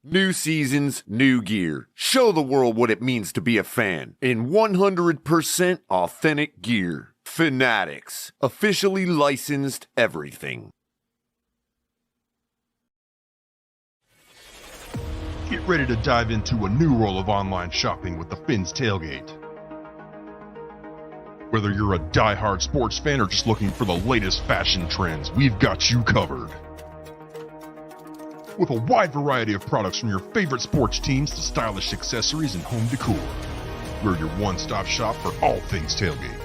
New seasons, new gear. Show the world what it means to be a fan in 100% authentic gear. Fanatics, officially licensed everything. Get ready to dive into a new world of online shopping with the Fins Tailgate. Whether you're a die-hard sports fan or just looking for the latest fashion trends, we've got you covered. With a wide variety of products from your favorite sports teams to stylish accessories and home decor, we're your one-stop shop for all things tailgate.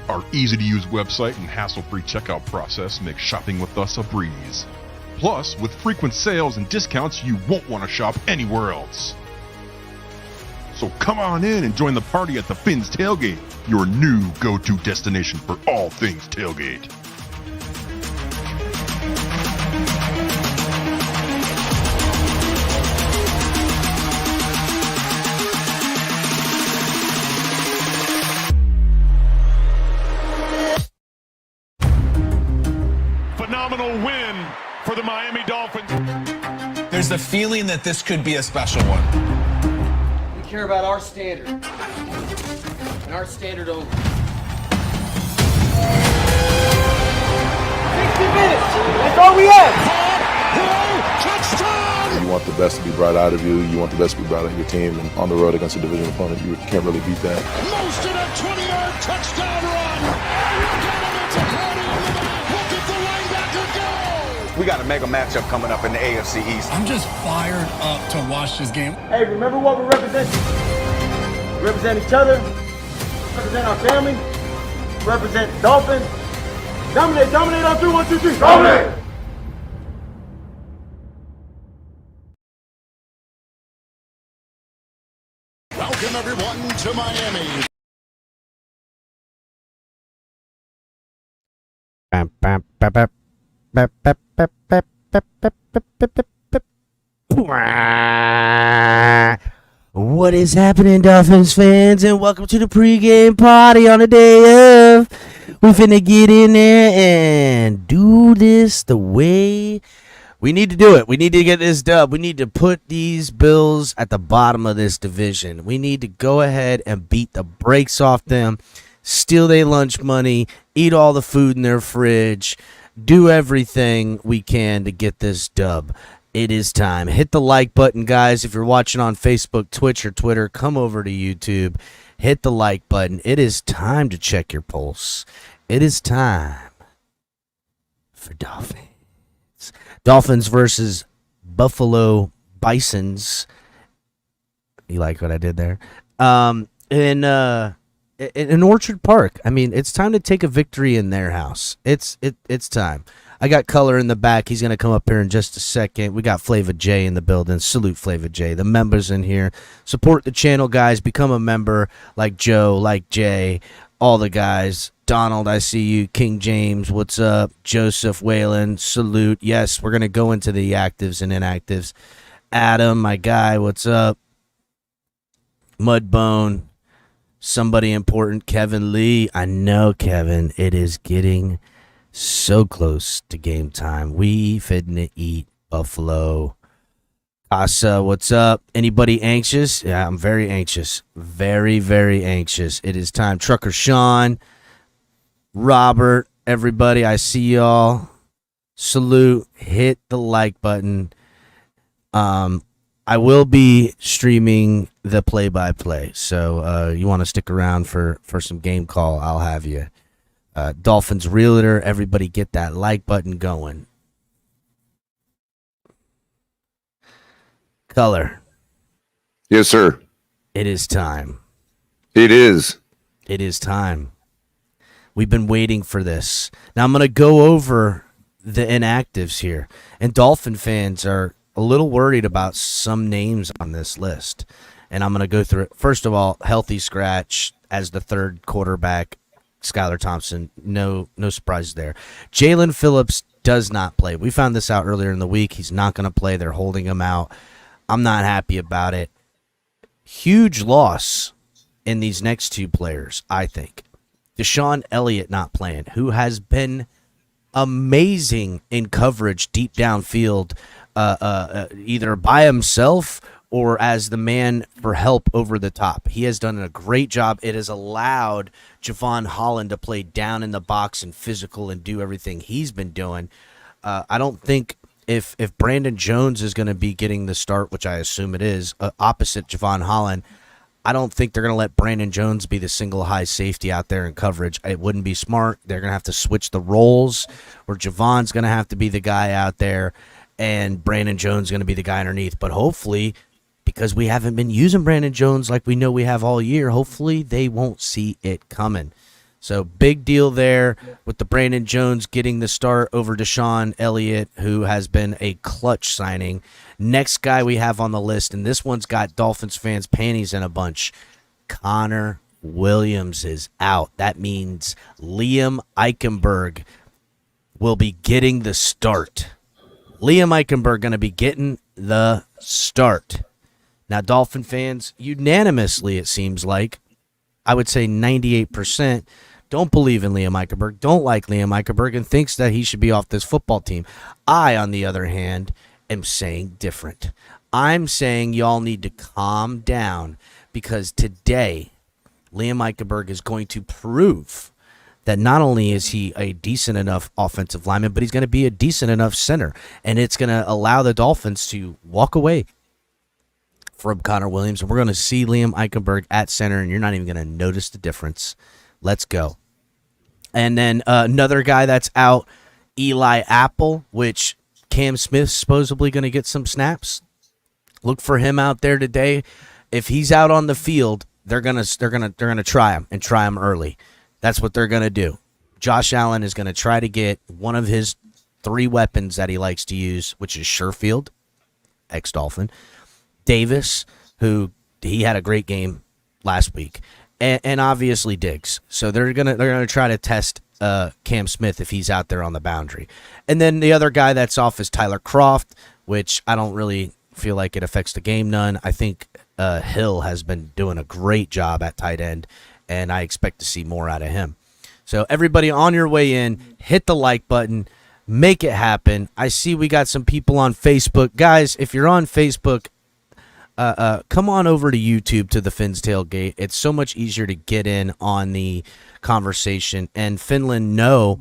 Our easy-to-use website and hassle-free checkout process make shopping with us a breeze. Plus, with frequent sales and discounts, you won't want to shop anywhere else. So come on in and join the party at the Fins Tailgate, your new go-to destination for all things tailgate. Phenomenal win for the Miami Dolphins. There's the feeling that this could be a special one. We care about our standard, and our standard only. 60 minutes, that's all we have. You want the best to be brought out of you. You want the best to be brought out of your team. And on the road against a division opponent, you can't really beat that. Most in a 20-yard touchdown run. It's a party in the back. Look at the linebacker go. We got a mega matchup coming up in the AFC East. I'm just fired up to watch this game. Hey, remember what we represent? We represent each other, represent our family, represent Dolphins. Dominate on 3, 1, 2, 3. Dominate! Welcome everyone to Miami. What is happening, Dolphins fans, and welcome to the pregame party on the day of. We finna get in there and do this the way we need to do it. We need to get this dub. We need to put these Bills at the bottom of this division. We need to go ahead and beat the brakes off them, steal their lunch money, eat all the food in their fridge, do everything we can to get this dub. It is time. Hit the like button, guys. If you're watching on Facebook, Twitch, or Twitter, come over to YouTube. Hit the like button. It is time to check your pulse. It is time for Dolphins. Dolphins versus Buffalo Bisons. You like what I did there? In Orchard Park. I mean, it's time to take a victory in their house. It's time. I got Color in the back. He's going to come up here in just a second. We got Flava J in the building. Salute Flava J. The members in here. Support the channel, guys. Become a member like Joe, like Jay, all the guys. Donald, I see you. King James, what's up? Joseph Whalen, salute. Yes, we're going to go into the actives and inactives. Adam, my guy, what's up? Mudbone, somebody important. Kevin Lee, I know, Kevin. It is getting so close to game time. We finna eat Buffalo. Asa, what's up? Anybody anxious? Yeah, I'm very anxious. Very, very anxious. It is time. Trucker Sean, Robert, everybody, I see y'all. Salute. Hit the like button. I will be streaming the play-by-play, so you want to stick around for some game call, I'll have you. Dolphins Realtor, everybody get that like button going. Color. Yes, sir. It is time. It is. It is time. We've been waiting for this. Now I'm going to go over the inactives here. And Dolphin fans are a little worried about some names on this list. And I'm going to go through it. First of all, healthy scratch as the third quarterback, Skylar Thompson. No surprises there. Jalen Phillips does not play. We found this out earlier in the week. He's not going to play. They're holding him out. I'm not happy about it. Huge loss in these next two players, I think. Deshaun Elliott not playing, who has been amazing in coverage deep downfield either by himself or as the man for help over the top. He has done a great job. It has allowed Javon Holland to play down in the box and physical and do everything he's been doing. I don't think if Brandon Jones is going to be getting the start, which I assume it is, opposite Javon Holland, I don't think they're going to let Brandon Jones be the single high safety out there in coverage. It wouldn't be smart. They're going to have to switch the roles where Javon's going to have to be the guy out there and Brandon Jones is going to be the guy underneath. But hopefully, because we haven't been using Brandon Jones like we know we have all year, hopefully they won't see it coming. So big deal there with the Brandon Jones getting the start over Deshaun Elliott, who has been a clutch signing. Next guy we have on the list, and this one's got Dolphins fans' panties in a bunch. Connor Williams is out. That means Liam Eichenberg will be getting the start. Liam Eichenberg going to be getting the start. Now, Dolphin fans, unanimously, it seems like, I would say 98%, don't believe in Liam Eichenberg, don't like Liam Eichenberg, and thinks that he should be off this football team. I, on the other hand, am saying different. I'm saying y'all need to calm down because today, Liam Eichenberg is going to prove that not only is he a decent enough offensive lineman, but he's going to be a decent enough center, and it's going to allow the Dolphins to walk away from Connor Williams, and we're going to see Liam Eichenberg at center, and you're not even going to notice the difference. Let's go. And then another guy that's out, Eli Apple, which Cam Smith's supposedly going to get some snaps. Look for him out there today. If he's out on the field, they're gonna try him and try him early. That's what they're going to do. Josh Allen is going to try to get one of his 3 weapons that he likes to use, which is Sherfield, ex-Dolphin, Davis, who he had a great game last week, and obviously Diggs. So they're gonna try to test Cam Smith if he's out there on the boundary. And then the other guy that's off is Tyler Kroft, which I don't really feel like it affects the game none. I think Hill has been doing a great job at tight end, and I expect to see more out of him. So everybody on your way in, hit the like button, make it happen. I see we got some people on Facebook. Guys, if you're on Facebook, come on over to YouTube to the Fins Tailgate. It's so much easier to get in on the conversation. And Finland, no,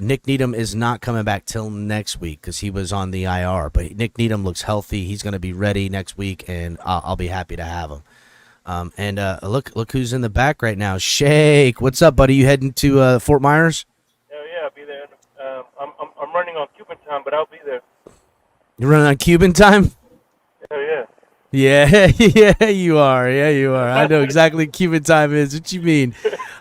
Nick Needham is not coming back till next week because he was on the IR. But Nick Needham looks healthy. He's going to be ready next week, and I'll be happy to have him. And look who's in the back right now. Shake, what's up, buddy? You heading to Fort Myers? Hell yeah, I'll be there. I'm running on Cuban time, but I'll be there. You're running on Cuban time? Hell yeah. Yeah, you are. Yeah, you are. I know exactly what Cuban time is. What you mean?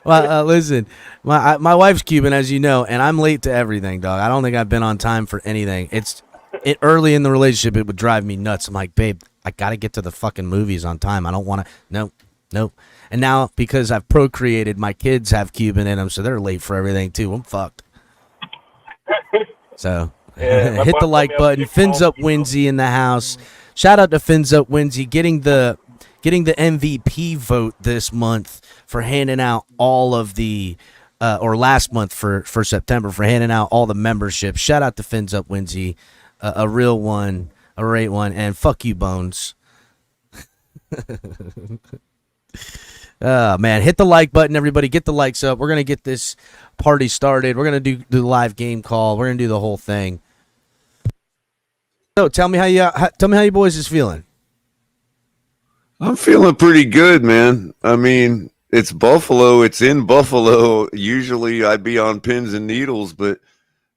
Well, listen, my wife's Cuban, as you know, and I'm late to everything, dog. I don't think I've been on time for anything. Early in the relationship, it would drive me nuts. I'm like, babe, I got to get to the fucking movies on time. I don't want to. Nope. And now, because I've procreated, my kids have Cuban in them, so they're late for everything, too. I'm fucked. So, Yeah, hit the like button. Fins Up Winsy in the house. Shout out to Fins Up Winsy getting the MVP vote this month for handing out all of the or last month for September for handing out all the memberships. Shout out to Fins Up Winsy, a real one, a great one, and fuck you, Bones. Man, hit the like button, everybody. Get the likes up. We're gonna get this party started. We're gonna do the live game call. We're gonna do the whole thing. So tell me how you boys is feeling. I'm feeling pretty good, man. I mean, it's Buffalo. It's in Buffalo. Usually I'd be on pins and needles, but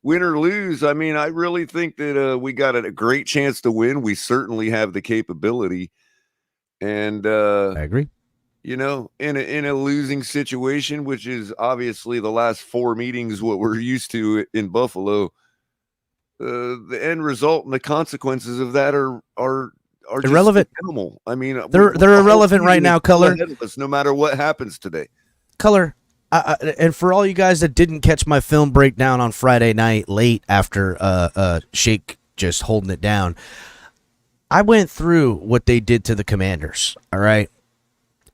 win or lose, I mean, I really think that we got a great chance to win. We certainly have the capability. And I agree. You know, in a losing situation, which is obviously the last 4 meetings what we're used to in Buffalo, the end result and the consequences of that are just irrelevant. Minimal. I mean, they're irrelevant right now. Color, no matter what happens today. Color, and for all you guys that didn't catch my film breakdown on Friday night late after Shake just holding it down, I went through what they did to the Commanders. All right.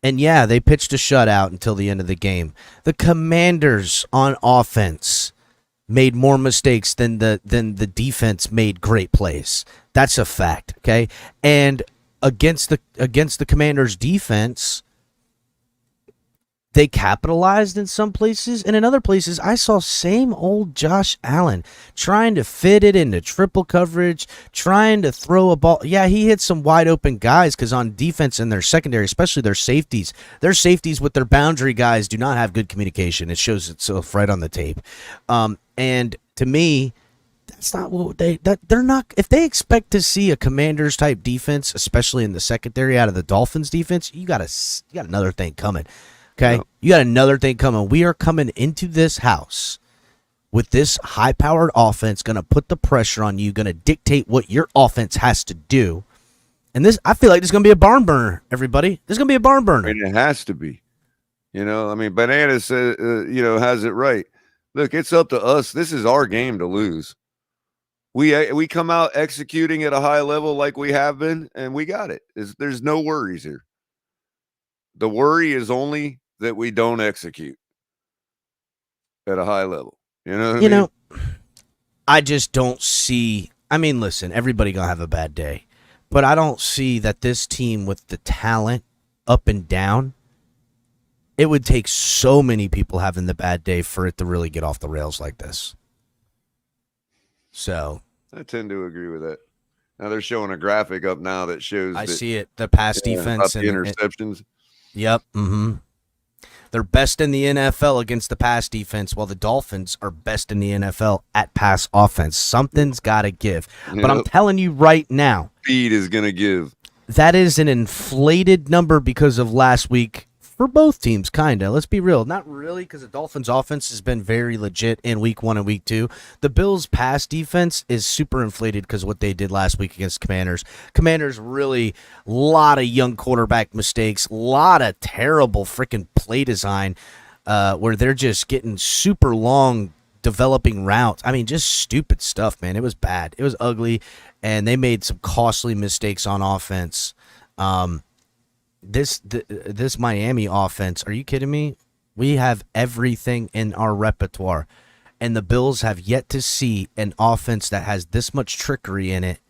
And yeah, they pitched a shutout until the end of the game. The Commanders on offense made more mistakes than the defense made great plays. That's a fact, okay? And against the Commanders' defense, they capitalized in some places, and in other places, I saw same old Josh Allen trying to fit it into triple coverage, trying to throw a ball. Yeah, he hit some wide open guys because on defense in their secondary, especially their safeties with their boundary guys do not have good communication. It shows itself right on the tape. And to me, that's not what they're not. If they expect to see a Commanders type defense, especially in the secondary out of the Dolphins defense, you got another thing coming. Okay, no. You got another thing coming. We are coming into this house with this high-powered offense, going to put the pressure on you, going to dictate what your offense has to do. And this, I feel like this is going to be a barn burner, everybody. This is going to be a barn burner. I mean, it has to be. Bananas says, has it right. Look, it's up to us. This is our game to lose. We come out executing at a high level like we have been, and we got it. There's no worries here. The worry is only that we don't execute at a high level. You know what I mean? I just don't see. I mean, listen, everybody gonna have a bad day, but I don't see that this team with the talent up and down, it would take so many people having the bad day for it to really get off the rails like this. So I tend to agree with that. Now they're showing a graphic up now that shows. I see it. The pass defense and the interceptions. Yep. Mm-hmm. They're best in the NFL against the pass defense, while the Dolphins are best in the NFL at pass offense. Something's got to give. But I'm telling you right now, speed is going to give. That is an inflated number because of last week for both teams, kind of. Let's be real. Not really, because the Dolphins' offense has been very legit in week 1 and week 2. The Bills' pass defense is super inflated because of what they did last week against Commanders. Commanders really, a lot of young quarterback mistakes, a lot of terrible freaking play design where they're just getting super long developing routes. I mean, just stupid stuff, man. It was bad. It was ugly, and they made some costly mistakes on offense. This Miami offense, are you kidding me? We have everything in our repertoire, and the Bills have yet to see an offense that has this much trickery in it.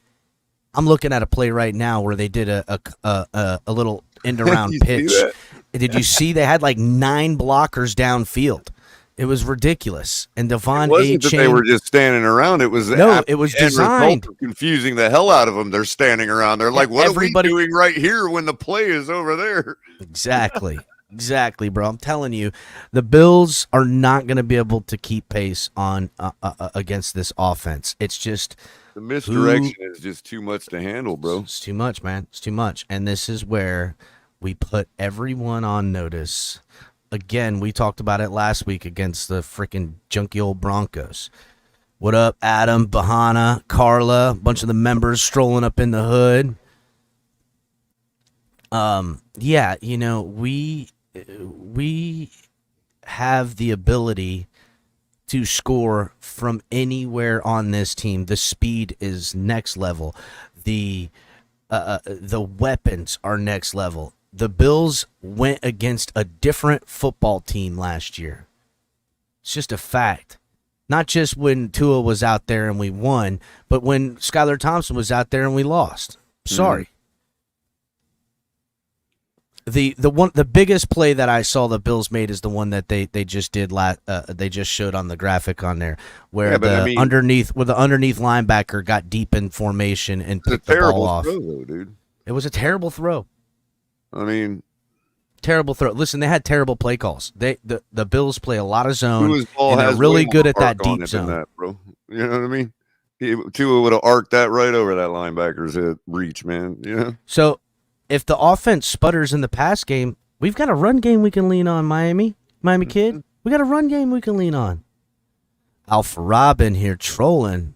I'm looking at a play right now where they did a little end around pitch. Did you see they had like 9 blockers downfield? It was ridiculous. And Devon it wasn't that they were just standing around. It was it was designed. Confusing the hell out of them. They're standing around. They're like, what are we doing right here when the play is over there? Exactly. Exactly, bro. I'm telling you, the Bills are not going to be able to keep pace on against this offense. It's just the misdirection is just too much to handle, bro. It's too much, man. It's too much. And this is where we put everyone on notice. Again, we talked about it last week against the freaking junky old Broncos. What up, Adam, Bahana, Carla, a bunch of the members strolling up in the hood. Yeah, we have the ability to score from anywhere on this team. The speed is next level. The weapons are next level. The Bills went against a different football team last year. It's just a fact. Not just when Tua was out there and we won, but when Skylar Thompson was out there and we lost. Sorry. The biggest play that I saw the Bills made is the one that they just did they just showed on the graphic on there, where underneath linebacker got deep in formation and picked the ball off. Throw, though, dude. It was a terrible throw. I mean, terrible throw. Listen, they had terrible play calls. The Bills play a lot of zone, and they're really good at that deep zone. That, bro. You know what I mean? Tua would have arced that right over that linebacker's reach, man. You know? So if the offense sputters in the pass game, we've got a run game we can lean on, Miami kid. We got a run game we can lean on. Alpha Robin here trolling.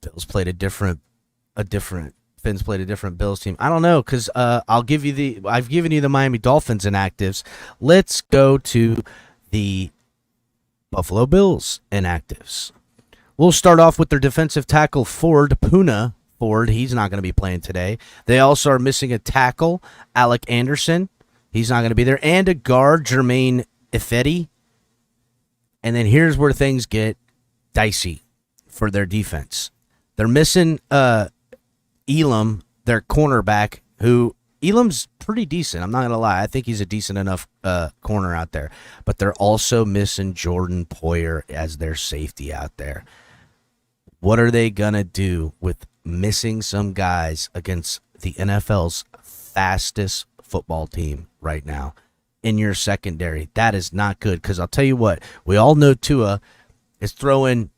Bills played a different Fins played a different Bills team. I don't know, because I've given you the Miami Dolphins inactives. Let's go to the Buffalo Bills inactives. We'll start off with their defensive tackle, Puna Ford. He's not going to be playing today. They also are missing a tackle, Alec Anderson. He's not going to be there. And a guard, Jermaine Ifedi. And then here's where things get dicey for their defense. They're missing Elam, their cornerback, who Elam's pretty decent. I'm not going to lie. I think he's a decent enough corner out there. But they're also missing Jordan Poyer as their safety out there. What are they going to do with missing some guys against the NFL's fastest football team right now in your secondary? That is not good, because I'll tell you what, we all know Tua is throwing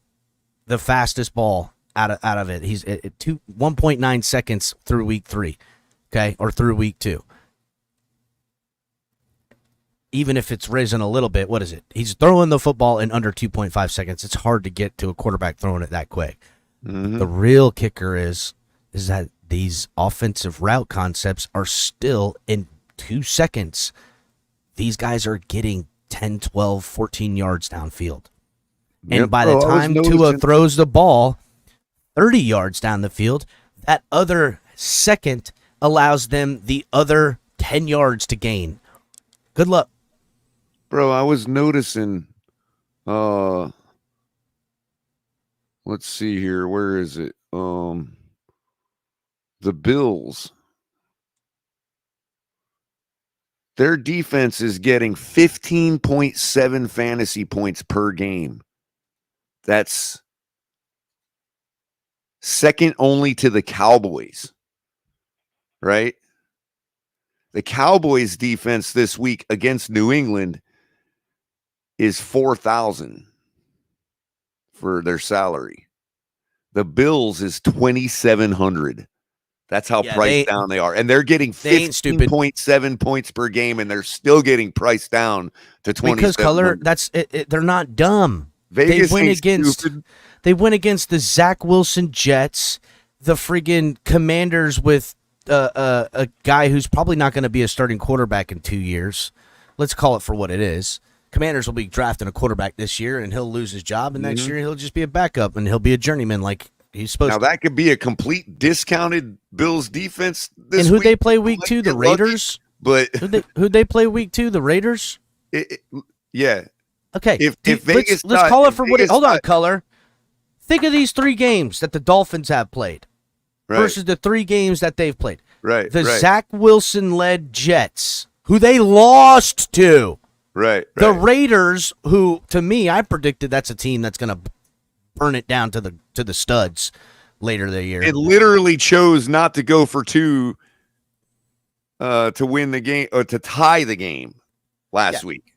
the fastest ball out of it. He's at 1.9 seconds through week 3, okay, or through week 2. Even if it's risen a little bit, what is it? He's throwing the football in under 2.5 seconds. It's hard to get to a quarterback throwing it that quick. Mm-hmm. The real kicker is that these offensive route concepts are still in 2 seconds. These guys are getting 10, 12, 14 yards downfield. And by the time Tua throws the ball 30 yards down the field, that other second allows them the other 10 yards to gain. Good luck. Bro, I was noticing, let's see here. Where is it? The Bills. Their defense is getting 15.7 fantasy points per game. That's second only to the Cowboys, right? The Cowboys defense this week against New England is 4,000 for their salary. The Bills is 2,700. That's how priced down they are. And they're getting 15.7 points per game, and they're still getting priced down to 20. Because color, they're not dumb. Vegas they went against the Zach Wilson Jets, the friggin' Commanders with a guy who's probably not going to be a starting quarterback in 2 years. Let's call it for what it is. Commanders will be drafting a quarterback this year, and he'll lose his job, and next year he'll just be a backup, and he'll be a journeyman like he's supposed to. Now, that could be a complete discounted Bills defense this week. And who'd they play week 2? The Raiders? But who'd they play week 2? The Raiders? Yeah. Okay. If Vegas let's call it for what it is. Hold on, Color. Think of these 3 games that the Dolphins have played versus the 3 games that they've played. Right. The Zach Wilson-led Jets, who they lost to. Right. The Raiders, who, to me, I predicted that's a team that's going to burn it down to the studs later the year. It literally chose not to go for 2 to win the game or to tie the game last week.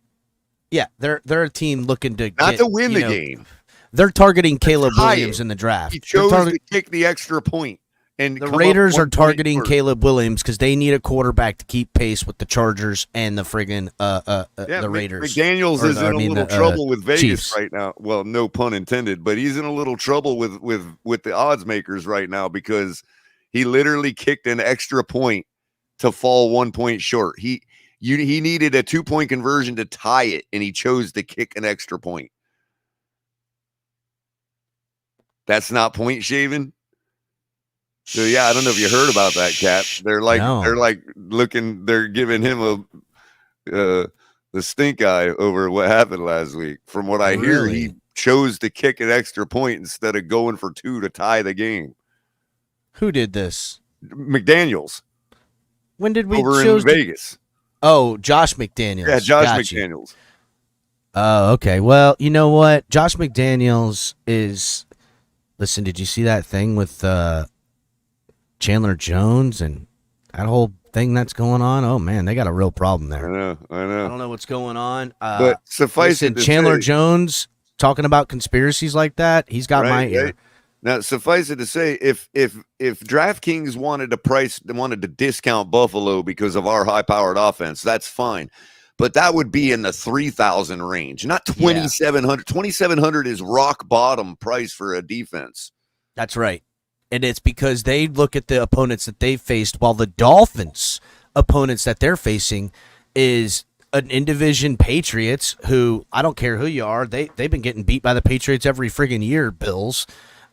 Yeah, they're a team looking to not to win the game. They're targeting Caleb Williams in the draft. He chose to kick the extra point. And the Raiders are targeting Caleb Williams because they need a quarterback to keep pace with the Chargers and the friggin' the Raiders. McDaniels is in a little trouble with Vegas Chiefs right now. Well, no pun intended, but he's in a little trouble with the odds makers right now because he literally kicked an extra point to fall 1 point short. He needed a 2-point conversion to tie it, and he chose to kick an extra point. That's not point shaving. So yeah, I don't know if you heard about that, Cap. They're giving him the stink eye over what happened last week. From what I hear, he chose to kick an extra point instead of going for 2 to tie the game. Who did this? McDaniels. When did we over in Vegas? Oh, Josh McDaniels. Yeah, Josh McDaniels. Oh, okay. Well, you know what? Josh McDaniels is. Listen, did you see that thing with Chandler Jones and that whole thing that's going on? Oh man, they got a real problem there. I know. I don't know what's going on. But suffice it to Chandler say, Jones talking about conspiracies like that, he's got my ear. Right. Now, suffice it to say, if DraftKings wanted to discount Buffalo because of our high-powered offense, that's fine. But that would be in the 3,000 range, not 2,700. 2,700 is rock bottom price for a defense. That's right. And it's because they look at the opponents that they've faced, while the Dolphins' opponents that they're facing is an in-division Patriots who, I don't care who you are, they've been getting beat by the Patriots every friggin' year, Bills.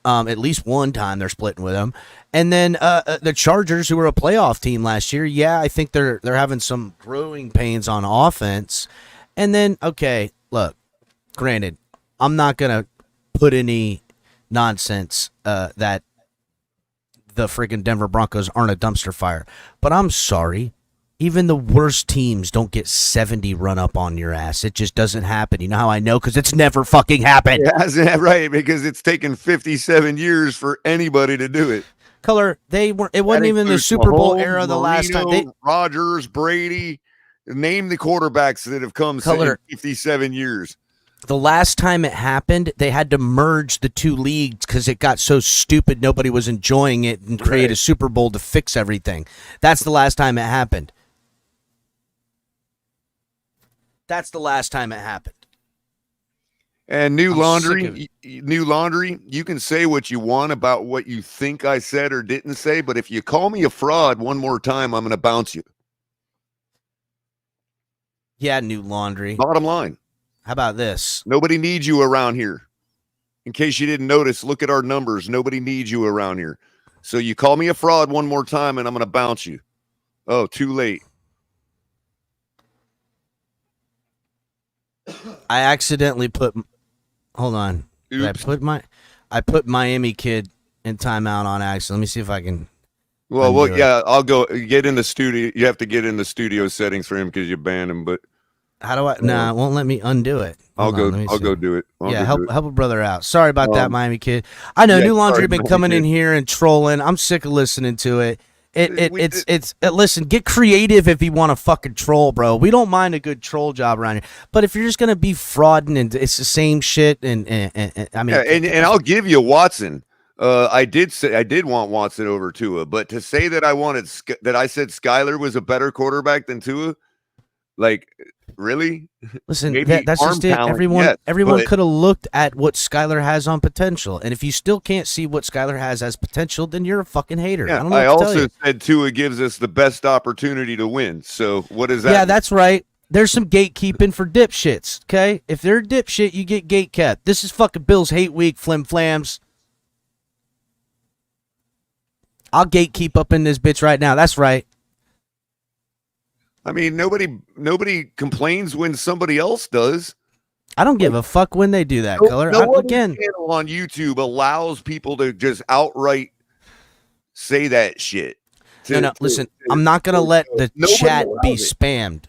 At least one time they're splitting with them. And then the Chargers, who were a playoff team last year, I think they're having some growing pains on offense. And then, okay, look, granted, I'm not going to put any nonsense that the freaking Denver Broncos aren't a dumpster fire. But I'm sorry. Even the worst teams don't get 70 run up on your ass. It just doesn't happen. You know how I know? Because it's never fucking happened. It hasn't, right? Because it's taken 57 years for anybody to do it. Color, it wasn't even the Super Bowl era the last time. Rodgers, Brady, name the quarterbacks that have come in 57 years. The last time it happened, they had to merge the two leagues because it got so stupid nobody was enjoying it and create a Super Bowl to fix everything. That's the last time it happened. That's the last time it happened. And new laundry, you can say what you want about what you think I said or didn't say, but if you call me a fraud one more time, I'm going to bounce you. Yeah, new laundry. Bottom line. How about this? Nobody needs you around here. In case you didn't notice, look at our numbers. Nobody needs you around here. So you call me a fraud one more time and I'm going to bounce you. Oh, too late. I accidentally put. Hold on. I put Miami Kid in timeout on accident. Let me see if I can. Well, yeah, I'll go get in the studio. You have to get in the studio settings for him because you banned him. But how do I? Nah, it won't let me undo it. I'll go do it. Help a brother out. Sorry about that, Miami Kid. I know New Laundry been coming in here and trolling. I'm sick of listening to it. Listen, get creative if you want to fucking troll, bro. We don't mind a good troll job around here. But if you're just gonna be frauding and it's the same shit, and I mean, and I'll give you Watson. I did want Watson over Tua, but to say that I said Skyler was a better quarterback than Tua, like really? Listen, that's just it. Everyone could have looked at what Skyler has on potential, and if you still can't see what Skyler has as potential, then you're a fucking hater. Yeah, I don't know. I also said Tua gives us the best opportunity to win. So what is that? Yeah, that's right. There's some gatekeeping for dipshits. Okay, if they're a dipshit, you get gate kept. This is fucking Bill's hate week, flim flams. I'll gatekeep up in this bitch right now. That's right. I mean, nobody complains when somebody else does. I don't give a fuck when they do that, Color. Again, channel on YouTube allows people to just outright say that shit. Listen, I'm not going to let the chat be spammed.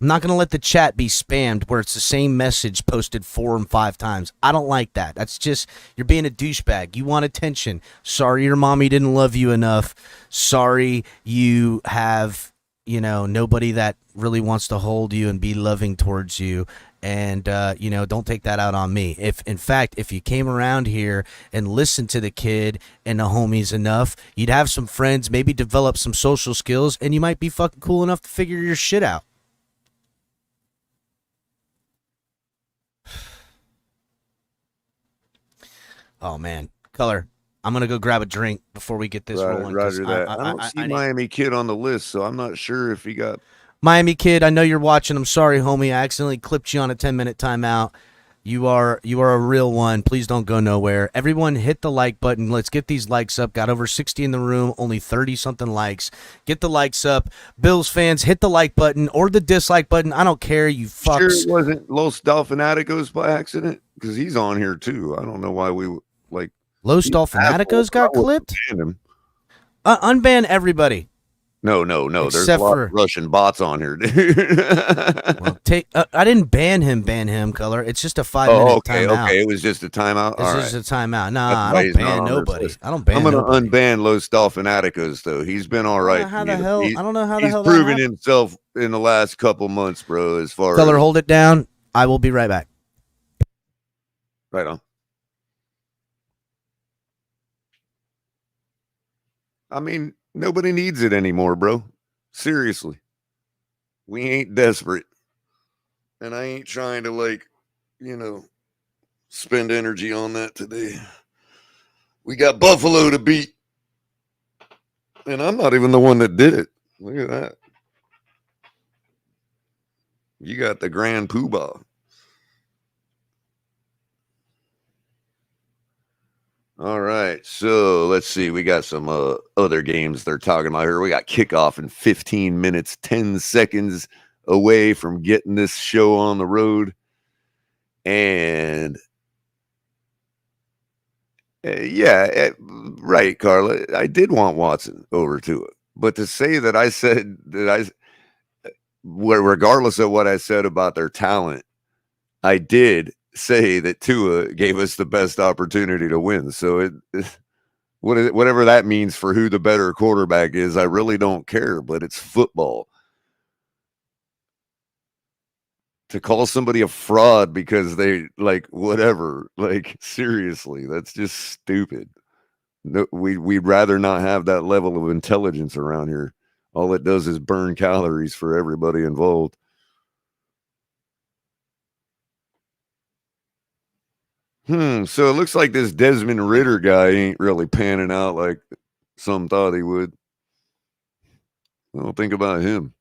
I'm not going to let the chat be spammed where it's the same message posted 4 and 5 times. I don't like that. That's just, you're being a douchebag. You want attention. Sorry your mommy didn't love you enough. Sorry you have, nobody that really wants to hold you and be loving towards you. And, don't take that out on me. If you came around here and listened to the kid and the homies enough, you'd have some friends, maybe develop some social skills, and you might be fucking cool enough to figure your shit out. Oh, man. Color, I'm going to go grab a drink before we get this rolling. Roger that. I don't see Miami Kid on the list, so I'm not sure if he got... Miami Kid, I know you're watching. I'm sorry, homie. I accidentally clipped you on a 10-minute timeout. You are a real one. Please don't go nowhere. Everyone hit the like button. Let's get these likes up. Got over 60 in the room, only 30-something likes. Get the likes up. Bills fans, hit the like button or the dislike button. I don't care, you fucks. Sure it wasn't Los Dolphinaticos by accident? Because he's on here, too. I don't know why we, like... Los Dolphinaticos got clipped? Unban everybody. No. There's a lot of Russian bots on here, dude. Well, I didn't ban him, Color. It's just a 5-minute timeout. Okay. It was just a timeout. It's just a timeout. Nah, I don't ban nobody. I'm going to unban Los Dolphinaticos, though. He's been all right. I don't know how the hell he's proven himself in the last couple months, bro, as far Color, hold it down. I will be right back. Right on. I mean, nobody needs it anymore, bro. Seriously. We ain't desperate. And I ain't trying to, spend energy on that today. We got Buffalo to beat. And I'm not even the one that did it. Look at that. You got the grand poobah. All right, so let's see. We got some other games they're talking about here. We got kickoff in 15 minutes, 10 seconds away from getting this show on the road. And right, Carla. I did want Watson over to it. But to say that I said that regardless of what I said about their talent, I did say that Tua gave us the best opportunity to win. So whatever that means for who the better quarterback is, I really don't care, but it's football. To call somebody a fraud because they whatever, seriously, that's just stupid. No, we'd rather not have that level of intelligence around here. All it does is burn calories for everybody involved. So it looks like this Desmond Ridder guy ain't really panning out like some thought he would. I don't think about him.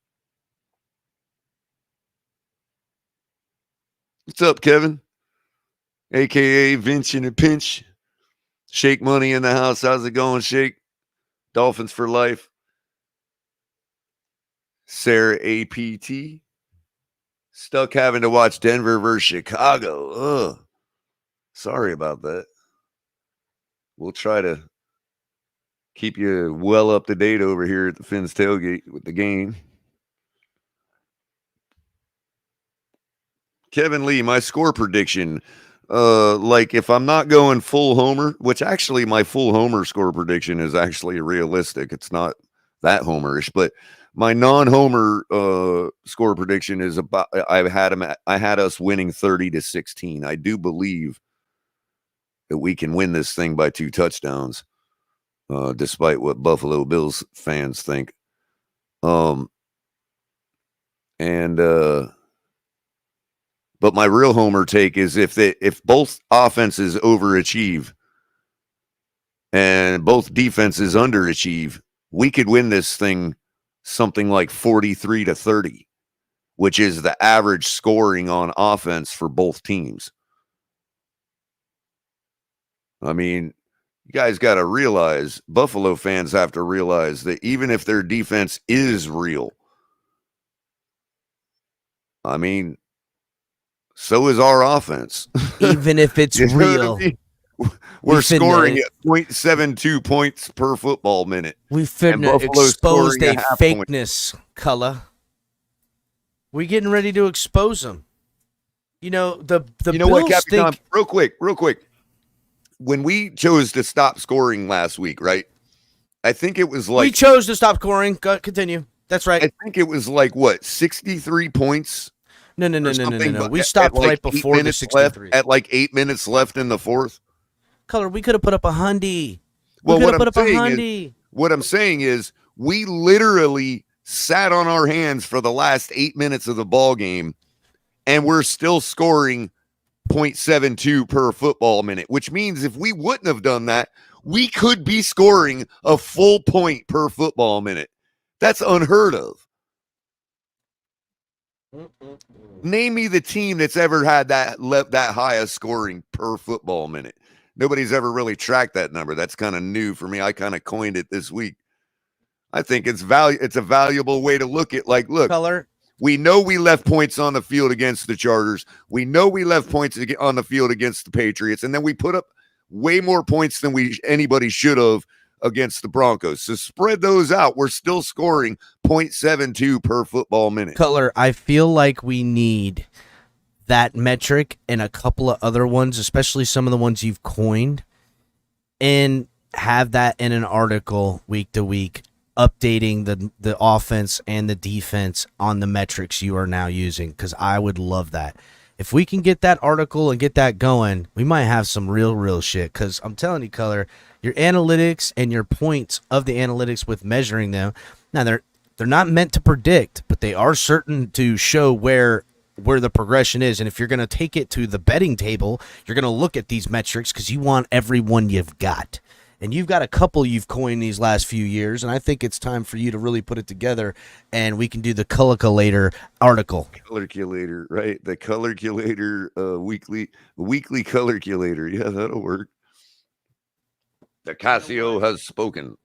What's up, Kevin? AKA Vince in a pinch. Shake Money in the house. How's it going, Shake? Dolphins for life. Sarah APT. Stuck having to watch Denver versus Chicago. Ugh. Sorry about that. We'll try to keep you well up to date over here at the Finn's Tailgate with the game. Kevin Lee, my score prediction. If I'm not going full homer, which actually my full homer score prediction is actually realistic. It's not that homerish, but my non-homer score prediction is about I had us winning 30-16. I do believe that we can win this thing by 2 touchdowns, despite what Buffalo Bills fans think. But my real homer take is if both offenses overachieve and both defenses underachieve, we could win this thing something like 43-30, which is the average scoring on offense for both teams. I mean, you guys got to realize, Buffalo fans have to realize that even if their defense is real, I mean, so is our offense. Even if it's real. We're scoring at 0.72 points per football minute. We finna expose their fakeness, Cullah. We getting ready to expose them. You know, the Bills what, Captain Tom, real quick. When we chose to stop scoring last week, right? I think it was we chose to stop scoring. Continue. That's right. I think it was 63 points. No. We stopped right before the 63. At 8 minutes left in the fourth. Cullah, we could have put up a hundy. What I'm saying is we literally sat on our hands for the last 8 minutes of the ball game, and we're still scoring 0.72 per football minute, which means if we wouldn't have done that, we could be scoring a full point per football minute. That's unheard of. Name me the team that's ever had that high of scoring per football minute. Nobody's ever really tracked that number. That's kind of new for me. I kind of coined it this week. I think it's a valuable way to look at look. Color. We know we left points on the field against the Chargers. We know we left points on the field against the Patriots, and then we put up way more points than anybody should have against the Broncos. So spread those out. We're still scoring 0.72 per football minute. Color, I feel like we need that metric and a couple of other ones, especially some of the ones you've coined, and have that in an article week to week, updating the offense and the defense on the metrics you are now using, because I would love that. If we can get that article and get that going, we might have some real shit, because I'm telling you, Color, your analytics and your points of the analytics with measuring them, now they're not meant to predict, but they are certain to show where the progression is. And if you're going to take it to the betting table, you're going to look at these metrics because you want everyone you've got. And you've got a couple you've coined these last few years, and I think it's time for you to really put it together, and we can do the Colorculator article. Colorculator, right? The Colorculator weekly Colorculator. Yeah, that'll work. The Casio has spoken.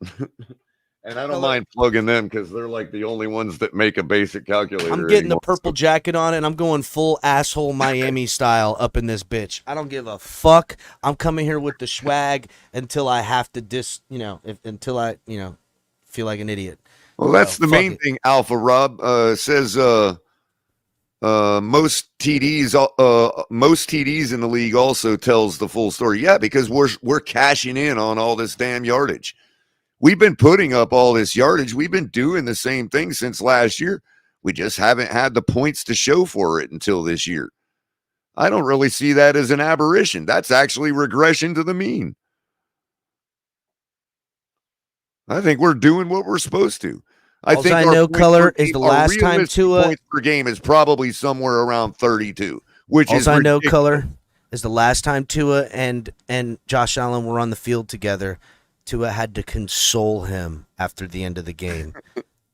And I don't mind plugging them because they're like the only ones that make a basic calculator. I'm getting the purple jacket on and I'm going full asshole Miami style up in this bitch. I don't give a fuck. I'm coming here with the swag until I have to until I, feel like an idiot. Well, that's the main thing. Alpha Rob says most TDs in the league also tells the full story. Yeah, because we're cashing in on all this damn yardage. We've been putting up all this yardage. We've been doing the same thing since last year. We just haven't had the points to show for it until this year. I don't really see that as an aberration. That's actually regression to the mean. I think we're doing what we're supposed to. I think I know color is the last time Tua points per game is probably somewhere around 32, which is I know color is the last time Tua and Josh Allen were on the field together. Tua had to console him after the end of the game.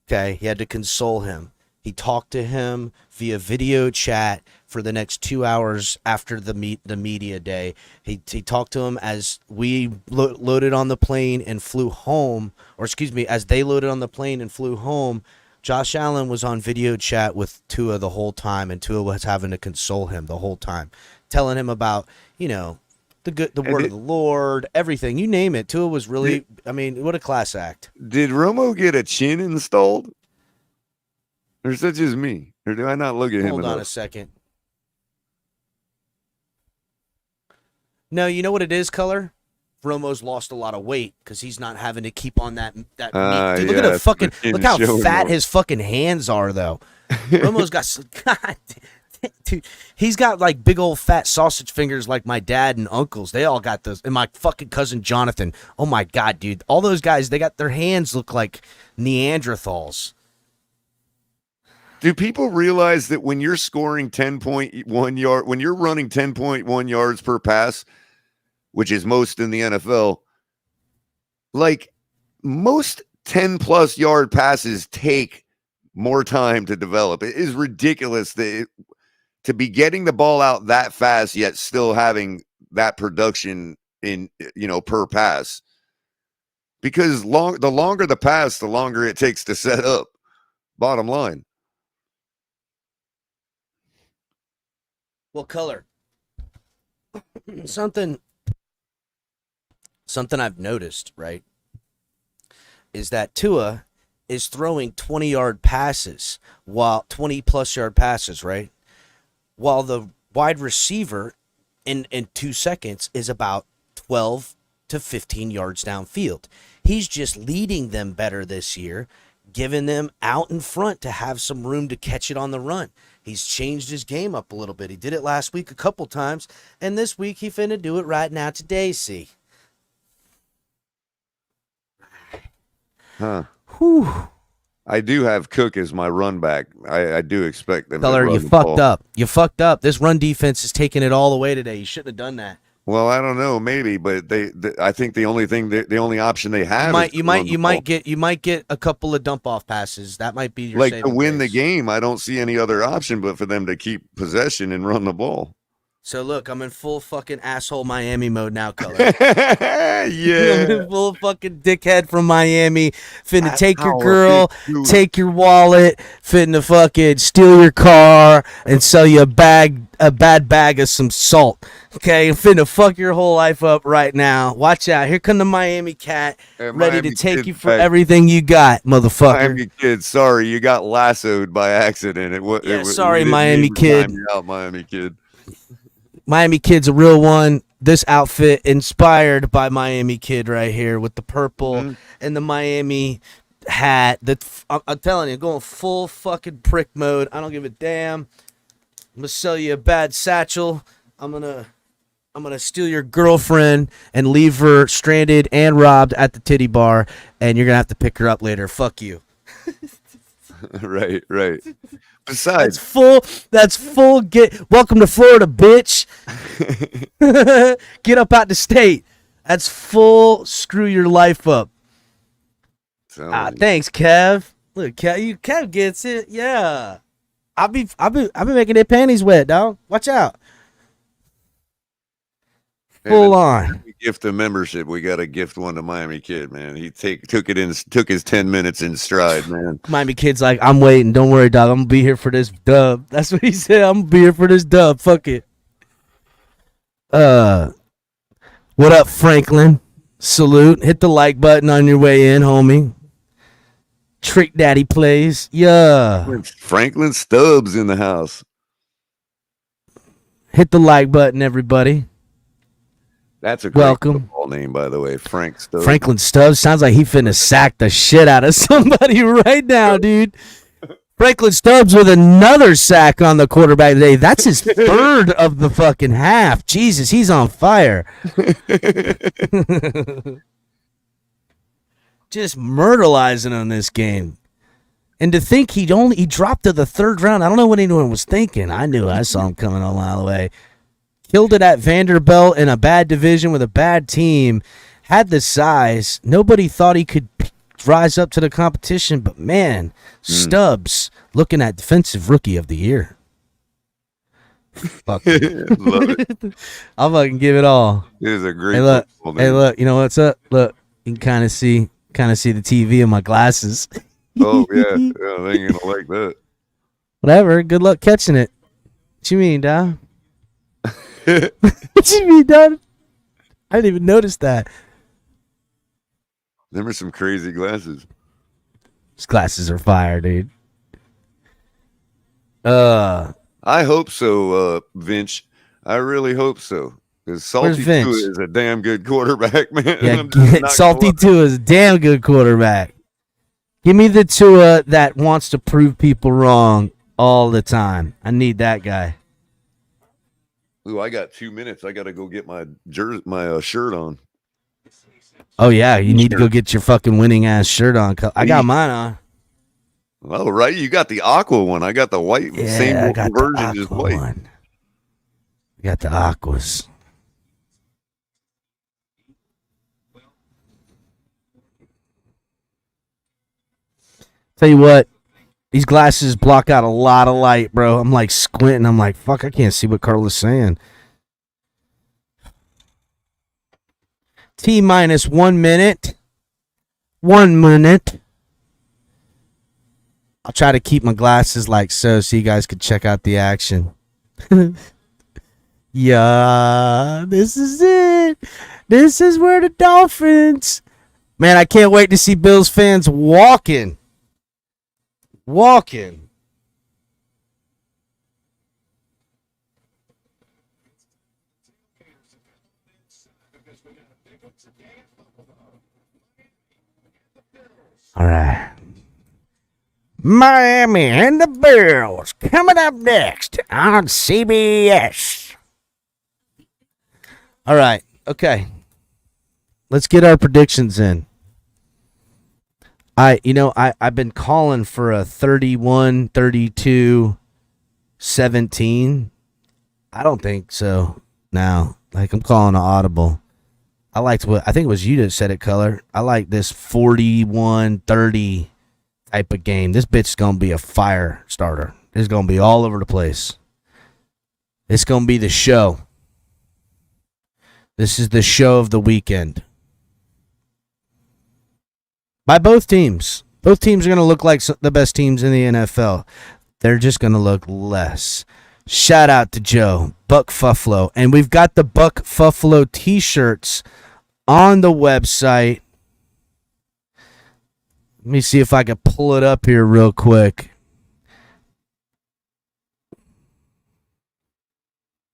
Okay, he had to console him. He talked to him via video chat for the next 2 hours after the media day. He talked to him as we loaded on the plane and flew home, as they loaded on the plane and flew home. Josh Allen was on video chat with Tua the whole time, and Tua was having to console him the whole time, telling him about, the word of the Lord, everything, you name it. Tua was really, what a class act. Did Romo get a chin installed? Or is that just me? Or do I not look at him? Hold on a second. No, you know what it is, color? Romo's lost a lot of weight because he's not having to keep on that meat. Dude, look at the fucking, look how fat his fucking hands are, though. Romo's got, God, dude, he's got like big old fat sausage fingers like my dad and uncles. They all got those. And my fucking cousin Jonathan. Oh my God, dude. All those guys, they got their hands look like Neanderthals. Do people realize that when you're scoring 10.1 yard, when you're running 10.1 yards per pass, which is most in the NFL, like most 10 plus yard passes take more time to develop? It is ridiculous that to be getting the ball out that fast, yet still having that production in, per pass, because the longer the pass, the longer it takes to set up. Bottom line. Well, color. Something I've noticed, right, is that Tua is throwing 20-yard passes, 20-plus yard passes, right, while the wide receiver in 2 seconds is about 12 to 15 yards downfield. He's just leading them better this year, giving them out in front to have some room to catch it on the run. He's changed his game up a little bit. He did it last week a couple times, and this week he finna do it right now today, see. Huh. Whew. I do have Cook as my run back. I do expect them Color, to run you the fucked ball. up. You fucked up. This run defense is taking it all the way today. You shouldn't have done that. Well, I don't know, maybe, but I think the only option they have you might get a couple of dump off passes. That might be your like to saving win grace. the game. I don't see any other option but for them to keep possession and run the ball. So look, I'm in full fucking asshole Miami mode now, color. Yeah, I'm in full fucking dickhead from Miami. Finna take your girl, take your wallet, finna fucking steal your car and sell you a bad bag of some salt. Okay, finna fuck your whole life up right now. Watch out. Here come the Miami cat, ready Miami to take kid you for back. everything you got, motherfucker. Miami kid, sorry, you got lassoed by accident. Sorry, we didn't Miami mean to kid. time you out, Miami kid. Miami Kid's a real one. This outfit inspired by Miami Kid right here with the purple and the Miami hat. I'm telling you, going full fucking prick mode. I don't give a damn. I'm gonna sell you a bad satchel. I'm gonna steal your girlfriend and leave her stranded and robbed at the titty bar, and you're gonna have to pick her up later. Fuck you. Right. Besides, That's full. Welcome to Florida, bitch. Get up out the state. That's full. Screw your life up. Thanks, Kev. Look, Kev gets it. Yeah. I've been making their panties wet, dog. Watch out. Full on. gift a membership. We got to gift one to Miami Kid, man. He took his 10 minutes in stride, man. Miami Kid's like, I'm waiting. Don't worry, dog. I'm gonna be here for this dub. That's what he said. I'm gonna be here for this dub. Fuck it. What up, Franklin? Salute. Hit the like button on your way in, homie. Trick Daddy plays. Yeah. Franklin Stubbs in the house. Hit the like button, everybody. That's a great welcome football name, by the way. Franklin Stubbs sounds like he finna sack the shit out of somebody right now, dude. Franklin Stubbs with another sack on the quarterback today. That's his third of the fucking half. Jesus, he's on fire. Just myrtleizing on this game. And to think he dropped to the third round. I don't know what anyone was thinking. I saw him coming a mile away. Killed it at Vanderbilt in a bad division with a bad team. Had the size. Nobody thought he could rise up to the competition. But, man, Stubbs looking at Defensive Rookie of the Year. Fuck. Love it. I'll fucking give it all. It is a great Hey, look. You know what's up? Look, you can kind of see the TV in my glasses. Oh, yeah. They ain't going to like that. Whatever. Good luck catching it. What you mean, dog? What you mean, dog? I didn't even notice that. Them are some crazy glasses. These glasses are fire, dude. I hope so, Vince. I really hope so. Because Salty 2 is a damn good quarterback, man. Yeah, Salty 2 is a damn good quarterback. Give me the Tua that wants to prove people wrong all the time. I need that guy. Ooh, I got 2 minutes. I got to go get my shirt on. Oh, yeah. You need to go get your fucking winning ass shirt on. I got mine on. Oh, right. You got the aqua one. I got the white. Yeah, same I got version, the aqua just white. one. I got the aquas. Tell you what, these glasses block out a lot of light, bro. I'm like squinting. I'm like, fuck, I can't see what Carla's saying. T-minus 1 minute. 1 minute. I'll try to keep my glasses like so you guys could check out the action. Yeah, this is it. This is where the Dolphins. Man, I can't wait to see Bills fans walking. Walking. All right. Miami and the Bills coming up next on CBS. All right. Okay. Let's get our predictions in. I've been calling for a 31, 32, 17. I don't think so now. Like, I'm calling an audible. I think it was you that said it, Color. I like this 41-30 type of game. This bitch is going to be a fire starter. It's going to be all over the place. It's going to be the show. This is the show of the weekend. By both teams. Both teams are going to look like the best teams in the NFL. They're just going to look less. Shout out to Joe, Buck Fuffalo. And we've got the Buck Fuffalo t-shirts on the website. Let me see if I can pull it up here real quick.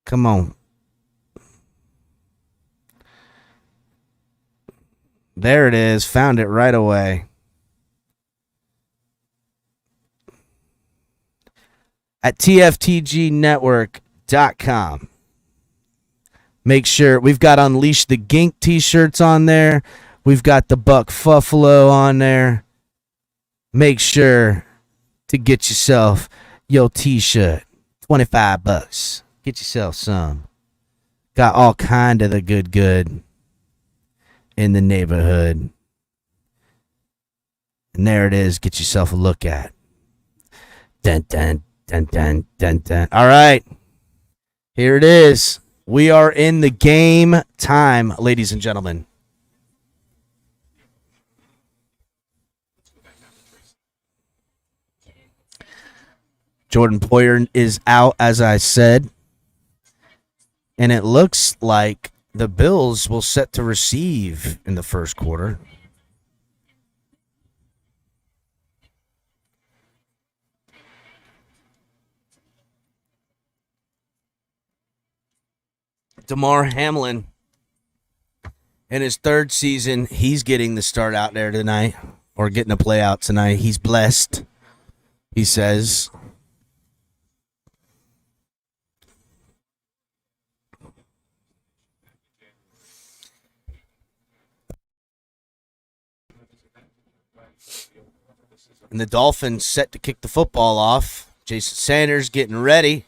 Come on. There it is. Found it right away. At TFTGnetwork.com. Make sure we've got Unleash the Gink t-shirts on there. We've got the Buck Fuffalo on there. Make sure to get yourself your t-shirt. $25. Get yourself some. Got all kind of the good in the neighborhood. And there it is. Get yourself a look at. Dun, dun, dun, dun, dun, dun. All right. Here it is. We are in the game time, ladies and gentlemen. Jordan Poyer is out, as I said. And it looks like the Bills will set to receive in the first quarter. Damar Hamlin, in his third season, he's getting the start out there tonight, or getting a play out tonight. He's blessed, he says. And the Dolphins set to kick the football off. Jason Sanders getting ready.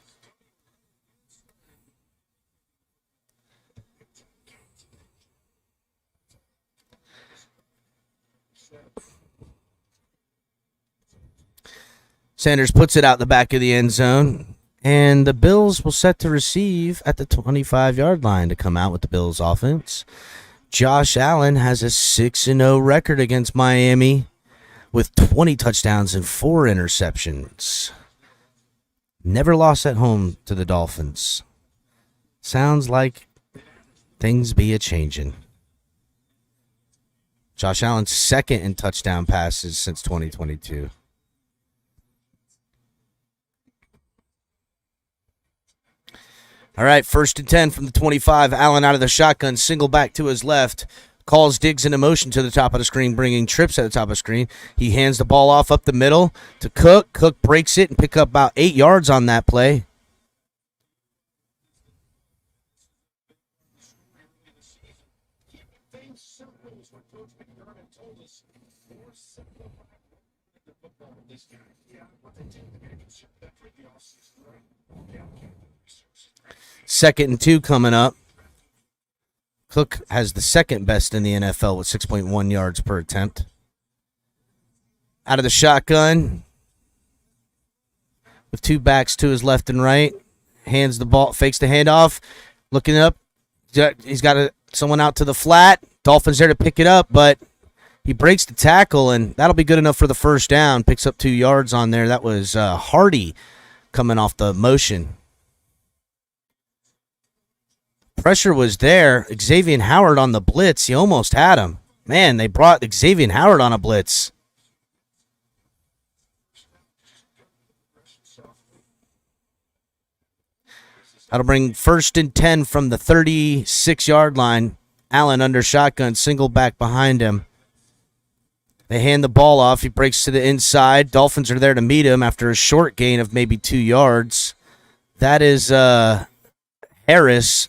Sanders puts it out the back of the end zone. And the Bills will set to receive at the 25-yard line to come out with the Bills offense. Josh Allen has a 6-0 record against Miami, with 20 touchdowns and 4 interceptions. Never lost at home to the Dolphins. Sounds like things be a-changin'. Josh Allen's second in touchdown passes since 2022. All right, 1st and 10 from the 25. Allen out of the shotgun, single back to his left. Calls Diggs into motion to the top of the screen, bringing trips at the top of the screen. He hands the ball off up the middle to Cook. Cook breaks it and pick up about 8 yards on that play. Second and 2 coming up. Cook has the second best in the NFL with 6.1 yards per attempt. Out of the shotgun with 2 backs to his left and right. Hands the ball, fakes the handoff. Looking up. He's got someone out to the flat. Dolphins there to pick it up, but he breaks the tackle, and that'll be good enough for the first down. Picks up 2 yards on there. That was Hardy coming off the motion. Pressure was there. Xavier Howard on the blitz. He almost had him. Man, they brought Xavier Howard on a blitz. That'll bring 1st and 10 from the 36-yard line. Allen under shotgun, single back behind him. They hand the ball off. He breaks to the inside. Dolphins are there to meet him after a short gain of maybe 2 yards. That is Harris.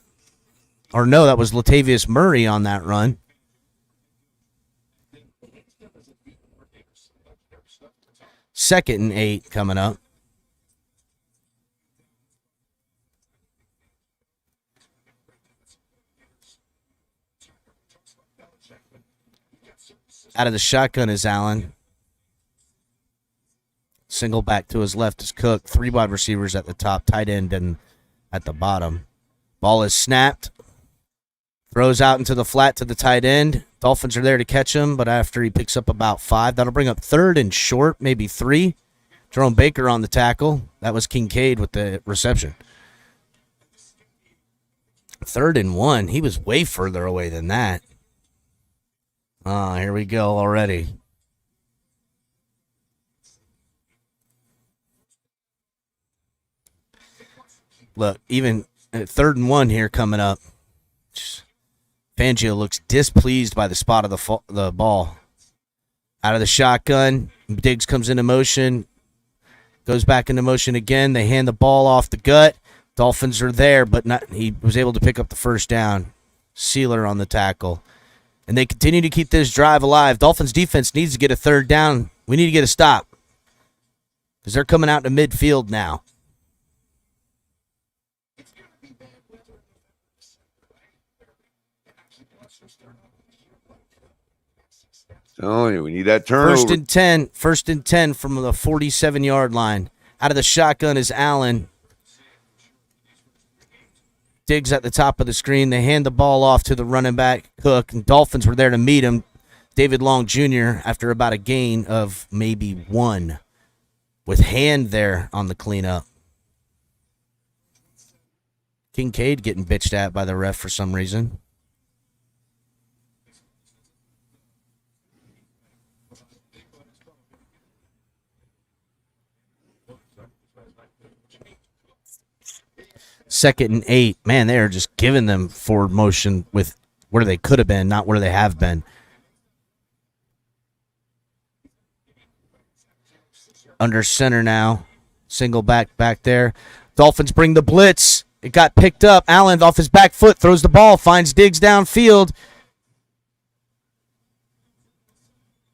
Or no, that was Latavius Murray on that run. Second and 8 coming up. Out of the shotgun is Allen. Single back to his left is Cook. 3 wide receivers at the top, tight end and at the bottom. Ball is snapped. Throws out into the flat to the tight end. Dolphins are there to catch him, but after he picks up about 5, that'll bring up 3rd and short, maybe 3. Jerome Baker on the tackle. That was Kincaid with the reception. 3rd and 1. He was way further away than that. Here we go already. Look, even 3rd and 1 here coming up. Fangio looks displeased by the spot of the ball. Out of the shotgun, Diggs comes into motion, goes back into motion again. They hand the ball off the gut. Dolphins are there, but he was able to pick up the first down. Sealer on the tackle. And they continue to keep this drive alive. Dolphins defense needs to get a 3rd down. We need to get a stop because they're coming out to midfield now. Oh, we need that turnover. 1st and 10 from the 47-yard line. Out of the shotgun is Allen. Diggs at the top of the screen. They hand the ball off to the running back, Cook, and Dolphins were there to meet him. David Long Jr., after about a gain of maybe 1, with Hand there on the cleanup. Kincaid getting bitched at by the ref for some reason. Second and 8. Man, they are just giving them forward motion with where they could have been, not where they have been. Under center now. Single back there. Dolphins bring the blitz. It got picked up. Allen off his back foot throws the ball, finds Diggs downfield.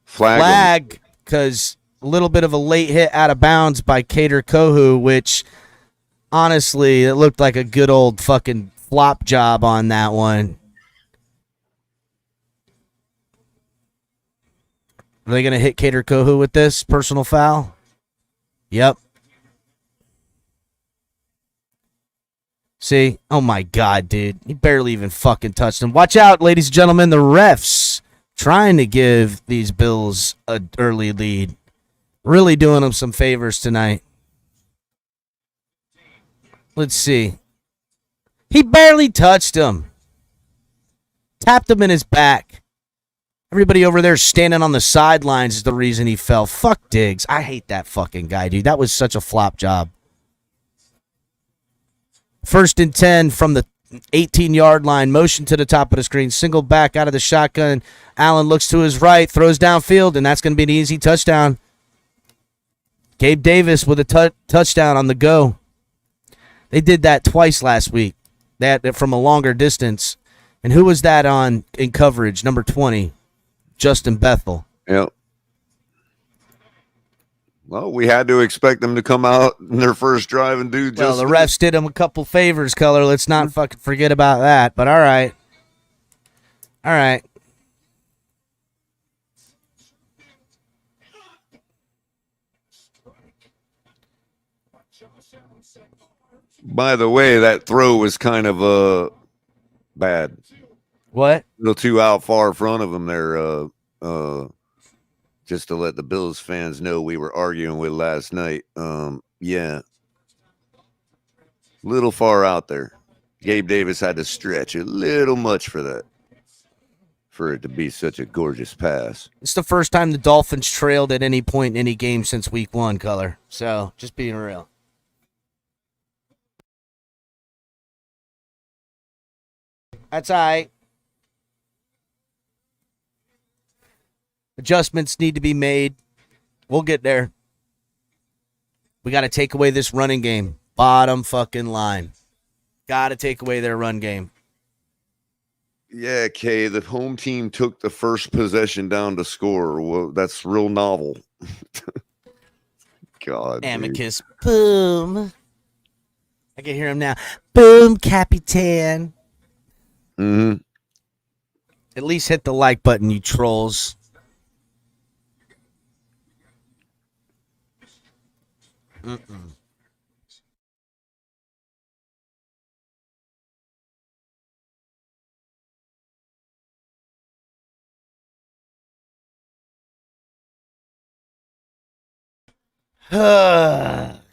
Flag, because a little bit of a late hit out of bounds by Cater Kohu, which honestly, it looked like a good old fucking flop job on that one. Are they going to hit Cater Kohu with this personal foul? Yep. See? Oh, my God, dude. He barely even fucking touched him. Watch out, ladies and gentlemen. The refs trying to give these Bills an early lead. Really doing them some favors tonight. Let's see. He barely touched him. Tapped him in his back. Everybody over there standing on the sidelines is the reason he fell. Fuck Diggs. I hate that fucking guy, dude. That was such a flop job. 1st and 10 from the 18-yard line. Motion to the top of the screen. Single back out of the shotgun. Allen looks to his right, throws downfield, and that's going to be an easy touchdown. Gabe Davis with a touchdown on the go. They did that twice last week, that from a longer distance. And who was that on in coverage? Number 20, Justin Bethel. Yep. Well, we had to expect them to come out in their first drive and do just. Well, the refs did them a couple favors, Color. Let's not fucking forget about that. But all right. All right. By the way, that throw was kind of bad. What? A little too out far front of him there. Just to let the Bills fans know we were arguing with last night. Yeah. Little far out there. Gabe Davis had to stretch a little much for that. For it to be such a gorgeous pass. It's the first time the Dolphins trailed at any point in any game since week 1, Color. So, just being real. That's all right. Adjustments need to be made. We'll get there. We got to take away this running game. Bottom fucking line. Got to take away their run game. Yeah, Kay, the home team took the first possession down to score. Well, that's real novel. God. Amicus. Dude. Boom. I can hear him now. Boom, Capitan. Mm-hmm. At least hit the like button, you trolls.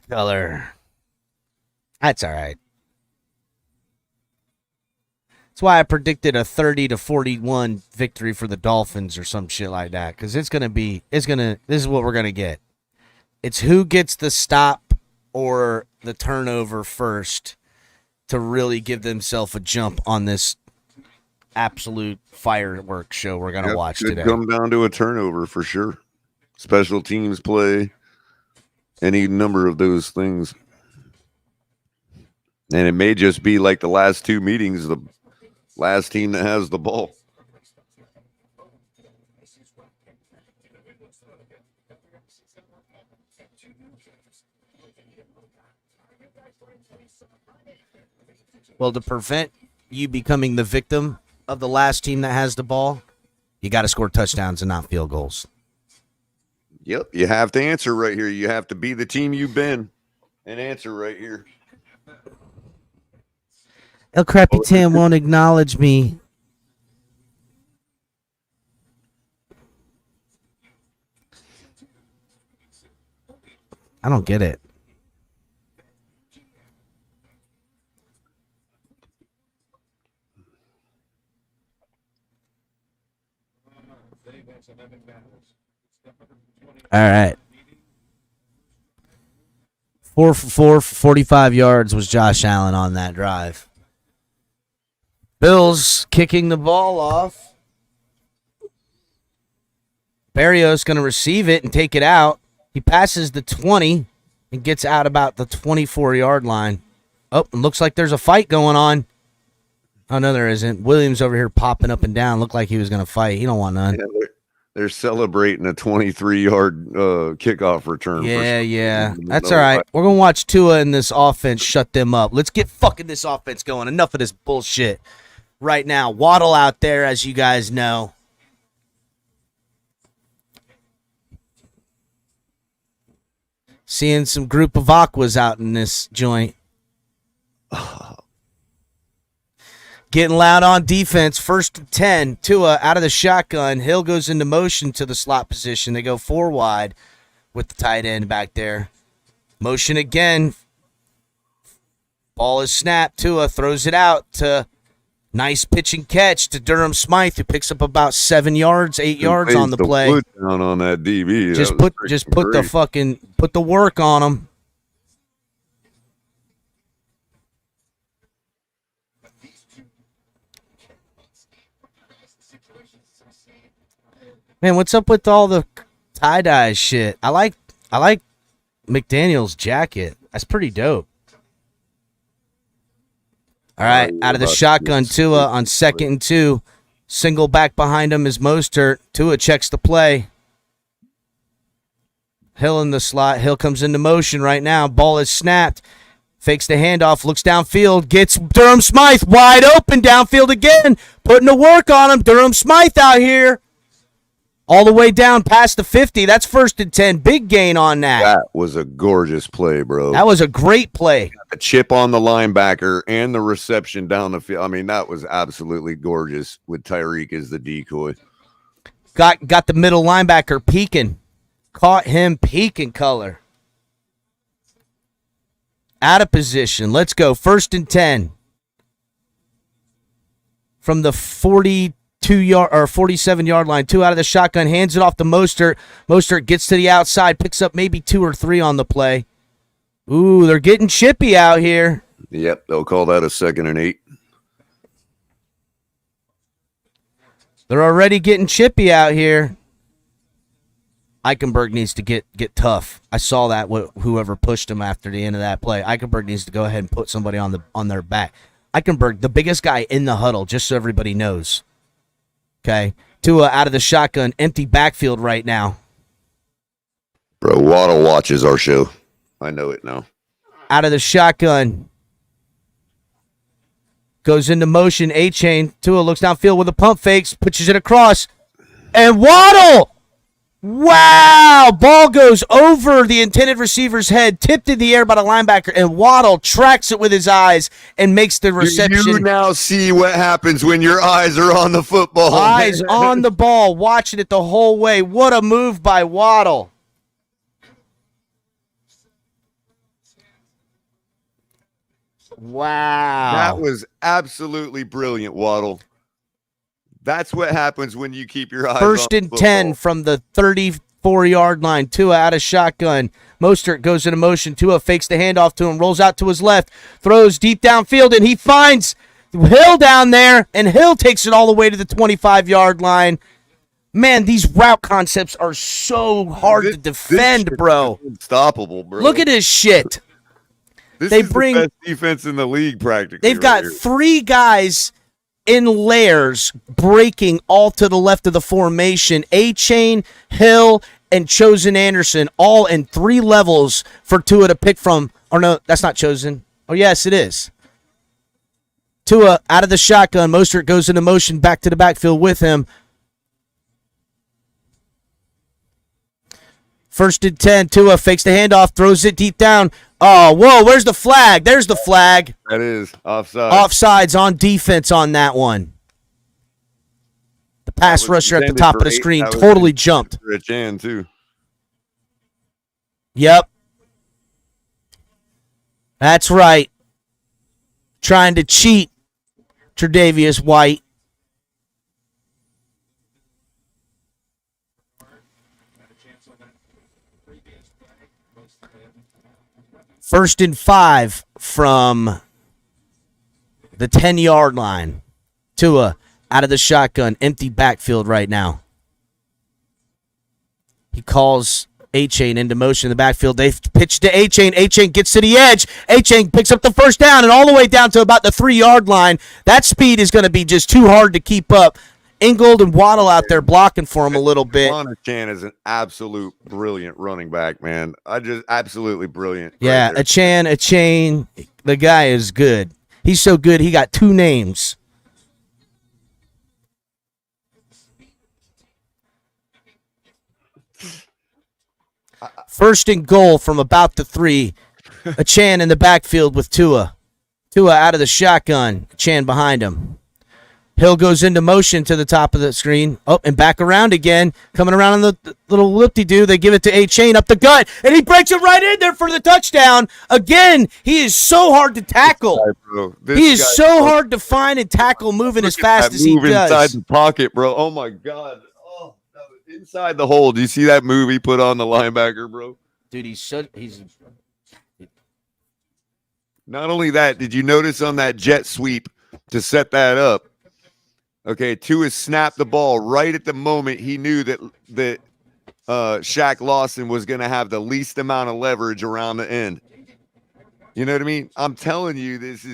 Color. That's all right. That's why I predicted a 30-41 victory for the Dolphins or some shit like that. Because this is what we're going to get. It's who gets the stop or the turnover first to really give themselves a jump on this absolute fireworks show we're going to watch today. Come down to a turnover for sure. Special teams play, any number of those things. And it may just be like the last two meetings, the last team that has the ball. Well, to prevent you becoming the victim of the last team that has the ball, you got to score touchdowns and not field goals. Yep, you have to answer right here. You have to be the team you've been and answer right here. El Capitan won't acknowledge me. I don't get it. All right. 4 for 4 for 45 yards was Josh Allen on that drive. Bills kicking the ball off. Barrios going to receive it and take it out. He passes the 20 and gets out about the 24-yard line. Oh, it looks like there's a fight going on. Oh, no, there isn't. Williams over here popping up and down. Looked like he was going to fight. He don't want none. Yeah, they're celebrating a 23-yard kickoff return. Yeah. That's all right. We're going to watch Tua and this offense shut them up. Let's get fucking this offense going. Enough of this bullshit right now. Waddle out there, as you guys know. Seeing some group of aquas out in this joint. Getting loud on defense. 1st and 10. Tua out of the shotgun. Hill goes into motion to the slot position. They go 4 wide with the tight end back there. Motion again. Ball is snapped. Tua throws it out to nice pitch and catch to Durham Smythe, who picks up about 7 yards, 8 yards on the play. Down on that DB. Just put the work on him. Man, what's up with all the tie-dye shit? I like McDaniel's jacket. That's pretty dope. All right, out of the shotgun, Tua on 2nd and 2. Single back behind him is Mostert. Tua checks the play. Hill in the slot. Hill comes into motion right now. Ball is snapped. Fakes the handoff. Looks downfield. Gets Durham Smythe wide open downfield again. Putting the work on him. Durham Smythe out here. All the way down past the 50. That's 1st and 10. Big gain on that. That was a gorgeous play, bro. That was a great play. A chip on the linebacker and the reception down the field. I mean, that was absolutely gorgeous with Tyreek as the decoy. Got the middle linebacker peeking. Caught him peeking color. Out of position. Let's go. 1st and 10. From the 47-yard line. 2 out of the shotgun. Hands it off to Mostert. Mostert gets to the outside. Picks up maybe 2 or 3 on the play. Ooh, they're getting chippy out here. Yep, they'll call that a 2nd and 8. They're already getting chippy out here. Eichenberg needs to get tough. I saw that whoever pushed him after the end of that play. Eichenberg needs to go ahead and put somebody on their back. Eichenberg, the biggest guy in the huddle, just so everybody knows. Okay. Tua out of the shotgun, empty backfield right now. Bro, Waddle watches our show. I know it now. Out of the shotgun. Goes into motion, A-chain. Tua looks downfield with a pump fakes, pitches it across. And Waddle! Wow! Ball goes over the intended receiver's head, tipped in the air by the linebacker, and Waddle tracks it with his eyes and makes the reception. You now see what happens when your eyes are on the football. Eyes on the ball, watching it the whole way. What a move by Waddle. Wow. That was absolutely brilliant, Waddle. That's what happens when you keep your eyes 1st and 10 from the 34-yard line. Tua out of shotgun. Mostert goes into motion. Tua fakes the handoff to him, rolls out to his left, throws deep downfield, and he finds Hill down there, and Hill takes it all the way to the 25-yard line. Man, these route concepts are so hard to defend, bro. Unstoppable, bro. Look at this shit. This is the best defense in the league, practically. They've got 3 guys in layers breaking all to the left of the formation. A-Chain, Hill, and Chosen Anderson, all in 3 levels for Tua to pick from. Or no, that's not Chosen. Oh, yes, it is. Tua out of the shotgun. Mostert goes into motion back to the backfield with him. First and 10. Tua fakes the handoff, throws it deep down. Oh, whoa, where's the flag? There's the flag. That is offside. Offsides on defense on that one. The pass rusher at the top of the screen totally jumped. For a Chan, too. Yep. That's right. Trying to cheat, Tre'Davious White. First and 5 from the 10-yard line. Tua out of the shotgun. Empty backfield right now. He calls A-Chain into motion in the backfield. They pitch to A-Chain. A-Chain gets to the edge. A-Chain picks up the first down and all the way down to about the 3-yard line. That speed is going to be just too hard to keep up. Ingold and Waddle out there blocking for him a little bit. Chan is an absolute brilliant running back, man. Absolutely brilliant. Yeah, right Chain. The guy is good. He's so good, he got 2 names. First and goal from about the 3. Chan in the backfield with Tua. Tua out of the shotgun. Chan behind him. Hill goes into motion to the top of the screen. Oh, and back around again. Coming around on the little whoop-de-doo. They give it to A-Chain up the gut. And he breaks it right in there for the touchdown. Again, he is so hard to tackle. He is so hard to find and tackle moving as fast as he does. Inside the pocket, bro. Oh, my God. Oh, inside the hole. Do you see that move he put on the linebacker, bro? Dude, he's Not only that, did you notice on that jet sweep to set that up? Okay, Tua snapped the ball right at the moment he knew that Shaq Lawson was going to have the least amount of leverage around the end. You know what I mean? I'm telling you, it's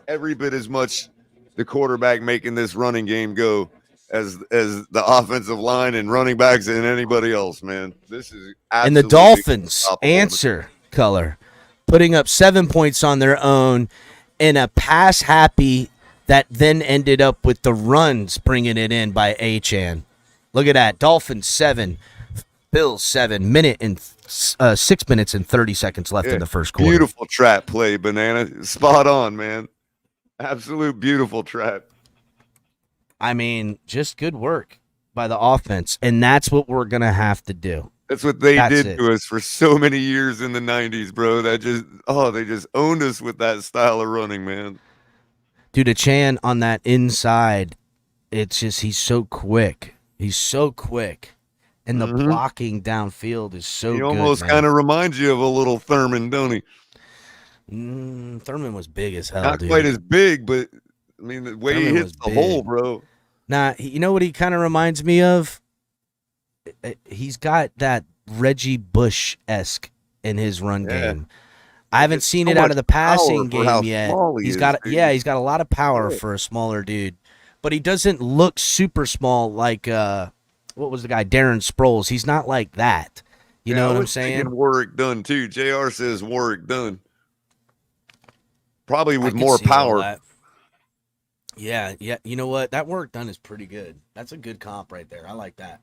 every bit as much the quarterback making this running game go as the offensive line and running backs and anybody else, man. This is absolutely and the Dolphins answer color, putting up 7 points on their own in a pass-happy that then ended up with the runs bringing it in by A-Chan. Look at that. Dolphins 7, Bills 7, 6 minutes and 30 seconds left in the first quarter. Beautiful trap play, Banana. Spot on, man. Absolute beautiful trap. I mean, just good work by the offense, and that's what we're going to have to do. That's what they did to us for so many years in the 90s, bro. They just owned us with that style of running, man. Dude, Chan on that inside, it's just he's so quick. He's so quick. And the blocking downfield is so good. He almost kind of reminds you of a little Thurman, don't he? Thurman was big as hell, Not dude. quite as big, but, I mean, the way Thurman he hits the hole, bro. Nah, you know what he kind of reminds me of? He's got that Reggie Bush-esque in his run game. I haven't seen it out of the passing game yet. He's got a lot of power for a smaller dude, but he doesn't look super small like what was the guy, Darren Sproles. He's not like that. You know what I'm saying? Warwick Dunn too. JR says Warwick Dunn, probably with more power. Yeah. You know what? That Warwick Dunn is pretty good. That's a good comp right there. I like that.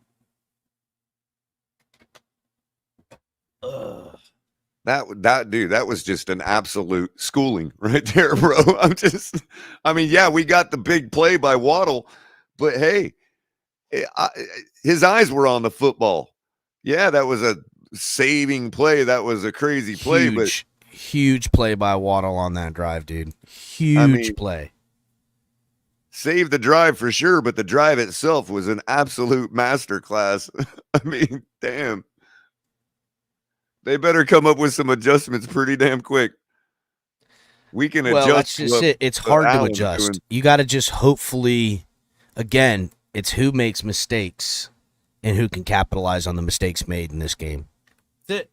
That was just an absolute schooling right there, bro. We got the big play by Waddle, but hey, his eyes were on the football. Yeah, that was a saving play. That was a crazy play, huge play by Waddle on that drive, dude. Huge play. Saved the drive for sure, but the drive itself was an absolute masterclass. I mean, damn. They better come up with some adjustments pretty damn quick. We can adjust. Well, that's just it. It's hard to adjust. You got to just hopefully, again, it's who makes mistakes and who can capitalize on the mistakes made in this game. That's it.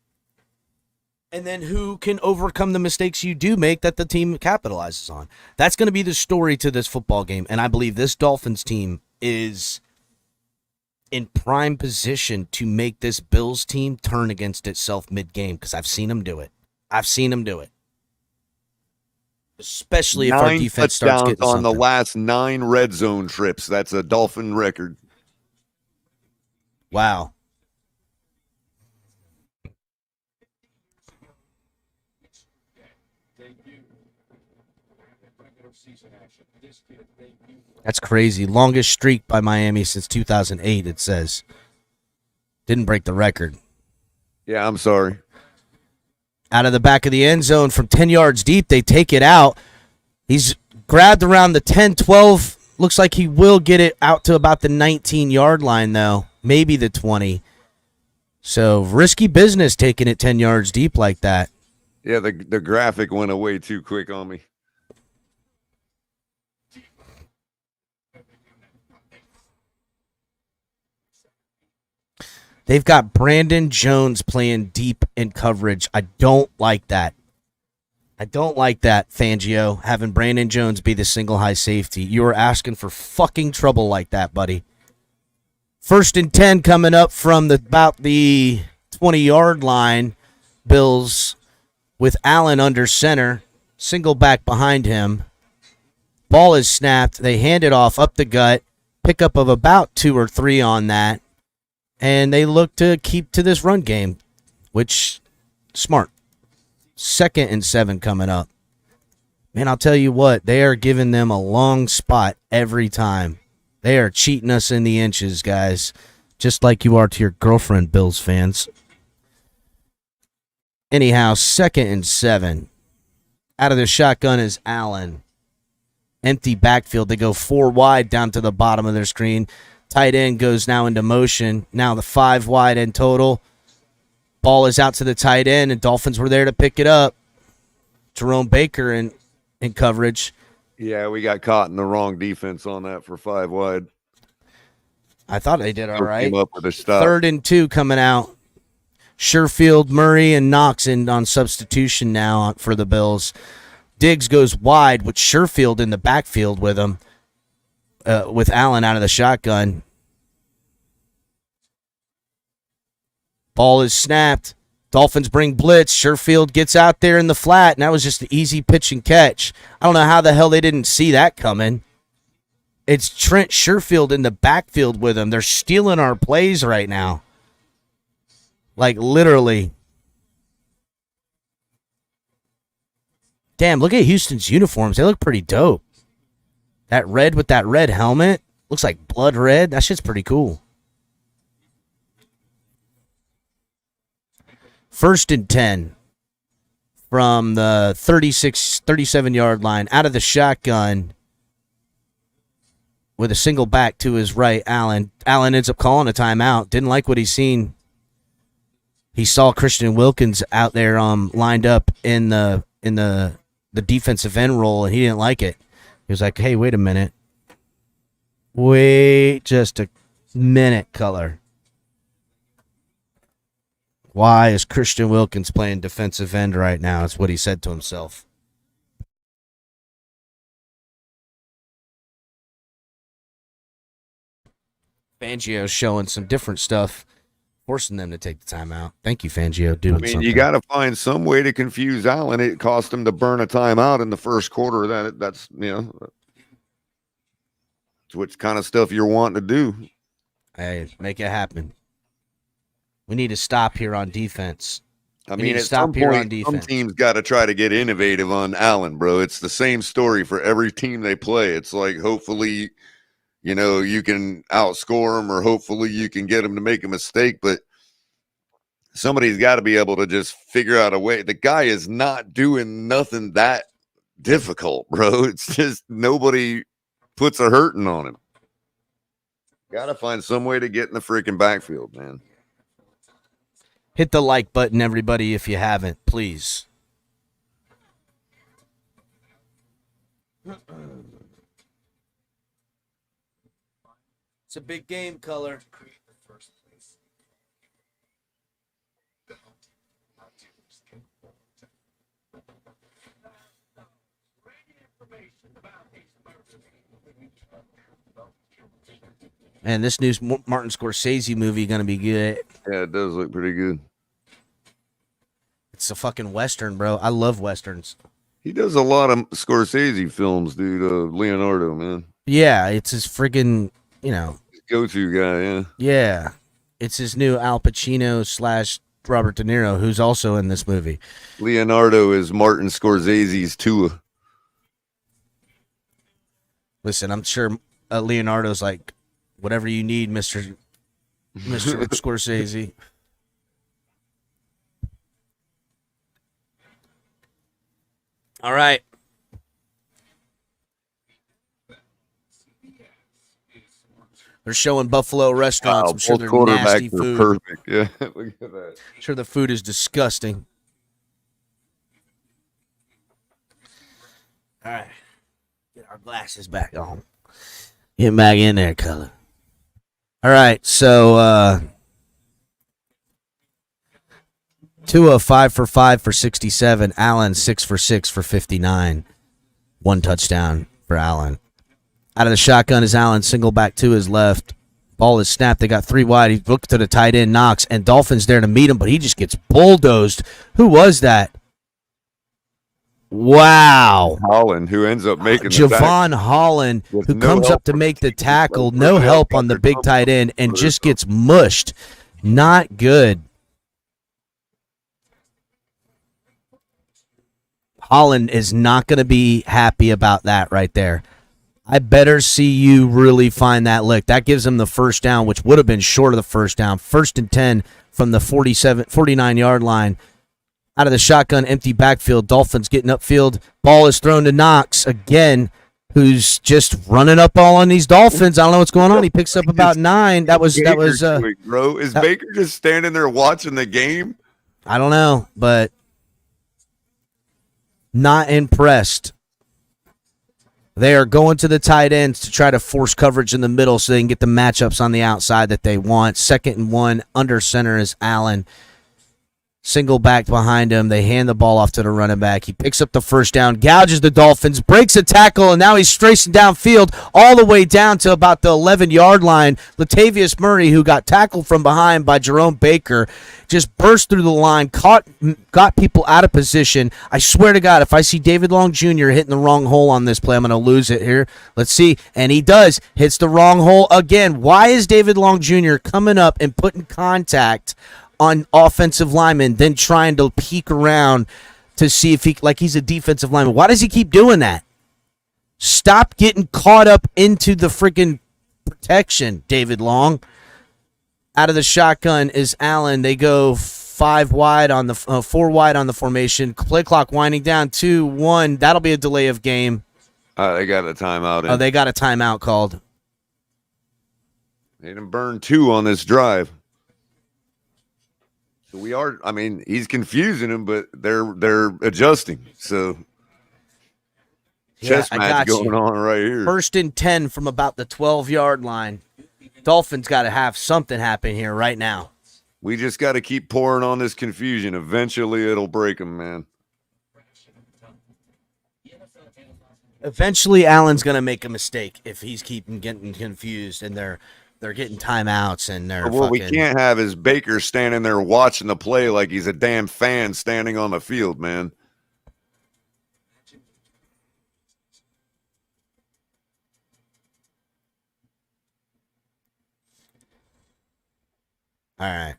And then who can overcome the mistakes you do make that the team capitalizes on. That's going to be the story to this football game. And I believe this Dolphins team is in prime position to make this Bills team turn against itself mid-game because I've seen them do it. Especially if our defense starts getting something. On the last 9 red zone trips. That's a Dolphin record. Wow. That's crazy. Longest streak by Miami since 2008, it says. Didn't break the record. Yeah, I'm sorry. Out of the back of the end zone from 10 yards deep, they take it out. He's grabbed around the 10, 12. Looks like he will get it out to about the 19-yard line, though. Maybe the 20. So, risky business taking it 10 yards deep like that. Yeah, the graphic went away too quick on me. They've got Brandon Jones playing deep in coverage. I don't like that. I don't like that, Fangio, having Brandon Jones be the single high safety. You are asking for fucking trouble like that, buddy. 1st and 10 coming up from about the 20-yard line. Bills with Allen under center. Single back behind him. Ball is snapped. They hand it off up the gut. Pickup of about 2 or 3 on that. And they look to keep to this run game, which, smart. 2nd and 7 coming up. Man, I'll tell you what, they are giving them a long spot every time. They are cheating us in the inches, guys, just like you are to your girlfriend, Bills fans. Anyhow, 2nd and 7. Out of the shotgun is Allen. Empty backfield. They go 4 wide down to the bottom of their screen. Tight end goes now into motion. Now the 5 wide in total. Ball is out to the tight end, and Dolphins were there to pick it up. Jerome Baker in coverage. Yeah, we got caught in the wrong defense on that for 5 wide. I thought they did all right. Came up with a stop. 3rd and 2 coming out. Sherfield, Murray, and Knox in on substitution now for the Bills. Diggs goes wide with Sherfield in the backfield with him. With Allen out of the shotgun. Ball is snapped. Dolphins bring blitz. Sherfield gets out there in the flat, and that was just an easy pitch and catch. I don't know how the hell they didn't see that coming. It's Trent Sherfield in the backfield with him. They're stealing our plays right now. Like, literally. Damn, look at Houston's uniforms. They look pretty dope. That red with that red helmet. Looks like blood red. That shit's pretty cool. 1st and 10 from the 37-yard line. Out of the shotgun with a single back to his right, Allen. Allen ends up calling a timeout. Didn't like what he's seen. He saw Christian Wilkins out there lined up in the defensive end role, and he didn't like it. He was like, hey, wait a minute. Wait just a minute, color. Why is Christian Wilkins playing defensive end right now? That's what he said to himself. Fangio showing some different stuff, forcing them to take the timeout. Thank you, Fangio. Doing something. You got to find some way to confuse Allen. It cost him to burn a timeout in the first quarter. That's it's what kind of stuff you're wanting to do. Hey, make it happen. We need to stop here on defense. I mean, at some point, some teams got to try to get innovative on Allen, bro. It's the same story for every team they play. It's like, hopefully, you can outscore them, or hopefully you can get them to make a mistake. But somebody's got to be able to just figure out a way. The guy is not doing nothing that difficult, bro. It's just nobody puts a hurting on him. Got to find some way to get in the freaking backfield, man. Hit the like button, everybody, if you haven't, please. It's a big game, color. Man, this new Martin Scorsese movie going to be good. Yeah, it does look pretty good. It's a fucking Western, bro. I love Westerns. He does a lot of Scorsese films, dude. Leonardo, man. Yeah, it's his friggin', go-to guy, yeah. Yeah. It's his new Al Pacino / Robert De Niro, who's also in this movie. Leonardo is Martin Scorsese's Tua. Listen, I'm sure Leonardo's like, whatever you need, Mr. Scorsese. All right. They're showing Buffalo restaurants. I'm sure they're nasty food. Perfect. Yeah, look at that. I'm sure the food is disgusting. All right. Get our glasses back on. Get back in there, color. All right, so Tua 5 for 5 for 67. Allen 6 for 6 for 59. 1 touchdown for Allen. Out of the shotgun is Allen, single back to his left. Ball is snapped. They got 3 wide. He looked to the tight end, Knox, and Dolphins there to meet him, but he just gets bulldozed. Who was that? Wow. Holland, who ends up making Javon Holland, who comes up to make the tackle. No help on the big tight end and just gets mushed. Not good. Holland is not going to be happy about that right there. I better see you really find that lick. That gives them the first down, which would have been short of the first down. 1st and 10 from the 49-yard line. Out of the shotgun, empty backfield. Dolphins getting upfield. Ball is thrown to Knox again, who's just running up all on these Dolphins. I don't know what's going on. He picks up about 9. That was bro. Is Baker just standing there watching the game? I don't know, but not impressed. They are going to the tight ends to try to force coverage in the middle so they can get the matchups on the outside that they want. 2nd and 1, under center is Allen. Single back behind him. They hand the ball off to the running back. He picks up the first down, gouges the Dolphins, breaks a tackle, and now he's racing downfield all the way down to about the 11-yard line. Latavius Murray, who got tackled from behind by Jerome Baker, just burst through the line, got people out of position. I swear to God, if I see David Long Jr. hitting the wrong hole on this play, I'm going to lose it here. Let's see. And he does. Hits the wrong hole again. Why is David Long Jr. coming up and putting contact on offensive linemen, then trying to peek around to see if he's a defensive lineman? Why does he keep doing that? Stop getting caught up into the freaking protection, David Long. Out of the shotgun is Allen. They go 4 wide on the formation. Play clock winding down 2-1. That'll be a delay of game. They got a timeout. Oh, they got a timeout called. They didn't burn 2 on this drive. So he's confusing them, but they're adjusting. So chess match going on right here. 1st and 10 from about the 12-yard line. Dolphins got to have something happen here right now. We just got to keep pouring on this confusion. Eventually, it'll break them, man. Eventually, Allen's going to make a mistake if he's keeping getting confused and they're getting timeouts and they're what we can't have is Baker standing there watching the play like he's a damn fan standing on the field, man. All right.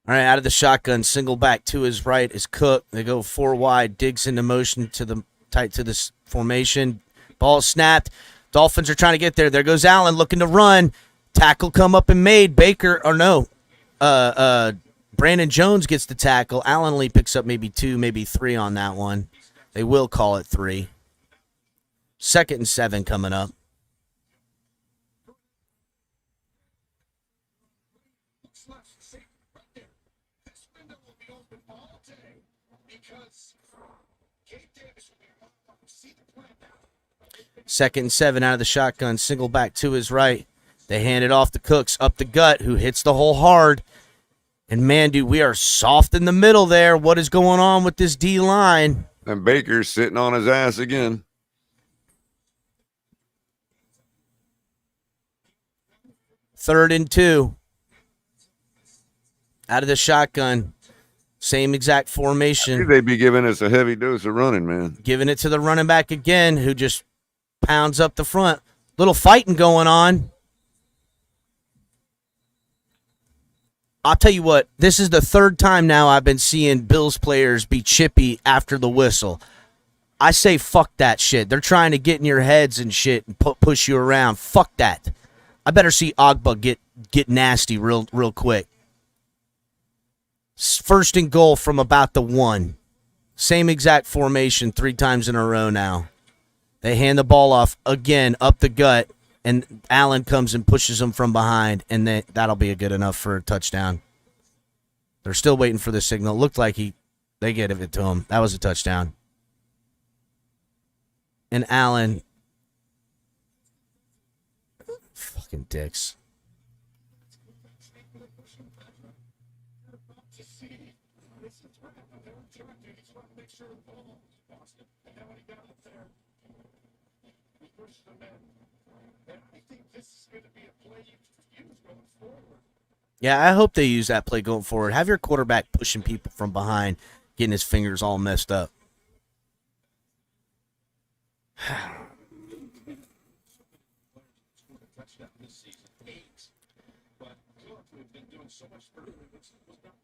All right, out of the shotgun, single back to his right is Cook. They go 4 wide, Diggs into motion to the tight to this formation. Ball snapped. Dolphins are trying to get there. There goes Allen looking to run. Tackle come up and made. Brandon Jones gets the tackle. Allen only picks up maybe 2, maybe 3 on that one. They will call it 3. 2nd and 7 coming up. Second and 7 out of the shotgun, single back to his right. They hand it off to Cooks, up the gut, who hits the hole hard. And, man, dude, we are soft in the middle there. What is going on with this D-line? And Baker's sitting on his ass again. Third and 2. Out of the shotgun. Same exact formation. They'd be giving us a heavy dose of running, man. Giving it to the running back again, who just pounds up the front. Little fighting going on. I'll tell you what, this is the third time now I've been seeing Bills players be chippy after the whistle. I say fuck that shit. They're trying to get in your heads and shit and push you around. Fuck that. I better see Ogba get nasty real quick. First and goal from about the 1. Same exact formation 3 times in a row now. They hand the ball off again up the gut, and Allen comes and pushes them from behind, and that'll be good enough for a touchdown. They're still waiting for the signal. It looked like they gave it to him. That was a touchdown. And Allen, fucking dicks. Yeah, I hope they use that play going forward. Have your quarterback pushing people from behind, getting his fingers all messed up.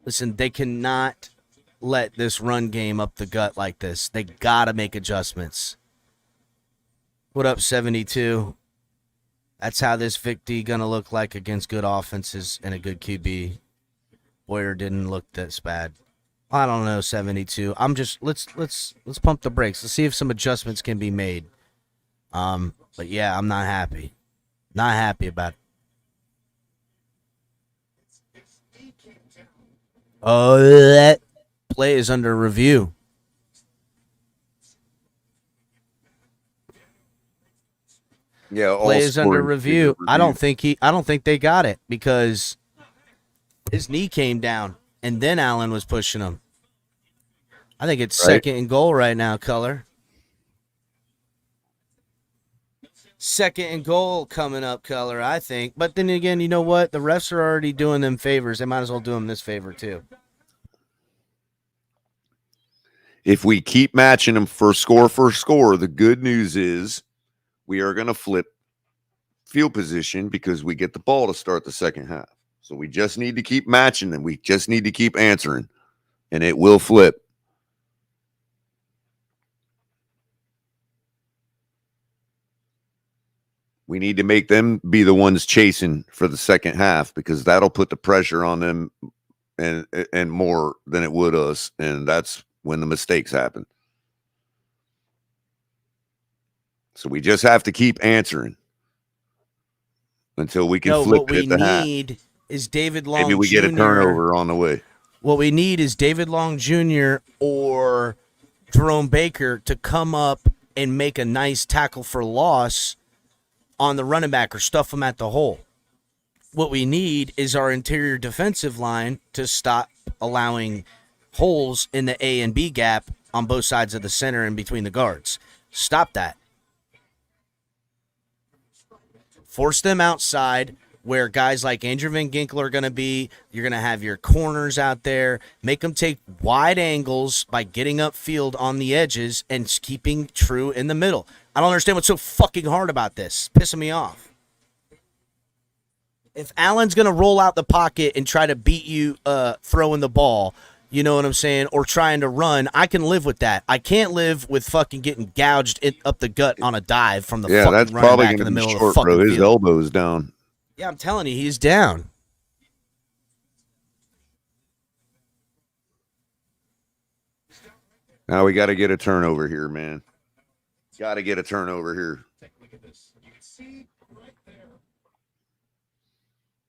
Listen, they cannot let this run game up the gut like this. They got to make adjustments. What up, 72? That's how this Vic D going to look like against good offenses and a good QB. Boyer didn't look that bad. I don't know, 72. I'm just let's pump the brakes. Let's see if some adjustments can be made. But yeah, I'm not happy. Not happy about it. Oh, that play is under review. Yeah, play is under review. I don't think they got it because his knee came down and then Allen was pushing him. I think it's second and goal right now, Color. Second and goal coming up, Color, I think. But then again, you know what? The refs are already doing them favors. They might as well do them this favor too. If we keep matching them for score, the good news is we are going to flip field position because we get the ball to start the second half. So we just need to keep matching them. We just need to keep answering, and it will flip. We need to make them be the ones chasing for the second half because that'll put the pressure on them and more than it would us, and that's when the mistakes happen. So we just have to keep answering until we can flip it at the half. What we need is David Long Jr. Maybe we get a turnover on the way. What we need is David Long Jr. or Jerome Baker to come up and make a nice tackle for loss on the running back or stuff them at the hole. What we need is our interior defensive line to stop allowing holes in the A and B gap on both sides of the center and between the guards. Stop that. Force them outside where guys like Andrew Van Ginkel are going to be. You're going to have your corners out there. Make them take wide angles by getting upfield on the edges and keeping true in the middle. I don't understand what's so fucking hard about this. It's pissing me off. If Allen's going to roll out the pocket and try to beat you throwing the ball, you know what I'm saying, or trying to run, I can live with that. I can't live with fucking getting gouged up the gut on a dive from the fucking that's running probably back in the middle short, of the fucking bro. His field. elbow's down. Yeah, I'm telling you, he's down. Now we got to get a turnover here, man. Got to get a turnover here.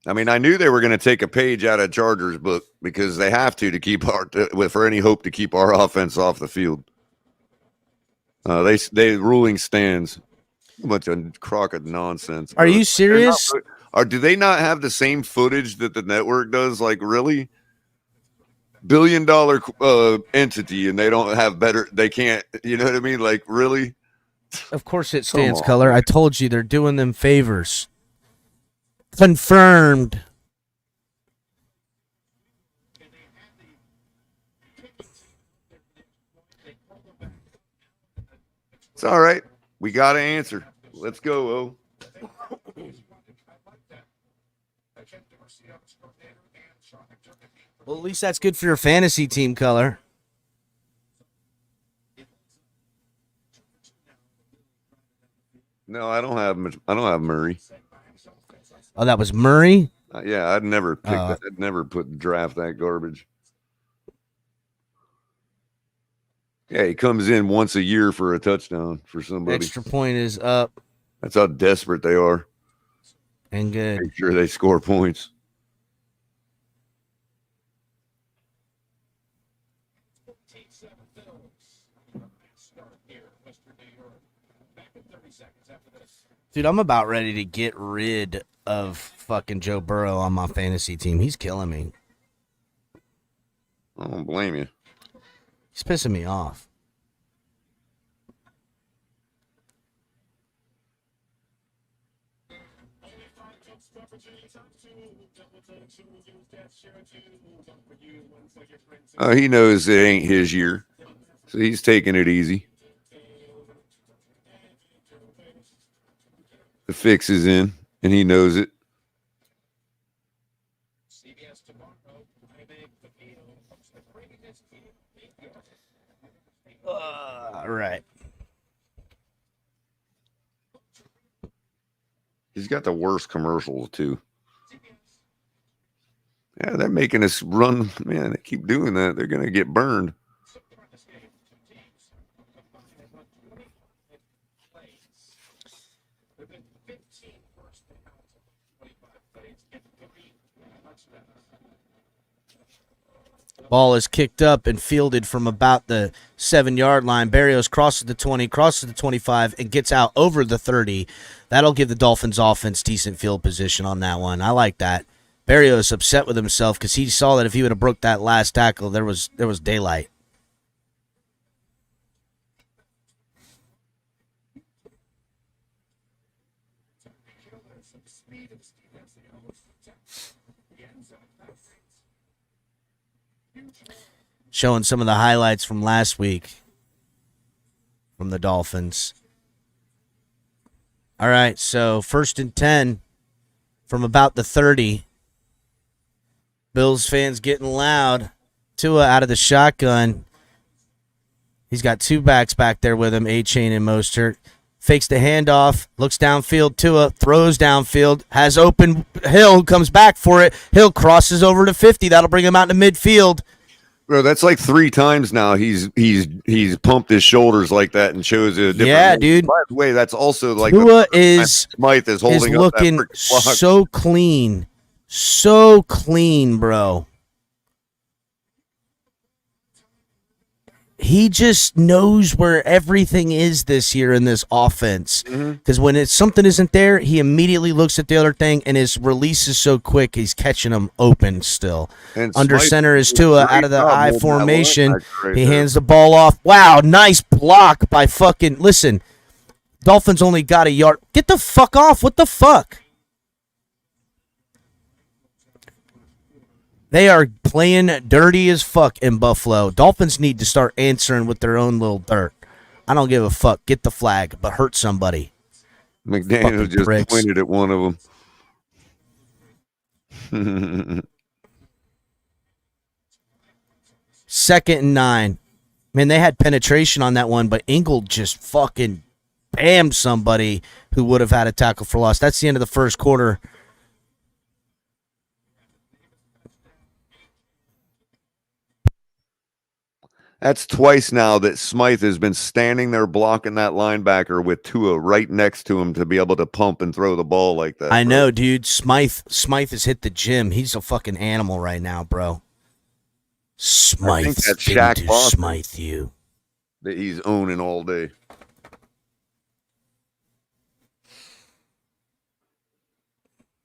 I mean, I knew they were going to take a page out of Chargers' book because they have to keep for any hope to keep our offense off the field. They ruling stands. A bunch of crock of nonsense. Are you serious? Do they not have the same footage that the network does? Like, really? $1 billion entity, and they don't have better. They can't. You know what I mean? Like, really? Of course it stands, Color. I told you they're doing them favors. Confirmed. It's all right. We got to answer. Let's go, O. Well, at least that's good for your fantasy team color. No, I don't have Murray. Oh, that was Murray? Yeah, I'd never pick that. I'd never draft that garbage. Yeah, he comes in once a year for a touchdown for somebody. Extra point is up. That's how desperate they are. And good. Make sure they score points. Dude, I'm about ready to get rid of fucking Joe Burrow on my fantasy team. He's killing me. I don't blame you. He's pissing me off. He knows it ain't his year, so he's taking it easy. The fix is in, and he knows it. All right. He's got the worst commercials, too. Yeah, they're making us run. Man, they keep doing that. They're going to get burned. Ball is kicked up and fielded from about the 7-yard line. Berrios crosses the 20, crosses the 25, and gets out over the 30. That'll give the Dolphins offense decent field position on that one. I like that. Berrios upset with himself because he saw that if he would have broke that last tackle, there was daylight. Showing some of the highlights from last week from the Dolphins. All right, so 1st and 10 from about the 30. Bills fans getting loud. Tua out of the shotgun. He's got two backs back there with him, A-Chain and Mostert. Fakes the handoff, looks downfield. Tua throws downfield, has open Hill, comes back for it. Hill crosses over to 50. That'll bring him out to midfield. Bro, that's like 3 times now he's pumped his shoulders like that and chose a different. Yeah, dude. By the way, that's also like Tua is Smythe is holding up looking that clock. so clean, bro. He just knows where everything is this year in this offense. Because when something isn't there, he immediately looks at the other thing, and his release is so quick, he's catching them open still. And Under Smythe center is did a Tua great out of the job I holding that formation. linebacker right He there. hands the ball off. Wow, nice block by fucking... Listen, Dolphins only got a yard. Get the fuck off. What the fuck? They are playing dirty as fuck in Buffalo. Dolphins need to start answering with their own little dirt. I don't give a fuck. Get the flag, but hurt somebody. McDaniel Fucking just pricks. pointed at one of them. 2nd and 9. Man, they had penetration on that one, but Ingle just fucking bammed somebody who would have had a tackle for loss. That's the end of the first quarter. That's twice now that Smythe has been standing there blocking that linebacker with Tua right next to him to be able to pump and throw the ball like that. I bro. know, dude. Smythe has hit the gym. He's a fucking animal right now, bro. Smythe, that's didn't Shaq do Boston. Smythe you. That he's owning all day.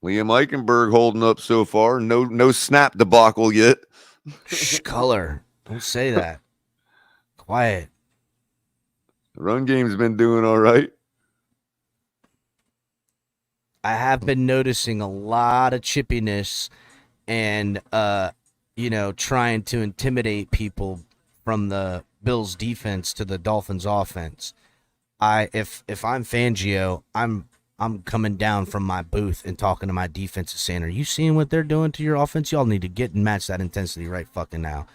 Liam Eichenberg holding up so far. No snap debacle yet. Shh, color. Don't say that. Quiet. The run game's been doing all right. I have been noticing a lot of chippiness and trying to intimidate people from the Bills defense to the Dolphins offense. If I'm Fangio, I'm I'm coming down from my booth and talking to my defense and saying, are you seeing what they're doing to your offense? Y'all need to get and match that intensity right fucking now.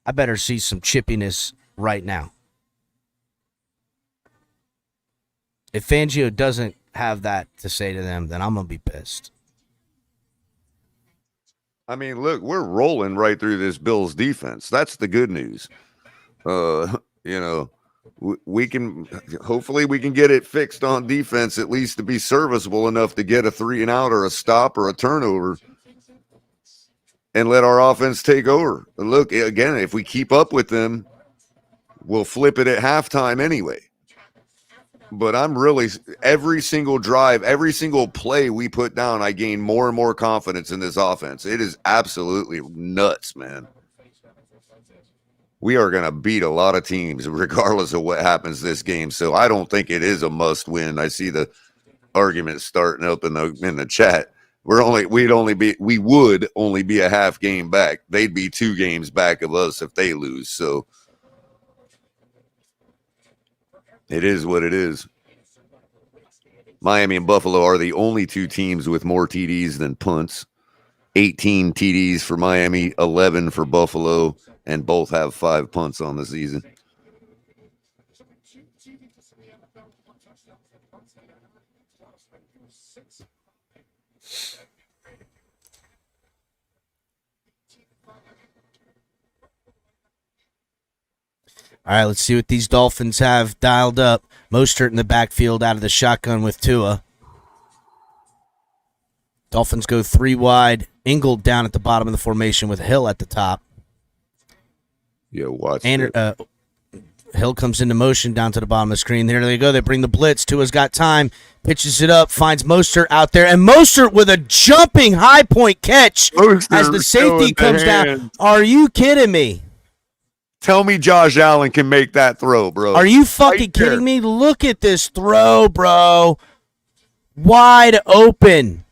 I better see some chippiness right now. If Fangio doesn't have that to say to them, then I'm going to be pissed. I mean, look, we're rolling right through this Bills defense. That's the good news. We can hopefully we can get it fixed on defense, at least to be serviceable enough to get a 3-and-out or a stop or a turnover and let our offense take over. Look, again, if we keep up with them, we'll flip it at halftime anyway. But I'm really, every single drive, every single play we put down, I gain more and more confidence in this offense. It is absolutely nuts, man. We are going to beat a lot of teams regardless of what happens this game. So I don't think it is a must win. I see the argument starting up in the chat. We would only be a half game back. They'd be 2 games back of us if they lose. So it is what it is. Miami and Buffalo are the only 2 teams with more TDs than punts. 18 TDs for Miami, 11 for Buffalo, and both have 5 punts on the season. All right, let's see what these Dolphins have dialed up. Mostert in the backfield out of the shotgun with Tua. Dolphins go 3 wide. Ingold down at the bottom of the formation with Hill at the top. Yeah, watch Hill comes into motion down to the bottom of the screen. There they go. They bring the blitz. Tua's got time. Pitches it up. Finds Mostert out there. And Mostert with a jumping high point catch as the safety comes down. Are you kidding me? Tell me Josh Allen can make that throw, bro. Are you fucking kidding me? Look at this throw, bro. Wide open.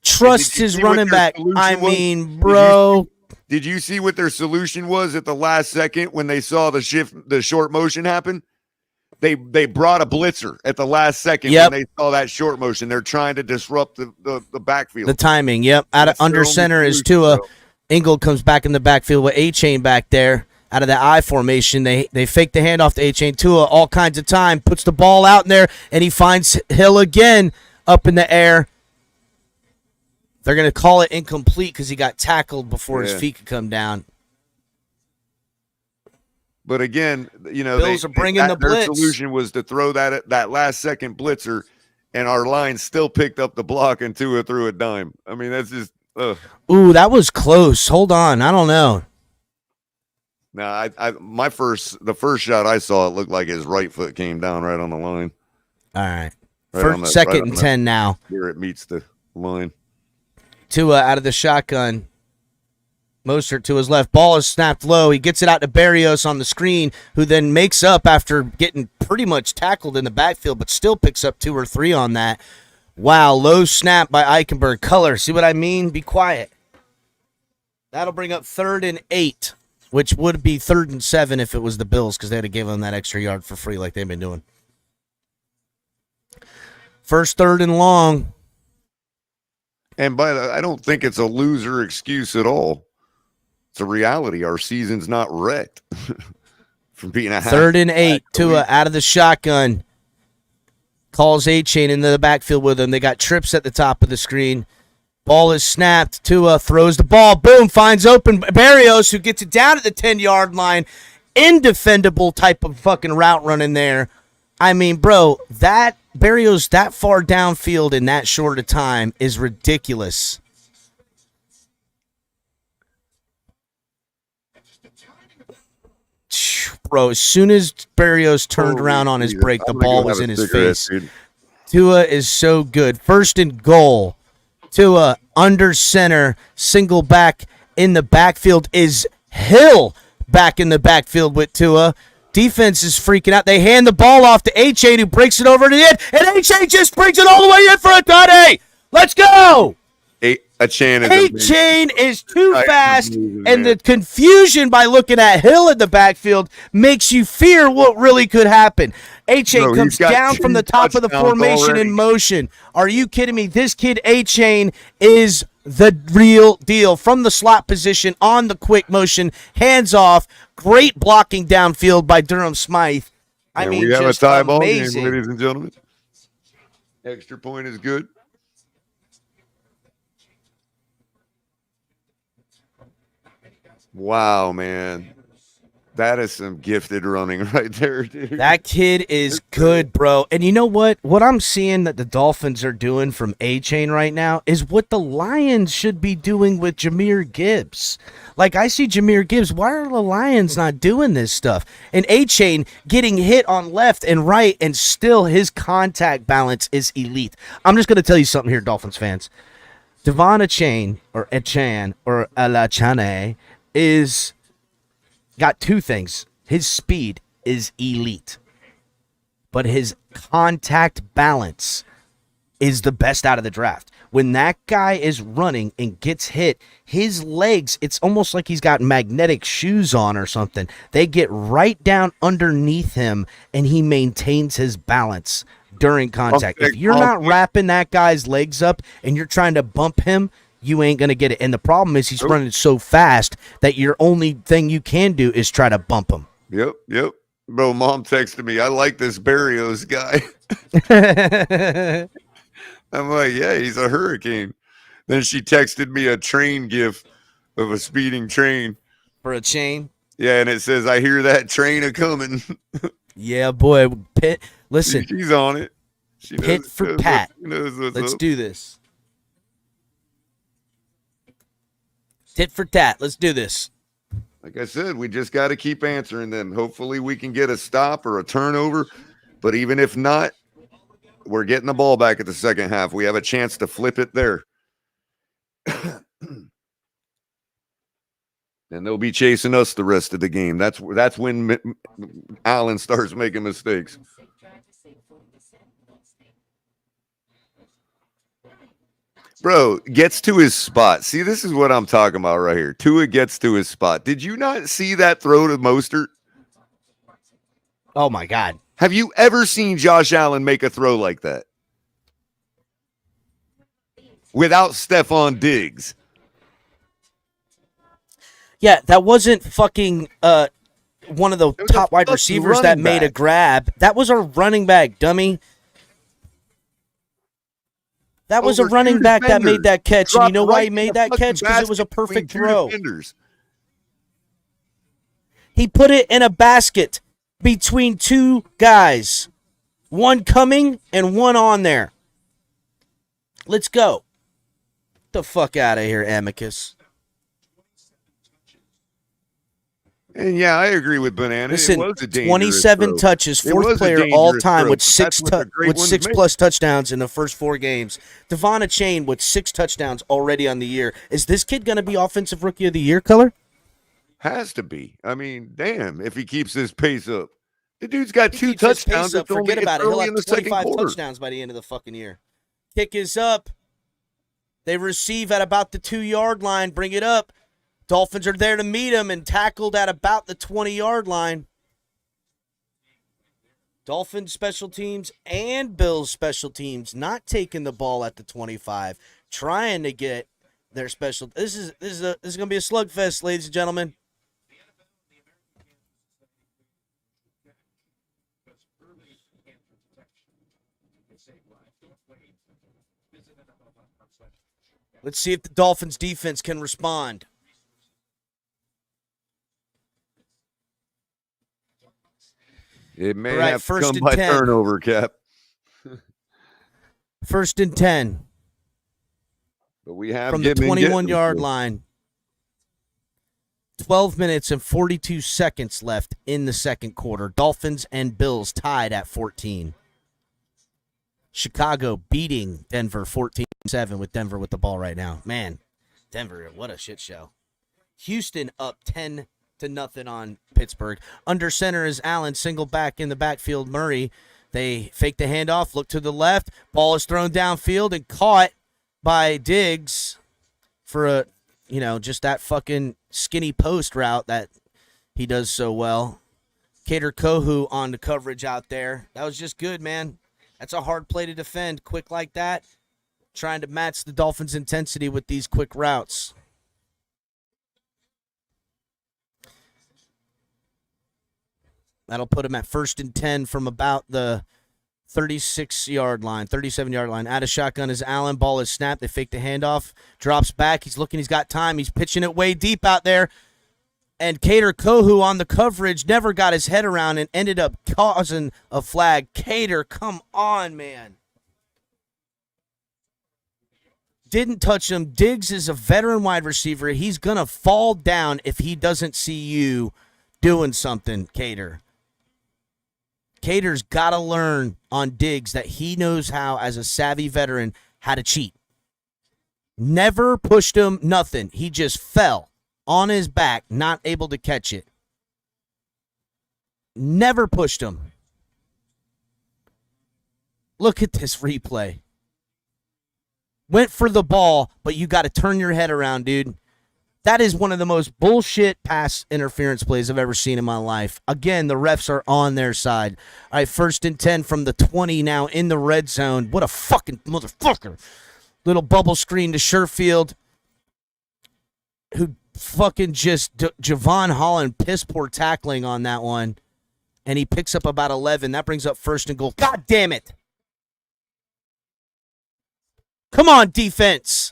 Trust his running back. I mean, bro. Did you see what their solution was at the last second when they saw the short motion happen? They brought a blitzer at the last second when they saw that short motion. They're trying to disrupt the backfield. The timing, yep. Out of under center is Tua. Ingold comes back in the backfield with A-Chain back there. Out of the I formation, they fake the handoff to A-Chain. Tua all kinds of time, puts the ball out in there, and he finds Hill again up in the air. They're going to call it incomplete because he got tackled before his feet could come down. But again, Bills are bringing the blitz. Their solution was to throw that last second blitzer, and our line still picked up the block and Tua threw a dime. I mean, that's just Ooh, that was close. Hold on, I don't know. No, the first shot I saw, it looked like his right foot came down right on the line. All right. Second and 10 now. Here it meets the line. Tua out of the shotgun. Mostert to his left. Ball is snapped low. He gets it out to Berrios on the screen, who then makes up after getting pretty much tackled in the backfield, but still picks up 2 or 3 on that. Wow, low snap by Eichenberg. Color, see what I mean? Be quiet. That'll bring up 3rd and 8. Which would be 3rd and 7 if it was the Bills because they had to give them that extra yard for free like they've been doing. First, 3rd and long. And I don't think it's a loser excuse at all. It's a reality. Our season's not wrecked from being a 3rd and 8. Tua out of the shotgun. Calls A-Chain into the backfield with him. They got trips at the top of the screen. Ball is snapped. Tua throws the ball. Boom. Finds open Berrios, who gets it down at the 10-yard line. Indefendable type of fucking route running there. I mean, bro, that Berrios that far downfield in that short a time is ridiculous. Bro, as soon as Berrios turned around on his break, the ball was in his face. Dude. Tua is so good. 1st and goal. Tua under center, single back in the backfield is Hill back in the backfield with Tua. Defense is freaking out. They hand the ball off to H.A. who breaks it over to the end, and H.A. just brings it all the way in for a tutty. Let's go. Achane is A-Chain is too Right, fast, amazing, and man. the confusion by looking at Hill in the backfield makes you fear what really could happen. A-Chain Bro, he's comes got down 2 from the top of the touchdowns formation already. in motion. Are you kidding me? This kid A-Chain is the real deal. From the slot position, on the quick motion, hands off, great blocking downfield by Durham Smythe. I And mean, we have just a tie ball game, amazing. ladies and gentlemen. Extra point is good. Wow, man. That is some gifted running right there, dude. That kid is good, bro. And you know what? What I'm seeing that the Dolphins are doing from A-Chain right now is what the Lions should be doing with Jahmyr Gibbs. Like, I see Jahmyr Gibbs. Why are the Lions not doing this stuff? And A-Chain getting hit on left and right, and still his contact balance is elite. I'm just going to tell you something here, Dolphins fans. Devon Achane, or Achane, or Alachane, is got 2 things. His speed is elite, but his contact balance is the best out of the draft. When that guy is running and gets hit, his legs, it's almost like he's got magnetic shoes on or something. They get right down underneath him, and he maintains his balance during contact. If you're not wrapping that guy's legs up and you're trying to bump him, you ain't going to get it. And the problem is he's running so fast that your only thing you can do is try to bump him. Yep. Bro, Mom texted me, I like this Barrios guy. I'm like, yeah, he's a hurricane. Then she texted me a train gif of a speeding train. For a chain? Yeah, and it says, I hear that train a-coming. Yeah, boy. Pitt, listen. She's on it. She Pit knows, for Pat. Let's do this. Tit for tat. Let's do this. Like I said, we just got to keep answering them. Hopefully we can get a stop or a turnover. But even if not, we're getting the ball back at the second half. We have a chance to flip it there. And they'll be chasing us the rest of the game. That's when Allen starts making mistakes. Bro, gets to his spot. See, this is what I'm talking about right here. Tua gets to his spot. Did you not see that throw to Mostert? Oh, my God. Have you ever seen Josh Allen make a throw like that? Without Stephon Diggs. Yeah, that wasn't fucking one of the top wide receivers that made a grab. That was a running back, dummy. That was a running back that made that catch. And you know why he made that catch? Because it was a perfect throw. He put it in a basket between 2 guys. One coming and one on there. Let's go. Get the fuck out of here, Amicus. And yeah, I agree with Banana. Listen, it was a 27 throw. touches, It 4th was a player all dangerous time throw, with but six that's what the great ones make. plus touchdowns in the first 4 games. Devon Achane with 6 touchdowns already on the year. Is this kid going to be offensive rookie of the year, Color? Has to be. I mean, damn, if he keeps his pace up. The dude's got He 2 keeps his pace touchdowns. up. Forget about it. He'll Early have in the second 25 quarter. touchdowns by the end of the fucking year. Kick is up. They receive at about the 2-yard line. Bring it up. Dolphins are there to meet him and tackled at about the 20-yard line. Dolphins special teams and Bills special teams not taking the ball at the 25, trying to get their special. This is going to be a slugfest, ladies and gentlemen. Let's see if the Dolphins defense can respond. It may All right, have to first come and by 10. turnover, Cap. 1st and 10 But we have from the given and 21-yard getting. line. 12 minutes and 42 seconds left in the second quarter. Dolphins and Bills tied at 14. Chicago beating Denver 14-7 with Denver with the ball right now. Man, Denver, what a shit show. Houston up 10-0 on Pittsburgh. Under center is Allen, single back in the backfield. Murray, they fake the handoff, look to the left. Ball is thrown downfield and caught by Diggs. for a, just that fucking skinny post route that he does so well. Cater Kohu on the coverage out there. That was just good, man. That's a hard play to defend, quick like that. Trying to match the Dolphins' intensity with these quick routes. That'll put him at 1st and 10 from about the 36-yard line, 37-yard line. Out of shotgun is Allen. Ball is snapped. They fake the handoff. Drops back. He's looking. He's got time. He's pitching it way deep out there. And Cater Kohu on the coverage never got his head around and ended up causing a flag. Cater, come on, man. Didn't touch him. Diggs is a veteran wide receiver. He's going to fall down if he doesn't see you doing something, Cater. Cater's got to learn on Diggs that he knows how, as a savvy veteran, how to cheat. Never pushed him, nothing. He just fell on his back, not able to catch it. Never pushed him. Look at this replay. Went for the ball, but you got to turn your head around, dude. That is one of the most bullshit pass interference plays I've ever seen in my life. Again, the refs are on their side. All right, 1st and 10 from the 20 now in the red zone. What a fucking motherfucker. Little bubble screen to Sherfield, who fucking just Javon Holland piss poor tackling on that one. And he picks up about 11. That brings up 1st and goal. God damn it. Come on, defense.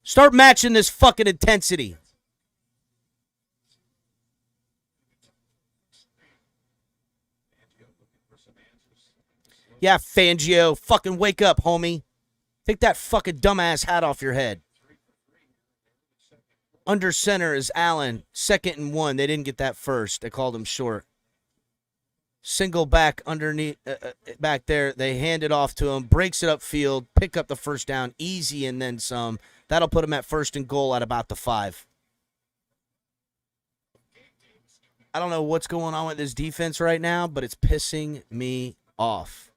Start matching this fucking intensity. Yeah, Fangio. Fucking wake up, homie. Take that fucking dumbass hat off your head. Under center is Allen. 2nd and 1. They didn't get that first. They called him short. Single back underneath, back there. They hand it off to him. Breaks it upfield. Pick up the 1st down. Easy and then some. That'll put him at 1st and goal at about the 5. I don't know what's going on with this defense right now, but it's pissing me off.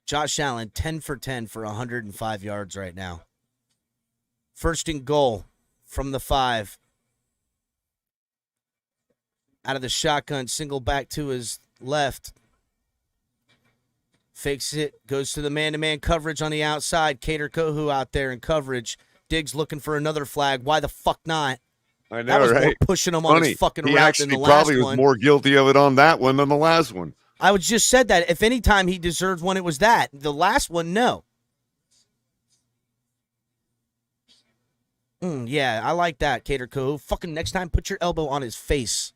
Josh Allen, 10 for 10 for 105 yards right now. 1st and goal from the 5. Out of the shotgun, single back to his left. Fakes it, goes to the man-to-man coverage on the outside. Cater Kohu out there in coverage. Diggs looking for another flag. Why the fuck not? I know, that was right? More pushing him on his fucking he route than the last probably one. was more guilty of it on that one than the last one. I would just said that. If any time he deserved one, it was that. The last one, no. Yeah, I like that, Cater Kohu. Fucking next time, put your elbow on his face.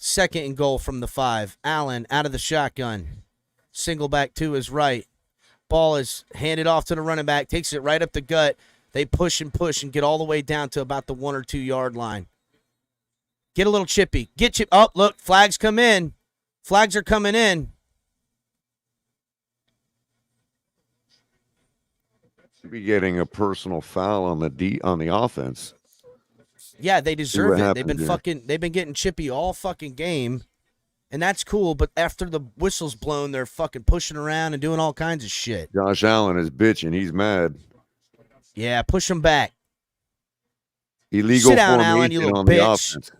2nd and goal from the 5. Allen out of the shotgun. Single back to his right. Ball is handed off to the running back. Takes it right up the gut. They push and get all the way down to about the 1 or 2 yard line. Get a little chippy. Get chip. Oh, look, flags come in. Flags are coming in. Be getting a personal foul on the offense. Yeah, they deserve it. They've been getting chippy all fucking game. And that's cool, but after the whistle's blown, they're fucking pushing around and doing all kinds of shit. Josh Allen is bitching. He's mad. Yeah, push him back. Illegal Sit down, formation Allen, you little on bitch. the offense.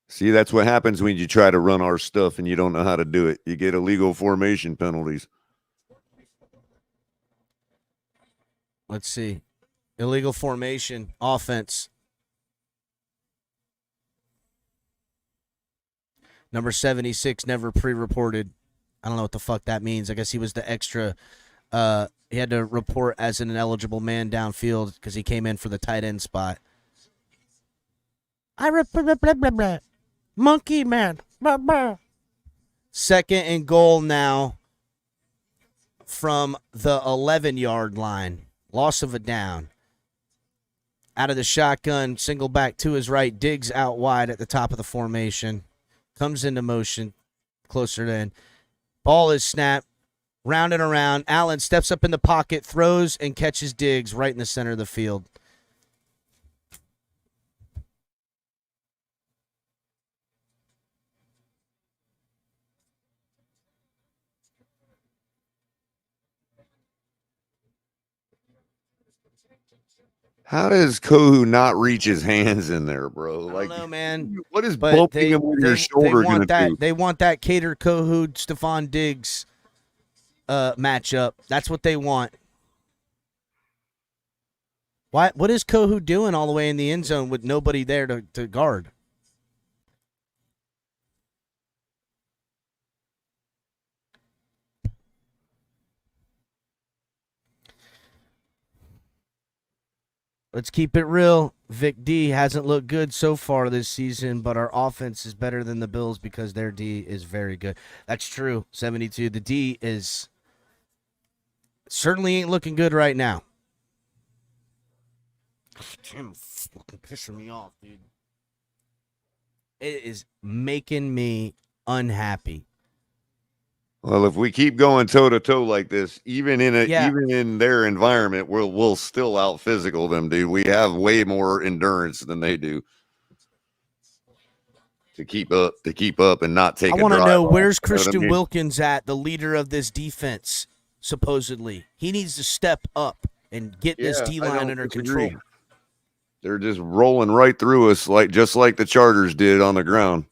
See, that's what happens when you try to run our stuff and you don't know how to do it. You get illegal formation penalties. Let's see. Illegal formation, offense. Number 76, never pre-reported. I don't know what the fuck that means. I guess he was the extra. He had to report as an ineligible man downfield because he came in for the tight end spot. Monkey man. 2nd and goal now from the 11-yard line. Loss of a down. Out of the shotgun, single back to his right. Diggs out wide at the top of the formation. Comes into motion, closer to end. Ball is snapped. Round and around. Allen steps up in the pocket, throws, and catches Diggs right in the center of the field. How does Kohu not reach his hands in there, bro? I don't know, man. What is But bumping him with your shoulder going to do? They want that Cater Kohu Stephon Diggs matchup. That's what they want. What is Kohu doing all the way in the end zone with nobody there to guard? Let's keep it real. Vic D hasn't looked good so far this season, but our offense is better than the Bills because their D is very good. That's true, 72. The D is certainly ain't looking good right now. Damn, fucking pissing me off, dude. It is making me unhappy. Well, if we keep going toe to toe like this, even in their environment, we'll still out physical them, dude. We have way more endurance than they do to keep up and not take. I want to know where's Christian Wilkins at, the leader of this defense. Supposedly, he needs to step up and get this D line under control. They're just rolling right through us, just like the Chargers did on the ground.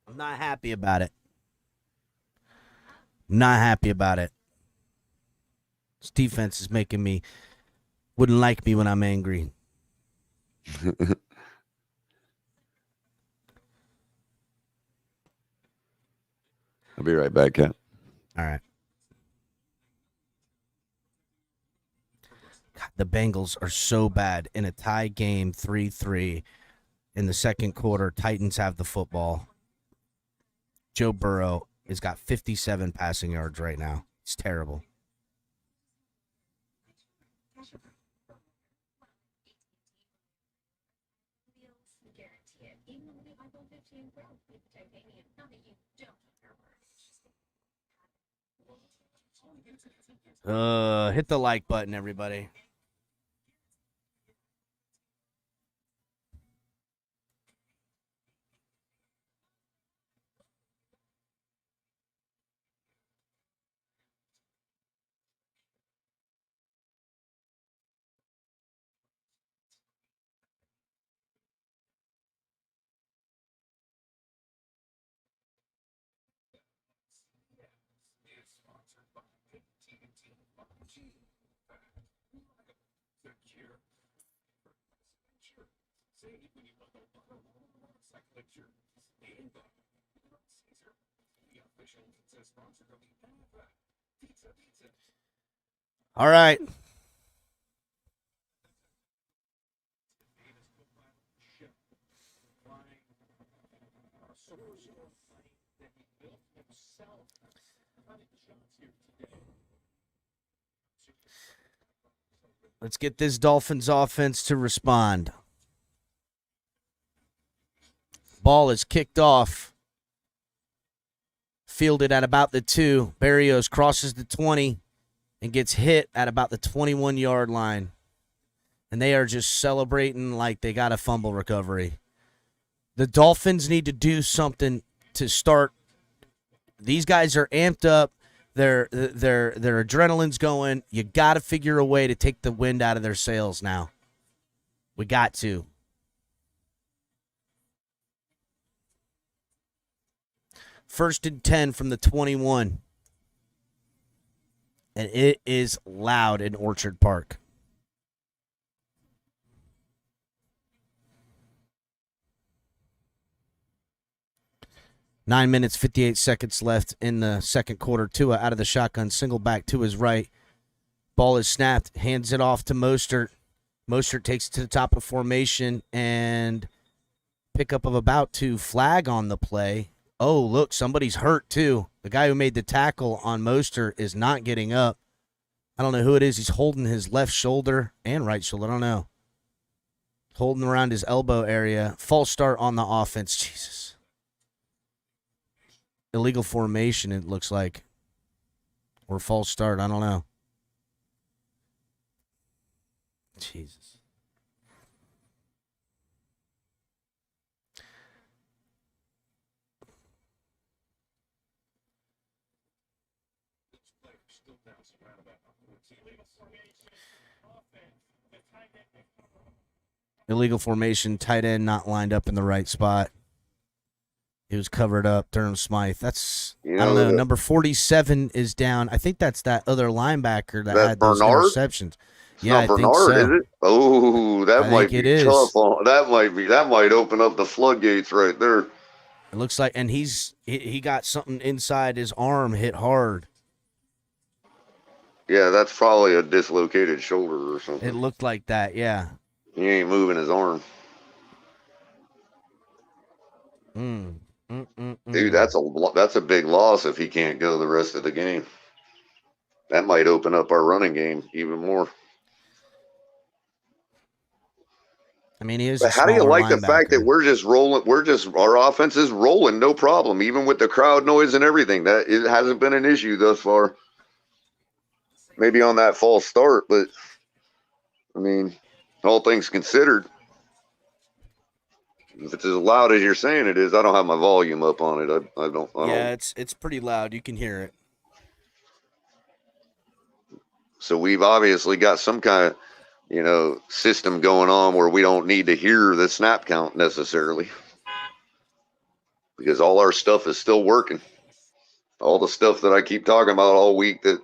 I'm not happy about it. Not happy about it. This defense is making me wouldn't like me when I'm angry. I'll be right back, Cat. All right. God, the Bengals are so bad in a tie game, 3-3 in the second quarter. Titans have the football. Joe Burrow has got 57 passing yards right now. It's terrible. Hit the like button, everybody. All right. Let's get this Dolphins offense to respond. Ball is kicked off. Fielded at about the 2. Berrios crosses the 20 and gets hit at about the 21-yard line. And they are just celebrating like they got a fumble recovery. The Dolphins need to do something to start. These guys are amped up. Their adrenaline's going. You got to figure a way to take the wind out of their sails now. We got to. First and 10 from the 21. And it is loud in Orchard Park. Nine minutes, 58 seconds left in the second quarter. Tua out of the shotgun, single back to his right. Ball is snapped, hands it off to Mostert. Mostert takes it to the top of formation and pickup of about 2. Flag on the play. Oh, look, somebody's hurt too. The guy who made the tackle on Mostert is not getting up. I don't know who it is. He's holding his left shoulder and right shoulder. I don't know. Holding around his elbow area. False start on the offense. Jesus. illegal formation, it looks like. Or false start. I don't know. Jesus. Illegal formation, tight end not lined up in the right spot. He was covered up. Durham Smythe. That's, I don't know. Number 47 is down. I think that's that other linebacker that had those interceptions. Yeah, I think so. Is it? Oh, that might be tough. That might open up the floodgates right there. It looks like, and he got something inside his arm hit hard. Yeah, that's probably a dislocated shoulder or something. It looked like that, yeah. He ain't moving his arm. Dude, that's a big loss if he can't go the rest of the game. That might open up our running game even more. I mean, he is. But how do you like the fact that we're just rolling? Our offense is rolling, no problem, even with the crowd noise and everything. That it hasn't been an issue thus far. Maybe on that false start, but I mean, all things considered, if it's as loud as you're saying it is, I don't have my volume up on it. I don't. Yeah, it's pretty loud. You can hear it. So we've obviously got some kind of, system going on where we don't need to hear the snap count necessarily, because all our stuff is still working. All the stuff that I keep talking about all week that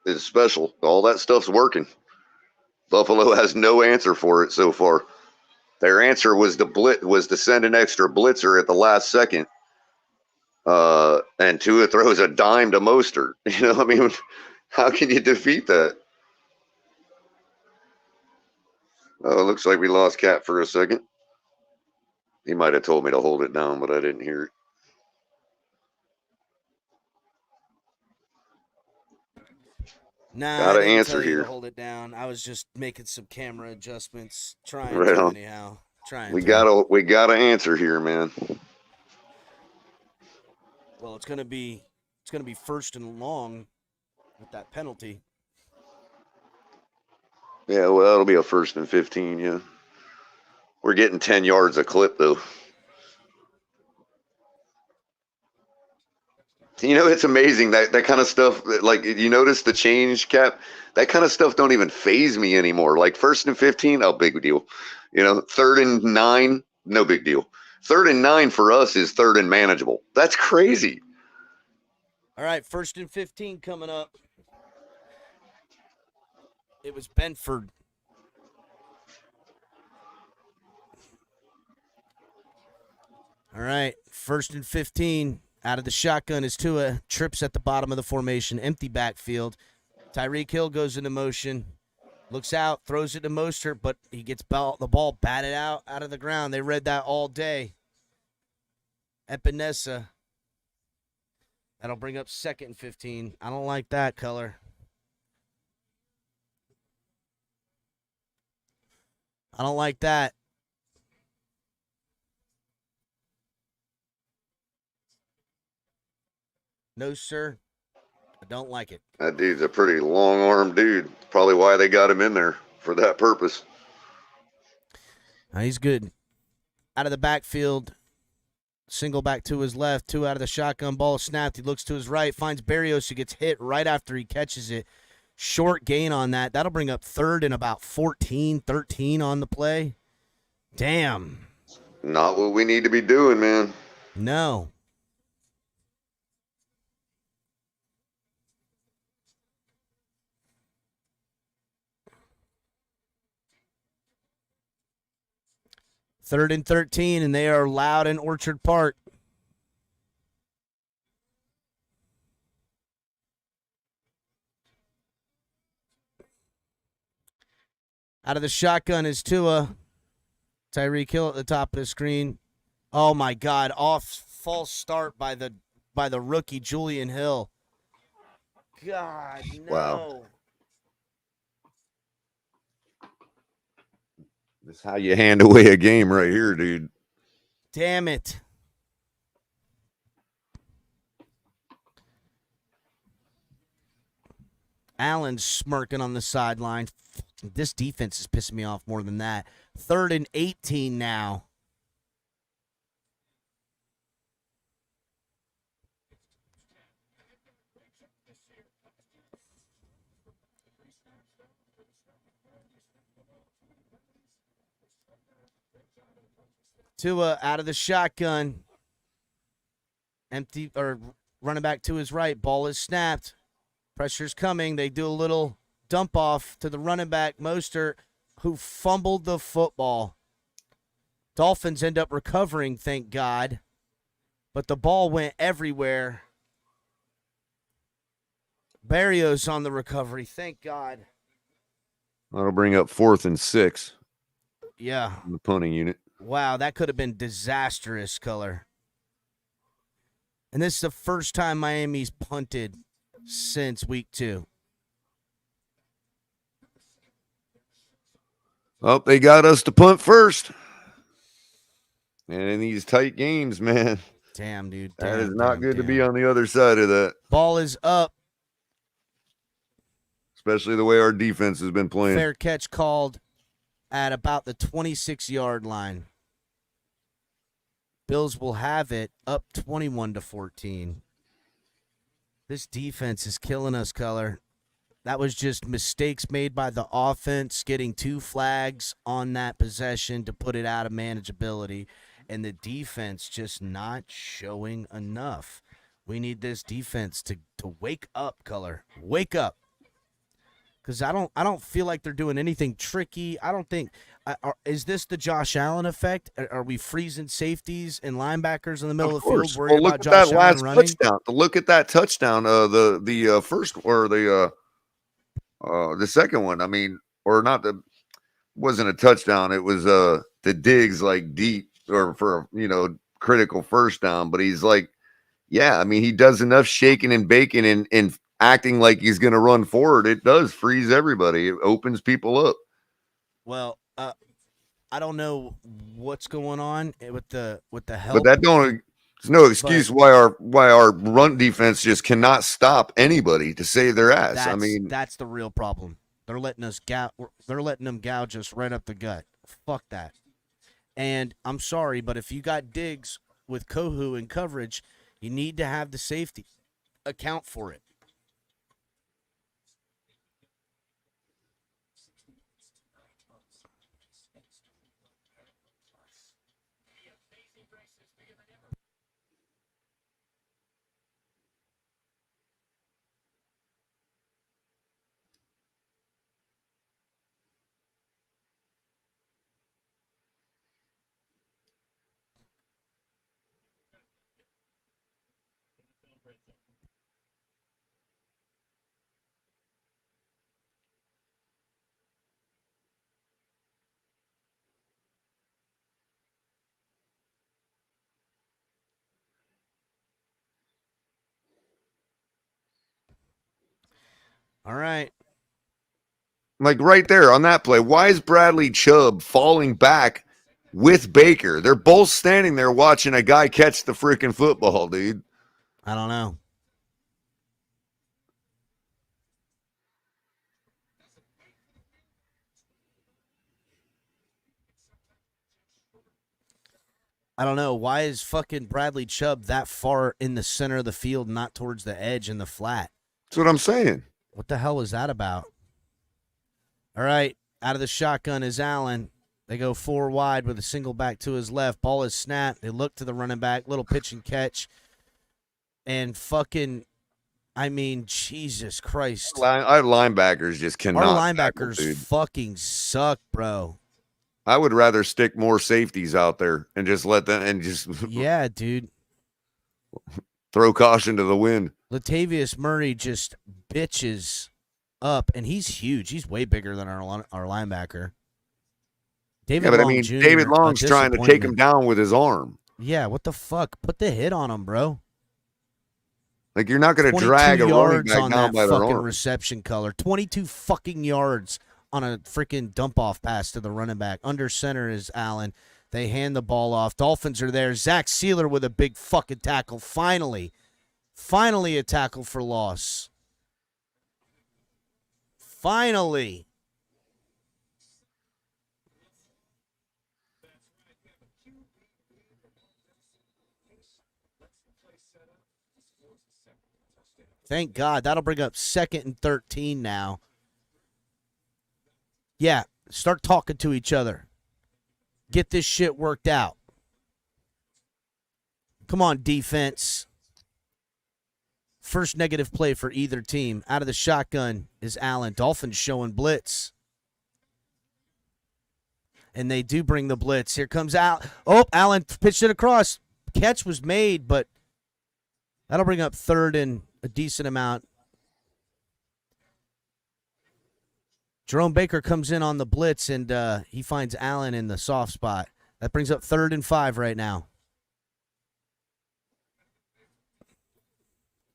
is special, all that stuff's working. Buffalo has no answer for it so far. Their answer was to send an extra blitzer at the last second. And Tua throws a dime to Mostert. I mean, how can you defeat that? Oh, it looks like we lost Cat for a second. He might have told me to hold it down, but I didn't hear it. Nah, gotta I didn't answer tell you here. To hold it down. I was just making some camera adjustments, trying right to on. anyhow. We gotta answer here, man. Well, it's gonna be first and long with that penalty. Yeah, well, it'll be a 1st and 15. Yeah, we're getting 10 yards a clip though. It's amazing that kind of stuff. Like, you notice the change, Cap? That kind of stuff don't even faze me anymore. Like 1st and 15, oh, big deal. 3rd and 9, no big deal. 3rd and 9 for us is 3rd and manageable. That's crazy. All right, 1st and 15 coming up. It was Benford. All right, 1st and 15. Out of the shotgun is Tua. Trips at the bottom of the formation. Empty backfield. Tyreek Hill goes into motion. Looks out. Throws it to Mostert, but he gets the ball batted out of the ground. They read that all day. Epinesa. That'll bring up 2nd and 15. I don't like that color. I don't like that. No, sir. I don't like it. That dude's a pretty long-armed dude. Probably why they got him in there, for that purpose. He's good. Out of the backfield. Single back to his left. 2 out of the shotgun. Ball snapped. He looks to his right. Finds Berrios, who gets hit right after he catches it. Short gain on that. That'll bring up 3rd and about 14, 13 on the play. Damn. Not what we need to be doing, man. No. Third and 13, and they are loud in Orchard Park. Out of the shotgun is Tua. Tyreek Hill at the top of the screen. Oh my God! False start by the rookie Julian Hill. God, no. Wow. That's how you hand away a game right here, dude. Damn it. Allen's smirking on the sideline. This defense is pissing me off more than that. 3rd and 18 now. Tua out of the shotgun. Empty or running back to his right. Ball is snapped. Pressure's coming. They do a little dump off to the running back, Mostert, who fumbled the football. Dolphins end up recovering, thank God. But the ball went everywhere. Barrios on the recovery, thank God. That'll bring up 4th and 6. Yeah. In the punting unit. Wow, that could have been disastrous, Color. And this is the first time Miami's punted since week 2. Oh, they got us to punt first. And in these tight games, man. Damn, dude. That is not good to be on the other side of that. Ball is up. Especially the way our defense has been playing. Fair catch called at about the 26-yard line. Bills will have it up 21-14. This defense is killing us, Color. That was just mistakes made by the offense, getting 2 flags on that possession to put it out of manageability, and the defense just not showing enough. We need this defense to wake up, Color. Wake up. Because I don't feel like they're doing anything tricky. I don't think is this the Josh Allen effect? Are we freezing safeties and linebackers in the middle of the field? Worried about Josh Allen running? Touchdown. Look at that touchdown. The first or the second one. I mean, or not the wasn't a touchdown. It was the Diggs like deep or for critical first down. But he's like, yeah. I mean, he does enough shaking and baking and acting like he's going to run forward. It does freeze everybody. It opens people up. Well, I don't know what's going on with the help. But that there's no excuse why our run defense just cannot stop anybody to save their ass. I mean, that's the real problem. They're letting them gouge us right up the gut. Fuck that. And I'm sorry, but if you got Diggs with Kohu in coverage, you need to have the safety account for it. All right. Like right there on that play, why is Bradley Chubb falling back with Baker? They're both standing there watching a guy catch the freaking football, dude. I don't know. I don't know. Why is fucking Bradley Chubb that far in the center of the field, not towards the edge in the flat? That's what I'm saying. What the hell is that about? All right. Out of the shotgun is Allen. They go 4 wide with a single back to his left. Ball is snapped. They look to the running back. Little pitch and catch. And fucking, I mean, Jesus Christ. Our linebackers just cannot. Our linebackers fucking suck, bro. I would rather stick more safeties out there and just let them and just yeah, dude. Throw caution to the wind. Latavius Murray just bitches up, and he's huge. He's way bigger than our linebacker. David Long I mean, Jr., David Long's trying to take him down with his arm. Yeah, what the fuck? Put the hit on him, bro. Like, you're not going to drag a running back on down that by their fucking arm. reception color. 22 fucking yards on a freaking dump-off pass to the running back. Under center is Allen. They hand the ball off. Dolphins are there. Zach Sealer with a big fucking tackle. Finally a tackle for loss. Finally. Thank God. That'll bring up 2nd and 13 now. Yeah, start talking to each other. Get this shit worked out. Come on, defense. First negative play for either team. Out of the shotgun is Allen. Dolphins showing blitz. And they do bring the blitz. Here comes Al. Oh, Allen pitched it across. Catch was made, but that'll bring up 3rd and a decent amount. Jerome Baker comes in on the blitz, and he finds Allen in the soft spot. That brings up 3rd and 5 right now.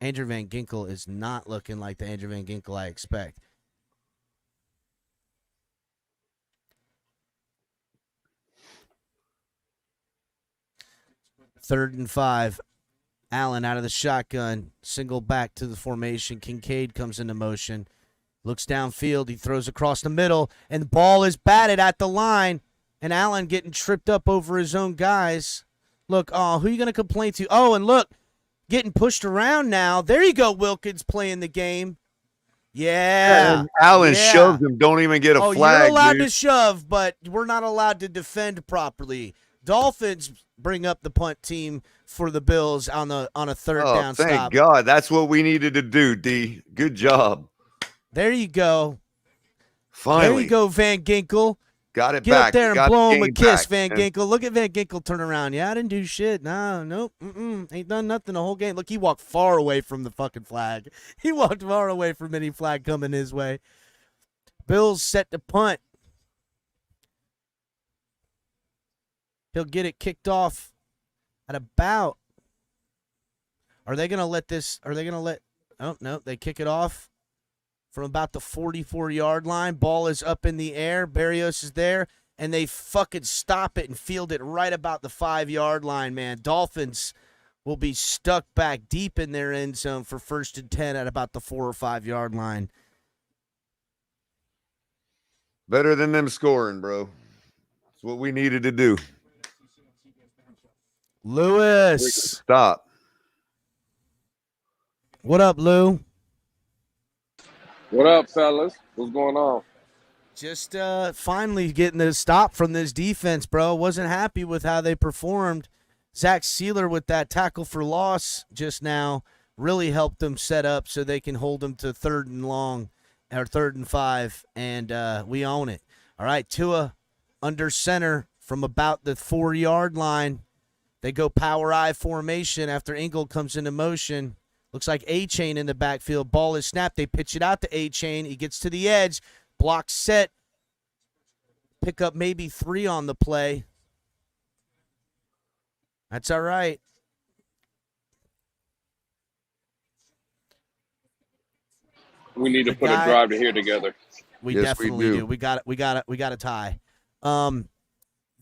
Andrew Van Ginkel is not looking like the Andrew Van Ginkel I expect. Third and 5. Allen out of the shotgun. Single back to the formation. Kincaid comes into motion. Looks downfield. He throws across the middle. And the ball is batted at the line. And Allen getting tripped up over his own guys. Look, who are you going to complain to? Oh, and look. Getting pushed around now. There you go, Wilkins playing the game. Yeah. And Allen shoves him. Don't even get a flag. You're allowed dude. to shove, but we're not allowed to defend properly. Dolphins bring up the punt team for the Bills on a 3rd down thank stop. God. That's what we needed to do, D. Good job. There you go. Finally. There you go, Van Ginkel. Got it Get back. up there and Got blow the him a game kiss, back, Van man. Ginkel. Look at Van Ginkel turn around. Yeah, I didn't do shit. Nope. Ain't done nothing the whole game. Look, he walked far away from the fucking flag. He walked far away from any flag coming his way. Bills set to punt. He'll get it kicked off at about. Are they going to let this? Are they going to let? Oh, no. They kick it off from about the 44-yard line. Ball is up in the air. Berrios is there. And they fucking stop it and field it right about the 5-yard line, man. Dolphins will be stuck back deep in their end zone for 1st and 10 at about the 4 or 5-yard line. Better than them scoring, bro. That's what we needed to do. Lewis. Stop. What up, Lou? What up, fellas? What's going on? Just finally getting a stop from this defense, bro. Wasn't happy with how they performed. Zach Sealer with that tackle for loss just now really helped them set up so they can hold them to 3rd and long or 3rd and 5, and we own it. All right, Tua under center from about the 4-yard line. They go power I formation after Ingle comes into motion. Looks like A-Chain in the backfield. Ball is snapped. They pitch it out to A-Chain. He gets to the edge. Block set. Pick up maybe 3 on the play. That's all right. We need to put a drive to here together. We Yes, definitely we do. do. We got a tie.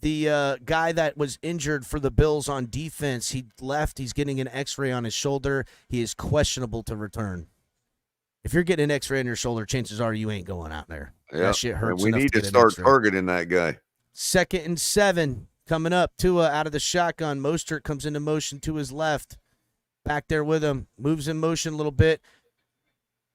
The guy that was injured for the Bills on defense, he left. He's getting an X-ray on his shoulder. He is questionable to return. If you're getting an X-ray on your shoulder, chances are you ain't going out there. Yeah. That shit hurts. We enough need to get an start X-ray. targeting that guy. 2nd and 7 coming up. Tua out of the shotgun. Mostert comes into motion to his left. Back there with him. Moves in motion a little bit.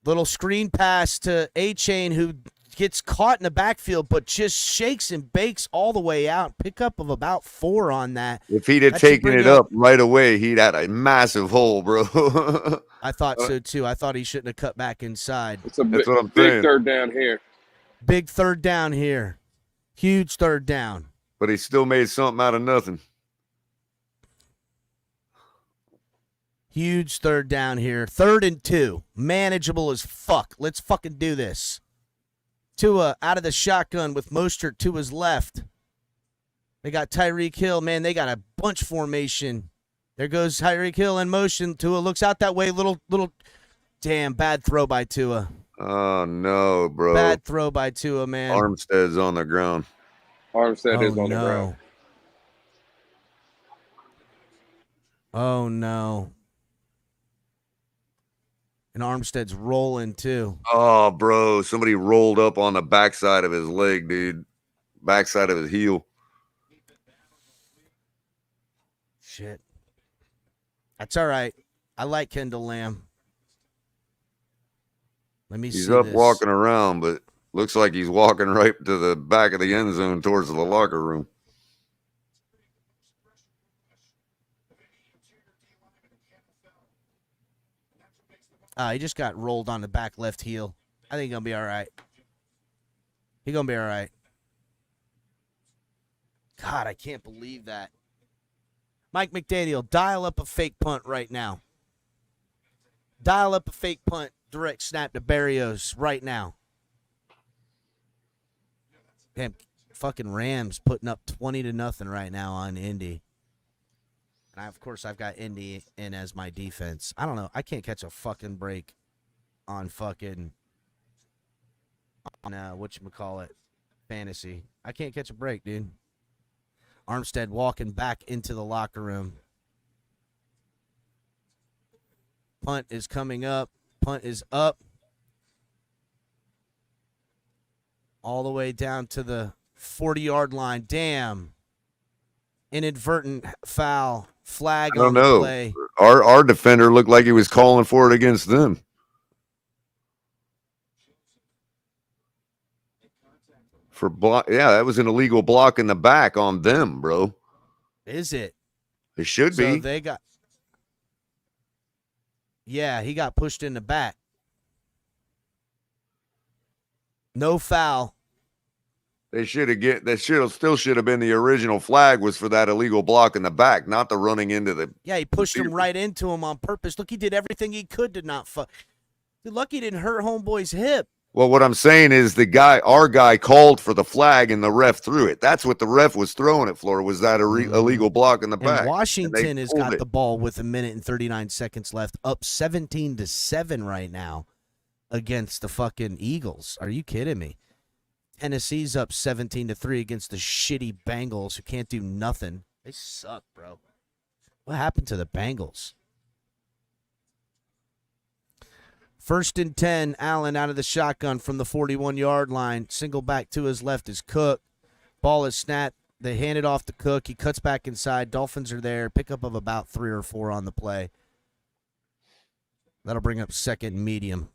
Little screen pass to A-Chain, who gets caught in the backfield, but just shakes and bakes all the way out. Pickup of about 4 on that. If he'd have taken it up right away, he'd had a massive hole, bro. I thought so, too. I thought he shouldn't have cut back inside. It's a That's what I'm big saying. 3rd down here. Big 3rd down here. Huge 3rd down. But he still made something out of nothing. Huge 3rd down here. 3rd and 2. Manageable as fuck. Let's fucking do this. Tua out of the shotgun with Mostert to his left. They got Tyreek Hill. Man, they got a bunch formation. There goes Tyreek Hill in motion. Tua looks out that way. Little, damn, bad throw by Tua. Oh, no, bro. Bad throw by Tua, man. Armstead's on the ground. Armstead is on the ground. Oh, no. And Armstead's rolling, too. Oh, bro. Somebody rolled up on the backside of his leg, dude. Backside of his heel. Shit. That's all right. I like Kendall Lamb. Let me see He's up this. walking around, but looks like he's walking right to the back of the end zone towards the locker room. He just got rolled on the back left heel. I think he's going to be all right. He's going to be all right. God, I can't believe that. Mike McDaniel, dial up a fake punt right now. Dial up a fake punt, direct snap to Berrios right now. Damn, fucking Rams putting up 20-0 right now on Indy. And of course, I've got Indy in as my defense. I don't know. I can't catch a fucking break on whatchamacallit, fantasy. I can't catch a break, dude. Armstead walking back into the locker room. Punt is coming up. Punt is up. All the way down to the 40-yard line. Damn. Inadvertent foul. Flag on the play. Our defender looked like he was calling for it against them. For block, yeah, that was an illegal block in the back on them, bro. Is it? It should be. They got. Yeah, he got pushed in the back. No foul. They should have still should have been the original flag was for that illegal block in the back, not the running into the. Yeah, he pushed him right into him on purpose. Look, he did everything he could to not fuck. Dude, lucky he didn't hurt homeboy's hip. Well, what I'm saying is our guy called for the flag and the ref threw it. That's what the ref was throwing it for, was that illegal block in the back. And Washington has got the ball with 1 minute and 39 seconds left, up 17-7 right now against the fucking Eagles. Are you kidding me? Tennessee's up 17-3 against the shitty Bengals who can't do nothing. They suck, bro. What happened to the Bengals? 1st and 10, Allen out of the shotgun from the 41-yard line. Single back to his left is Cook. Ball is snapped. They hand it off to Cook. He cuts back inside. Dolphins are there. Pickup of about 3 or 4 on the play. That'll bring up 2nd and medium.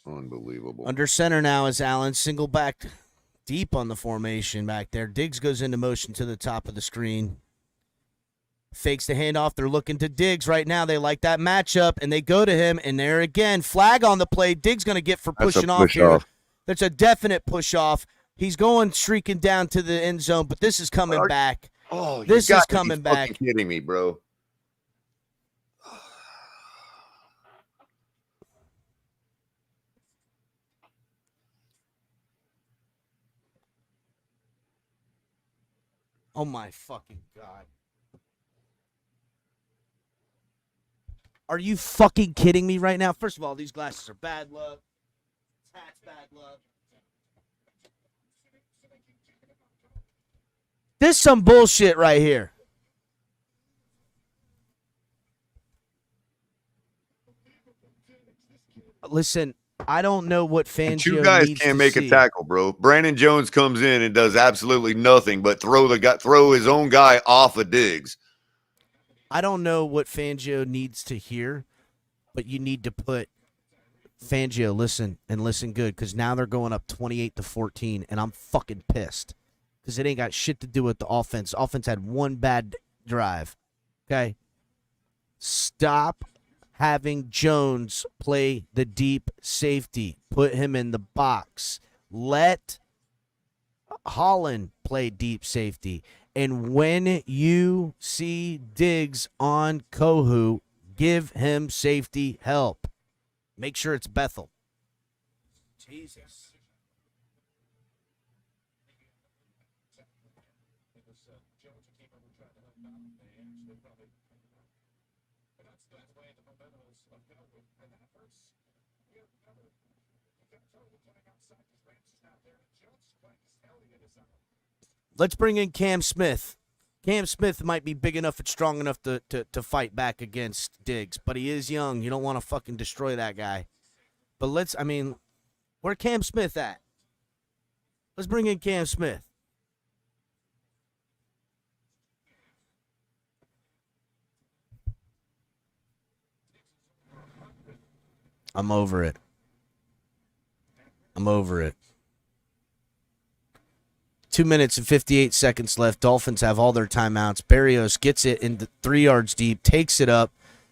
Unbelievable. Under center now is Allen. Single back deep on the formation back there. Diggs goes into motion to the top of the screen. Fakes the handoff. They're looking to Diggs right now. They like that matchup, and they go to him, and there again, flag on the play. Diggs going to get for pushing off here. That's a definite push off. He's going streaking down to the end zone, but this is coming back. Oh, this is coming back. Fucking kidding me, bro. Oh, my fucking God. Are you fucking kidding me right now? First of all, these glasses are bad luck. This hat's bad luck. This is some bullshit right here. Listen, I don't know what Fangio needs to see. Two guys can't make a tackle, bro. Brandon Jones comes in and does absolutely nothing but throw his own guy off of Diggs. I don't know what Fangio needs to hear, but you need to put Fangio, listen good, because now they're going up 28-14, and I'm fucking pissed because it ain't got shit to do with the offense. Offense had one bad drive. Okay? Stop having Jones play the deep safety. Put him in the box. Let Holland play deep safety. And when you see Diggs on Kohu, give him safety help. Make sure it's Bethel. Jesus. Let's bring in Cam Smith. Cam Smith might be big enough and strong enough to fight back against Diggs, but he is young. You don't want to fucking destroy that guy. But where Cam Smith at? Let's bring in Cam Smith. I'm over it. 2 minutes and 58 seconds left. Dolphins have all their timeouts. Berrios gets it in 3 yards deep, takes it up,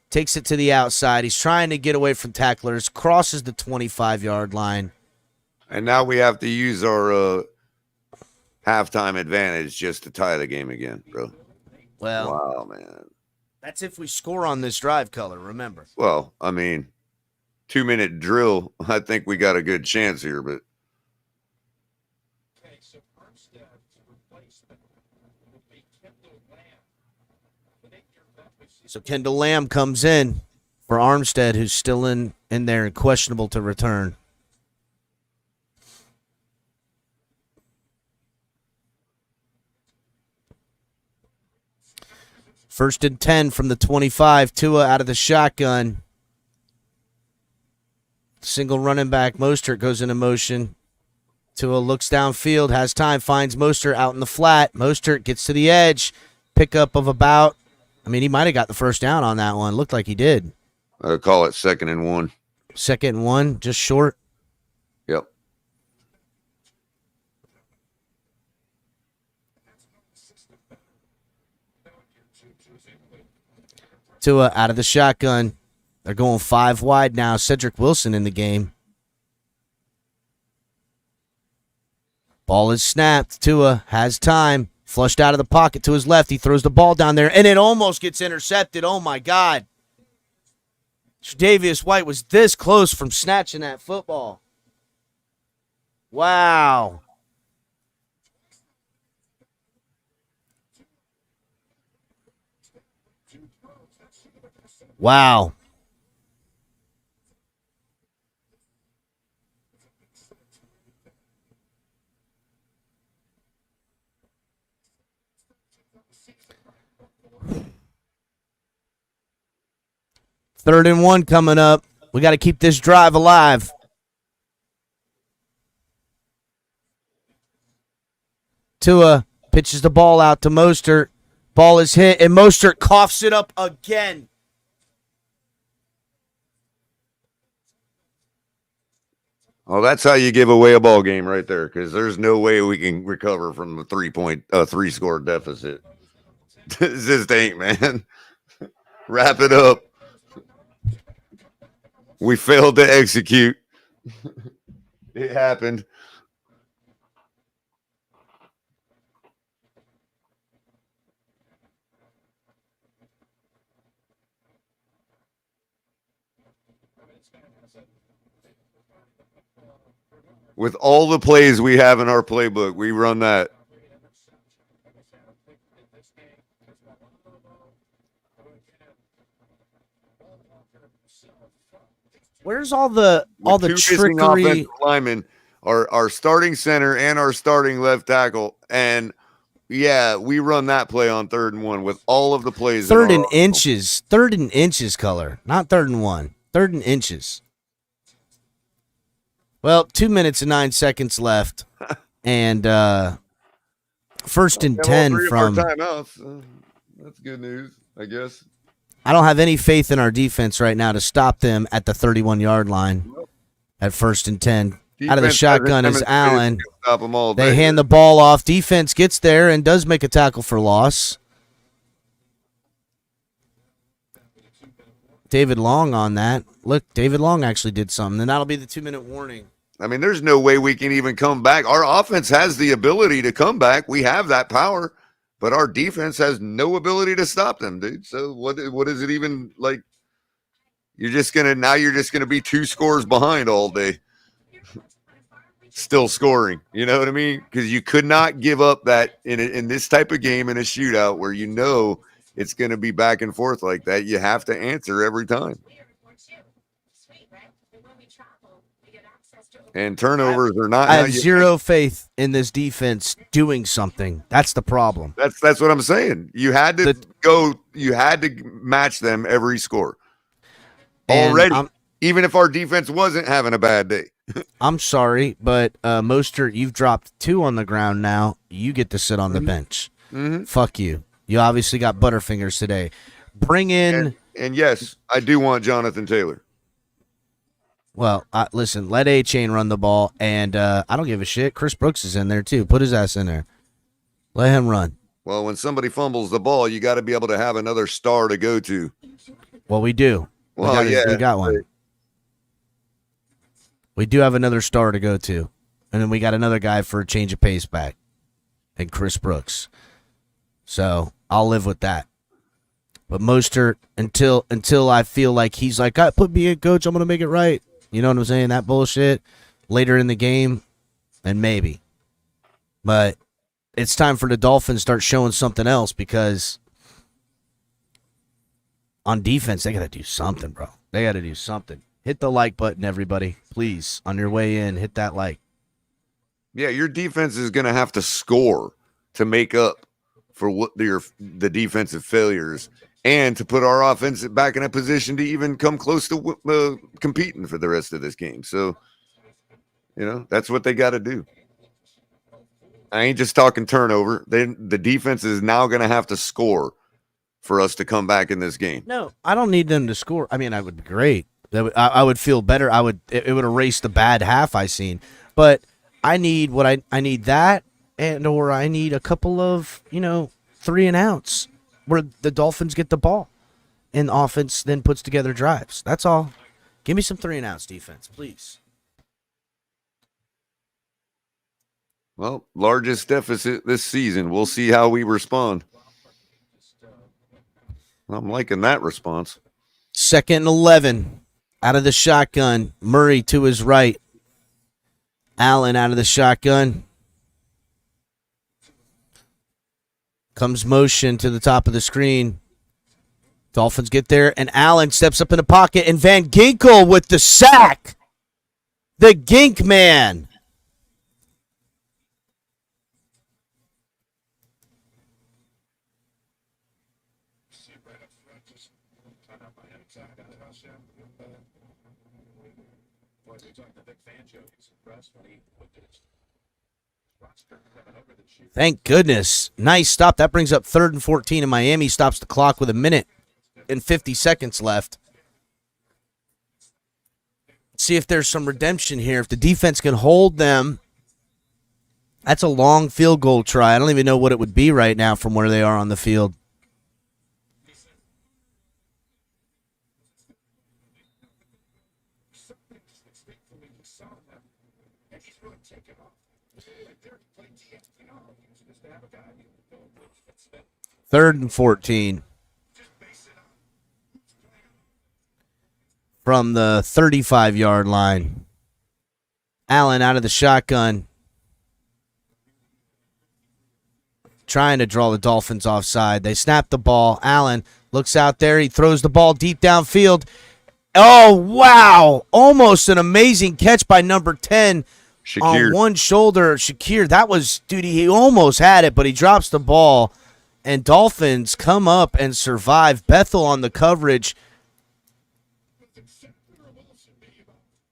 takes it to the outside. He's trying to get away from tacklers, crosses the 25-yard line. And now we have to use our halftime advantage just to tie the game again, bro. Well, wow, man. That's if we score on this drive, Color, remember. Well, 2-minute drill, I think we got a good chance here, but so Kendall Lamb comes in for Armstead, who's still in there and questionable to return. First and 10 from the 25. Tua out of the shotgun. Single running back. Mostert goes into motion. Tua looks downfield, has time, finds Mostert out in the flat. Mostert gets to the edge. Pickup of about, he might have got the first down on that one. Looked like he did. I'll call it 2nd and 1. 2nd and 1, just short. Yep. Tua out of the shotgun. They're going 5 wide now. Cedric Wilson in the game. Ball is snapped. Tua has time. Flushed out of the pocket to his left. He throws the ball down there, and it almost gets intercepted. Oh, my God. Tre'Davious White was this close from snatching that football. Wow. Wow. Third and 1 coming up. We got to keep this drive alive. Tua pitches the ball out to Mostert. Ball is hit, and Mostert coughs it up again. Oh, that's how you give away a ball game right there, because there's no way we can recover from a 3-score deficit. This just ain't, man. Wrap it up. We failed to execute. It happened. With all the plays we have in our playbook, we run that. Where's all the trickery? Offensive linemen, our starting center and our starting left tackle, and yeah, we run that play on 3rd and 1 with all of the plays. 3rd and inches. 3rd and inches, Color, not 3rd and 1. 3rd and inches. Well, 2 minutes and 9 seconds left, and 1st and 10 from. Timeouts. That's good news, I guess. I don't have any faith in our defense right now to stop them at the 31-yard line at 1st and 10. Out of the shotgun is Allen. Stop them all they hand the ball off. Defense gets there and does make a tackle for loss. David Long on that. Look, David Long actually did something, and that'll be the 2-minute warning. There's no way we can even come back. Our offense has the ability to come back. We have that power. But our defense has no ability to stop them, dude. So what is it even like? You're just gonna be 2 scores behind all day. still scoring. You know what I mean? Because you could not give up that in this type of game in a shootout where you know it's going to be back and forth like that. You have to answer every time. And turnovers are not. I have zero faith in this defense doing something. That's the problem. That's what I'm saying. You had to You had to match them every score already, even if our defense wasn't having a bad day. I'm sorry, but Mostert, you've dropped 2 on the ground now. You get to sit on the bench. Fuck you. You obviously got Butterfingers today. Bring in. And yes, I do want Jonathan Taylor. Well, listen, let A-Chain run the ball, and I don't give a shit. Chris Brooks is in there, too. Put his ass in there. Let him run. Well, when somebody fumbles the ball, you got to be able to have another star to go to. Well, we do. Well, we got one. We do have another star to go to, and then we got another guy for a change of pace back, and Chris Brooks. So I'll live with that. But Mostert, until I feel like he's like, put me in, coach, I'm going to make it right. You know what I'm saying? That bullshit later in the game, and maybe. But it's time for the Dolphins to start showing something else because on defense, they got to do something, bro. They got to do something. Hit the like button, everybody. Please, on your way in, hit that like. Yeah, your defense is going to have to score to make up for what the defensive failures and to put our offense back in a position to even come close to competing for the rest of this game. So, that's what they got to do. I ain't just talking turnover. The defense is now going to have to score for us to come back in this game. No, I don't need them to score. I mean, I would be great. I would feel better. It would erase the bad half I seen. But I need I need that, or I need a couple of 3 and outs where the Dolphins get the ball and the offense then puts together drives. That's all. Give me some 3 and outs defense, please. Well, largest deficit this season. We'll see how we respond. I'm liking that response. 2nd and 11. Out of the shotgun. Murray to his right. Allen out of the shotgun. Comes motion to the top of the screen. Dolphins get there, and Allen steps up in the pocket, and Van Ginkel with the sack. The Gink man. Thank goodness. Nice stop. That brings up 3rd and 14, and Miami stops the clock with 1 minute and 50 seconds left. See if there's some redemption here. If the defense can hold them, that's a long field goal try. I don't even know what it would be right now from where they are on the field. Third and 14 from the 35-yard line. Allen out of the shotgun, trying to draw the Dolphins offside. They snap the ball. Allen looks out there. He throws the ball deep downfield. Oh, wow. Almost an amazing catch by number 10 Shakir. On one shoulder. Shakir, that was, dude, he almost had it, but he drops the ball. And Dolphins come up and survive. Bethel on the coverage.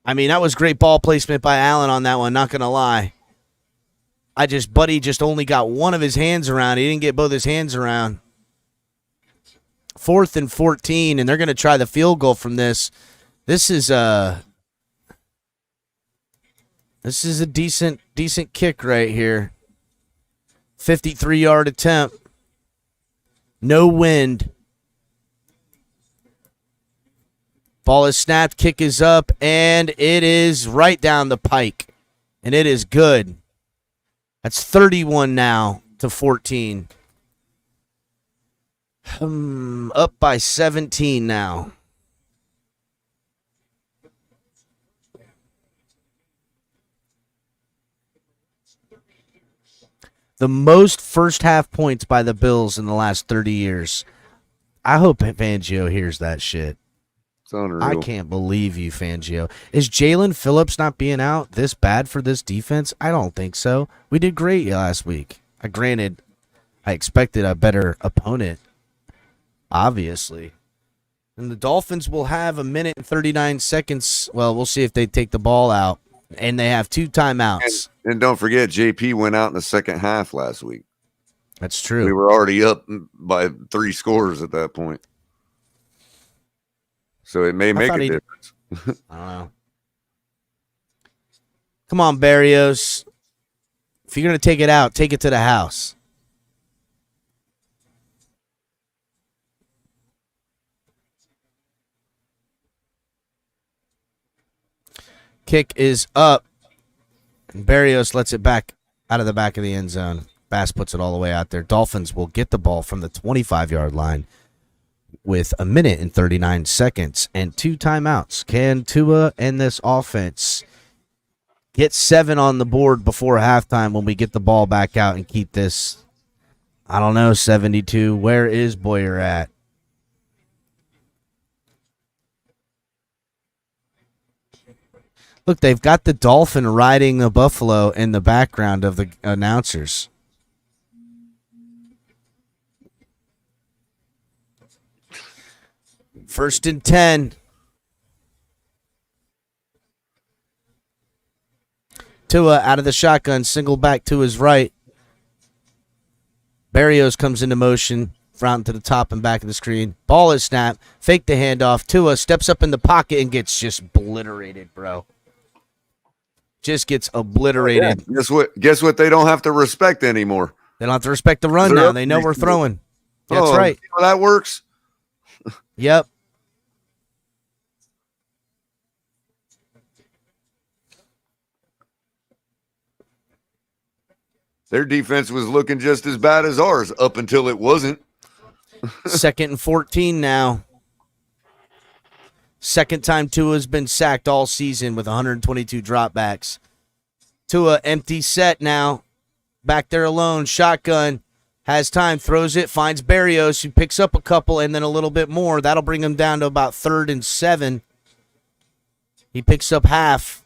I mean, that was great ball placement by Allen on that one, not going to lie. Buddy just only got one of his hands around. He didn't get both his hands around. 4th and 14, and they're going to try the field goal from this. This is a decent kick right here. 53-yard attempt. No wind. Ball is snapped, kick is up, and it is right down the pike. And it is good. That's 31 now to 14. Up by 17 now. The most first half points by the Bills in the last 30 years. I hope Fangio hears that shit. It's unreal. I can't believe you, Fangio. Is Jalen Phillips not being out this bad for this defense? I don't think so. We did great last week. Granted, I expected a better opponent, obviously. And the Dolphins will have 1 minute and 39 seconds. Well, we'll see if they take the ball out. And they have 2 timeouts. And don't forget, JP went out in the second half last week. That's true. We were already up by 3 scores at that point. So it may make a difference. I don't know. Come on, Barrios. If you're going to take it out, take it to the house. Kick is up. And Barrios lets it back out of the back of the end zone. Bass puts it all the way out there. Dolphins will get the ball from the 25-yard line with 1 minute and 39 seconds and 2 timeouts. Can Tua and this offense get 7 on the board before halftime when we get the ball back out and keep this, 72? Where is Boyer at? Look, they've got the Dolphin riding the Buffalo in the background of the announcers. First and 10. Tua out of the shotgun, single back to his right. Barrios comes into motion, front to the top and back of the screen. Ball is snapped. Fake the handoff. Tua steps up in the pocket and gets just obliterated, bro. Just gets obliterated. Yeah. Guess what? They don't have to respect anymore. They don't have to respect the run now. They know we're throwing. That's right. You know that works. Yep. Their defense was looking just as bad as ours up until it wasn't. 2nd and 14 now. Second time Tua's been sacked all season with 122 dropbacks. Tua empty set now. Back there alone. Shotgun. Has time. Throws it. Finds Barrios, who picks up a couple and then a little bit more. That'll bring him down to about 3rd and 7. He picks up half.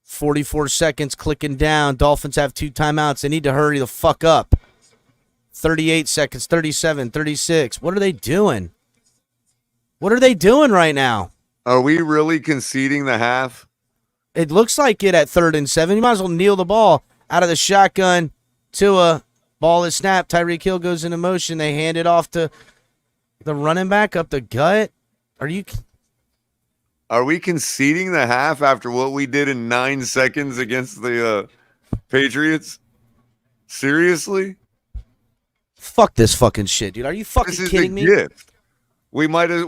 .44 seconds clicking down. Dolphins have 2 timeouts. They need to hurry the fuck up. 38 seconds, 37, 36. What are they doing? What are they doing right now? Are we really conceding the half? It looks like it at 3rd and 7. You might as well kneel the ball out of the shotgun. Tua, ball is snapped. Tyreek Hill goes into motion. They hand it off to the running back up the gut. Are we conceding the half after what we did in 9 seconds against the Patriots? Seriously? Fuck this fucking shit, dude. Are you fucking kidding me? Gift. We might as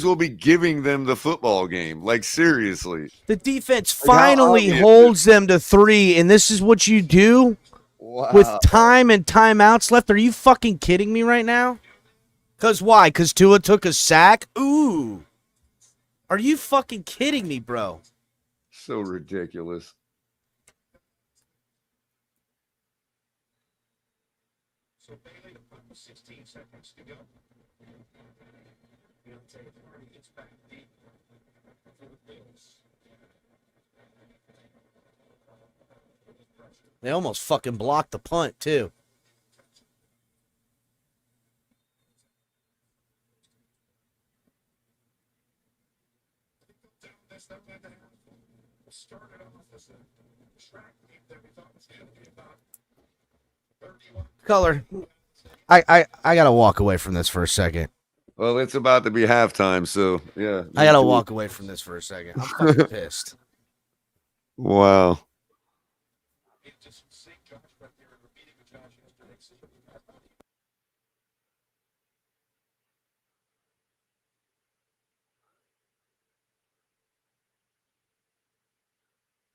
well be giving them the football game. Like, seriously. The defense finally holds them to 3, and this is what you do with time and timeouts left? Are you fucking kidding me right now? Because why? Because Tua took a sack? Ooh. Are you fucking kidding me, bro? So ridiculous. So Bailey, 16 seconds to go. Gets back deep for the Bills. They almost fucking blocked the punt, too. Color. I gotta walk away from this for a second. Well, it's about to be halftime, so yeah. I gotta walk away from this for a second. I'm fucking pissed. Wow.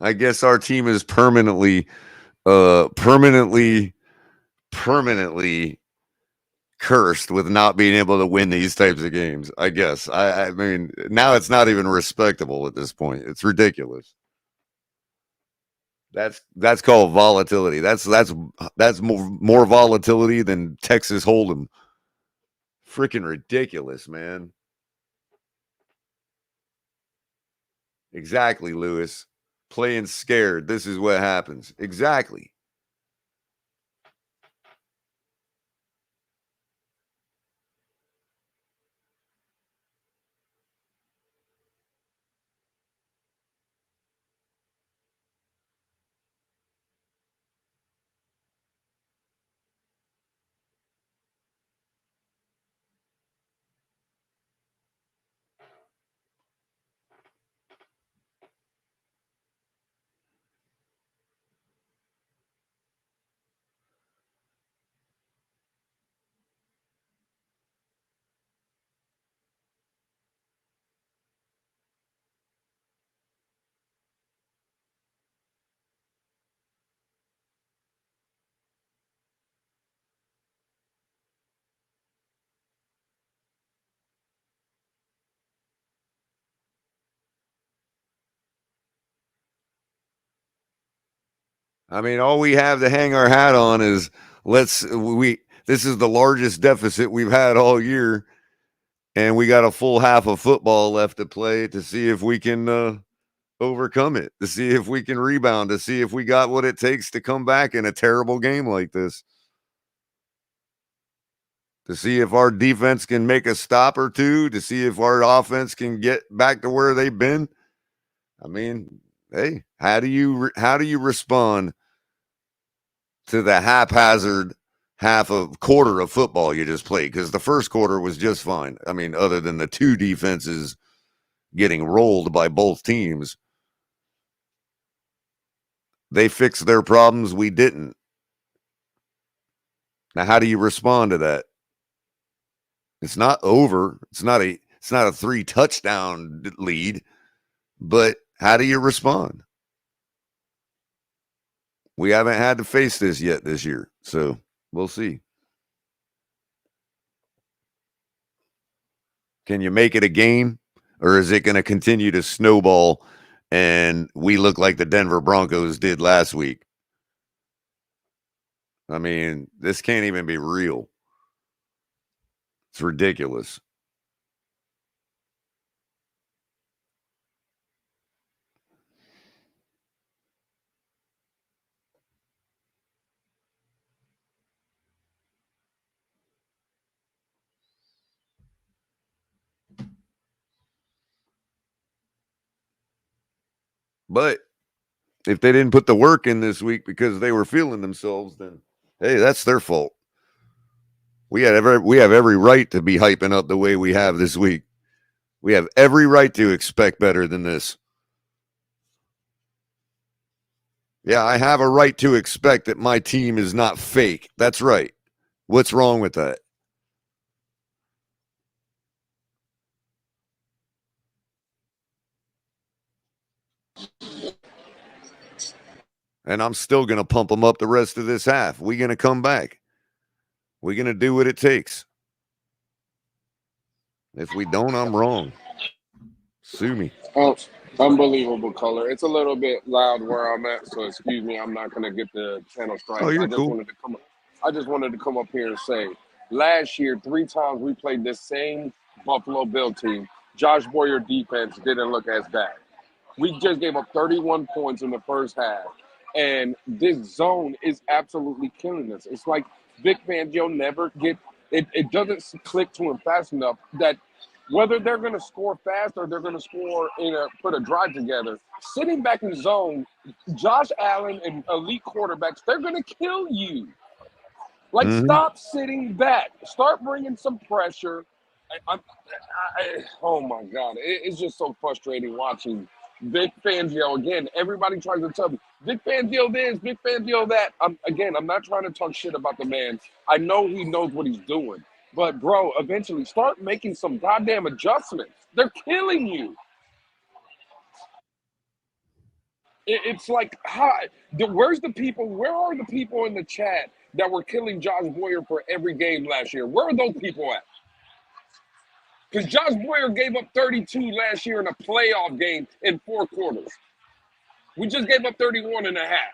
I guess our team is permanently cursed with not being able to win these types of games. I guess. I mean, now it's not even respectable at this point. It's ridiculous. That's called volatility. That's more volatility than Texas Hold'em. Freaking ridiculous, man. Exactly, Lewis. Playing scared. This is what happens. Exactly. I mean, all we have to hang our hat on is this is the largest deficit we've had all year, and we got a full half of football left to play to see if we can overcome it, to see if we can rebound, to see if we got what it takes to come back in a terrible game like this, to see if our defense can make a stop or two, to see if our offense can get back to where they've been. I mean, hey, how do you respond to the haphazard quarter of football you just played? Because the first quarter was just fine. I mean, other than the two defenses getting rolled by both teams, they fixed their problems. We didn't. Now, how do you respond to that? It's not over. It's not a 3-touchdown lead, but how do you respond? We haven't had to face this yet this year, so we'll see. Can you make it a game, or is it going to continue to snowball and we look like the Denver Broncos did last week? I mean, this can't even be real. It's ridiculous. But if they didn't put the work in this week because they were feeling themselves, then hey, that's their fault. We have every right to be hyping up the way we have this week. We have every right to expect better than this. Yeah, I have a right to expect that my team is not fake. That's right. What's wrong with that? And I'm still going to pump them up the rest of this half. We're going to come back. We're going to do what it takes. If we don't, I'm wrong. Sue me. Oh, unbelievable color. It's a little bit loud where I'm at, so excuse me. I'm not gonna get the channel strike. Oh, you're cool. I just wanted to come up here and say, last year 3 times we played this same Buffalo Bill team. Josh Boyer defense didn't look as bad. We just gave up 31 points in the first half, and this zone is absolutely killing us. It's like Vic Fangio never get it. It doesn't click to him fast enough that whether they're going to score fast or they're going to score put a drive together, sitting back in zone, Josh Allen and elite quarterbacks, they're going to kill you. Like, stop sitting back. Start bringing some pressure. Oh, my God. It's just so frustrating watching Vic Fangio. Again, everybody tries to tell me, Vic Fangio this, Vic Fangio that. I'm not trying to talk shit about the man. I know he knows what he's doing. But, bro, eventually start making some goddamn adjustments. They're killing you. It's like, how? Where's the people? Where are the people in the chat that were killing Josh Boyer for every game last year? Where are those people at? Because Josh Boyer gave up 32 last year in a playoff game in 4 quarters. We just gave up 31 and a half.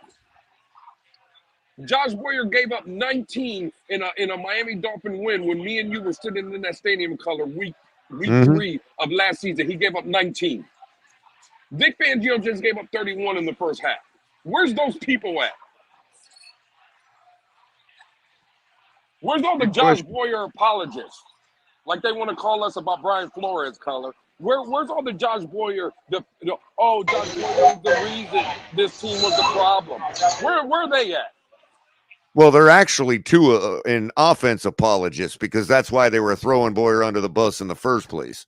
Josh Boyer gave up 19 in a Miami Dolphin win when me and you were sitting in that stadium color week 3 of last season. He gave up 19. Vic Fangio just gave up 31 in the first half. Where's those people at? Where's all the Josh Boyer apologists? Like they want to call us about Brian Flores color. Where's all the Josh Boyer? Josh Boyer is the reason this team was the problem. Where are they at? Well, they're actually an offense apologist because that's why they were throwing Boyer under the bus in the first place.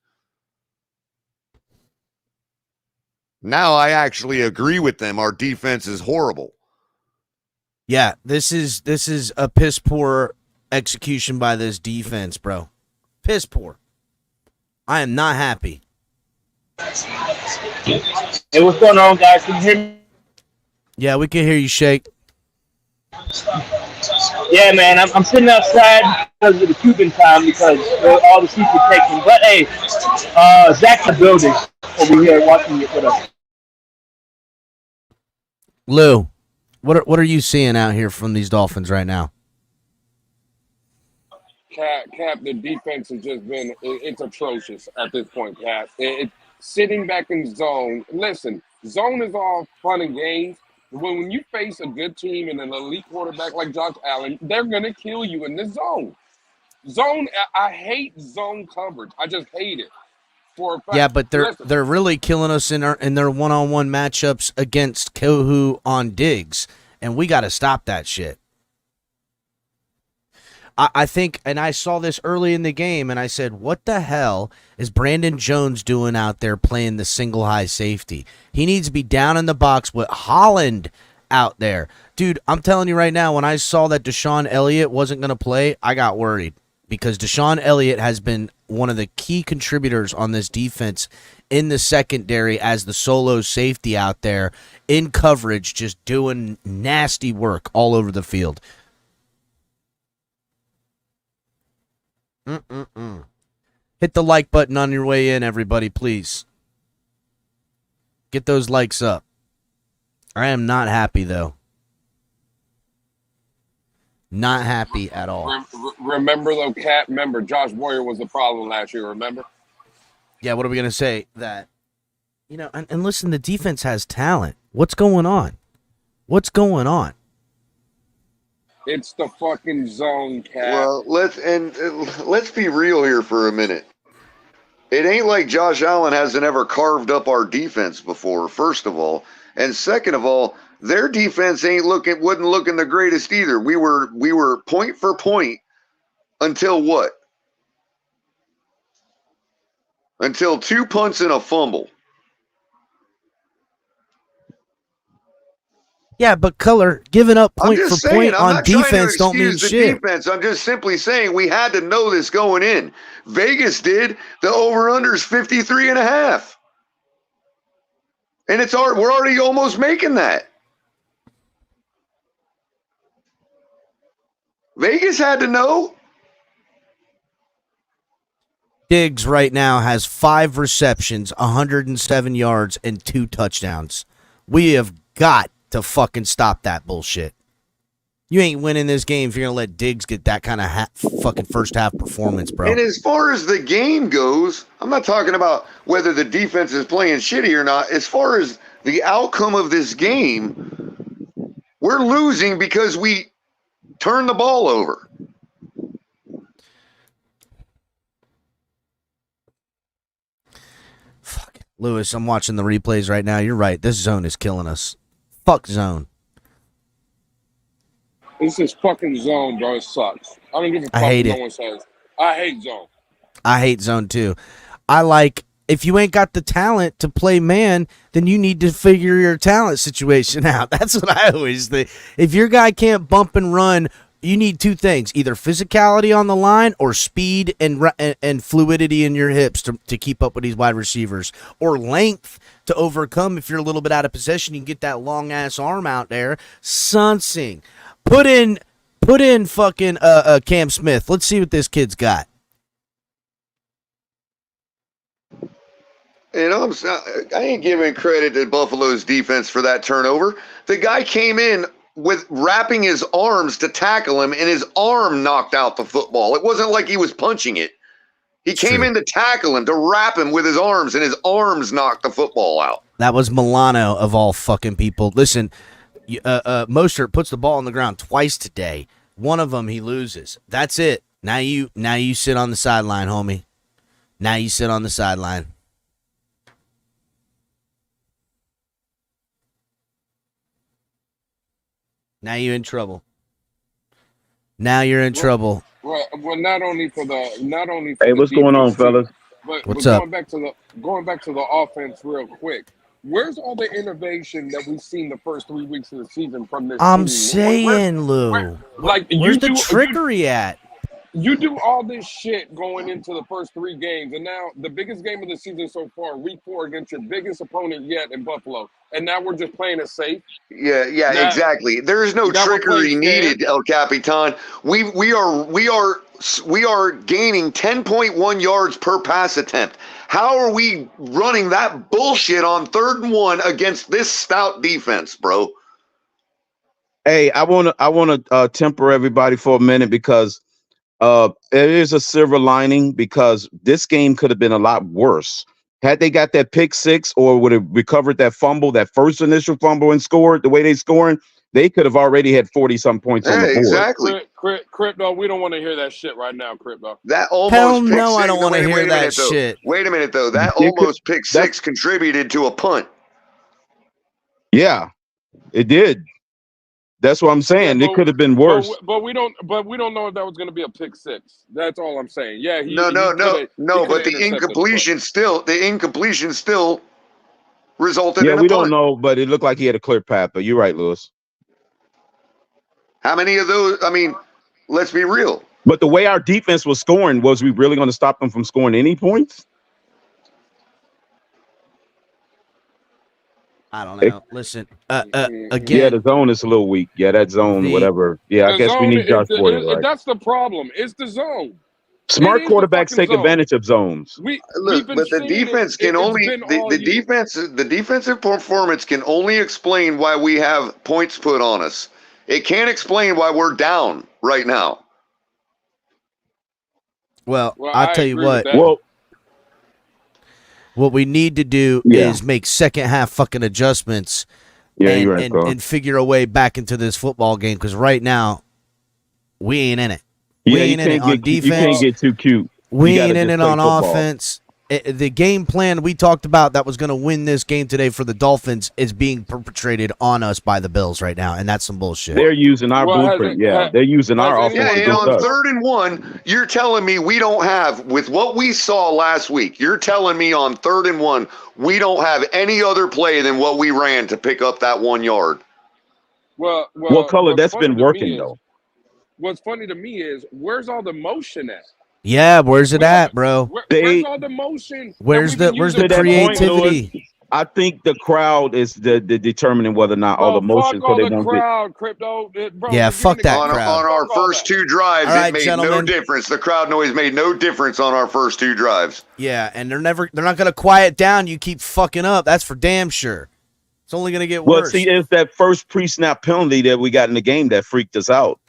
Now I actually agree with them. Our defense is horrible. Yeah, this is a piss poor execution by this defense, bro. Piss poor. I am not happy. Hey, what's going on, guys? Can you hear me? Yeah, we can hear you, Shake. Yeah, man, I'm sitting outside because of the Cuban time because all the seats are taken. But hey, Zach's the building over here watching it with us. Lou, what are you seeing out here from these Dolphins right now? Cap, the defense has just been, it's atrocious at this point, Cap. Sitting back in zone. Listen, zone is all fun and games. When you face a good team and an elite quarterback like Josh Allen, they're going to kill you in the zone. I hate zone coverage. I just hate it. For a fact. Yeah, but they're really killing us in their one-on-one matchups against Kohu on Diggs, and we got to stop that shit. I think, and I saw this early in the game, and I said, what the hell is Brandon Jones doing out there playing the single high safety? He needs to be down in the box with Holland out there. Dude, I'm telling you right now, when I saw that Deshaun Elliott wasn't going to play, I got worried because Deshaun Elliott has been one of the key contributors on this defense in the secondary as the solo safety out there in coverage, just doing nasty work all over the field. Hit the like button on your way in, everybody, please. Get those likes up. I am not happy, though. Not happy at all. Remember, though, Cap, Josh Boyer was the problem last year, remember? Yeah, what are we going to say? That, and listen, the defense has talent. What's going on? What's going on? It's the fucking zone, Cap. Well, let's be real here for a minute. It ain't like Josh Allen hasn't ever carved up our defense before, first of all. And second of all, their defense wasn't looking the greatest either. We were point for point until what? Until 2 punts and a fumble. Yeah, but Color, giving up point for point on defense don't mean shit. Defense. I'm just simply saying we had to know this going in. Vegas did. The over-under is 53.5. And we're already almost making that. Vegas had to know. Diggs right now has 5 receptions, 107 yards, and 2 touchdowns. We have got to fucking stop that bullshit. You ain't winning this game if you're going to let Diggs get that kind of fucking first half performance, bro. And as far as the game goes, I'm not talking about whether the defense is playing shitty or not. As far as the outcome of this game, we're losing because we turned the ball over. Fuck. Lewis, I'm watching the replays right now. You're right. This zone is killing us. Fuck zone. This is fucking zone, bro. It sucks. I don't give a fuck I hate what it. no one says. I hate zone. I hate zone too. If you ain't got the talent to play man, then you need to figure your talent situation out. That's what I always think. If your guy can't bump and run, you need 2 things: either physicality on the line or speed and fluidity in your hips to keep up with these wide receivers, or length to overcome if you're a little bit out of possession. You can get that long ass arm out there. Sunsing. Put in fucking Cam Smith. Let's see what this kid's got. And I ain't giving credit to Buffalo's defense for that turnover. The guy came in with wrapping his arms to tackle him, and his arm knocked out the football. It wasn't like he was punching it. He came in to tackle him, to wrap him with his arms, and his arms knocked the football out. That was Milano of all fucking people. Listen, Mostert puts the ball on the ground twice today. One of them he loses. That's it. Now you sit on the sideline, homie. Now you sit on the sideline. Now you're in trouble. Now you're in trouble. Well, not only for Hey, what's going on, fellas? But What's up? Going back to the offense real quick. Where's all the innovation that we've seen the first 3 weeks of the season from this I'm team? saying, Lou. Where's the trickery at? You do all this shit going into the first 3 games, and now the biggest game of the season so far, week 4 against your biggest opponent yet in Buffalo, and now we're just playing it safe. Yeah, exactly. There is no trickery needed, El Capitan. We are gaining 10.1 yards per pass attempt. How are we running that bullshit on 3rd and 1 against this stout defense, bro? Hey, I want to temper everybody for a minute because it is a silver lining because this game could have been a lot worse. Had they got that pick 6 or would have recovered that fumble, that first initial fumble and scored the way they scoring, they could have already had 40-some points on the board. Exactly. Crypto, we don't want to hear that shit right now, Crypto. That almost Hell pick no, six, I don't want to hear that shit. Wait a minute, though. That almost pick 6 contributed to a punt. Yeah, it did. That's what I'm saying. It could have been worse. But we don't know if that was going to be a pick 6. That's all I'm saying. Yeah. No. But the incompletion still resulted in a punt. Yeah, we don't know, but it looked like he had a clear path. But you're right, Lewis. How many of those? I mean, let's be real. But the way our defense was scoring, was we really going to stop them from scoring any points? I don't know. Listen, again. Yeah, the zone is a little weak. Yeah, that zone, whatever. Yeah, I guess we need Josh Boyer, right? That's the problem. It's the zone. Smart quarterbacks take advantage of zones. Look, but the defense can only the defensive performance can only explain why we have points put on us. It can't explain why we're down right now. Well, I'll tell you what. What we need to do is make second half fucking adjustments and figure a way back into this football game because right now we ain't in it. We ain't in it on defense. You can't get too cute. We ain't in it on offense. The game plan we talked about that was going to win this game today for the Dolphins is being perpetrated on us by the Bills right now, and that's some bullshit. They're using our blueprint. They're using our offense. Yeah, and on 3rd and 1, you're telling me we don't have, with what we saw last week, you're telling me on 3rd and 1, we don't have any other play than what we ran to pick up that 1 yard. Well, Color, that's been working, though. What's funny to me is, where's all the motion at? Yeah, where's it at, bro? Where's all the motion? Where's the creativity? I think the crowd is the determining whether or not all the motion. Fuck all the crowd, Crypto. Bro, yeah, fuck that crowd. On our first 2 drives, it made no difference. The crowd noise made no difference on our first 2 drives. Yeah, and they're not gonna quiet down. You keep fucking up. That's for damn sure. It's only gonna get worse. Well, see, it's that first pre-snap penalty that we got in the game that freaked us out.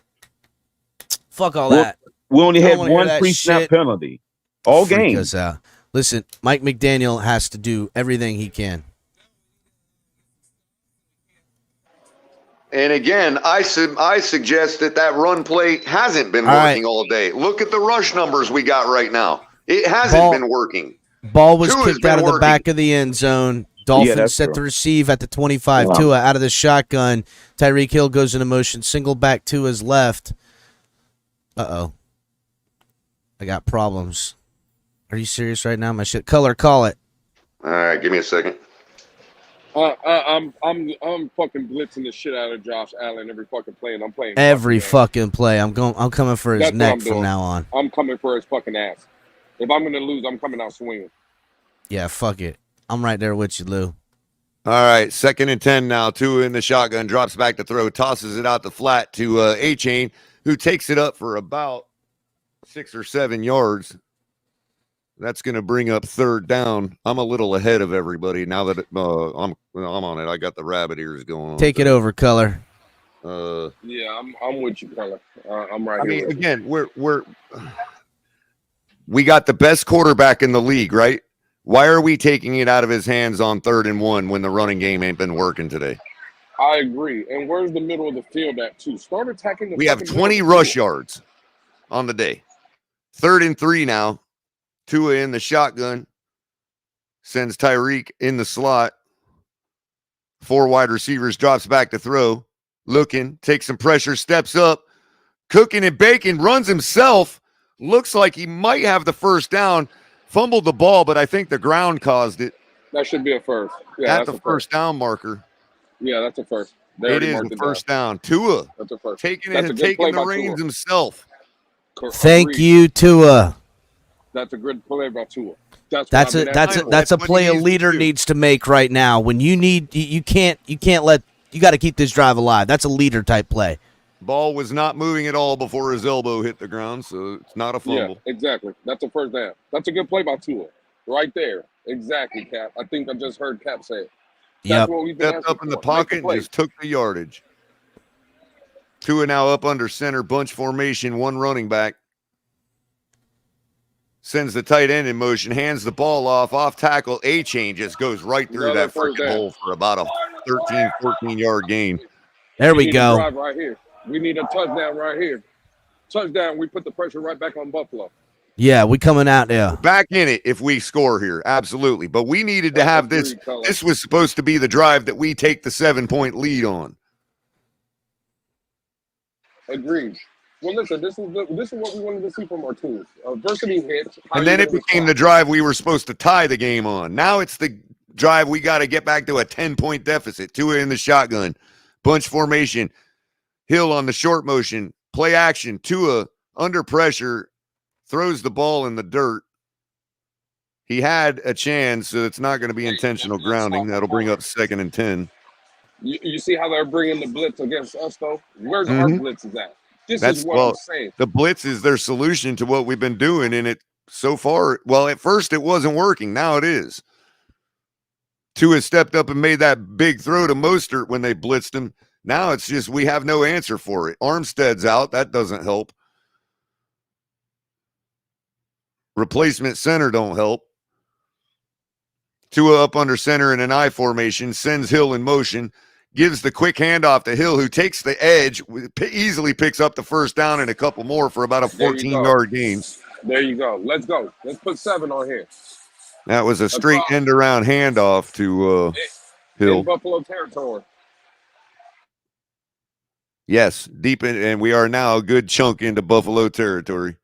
Fuck all that. We only had one pre-snap penalty all game. Us out. Listen, Mike McDaniel has to do everything he can. And again, I suggest that run play hasn't been working all day. Look at the rush numbers we got right now. It hasn't been working. Ball was kicked out of the back of the end zone. Dolphins set to receive at the 25. Wow. Tua out of the shotgun. Tyreek Hill goes into motion. Single back Tua's left. Uh-oh. I got problems. Are you serious right now? My shit. Color, call it. All right, give me a second. I'm fucking blitzing the shit out of Josh Allen every fucking play, and I'm playing every fucking play. I'm coming for his neck from now on. I'm coming for his fucking ass. If I'm gonna lose, I'm coming out swinging. Yeah, fuck it. I'm right there with you, Lou. All right, 2nd and 10 now. Tua in the shotgun, drops back to throw, tosses it out the flat to A-Chain, who takes it up for about 6 or 7 yards. That's going to bring up 3rd down. I'm a little ahead of everybody now that I'm on it. I got the rabbit ears going on. Take it over, Color. Yeah, I'm with you, Color. I'm right I here. mean, with again, we got the best quarterback in the league, right? Why are we taking it out of his hands on 3rd and 1 when the running game ain't been working today? I agree. And where's the middle of the field at, too? Start attacking the We have fucking 20 middle. rush yards on the day. 3rd and 3 now. Tua in the shotgun. Sends Tyreek in the slot. 4 wide receivers, drops back to throw. Looking, takes some pressure, steps up. Cooking and baking, runs himself. Looks like he might have the 1st down. Fumbled the ball, but I think the ground caused it. That should be a first. Yeah, At the first down marker. Yeah, that's a first. It is a first down. Tua That's a first. taking That's it a and good taking play the by reins Tua. himself. Thank Agreed. you, Tua. That's a good play by Tua. That's a play a leader needs to make right now. When you need you can't let you got to keep this drive alive. That's a leader type play. Ball was not moving at all before his elbow hit the ground, so it's not a fumble. Yeah, exactly. That's a first down. That's a good play by Tua. Right there. Exactly, Cap. I think I just heard Cap say it. That's what we've been Stepped up in the pocket and just took the yardage. Tua now up under center, bunch formation, 1 running back. Sends the tight end in motion, hands the ball off tackle. A-Chain just goes right through that freaking hole for about a 13, 14-yard gain. There we go. Drive right here. We need a touchdown right here. Touchdown, we put the pressure right back on Buffalo. Yeah, we coming out there. Back in it if we score here, absolutely. But we needed to have this. This was supposed to be the drive that we take the 7-point lead on. Agreed. Well, listen, this is what we wanted to see from our teams. Adversity hits. And then it became the drive we were supposed to tie the game on. Now it's the drive we got to get back to a 10-point deficit. Tua in the shotgun. Bunch formation. Hill on the short motion. Play action. Tua under pressure. Throws the ball in the dirt. He had a chance, so it's not going to be intentional grounding. That'll bring up 2nd and 10. You see how they're bringing the blitz against us, though? Where's our blitzes at? This is what I'm saying. The blitz is their solution to what we've been doing, and it so far, well, at first it wasn't working. Now it is. Tua stepped up and made that big throw to Mostert when they blitzed him. Now it's just we have no answer for it. Armstead's out. That doesn't help. Replacement center don't help. Tua up under center in an I formation, sends Hill in motion, gives the quick handoff to Hill, who takes the edge, easily picks up the 1st down and a couple more for about a 14-yard gain. There you go. Let's go. Let's put 7 on here. That was a straight end-around handoff to Hill. In Buffalo territory. Yes, deep in, and we are now a good chunk into Buffalo territory.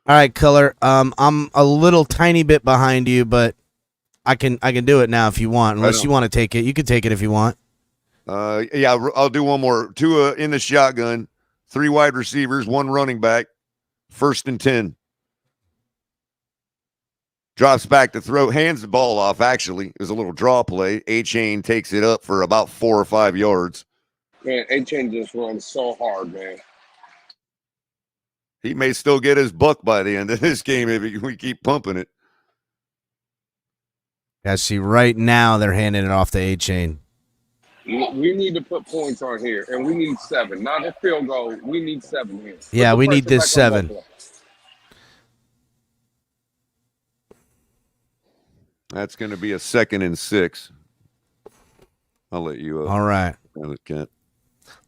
All right, Color. I'm a little tiny bit behind you, but I can do it now if you want. Unless you want to take it, you can take it if you want. Yeah, I'll do one more. Tua in the shotgun, 3 wide receivers, 1 running back, 1st and 10. Drops back to throw, hands the ball off. Actually, it was a little draw play. A-Chain takes it up for about 4 or 5 yards. Man, A-Chain just runs so hard, man. He may still get his buck by the end of this game if we keep pumping it. Yeah, see, right now they're handing it off to A-Chain. We need to put points on here, and we need 7. Not a field goal. We need 7 here. Yeah, we need this 7. That's going to be a 2nd and 6. I'll let you. All right. Kent.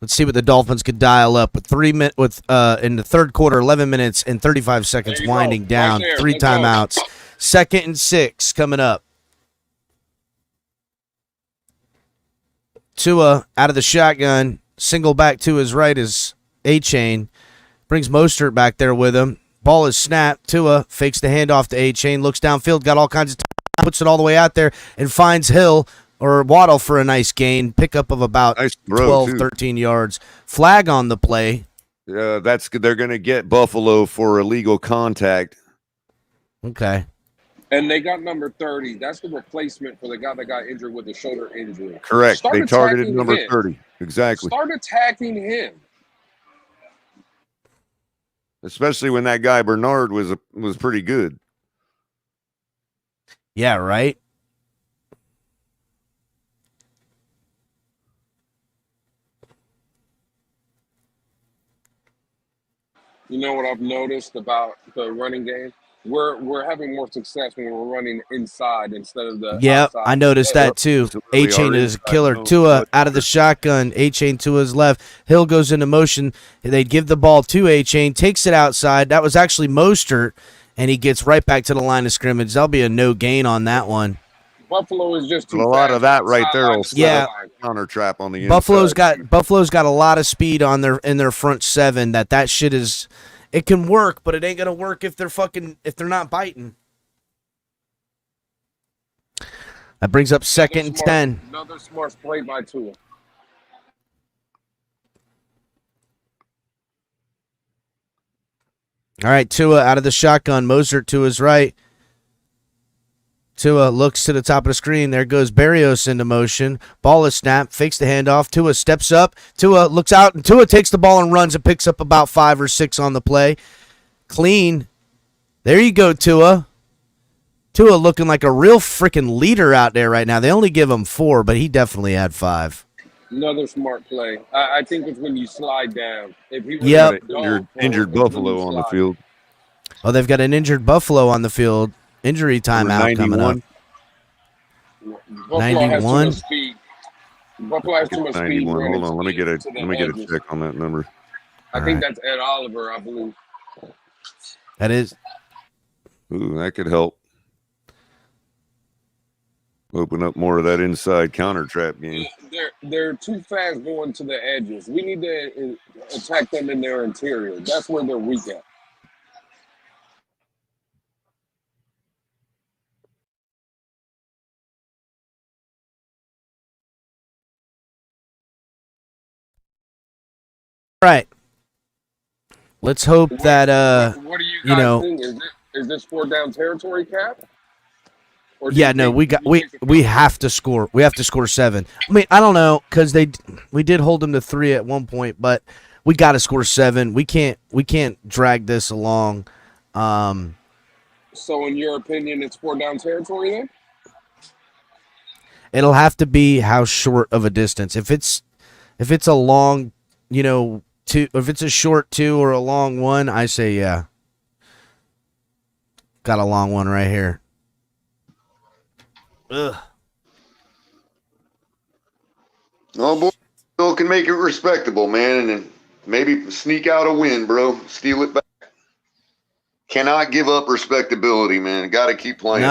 Let's see what the Dolphins could dial up with in the 3rd quarter, 11 minutes and 35 seconds winding down. Right 3 timeouts. 2nd and 6 coming up. Tua out of the shotgun, single back to his right is A-Chain. Brings Mostert back there with him. Ball is snapped. Tua fakes the handoff to A-Chain, looks downfield, got all kinds of time, puts it all the way out there, and finds Hill or Waddle for a nice gain. Pickup of about 12, 13 yards. Flag on the play. They're going to get Buffalo for illegal contact. Okay. And they got number 30. That's the replacement for the guy that got injured with a shoulder injury. Correct. Start They targeted attacking number him. 30. Exactly. Start attacking him. Especially when that guy Bernard was pretty good. Yeah, right. You know what I've noticed about the running game? We're having more success when we're running inside instead of the Yep, outside. I noticed that too. Absolutely. A-Chain Our is a inside killer. knows Tua what out of the to do. shotgun. A-Chain to his left. Hill goes into motion. They give the ball to A-Chain, takes it outside. That was actually Mostert, and he gets right back to the line of scrimmage. That'll be a no gain on that one. Buffalo is just too A lot fast of that on the right there will sideline. set Yeah. up a counter trap on the inside. Buffalo's got a lot of speed on in their front seven. That shit is, it can work, but it ain't gonna work if they're not biting. That brings up second and 10. Another smart play by Tua. All right, Tua out of the shotgun. Mostert to his right. Tua looks to the top of the screen. There goes Berrios into motion. Ball is snapped. Fakes the handoff. Tua steps up. Tua looks out, and Tua takes the ball and runs and picks up about 5 or 6 on the play. Clean. There you go, Tua. Tua looking like a real freaking leader out there right now. They only give him 4, but he definitely had 5. Another smart play. I think it's when you slide down. If he was Yep. Injured Buffalo on the field. Oh, they've got an injured Buffalo on the field. Injury timeout coming up. Buffalo has too 91? much speed. Buffalo has too much speed. 91. Hold running on. Let me speed get a to the let me get a edges. check on that number. I think that's Ed Oliver, I believe. That is. Ooh, that could help. Open up more of that inside counter trap game. They're too fast going to the edges. We need to attack them in their interior. That's where they're weak at. All right. Let's hope that What do you guys think? Is this 4 down territory, Cap? Or do yeah, you no, think we have to score. We have to score 7. I mean, I don't know, because we did hold them to 3 at one point, but we got to score 7. We can't drag this along. So, in your opinion, it's 4 down territory then? It'll have to be how short of a distance. If it's a long, if it's a short 2 or a long 1, I say yeah. Got a long one right here. Ugh. Oh boy, Bill can make it respectable, man, and then maybe sneak out a win, bro. Steal it back. Cannot give up respectability, man. Got to keep playing.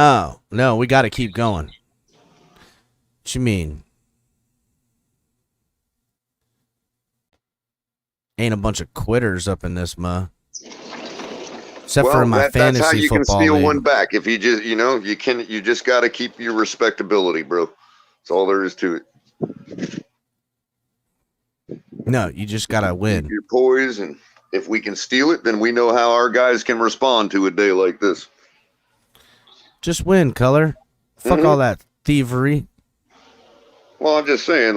No, we got to keep going. What you mean? Ain't a bunch of quitters up in this, except for my fantasy that's how you football can steal league. one back. If you just, you just got to keep your respectability, bro. That's all there is to it. No, you just got to win. Keep your poise, and if we can steal it, then we know how our guys can respond to a day like this. Just win, Color. Fuck all that thievery. Well, I'm just saying,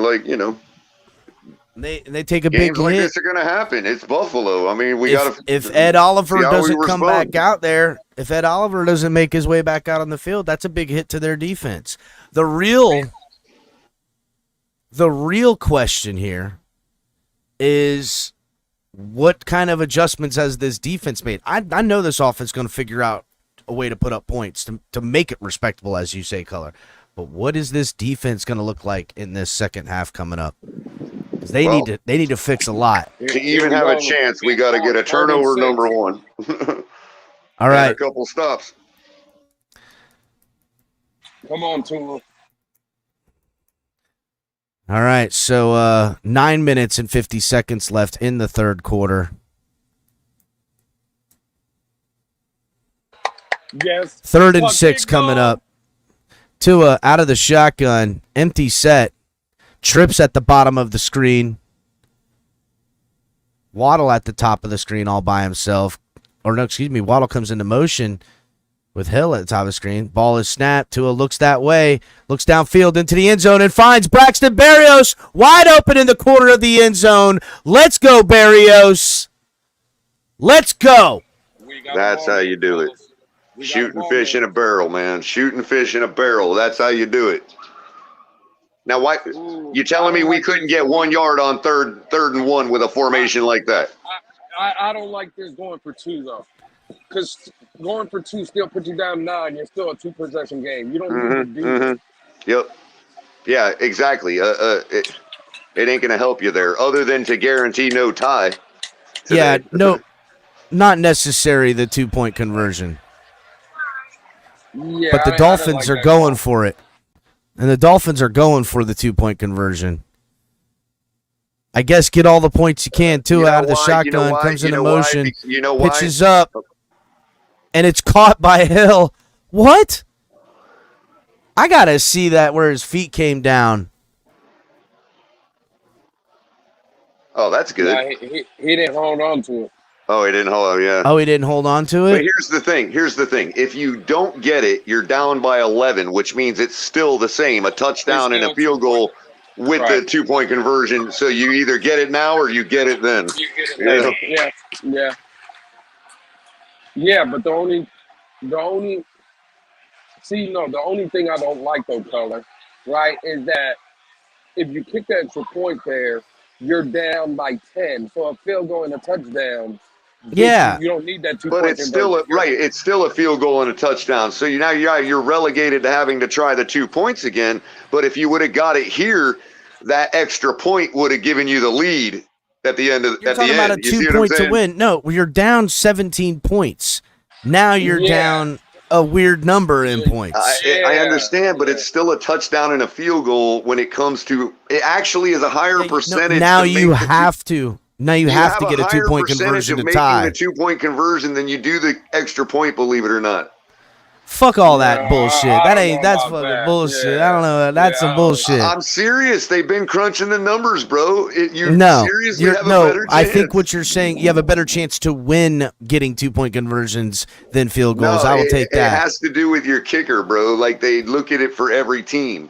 They take a big games like hit. this are going to happen. It's Buffalo. I mean, we got to. If Ed Oliver see how we doesn't come respond. back out there, if Ed Oliver doesn't make his way back out on the field, that's a big hit to their defense. The real question here is what kind of adjustments has this defense made? I know this offense is going to figure out a way to put up points to make it respectable, as you say, Color. But what is this defense going to look like in this second half coming up? Because they need to fix a lot. To even have a chance, we got to get a turnover, number 1. All right. And a couple stops. Come on, Tua. All right, so 9 minutes and 50 seconds left in the third quarter. Yes. 3rd and 6 coming up. Tua out of the shotgun, empty set, trips at the bottom of the screen. Waddle at the top of the screen all by himself. Or no, excuse me, Waddle comes into motion with Hill at the top of the screen. Ball is snapped. Tua looks that way, looks downfield into the end zone and finds Braxton Berrios wide open in the corner of the end zone. Let's go, Berrios. Let's go. That's how you do it. Shooting fish in a barrel, man. Shooting fish in a barrel. That's how you do it. Now, why you telling me we couldn't get 1 yard on third and one with a formation like that? I don't like this going for 2 though, because going for 2 still puts you down 9. You're still a 2-possession game. You don't need to do it. Yep. Yeah, exactly. It ain't gonna help you there, other than to guarantee no tie. Yeah, no, not necessary. The 2-point conversion. Yeah, But the Dolphins are going for it. And the Dolphins are going for the 2-point conversion. I guess get all the points you can, too, out of the shotgun. Comes into motion. Pitches up. And it's caught by Hill. What? I got to see that where his feet came down. Oh, that's good. Yeah, he didn't hold on to it. Oh, he didn't hold on, yeah. Oh, he didn't hold on to it? But here's the thing. If you don't get it, you're down by 11, which means it's still the same. A touchdown and a field goal with the 2-point conversion. So you either get it now or you get it then. Yeah, but the only thing I don't like though, Color, right, is that if you kick that extra point there, you're down by 10. So a field goal and a touchdown. Yeah, you don't need that 2-point. But it's still it's still a field goal and a touchdown. So you're relegated to having to try the 2 points again. But if you would have got it here, that extra point would have given you the lead at the end of You're talking about a 2-point to win. No, you're down 17 points. Now you're down a weird number in points. I understand, but it's still a touchdown and a field goal when it comes to it. Actually, is a higher percentage. Now you have to. Now you have to get a 2-point conversion to tie. A 2-point conversion than you do the extra point. Believe it or not. Fuck all that bullshit. That's fucking bullshit. I don't know. That's some bullshit. I'm serious. They've been crunching the numbers, bro. I think what you're saying, you have a better chance to win getting 2-point conversions than field goals. I will take that. It has to do with your kicker, bro. Like they look at it for every team.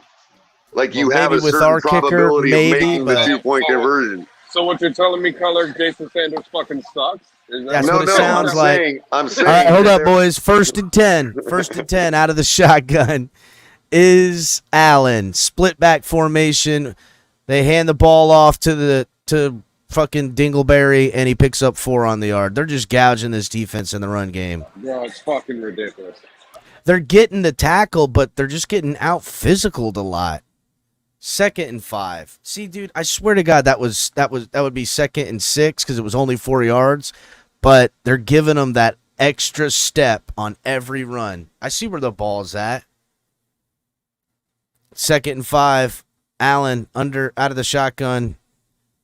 Like you have a certain probability of making the 2-point conversion. So what you're telling me, Color, Jason Sanders fucking sucks? That's what it sounds like. I'm saying. All right, hold up, boys. 1st and 10. 1st and 10 out of the shotgun is Allen. Split back formation. They hand the ball off to fucking Dingleberry, and he picks up 4 on the yard. They're just gouging this defense in the run game. Bro, it's fucking ridiculous. They're getting the tackle, but they're just getting out physicaled a lot. 2nd and 5. See, dude, I swear to God that would be 2nd and 6 because it was only 4 yards, but they're giving them that extra step on every run. I see where the ball's at. 2nd and 5. Allen out of the shotgun.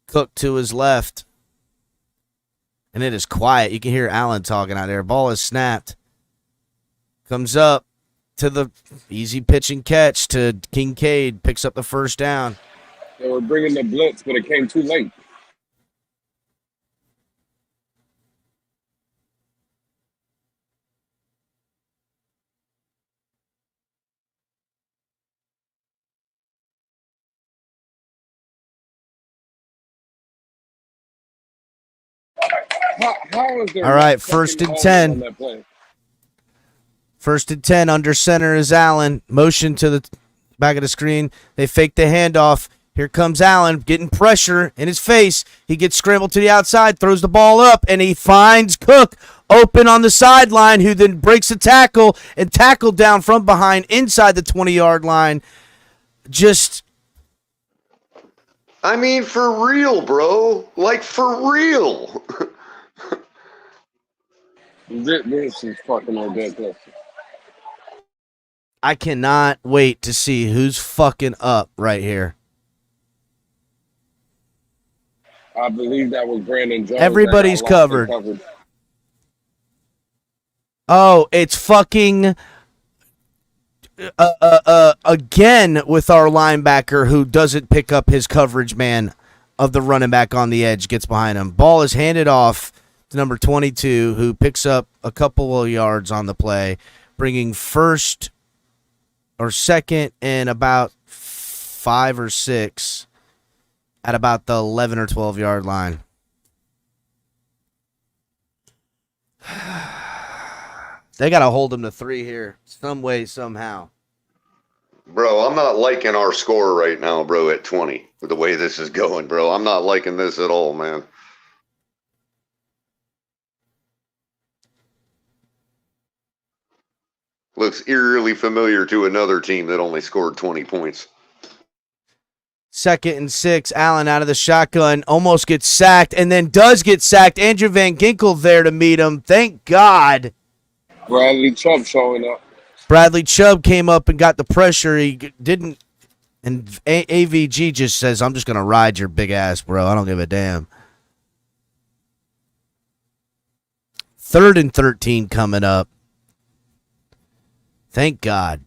Cook to his left. And it is quiet. You can hear Allen talking out there. Ball is snapped. Comes up to the easy pitch and catch to Kincaid. Picks up the 1st down. They were bringing the blitz, but it came too late. How is there all right, 1st and 10. 1st and 10, under center is Allen. Motion to the back of the screen. They fake the handoff. Here comes Allen, getting pressure in his face. He gets scrambled to the outside, throws the ball up, and he finds Cook open on the sideline, who then breaks the tackle and tackled down from behind inside the 20-yard line. I mean, for real, bro. Like, for real. This is fucking ridiculous. I cannot wait to see who's fucking up right here. I believe that was Brandon Jones. Everybody's covered. Oh, it's fucking again with our linebacker who doesn't pick up his coverage man of the running back on the edge, gets behind him. Ball is handed off to number 22, who picks up a couple of yards on the play. bringing first or second and about 5 or 6 at about the 11 or 12-yard line. They got to hold them to 3 here some way, somehow. Bro, I'm not liking our score right now, bro, at 20. The way this is going, bro. I'm not liking this at all, man. Looks eerily familiar to another team that only scored 20 points. 2nd and 6, Allen out of the shotgun, almost gets sacked, and then does get sacked. Andrew Van Ginkel there to meet him. Thank God. Bradley Chubb showing up. Bradley Chubb came up and got the pressure. He didn't, and AVG just says, I'm just going to ride your big ass, bro. I don't give a damn. 3rd and 13 coming up. Thank God.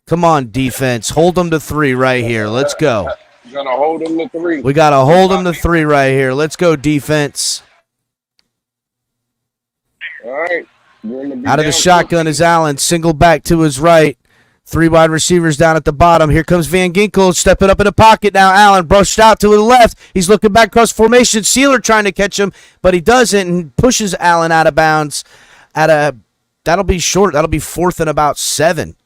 Come on, defense. Hold them to 3 right here. Let's go. Gonna hold them to 3. We got to hold them to 3 right here. Let's go, defense. All right. Out of the shotgun is Allen. Single back to his right. 3 wide receivers down at the bottom. Here comes Van Ginkel stepping up in the pocket now. Allen brushed out to the left. He's looking back across formation. Sealer trying to catch him, but he doesn't and pushes Allen out of bounds. That'll be short. That'll be 4th and about 7.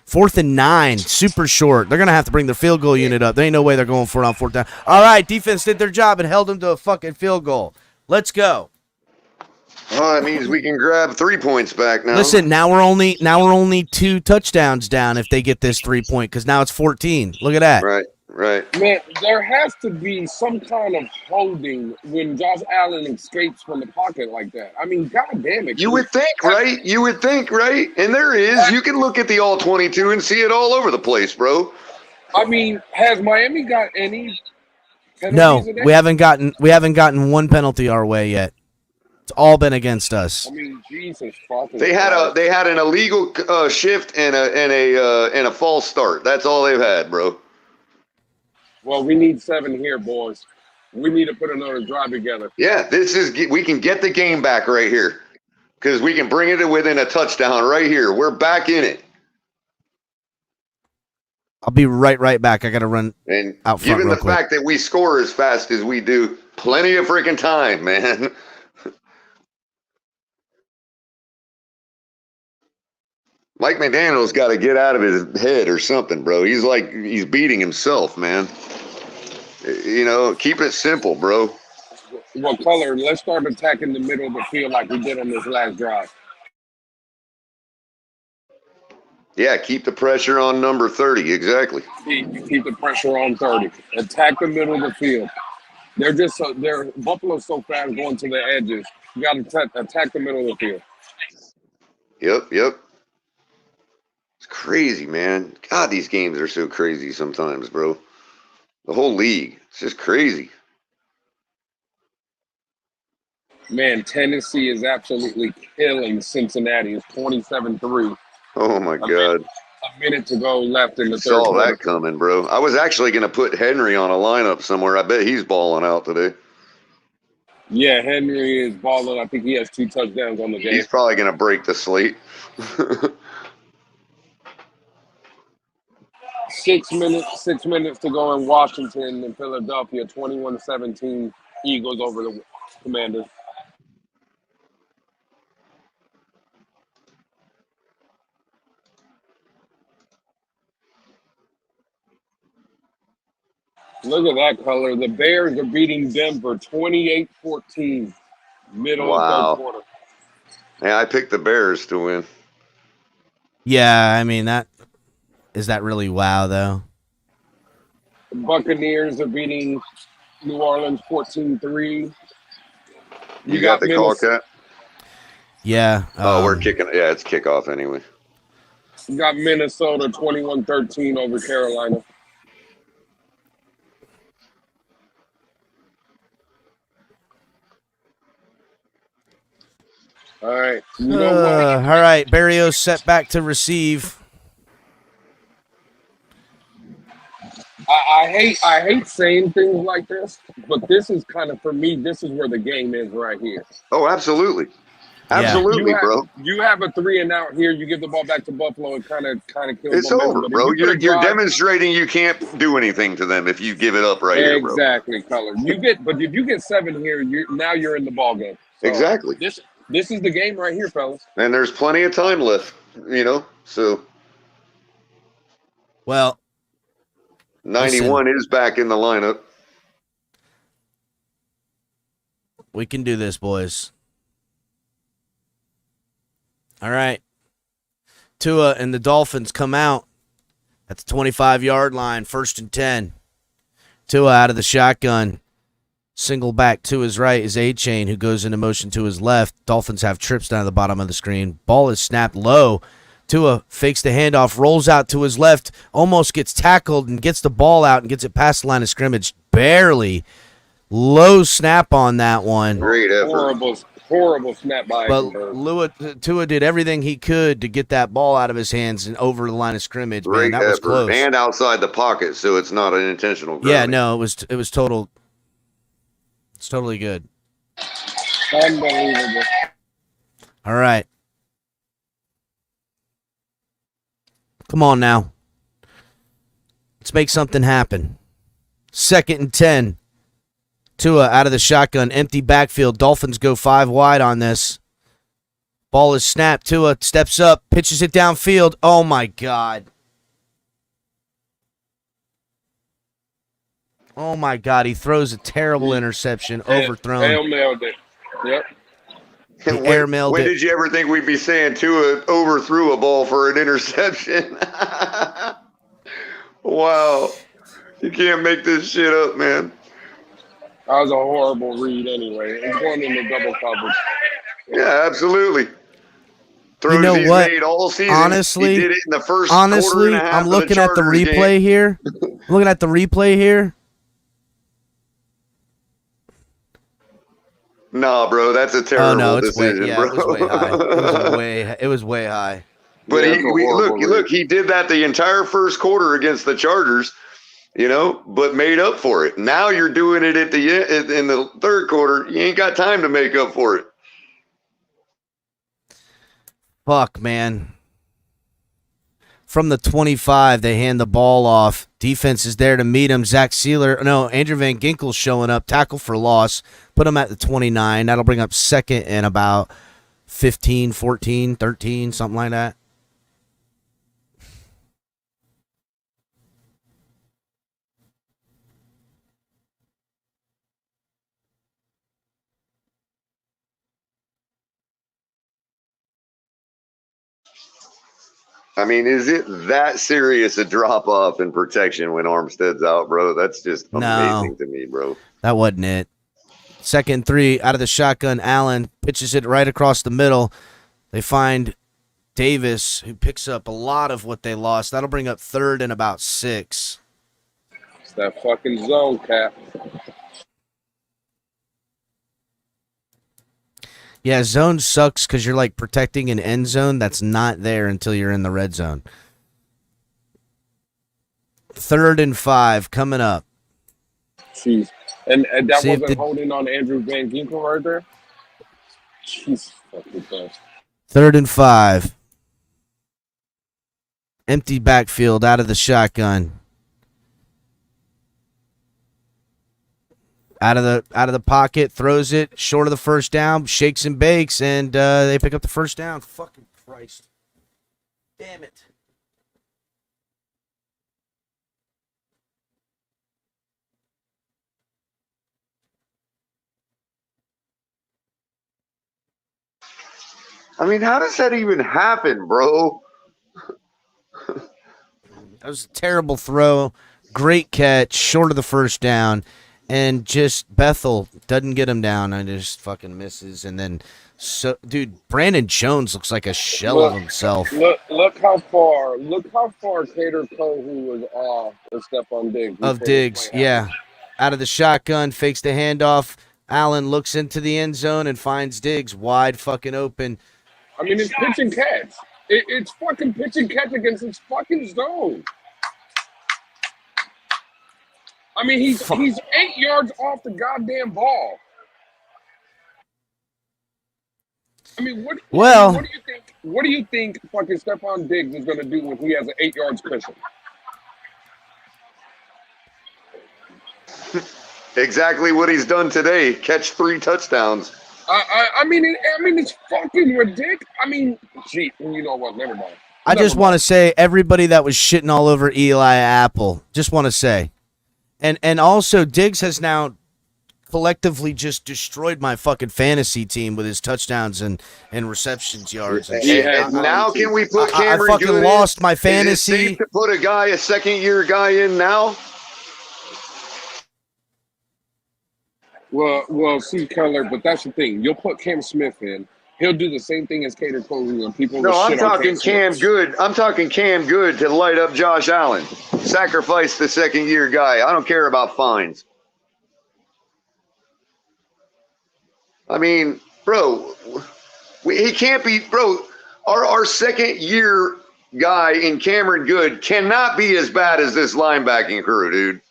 4th and 9. Super short. They're going to have to bring their field goal unit up. There ain't no way they're going for it on 4th down. All right, defense did their job and held them to a fucking field goal. Let's go. Oh, that means we can grab 3 points back now. Listen, now we're only 2 touchdowns down if they get this 3-point, because now it's 14. Look at that. Right. Man, there has to be some kind of holding when Josh Allen escapes from the pocket like that. I mean, God damn it. You would think, right? And there is. You can look at the all-22 and see it all over the place, bro. I mean, has Miami got any penalties? No, we haven't gotten one penalty our way yet. It's all been against us. I mean, Jesus fucking. They had an illegal shift and a false start. That's all they've had, bro. Well, we need 7 here, boys. We need to put another drive together. Yeah, we can get the game back right here because we can bring it within a touchdown right here. We're back in it. I'll be right back. I got to run and out front given real the quick. fact that we score as fast as we do, plenty of freaking time, man. Mike McDaniel's got to get out of his head or something, bro. He's beating himself, man. You know, keep it simple, bro. Well, Color, let's start attacking the middle of the field like we did on this last drive. Yeah, keep the pressure on number 30. Exactly. Keep the pressure on 30. Attack the middle of the field. Buffalo's so fast going to the edges. You got to attack the middle of the field. Yep. It's crazy, man. God, these games are so crazy sometimes, bro. The whole league. It's just crazy. Man, Tennessee is absolutely killing Cincinnati. It's 27-3. Oh, my God. A minute to go left in the third Saw quarter. that coming, bro. I was actually going to put Henry on a lineup somewhere. I bet he's balling out today. Yeah, Henry is balling. I think he has 2 touchdowns on the game. He's probably going to break the slate. 6 minutes to go in Washington and Philadelphia. 21-17 Eagles over the Commanders. Look at that, Color. The Bears are beating Denver 28-14. Middle of third quarter. Yeah, I picked the Bears to win. Yeah, I mean, is that really wow, though? The Buccaneers are beating New Orleans 14-3. You got the call, Cat? Yeah. We're kicking. Yeah, it's kickoff anyway. You got Minnesota 21-13 over Carolina. All right. You know what? All right. Barrios set back to receive. I hate saying things like this, but this is kind of, for me, this is where the game is right here. Oh, absolutely. Absolutely, bro. You have a 3 and out here. You give the ball back to Buffalo. It kind of kills It's momentum. over, But if bro. you put a You're drive- demonstrating you can't do anything to them if you give it up right here, bro. Exactly, Color. But if you get 7 here, you're in the ball game. So Exactly. This is the game right here, fellas. And there's plenty of time left, so. Well, 91 is back in the lineup. We can do this, boys. All right. Tua and the Dolphins come out at the 25-yard line, 1st and 10. Tua out of the shotgun. Single back to his right is A-Chain, who goes into motion to his left. Dolphins have trips down the bottom of the screen. Ball is snapped low. Tua fakes the handoff, rolls out to his left, almost gets tackled and gets the ball out and gets it past the line of scrimmage. Barely. Low snap on that one. Great effort. Horrible snap by But Tua did everything he could to get that ball out of his hands and over the line of scrimmage. Great Man, that was effort. close. And outside the pocket, so it's not an intentional grounding. Yeah, no, it was total. It's totally good. Unbelievable. All right. Come on now. Let's make something happen. 2nd and 10. Tua out of the shotgun, empty backfield. Dolphins go 5 wide on this. Ball is snapped. Tua steps up, pitches it downfield. Oh, my God. Oh, my God. He throws a terrible interception, overthrown. Hail nailed it. Yep. Airmailed when it. did you ever think we'd be saying Tua overthrew a ball for an interception? Wow. You can't make this shit up, man. That was a horrible read anyway. It's going into double coverage. Yeah, absolutely. Throws You know he's what? made all season. Honestly, he did it in the first quarter and a half I'm looking of at the Chargers replay game. here. I'm looking at the replay here. Nah, bro, that's a terrible decision, way, yeah, bro. it was way high. It was way high. But Yeah, look, he did that the entire first quarter against the Chargers, but made up for it. Now you're doing it at the end, in the third quarter. You ain't got time to make up for it. Fuck, man. From the 25, they hand the ball off. Defense is there to meet him. Andrew Van Ginkel's showing up. Tackle for loss. Put him at the 29. That'll bring up 2nd and about 15, 14, 13, something like that. I mean, is it that serious a drop off in protection when Armstead's out, bro? That's just amazing to me, bro. That wasn't it. 2nd and 3 out of the shotgun. Allen pitches it right across the middle. They find Davis, who picks up a lot of what they lost. That'll bring up 3rd and about 6. It's that fucking zone, Cap. Yeah, zone sucks because you're like protecting an end zone that's not there until you're in the red zone. 3rd and 5 coming up. Jeez. And that See if wasn't holding on Andrew Van Ginkel right there? Jeez, fucking Christ. 3rd and 5. Empty backfield out of the shotgun. Out of the pocket, throws it short of the first down, shakes and bakes, and they pick up the first down. Fucking Christ. Damn it. I mean, how does that even happen, bro? That was a terrible throw. Great catch, short of the first down. And just Bethel doesn't get him down and just fucking misses. And then, Brandon Jones looks like a shell of himself. Look how far Cater Kohu was off of Stephon Diggs. Of Diggs, yeah. Out of the shotgun, fakes the handoff. Allen looks into the end zone and finds Diggs wide fucking open. I mean, it's pitch and catch. It's fucking pitch and catch against its fucking zone. I mean, he's 8 yards off the goddamn ball. I mean, what Well, do you think? What do you think fucking Stephon Diggs is going to do when he has an 8 yards cushion? Exactly what he's done today. Catch 3 touchdowns. I mean, it's fucking ridiculous. I mean, gee, you know what? Never mind. I just want to say everybody that was shitting all over Eli Apple, just want to say. And also Diggs has now collectively just destroyed my fucking fantasy team with his touchdowns and receptions yards. And shit. Now can we put Cameron I fucking Good lost my Is it fantasy. safe to put a second-year guy in now? Well, see, Keller, but that's the thing. You'll put Cam Smith in. He'll do the same thing as Cater Posey and people. No, will I'm shit on talking Cam Smith. Good. I'm talking Cam Good to light up Josh Allen. Sacrifice the second-year guy. I don't care about fines. I mean, bro, he can't be, bro. Our second-year guy in Cameron Good cannot be as bad as this linebacking crew, dude.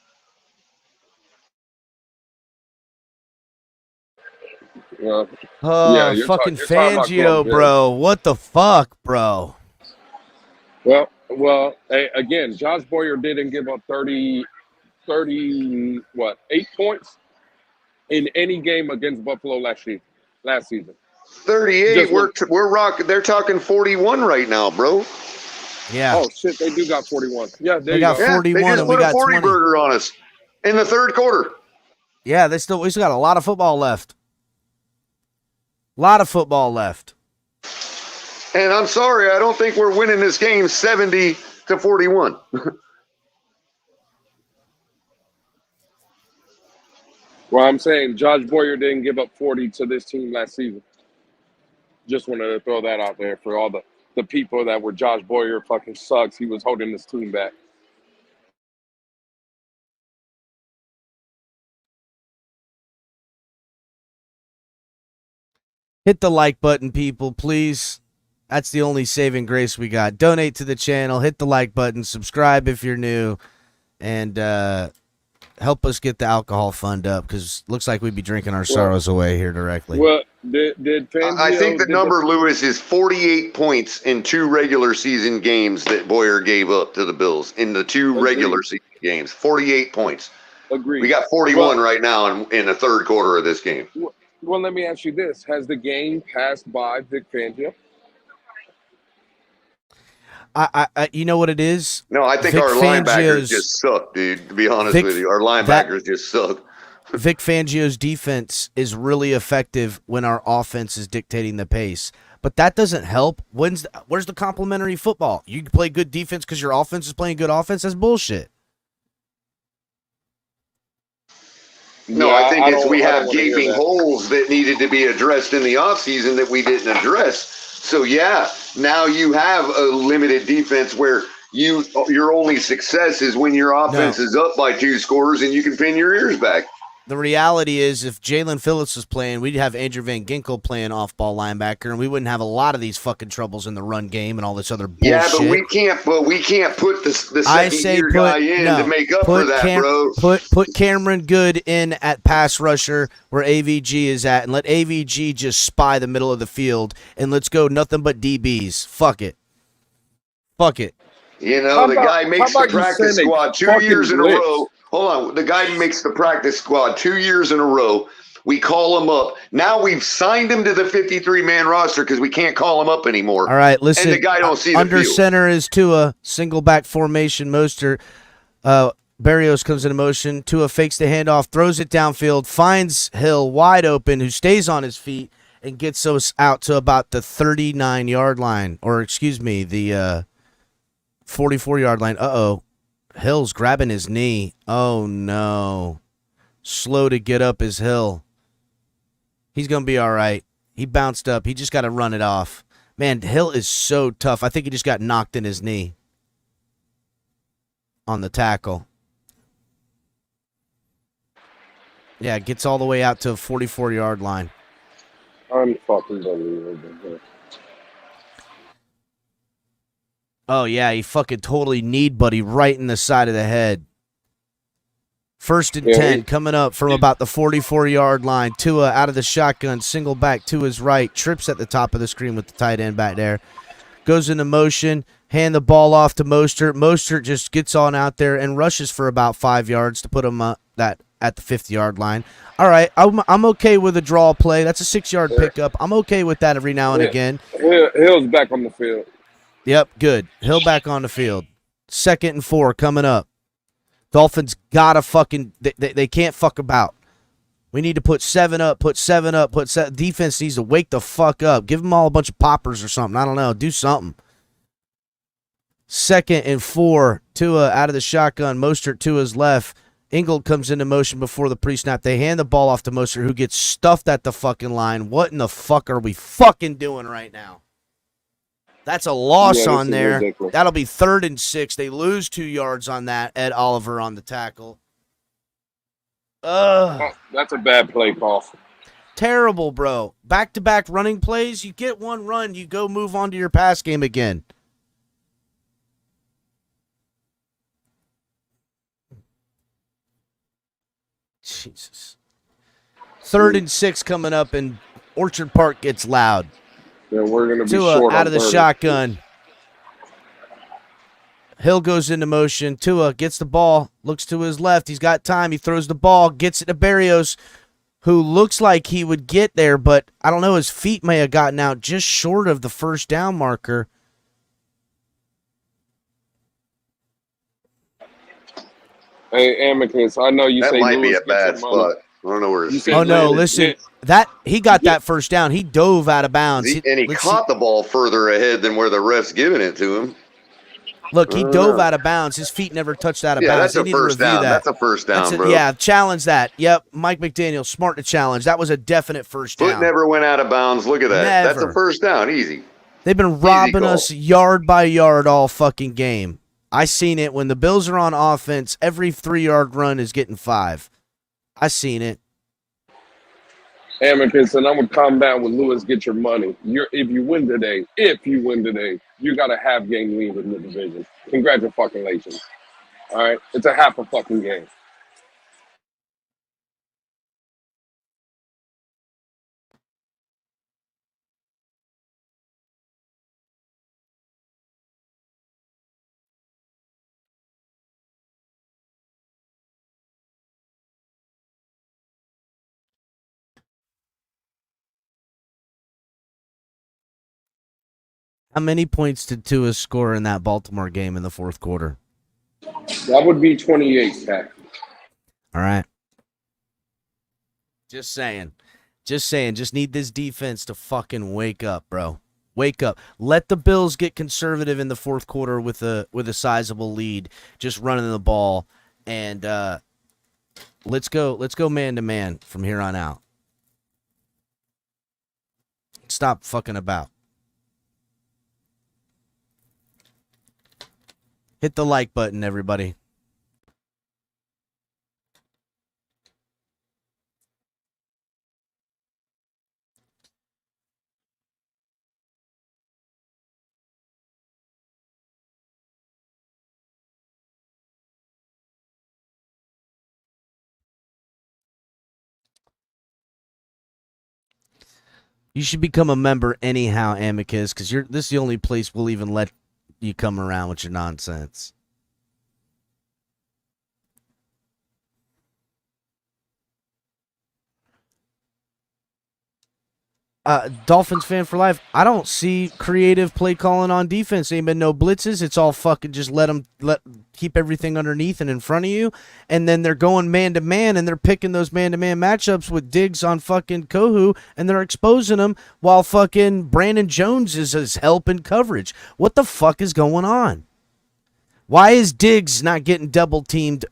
Well, Oh, you're fucking talking about Fangio, Bill. bro. What the fuck, bro? Well, hey, again, Josh Boyer didn't give up 8 points in any game against Buffalo last season. 38. We're rocking. They're talking 41 right now, bro. Yeah. Oh shit, they do got 41. Yeah, They got 41 they just and we put got a 40 20. burger on us in the third quarter. Yeah, we still got a lot of football left. A lot of football left. And I'm sorry, I don't think we're winning this game 70-41. Well, I'm saying Josh Boyer didn't give up 40 to this team last season. Just wanted to throw that out there for all the people that were Josh Boyer fucking sucks. He was holding this team back. Hit the like button, people, please. That's the only saving grace we got. Donate to the channel. Hit the like button. Subscribe if you're new. And help us get the alcohol fund up because looks like we'd be drinking our sorrows away here directly. Well, did Fangio, I think the number, Lewis, is 48 points in 2 regular season games that Boyer gave up to the Bills in the 2 regular season games. 48 points. Agreed. We got 41 right now in the third quarter of this game. Well, let me ask you this. Has the game passed by Vic Fangio? I you know what it is? No, I think Vic our linebackers Fangio's- just suck, dude, to be honest with you. Our linebackers just suck. Vic Fangio's defense is really effective when our offense is dictating the pace. But that doesn't help. Where's the complementary football? You play good defense because your offense is playing good offense? That's bullshit. No, I think we have gaping holes that needed to be addressed in the offseason that we didn't address. So, yeah, now you have a limited defense where your only success is when your offense is up by 2 scores and you can pin your ears back. The reality is if Jalen Phillips was playing, we'd have Andrew Van Ginkel playing off-ball linebacker, and we wouldn't have a lot of these fucking troubles in the run game and all this other bullshit. Yeah, but we can't put the second-year guy in to make up for that, bro. Put Cameron Good in at pass rusher where AVG is at, and let AVG just spy the middle of the field, and let's go nothing but DBs. Fuck it. You know, the guy makes the practice squad 2 years in a row. Hold on. The guy makes the practice squad 2 years in a row. We call him up. Now we've signed him to the 53-man roster because we can't call him up anymore. All right, listen. And the guy don't see the under field. center is Tua, single back formation. Mostert. Barrios comes into motion. Tua fakes the handoff, throws it downfield, finds Hill wide open, who stays on his feet and gets us out to about the 39-yard line, or excuse me, the 44-yard line. Uh-oh. Hill's grabbing his knee. Oh, no. Slow to get up is Hill. He's going to be all right. He bounced up. He just got to run it off. Man, Hill is so tough. I think he just got knocked in his knee on the tackle. Yeah, gets all the way out to a 44-yard line. Unfucking believable. Oh, yeah, he fucking totally kneed Buddy right in the side of the head. 1st and 10 coming up from about the 44-yard line. Tua out of the shotgun, single back to his right, trips at the top of the screen with the tight end back there. Goes into motion, hand the ball off to Mostert. Mostert just gets on out there and rushes for about 5 yards to put him that at the 50-yard line. All right, I'm okay with a draw play. That's a 6-yard pickup. I'm okay with that every now and again. Hill's back on the field. Yep, good. Hill back on the field. 2nd and 4 coming up. Dolphins gotta fucking they can't fuck about. We need to put 7 up, Defense needs to wake the fuck up. Give them all a bunch of poppers or something. I don't know. Do something. 2nd and 4. Tua out of the shotgun. Mostert to his left. Ingold comes into motion before the pre-snap. They hand the ball off to Mostert, who gets stuffed at the fucking line. What in the fuck are we fucking doing right now? That's a loss on there. Ridiculous. That'll be 3rd and 6. They lose 2 yards on that. Ed Oliver on the tackle. That's a bad play call. Terrible, bro. Back-to-back running plays. You get one run, you go move on to your pass game again. Jesus. 3rd and 6 coming up, and Orchard Park gets loud. Yeah, we're going to be Tua short out of the 30. shotgun. Hill goes into motion. Tua gets the ball, looks to his left. He's got time. He throws the ball, gets it to Berrios, who looks like he would get there, but I don't know. His feet may have gotten out just short of the first down marker. Hey, Amicus, I know you that say might Lewis be a bad spot. I don't know where his feet. Oh no! Listen, he got that first down. He dove out of bounds, he caught the ball further ahead than where the ref's giving it to him. Look, he dove out of bounds. His feet never touched out of bounds. Yeah, that's a first down. That's a first down, bro. Yeah, challenge that. Yep, Mike McDaniel, smart to challenge. That was a definite first down. Foot never went out of bounds. Look at that. Never. That's a first down. Easy. They've been robbing us yard by yard all fucking game. I seen it when the Bills are on offense. Every 3-yard run is getting 5. I seen it. Amicus, and I'm going to combat with Lewis, get your money. If you win today, you got a half game lead in the division. Congratulations. All right? It's a half a fucking game. How many points did Tua score in that Baltimore game in the 4th quarter? That would be 28, Pat. All right. Just saying. Just need this defense to fucking wake up, bro. Wake up. Let the Bills get conservative in the 4th quarter with a sizable lead, just running the ball, and let's go man to man from here on out. Stop fucking about. Hit the like button, everybody. You should become a member anyhow, Amicus, because this is the only place we'll even let you come around with your nonsense. Dolphins fan for life. I don't see creative play calling on defense. Ain't been no blitzes. It's all fucking just keep everything underneath and in front of you. And then they're going man to man and they're picking those man to man matchups with Diggs on fucking Kohu and they're exposing them while fucking Brandon Jones is helping coverage. What the fuck is going on? Why is Diggs not getting double teamed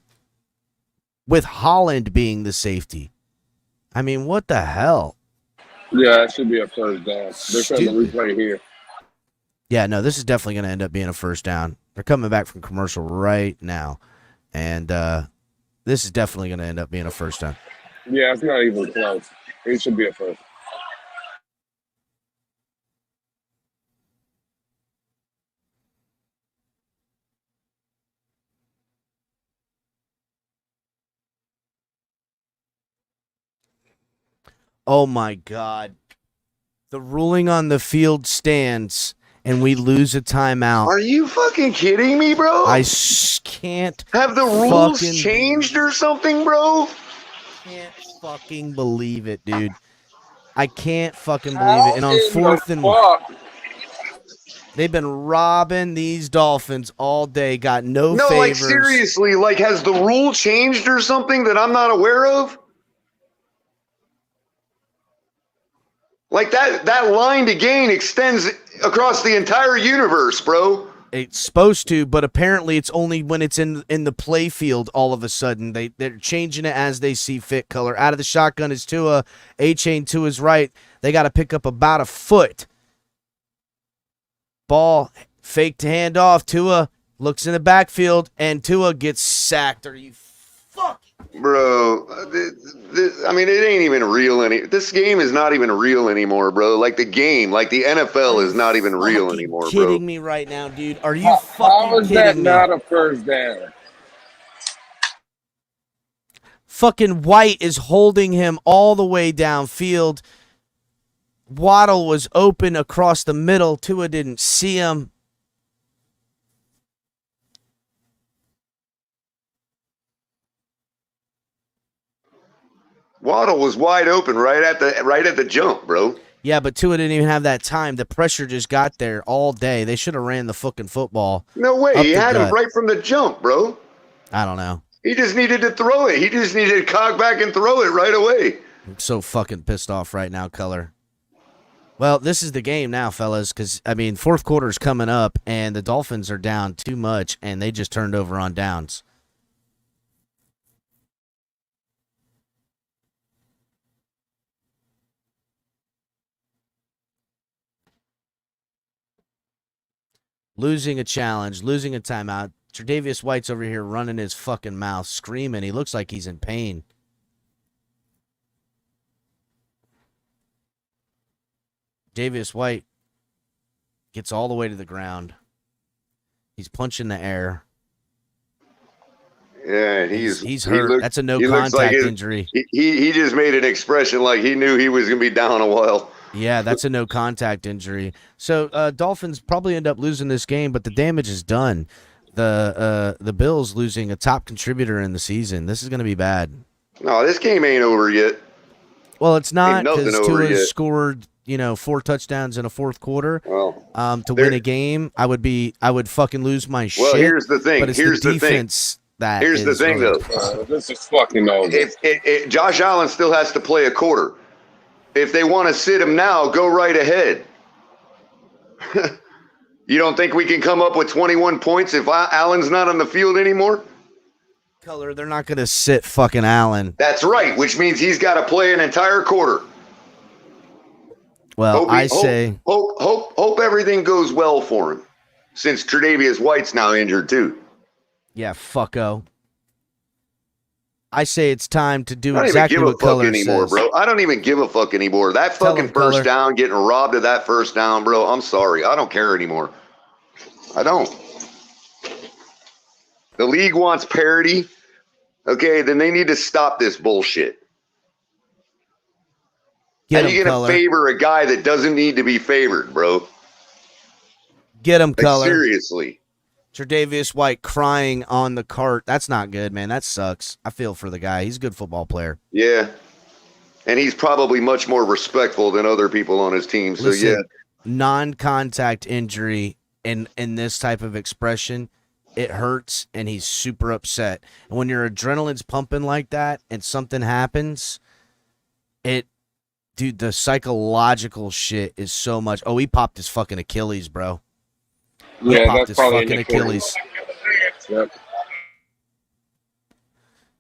with Holland being the safety? I mean, what the hell? Yeah, that should be a first down. They're showing the replay here. Yeah, no, this is definitely going to end up being a first down. They're coming back from commercial right now, and this is definitely going to end up being a first down. Yeah, it's not even close. It should be a first. Oh, my God. The ruling on the field stands, and we lose a timeout. Are you fucking kidding me, bro? I can't. Have the rules changed or something, bro? Can't fucking believe it, dude. I can't fucking believe it. And on fourth and they've been robbing these Dolphins all day. Got no favors. Like seriously, like has the rule changed or something that I'm not aware of? Like that line to gain extends across the entire universe, bro. It's supposed to, but apparently it's only when it's in the play field all of a sudden. They're changing it as they see fit. Color. Out of the shotgun is Tua. A-chain to his right. They got to pick up about a foot. Ball, fake to hand off. Tua looks in the backfield, and Tua gets sacked. Are you fucking... Bro, I mean, it ain't even real this game is not even real anymore, bro. Like the game, like the NFL is not even real anymore, bro. Kidding me right now, dude? Are you fucking How is kidding that me? not a first down? Fucking White is holding him all the way downfield. Waddle was open across the middle. Tua didn't see him. Waddle was wide open right at the jump, bro. Yeah, but Tua didn't even have that time. The pressure just got there all day. They should have ran the fucking football. No way. He had him right from the jump, bro. I don't know. He just needed to throw it. He just needed to cock back and throw it right away. I'm so fucking pissed off right now, Color. Well, this is the game now, fellas, because, I mean, fourth quarter's coming up, and the Dolphins are down too much, and they just turned over on downs. Losing a challenge, losing a timeout. Tre'Davious White's over here running his fucking mouth, screaming. He looks like he's in pain. Tre'Davious White gets all the way to the ground. He's punching the air. Yeah, he's hurt. That's a no contact injury. He just made an expression like he knew he was going to be down a while. Yeah, that's a no contact injury. So Dolphins probably end up losing this game, but the damage is done. The Bills losing a top contributor in the season. This is going to be bad. No, this game ain't over yet. Well, it's not because Tua scored 4 touchdowns in a fourth quarter. Well, to win a game, I would fucking lose my shit. Well, here's the thing. But it's here's the defense that here's the thing, really... though. This is fucking over. If Josh Allen still has to play a quarter. If they want to sit him now, go right ahead. You don't think we can come up with 21 points if Allen's not on the field anymore? Color, they're not going to sit fucking Allen. That's right, which means he's got to play an entire quarter. Well, hope everything goes well for him, since Tre'Davious White's now injured too. Yeah, fucko. I say it's time to do exactly what Color says. Bro. I don't even give a fuck anymore. That fucking first down, getting robbed of that first down, bro. I'm sorry. I don't care anymore. I don't. The league wants parity. Okay, then they need to stop this bullshit. How are you going to favor a guy that doesn't need to be favored, bro? Get him, Color. Seriously. Tre'Davious White crying on the cart. That's not good, man. That sucks. I feel for the guy. He's a good football player. Yeah. And he's probably much more respectful than other people on his team. So, listen, yeah. Non-contact injury in this type of expression, it hurts, and he's super upset. And when your adrenaline's pumping like that and something happens, dude, the psychological shit is so much. Oh, he popped his fucking Achilles, bro. Yeah, popped that's his probably fucking Achilles. Yep.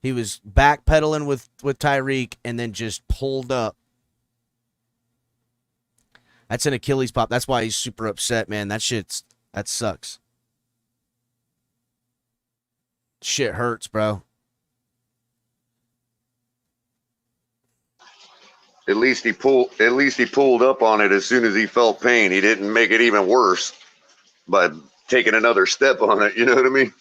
He was backpedaling with Tyreek and then just pulled up. That's an Achilles pop. That's why he's super upset, man. That sucks. Shit hurts, bro. At least he pulled up on it as soon as he felt pain. He didn't make it even worse by taking another step on it. You know what I mean?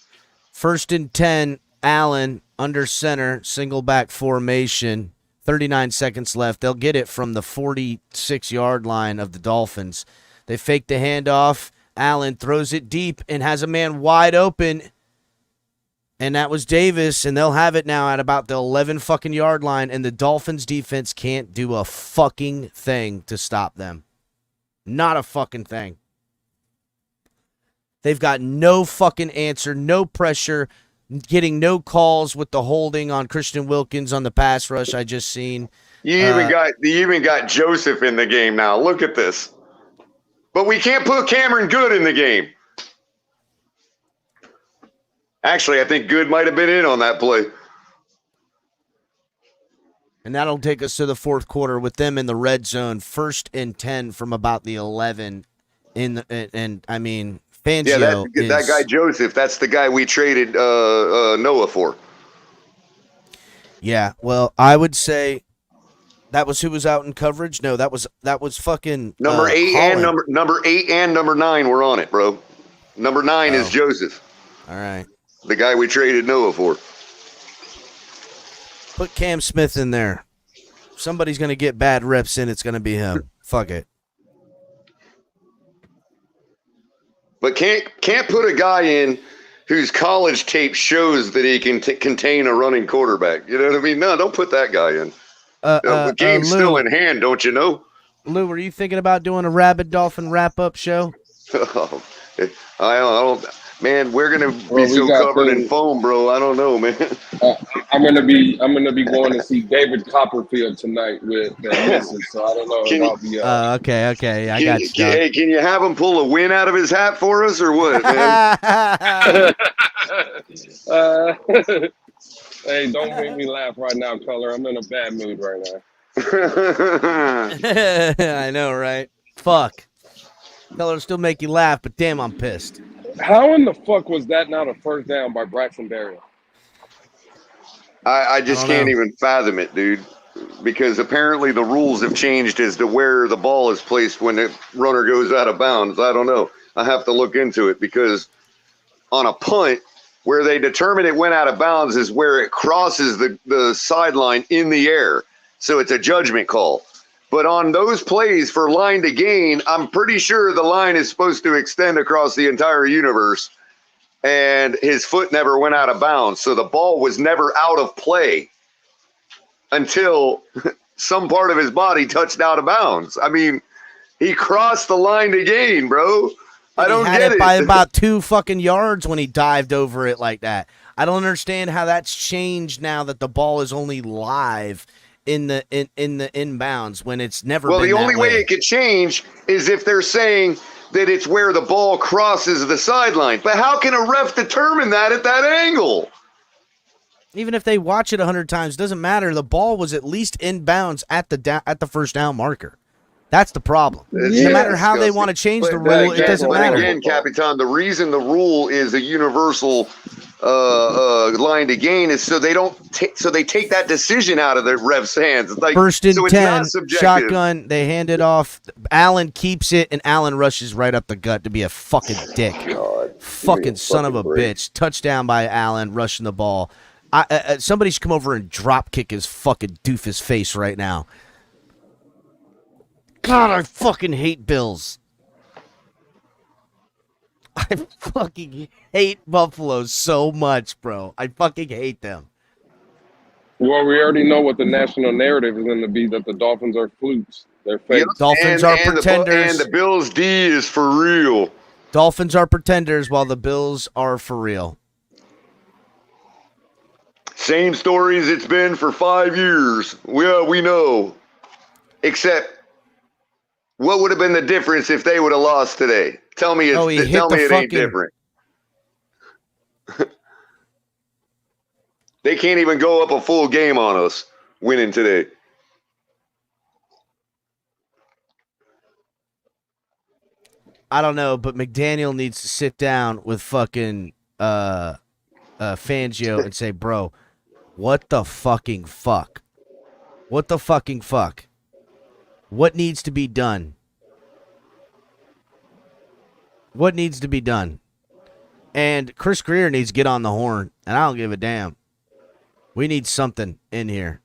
1st and 10, Allen under center, single back formation, 39 seconds left. They'll get it from the 46-yard line of the Dolphins. They fake the handoff. Allen throws it deep and has a man wide open. And that was Davis, and they'll have it now at about the 11 fucking yard line, and the Dolphins defense can't do a fucking thing to stop them. Not a fucking thing. They've got no fucking answer, no pressure, getting no calls with the holding on Christian Wilkins on the pass rush I just seen. You even got Joseph in the game now. Look at this. But we can't put Cameron Good in the game. Actually, I think Good might have been in on that play. And that'll take us to the fourth quarter with them in the red zone, 1st and 10 from about the 11. And I mean, Fangio that guy Joseph, that's the guy we traded Noah for. Yeah, well, I would say that was who was out in coverage. No, that was fucking number 8 Holland. and number 8 and number 9 were on it, bro. Number 9 is Joseph. All right. The guy we traded Noah for. Put Cam Smith in there. If somebody's going to get bad reps in, it's going to be him. Fuck it. But can't put a guy in whose college tape shows that he can contain a running quarterback. You know what I mean? No, don't put that guy in. The game's Lou, still in hand, don't you know? Lou, were you thinking about doing a Rabid Dolphin wrap-up show? I don't. Man, we're gonna be so covered in foam, bro. I don't know, man. I'm gonna be going to see David Copperfield tonight with the missus, so I don't know if I'll be. Okay. I got you. Hey, can you have him pull a win out of his hat for us, or what, man? Hey, don't make me laugh right now, Color. I'm in a bad mood right now. I know, right? Fuck. Color still make you laugh, but damn, I'm pissed. How in the fuck was that not a first down by Braxton Berrios? I just can't even fathom it, dude. Because apparently the rules have changed as to where the ball is placed when the runner goes out of bounds. I don't know. I have to look into it because on a punt, where they determine it went out of bounds is where it crosses the sideline in the air. So it's a judgment call. But on those plays for line to gain, I'm pretty sure the line is supposed to extend across the entire universe, and his foot never went out of bounds. So the ball was never out of play until some part of his body touched out of bounds. I mean, he crossed the line to gain, bro. I don't get it. He had it by about 2 fucking yards when he dived over it like that. I don't understand how that's changed now that the ball is only live in the inbounds when it's never been the that only way it could change is if they're saying that it's where the ball crosses the sideline. But how can a ref determine that at that angle? Even if they watch it 100 times, doesn't matter. The ball was at least inbounds at the first down marker. That's the problem. No matter how they want to change the rule, it doesn't matter. Again, Capitan, the reason the rule is a universal line to gain is so they take that decision out of the ref's hands. It's like, 1st and 10, subjective. shotgun, they hand it off. Allen keeps it, and Allen rushes right up the gut to be a fucking dick. Fucking son of a bitch. Touchdown by Allen, rushing the ball. Somebody should come over and drop kick his fucking doofus face right now. God, I fucking hate Bills. I fucking hate Buffalo so much, bro. I fucking hate them. Well, we already know what the national narrative is going to be, that the Dolphins are flukes. They're fake. Yep. Dolphins are pretenders. And the Bills' D is for real. Dolphins are pretenders while the Bills are for real. Same story as it's been for 5 years. Well, we know. Except, what would have been the difference if they would have lost today? Tell me it ain't different. They can't even go up a full game on us winning today. I don't know, but McDaniel needs to sit down with fucking Fangio and say, bro, what the fucking fuck? What the fucking fuck? What needs to be done? What needs to be done? And Chris Greer needs to get on the horn, and I don't give a damn. We need something in here.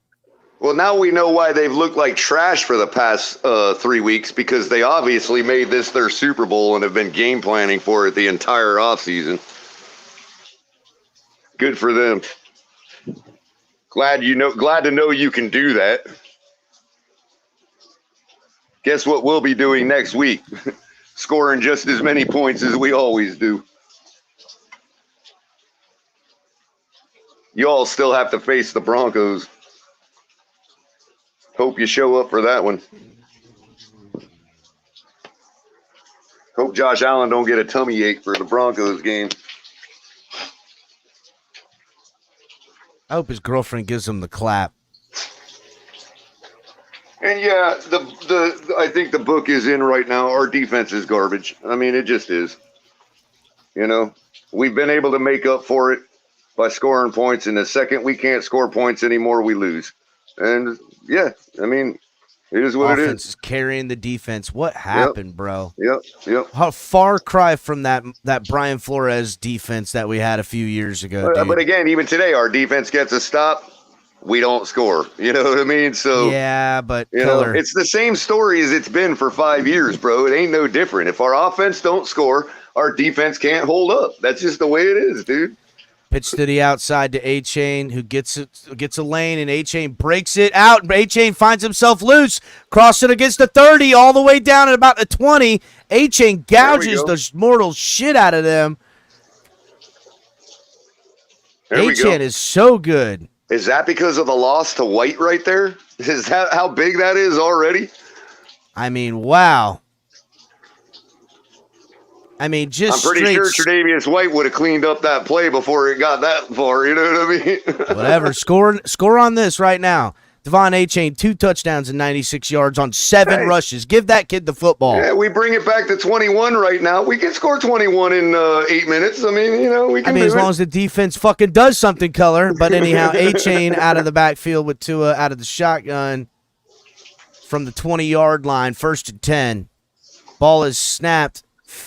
Well, now we know why they've looked like trash for the past 3 weeks, because they obviously made this their Super Bowl and have been game planning for it the entire offseason. Good for them. Glad to know you can do that. Guess what we'll be doing next week? Scoring just as many points as we always do. You all still have to face the Broncos. Hope you show up for that one. Hope Josh Allen don't get a tummy ache for the Broncos game. I hope his girlfriend gives him the clap. And yeah, I think the book is in right now. Our defense is garbage. I mean, it just is. You know, we've been able to make up for it by scoring points. And the second we can't score points anymore, we lose. And yeah, I mean, it is what Offense it is carrying the defense. What happened, bro? Yep. How far cry from that Brian Flores defense that we had a few years ago, dude. But again, even today, our defense gets a stop. We don't score. You know what I mean? So yeah, but you know, it's the same story as it's been for 5 years, bro. It ain't no different. If our offense don't score, our defense can't hold up. That's just the way it is, dude. Pitch to the outside to A-Chain, who gets a lane, and A-Chain breaks it out. And A-Chain finds himself loose, crossing against the 30, all the way down at about the 20. A-Chain gouges the mortal shit out of them. A-Chain is so good. Is that because of the loss to White right there? Is that how big that is already? I mean, wow. I mean, just I'm pretty sure Tre'Davious White would have cleaned up that play before it got that far. You know what I mean? Whatever. Score on this right now. Devon A-Chain, 2 touchdowns and 96 yards on 7 rushes. Give that kid the football. Yeah, we bring it back to 21 right now. We can score 21 in 8 minutes. I mean, you know, we can. As long as the defense fucking does something, Color. But anyhow, A-Chain out of the backfield with Tua out of the shotgun from the 20-yard line, 1st and 10. Ball is snapped.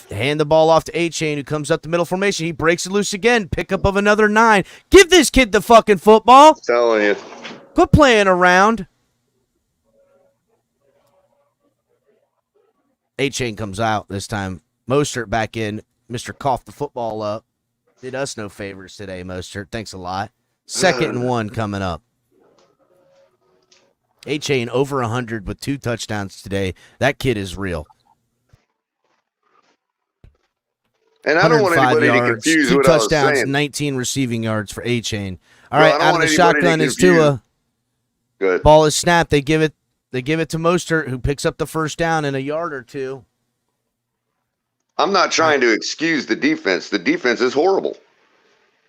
Hand the ball off to A-Chain, who comes up the middle formation. He breaks it loose again. Pickup of another 9. Give this kid the fucking football. I'm telling you. Quit playing around. A-Chain comes out this time. Mostert back in. Mr. Coughed the football up. Did us no favors today, Mostert. Thanks a lot. 2nd and 1 coming up. A-Chain over 100 with 2 touchdowns today. That kid is real. And I don't want anybody to confuse 2 what I was touchdowns, saying. 19 receiving yards for A-Chain. All right, out of the anybody shotgun to is Tua. Good. Ball is snapped. They give it to Mostert, who picks up the 1st down in a yard or 2. I'm not trying to excuse the defense. The defense is horrible.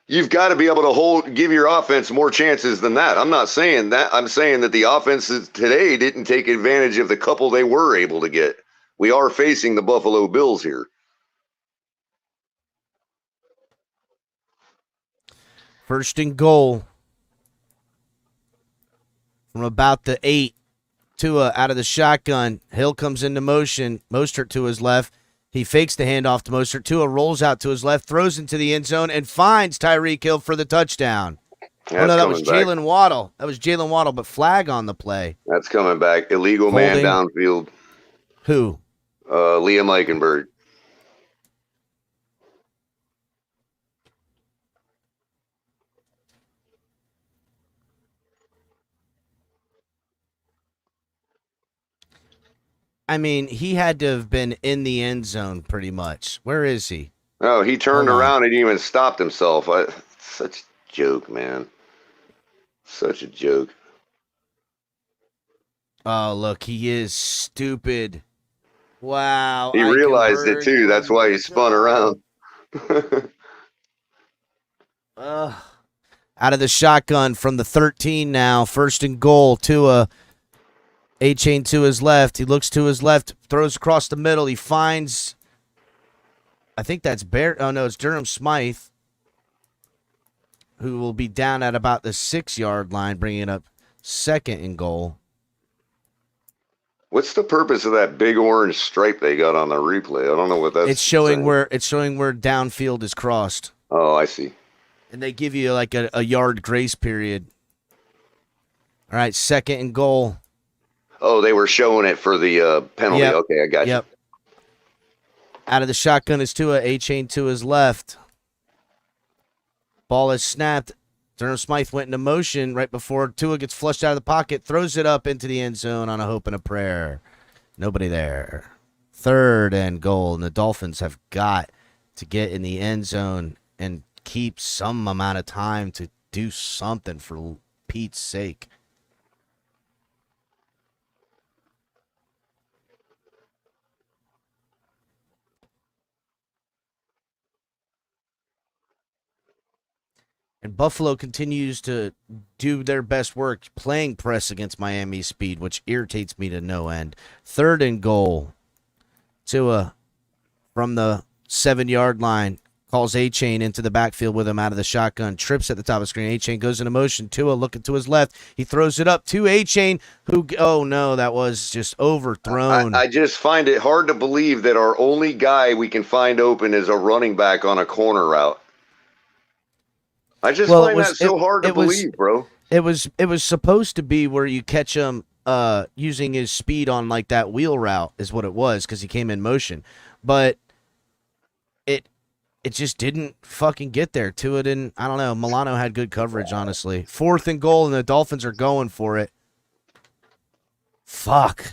You've got to be able to give your offense more chances than that. I'm not saying that. I'm saying that the offenses today didn't take advantage of the couple they were able to get. We are facing the Buffalo Bills here. 1st and goal from about the 8. Tua out of the shotgun. Hill comes into motion. Mostert to his left. He fakes the handoff to Mostert. Tua rolls out to his left, throws into the end zone, and finds Tyreek Hill for the touchdown. Oh, no, that was Jalen Waddle. That was Jalen Waddle, but flag on the play. That's coming back. Illegal man downfield. Who? Liam Eichenberg. I mean, he had to have been in the end zone pretty much. Where is he? Oh, he turned around and even stopped himself. Such a joke, man. Such a joke. Oh, look, he is stupid. Wow. He realized it, too. That's why he spun around. Out of the shotgun from the 13 now. 1st and goal. Tua. A-Chain to his left. He looks to his left, throws across the middle. He finds, I think that's Bear. Oh, no, it's Durham Smythe, who will be down at about the 6-yard line, bringing up 2nd and goal. What's the purpose of that big orange stripe they got on the replay? I don't know what that's. It's showing where downfield is crossed. Oh, I see. And they give you like a yard grace period. All right, 2nd and goal. Oh, they were showing it for the penalty. Yep. Okay, I got you. Out of the shotgun is Tua. A-Chain to his left. Ball is snapped. Durham Smythe went into motion right before Tua gets flushed out of the pocket, throws it up into the end zone on a hope and a prayer. Nobody there. 3rd and goal, and the Dolphins have got to get in the end zone and keep some amount of time to do something for Pete's sake. And Buffalo continues to do their best work playing press against Miami's speed, which irritates me to no end. 3rd and goal. Tua from the 7-yard line calls A-Chain into the backfield with him out of the shotgun. Trips at the top of the screen. A-Chain goes into motion. Tua looking to his left. He throws it up to A-Chain, who, oh no, that was just overthrown. I just find it hard to believe that our only guy we can find open is a running back on a corner route. I just find that so hard to believe, bro. It was supposed to be where you catch him using his speed on like that wheel route is what it was, because he came in motion. But it just didn't fucking get there. Tua didn't. I don't know. Milano had good coverage, honestly. 4th and goal, and the Dolphins are going for it. Fuck.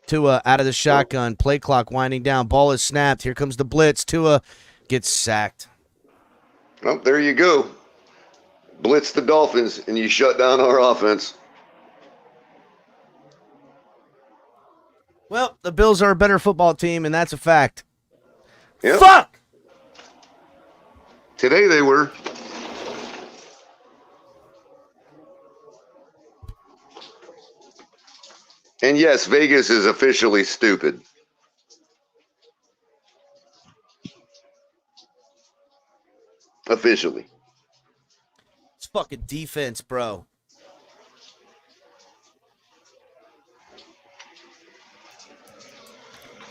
Tua out of the shotgun. Play clock winding down. Ball is snapped. Here comes the blitz. Tua gets sacked. Oh, there you go. Blitz the Dolphins, and you shut down our offense. Well, the Bills are a better football team, and that's a fact. Yep. Fuck! Today they were. And yes, Vegas is officially stupid. Officially. It's fucking defense, bro.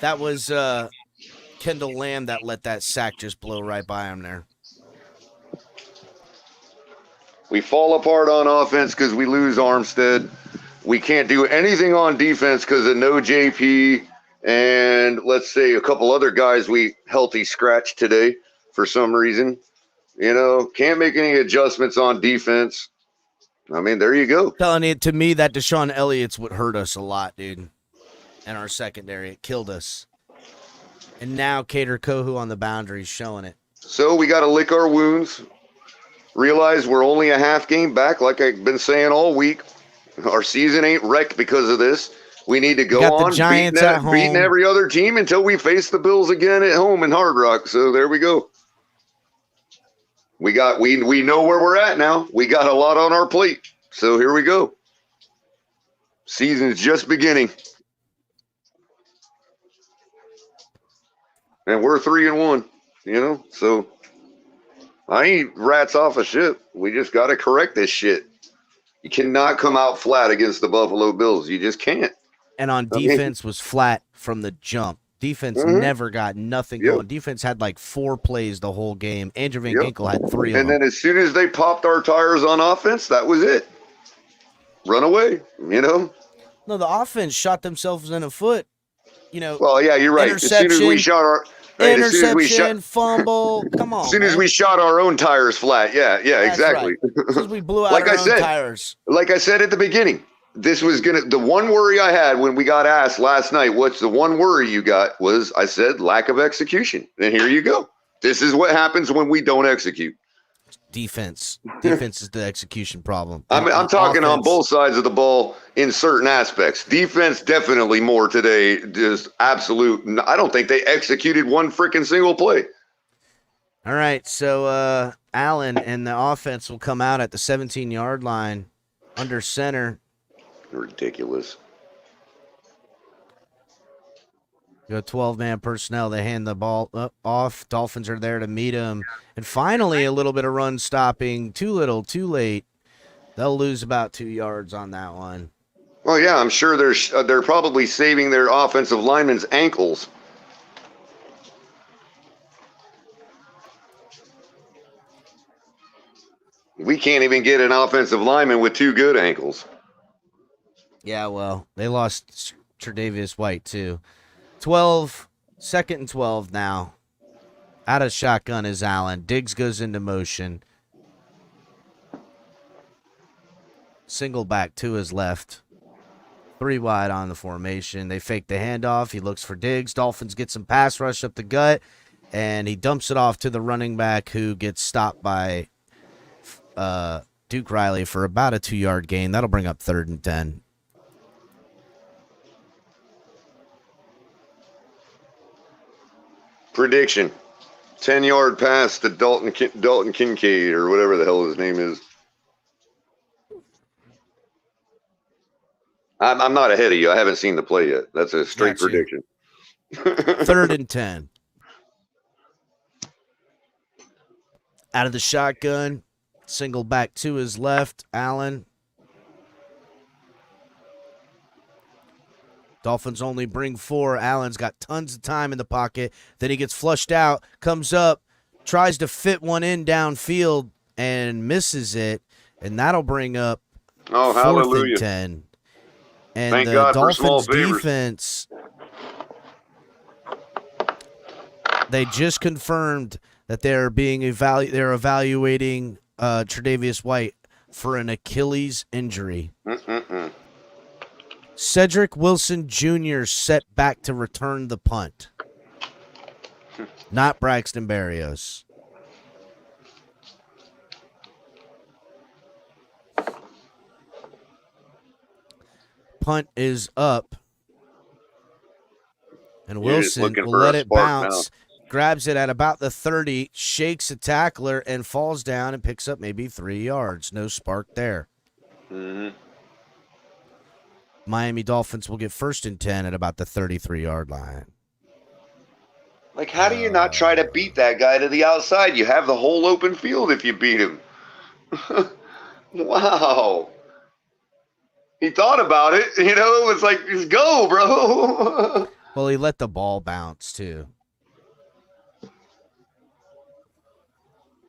That was Kendall Lamb that let that sack just blow right by him there. We fall apart on offense because we lose Armstead. We can't do anything on defense because of no JP and let's say a couple other guys we healthy scratched today for some reason. You know, can't make any adjustments on defense. I mean, there you go. Telling you, to me, that Deshaun Elliott's what hurt us a lot, dude. And our secondary, it killed us. And now Cater Kohu on the boundary showing it. So we got to lick our wounds. Realize we're only a half game back, like I've been saying all week. Our season ain't wrecked because of this. We need to go on beating every other team until we face the Bills again at home in Hard Rock. So there we go. We know where we're at now. We got a lot on our plate. So here we go. Season's just beginning. And we're 3-1, you know? So I ain't rats off a shit. We just got to correct this shit. You cannot come out flat against the Buffalo Bills. You just can't. And on defense was flat from the jump. Defense never got nothing going. Defense had like 4 plays the whole game. Andrew Van Ginkel had 3 of them. And then as soon as they popped our tires on offense, that was it. Run away, you know? No, the offense shot themselves in the foot. You know. Well, yeah, you're right. As soon as we shot our fumble. Come on. As soon as we shot our own tires flat. Yeah, that's exactly. Right. Because we blew out our own tires. Like I said at the beginning, this was the one worry I had when we got asked last night, what's the one worry you got, was I said lack of execution. And here you go. This is what happens when we don't execute. Defense is the execution problem. I'm talking on both sides of the ball in certain aspects. Defense definitely more today. Just absolute. I don't think they executed one freaking single play. All right, so Allen and the offense will come out at the 17-yard line under center. Ridiculous. Go 12-man personnel. They hand the ball off. Dolphins are there to meet him. And finally, a little bit of run stopping. Too little, too late. They'll lose about 2 yards on that one. Well, yeah, I'm sure they're probably saving their offensive linemen's ankles. We can't even get an offensive lineman with 2 good ankles. Yeah, well, they lost Tre'Davious White, too. 12, 2nd and 12 now. Out of shotgun is Allen. Diggs goes into motion. Single back to his left. 3 wide on the formation. They fake the handoff. He looks for Diggs. Dolphins get some pass rush up the gut, and he dumps it off to the running back who gets stopped by Duke Riley for about a 2-yard gain. That'll bring up 3rd and 10. Prediction. 10-yard pass to Dalton Kincaid or whatever the hell his name is. I'm not ahead of you. I haven't seen the play yet. That's a straight prediction. 3rd and 10. Out of the shotgun. Single back to his left. Allen. Dolphins only bring 4. Allen's got tons of time in the pocket. Then he gets flushed out, comes up, tries to fit one in downfield, and misses it. And that'll bring up 4th and 10. And Thank the God for small Dolphins favors. defense, they just confirmed that they're evaluating Tre'Davious White for an Achilles injury. Cedric Wilson Jr. set back to return the punt. Not Braxton Berrios. Punt is up. And Wilson will let it bounce. Grabs it at about the 30, shakes a tackler, and falls down and picks up maybe 3 yards. No spark there. Mm-hmm. Miami Dolphins will get 1st and 10 at about the 33-yard line. Like, how do you not try to beat that guy to the outside? You have the whole open field if you beat him. Wow. He thought about it. You know, it was like, just go, bro. Well, he let the ball bounce, too.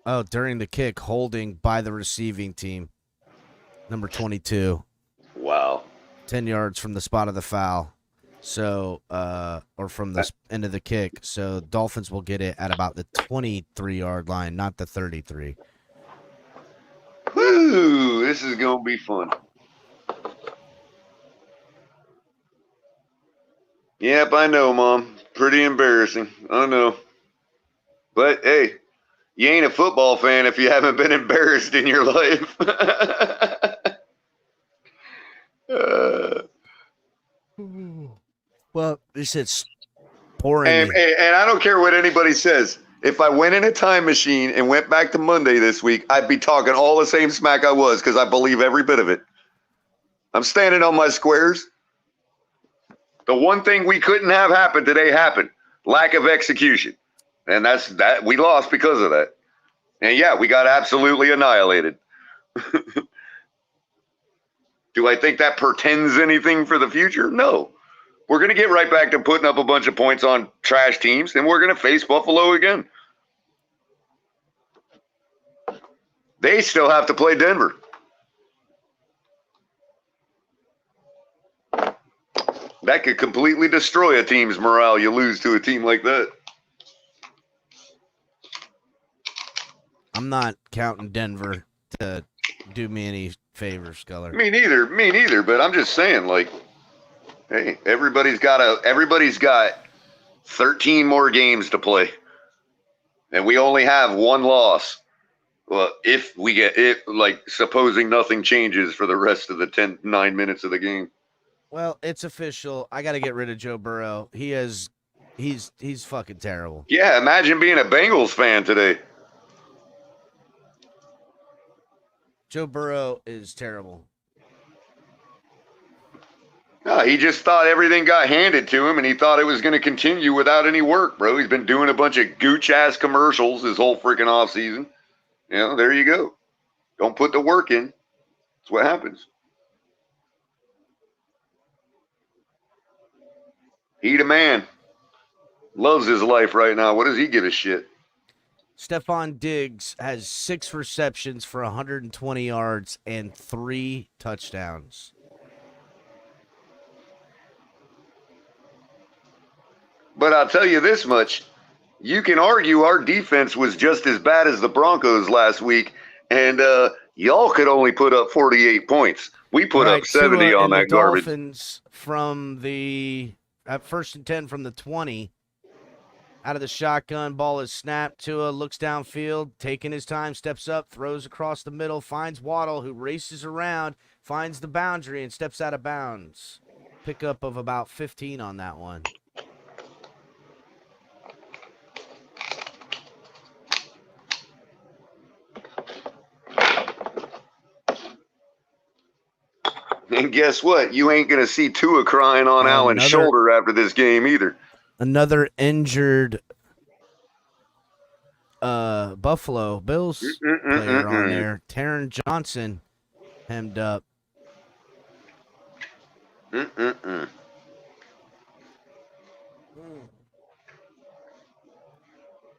Oh, during the kick, holding by the receiving team. Number 22. Wow. 10 yards from the spot of the foul. So, or from the end of the kick. So, Dolphins will get it at about the 23-yard line, not the 33. Woo! This is going to be fun. Yep, I know, Mom. Pretty embarrassing. I know. But, hey, you ain't a football fan if you haven't been embarrassed in your life. Well, it's pouring. And I don't care what anybody says. If I went in a time machine and went back to Monday this week, I'd be talking all the same smack I was because I believe every bit of it. I'm standing on my squares. The one thing we couldn't have happen today happened. Lack of execution. And that's that. We lost because of that. And yeah, we got absolutely annihilated. Do I think that portends anything for the future? No. We're going to get right back to putting up a bunch of points on trash teams, and we're going to face Buffalo again. They still have to play Denver. That could completely destroy a team's morale. You lose to a team like that. I'm not counting Denver to do me any favors, Sculler. Me neither. But I'm just saying, like, hey, everybody's got 13 more games to play, and we only have 1 loss. Well, if we get it, like, supposing nothing changes for the rest of the 9 minutes of the game. Well, it's official. I got to get rid of Joe Burrow. He's fucking terrible. Yeah, imagine being a Bengals fan today. Joe Burrow is terrible. No, he just thought everything got handed to him, and he thought it was going to continue without any work, bro. He's been doing a bunch of gooch-ass commercials his whole freaking offseason. You know, there you go. Don't put the work in. That's what happens. He the man. Loves his life right now. What does he give a shit? Stephon Diggs has 6 receptions for 120 yards and 3 touchdowns. But I'll tell you this much. You can argue our defense was just as bad as the Broncos last week, and y'all could only put up 48 points. We put up 70 on that garbage. Dolphins from the at 1st and 10 from the 20. Out of the shotgun, ball is snapped. Tua looks downfield, taking his time, steps up, throws across the middle, finds Waddle, who races around, finds the boundary, and steps out of bounds. Pickup of about 15 on that one. And guess what? You ain't going to see Tua crying on Allen's shoulder after this game either. Another injured Buffalo Bills player on there. Taron Johnson hemmed up.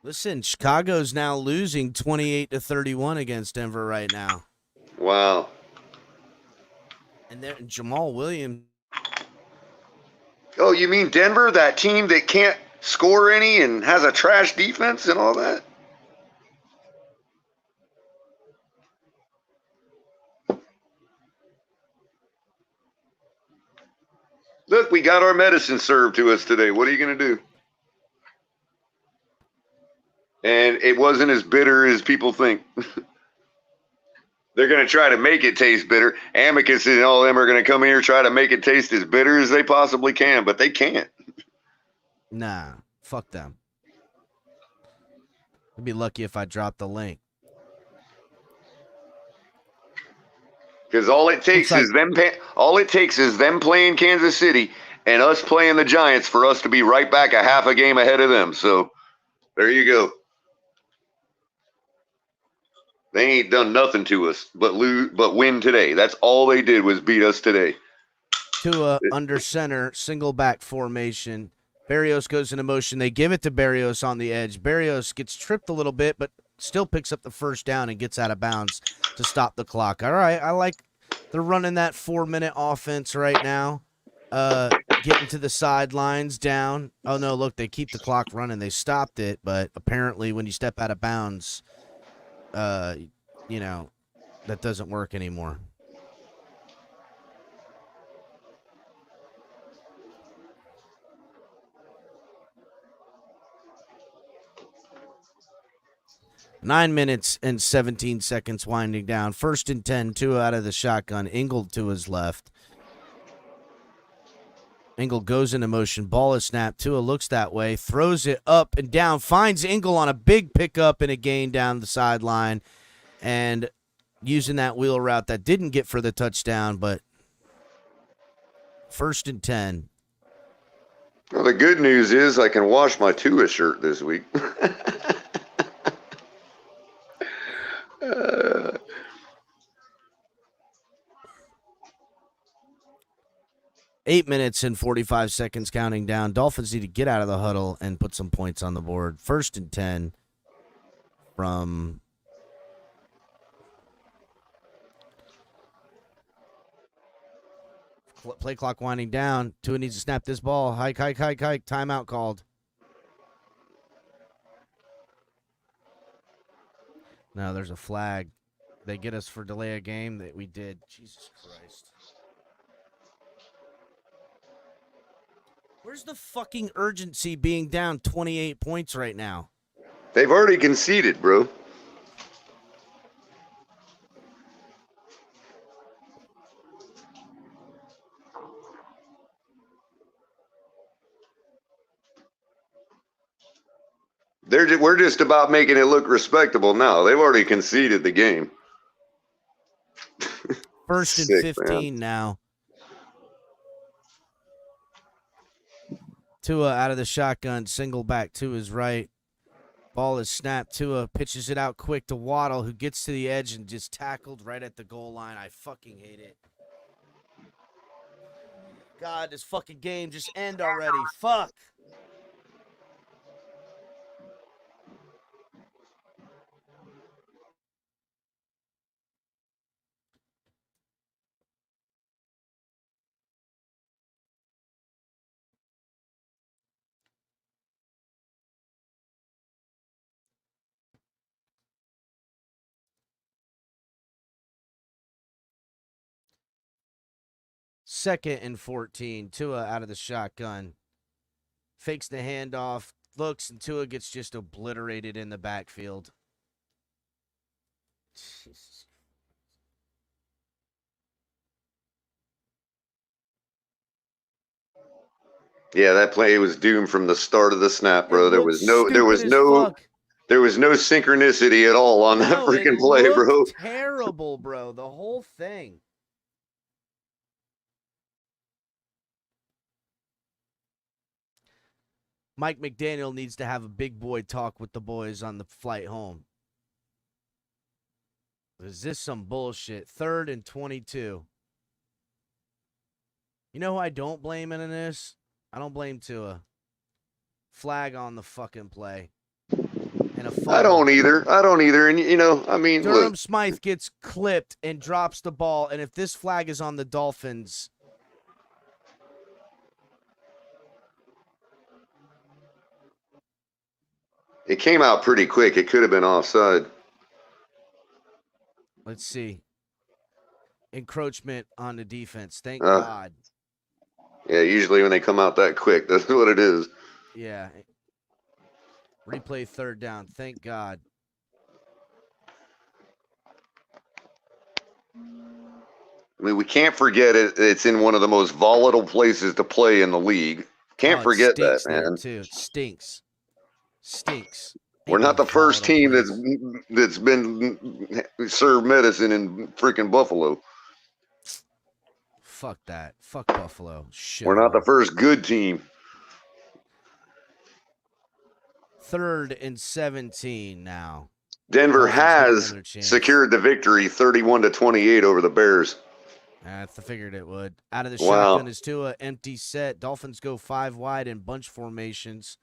Listen, Chicago's now losing 28-31 against Denver right now. Wow. And then Jamal Williams. Oh, you mean Denver, that team that can't score any and has a trash defense and all that? Look, we got our medicine served to us today. What are you going to do? And it wasn't as bitter as people think. They're going to try to make it taste bitter. Amicus and all of them are going to come here and try to make it taste as bitter as they possibly can, but they can't. Nah, fuck them. I'd be lucky if I dropped the link. Because all it takes is them playing Kansas City and us playing the Giants for us to be right back a half a game ahead of them. So there you go. They ain't done nothing to us but win today. That's all they did was beat us today. Tua under center, single back formation. Berrios goes into motion. They give it to Berrios on the edge. Berrios gets tripped a little bit, but still picks up the first down and gets out of bounds to stop the clock. All right, I like they're running that 4-minute offense right now. Getting to the sidelines down. Oh, no, look, they keep the clock running. They stopped it, but apparently when you step out of bounds, that doesn't work anymore. Nine minutes and 17 seconds winding down. 1st and 10, Tua out of the shotgun. Ingle to his left. Ingle goes into motion. Ball is snapped. Tua looks that way. Throws it up and down. Finds Ingle on a big pickup and a gain down the sideline. And using that wheel route that didn't get for the touchdown, but 1st and 10. Well, the good news is I can wash my Tua shirt this week. 8 minutes and 45 seconds counting down. Dolphins need to get out of the huddle and put some points on the board. 1st and 10 from play clock winding down. Tua needs to snap this ball. Hike. Timeout called. No, there's a flag. They get us for delay a game that we did. Jesus Christ. Where's the fucking urgency being down 28 points right now? They've already conceded, bro. We're just about making it look respectable now. They've already conceded the game. 1st and 15 now. Tua out of the shotgun, single back to his right. Ball is snapped. Tua pitches it out quick to Waddle, who gets to the edge and just tackled right at the goal line. I fucking hate it. God, this fucking game just end already. Fuck. 2nd and 14. Tua out of the shotgun. Fakes the handoff. Looks, and Tua gets just obliterated in the backfield. Jesus. Yeah, that play was doomed from the start of the snap, bro. It looked stupid as fuck. There was no synchronicity at all on that freaking play, looked bro. Terrible, bro. The whole thing. Mike McDaniel needs to have a big boy talk with the boys on the flight home. Is this some bullshit? 3rd and 22. You know who I don't blame in this? I don't blame Tua. Flag on the fucking play. And a fumble. I don't either. And, you know, I mean, Durham look. Smythe gets clipped and drops the ball. And if this flag is on the Dolphins, It came out pretty quick. It could have been offside. let's see. Encroachment on the defense. Thank God. Yeah, usually when they come out that quick, that's what it is. Yeah. Replay 3rd down. Thank God. I mean, we can't forget it. It's in one of the most volatile places to play in the league. Can't forget that, man. Too. It stinks. Stinks. We're not the first team that's been served medicine in freaking Buffalo. Fuck that. Fuck Buffalo. Shit. We're not the first good team. 3rd and 17 now. Denver has secured the victory 31-28 over the Bears. I figured it would. Out of the shotgun is Tua, empty set. Dolphins go 5 wide in bunch formations.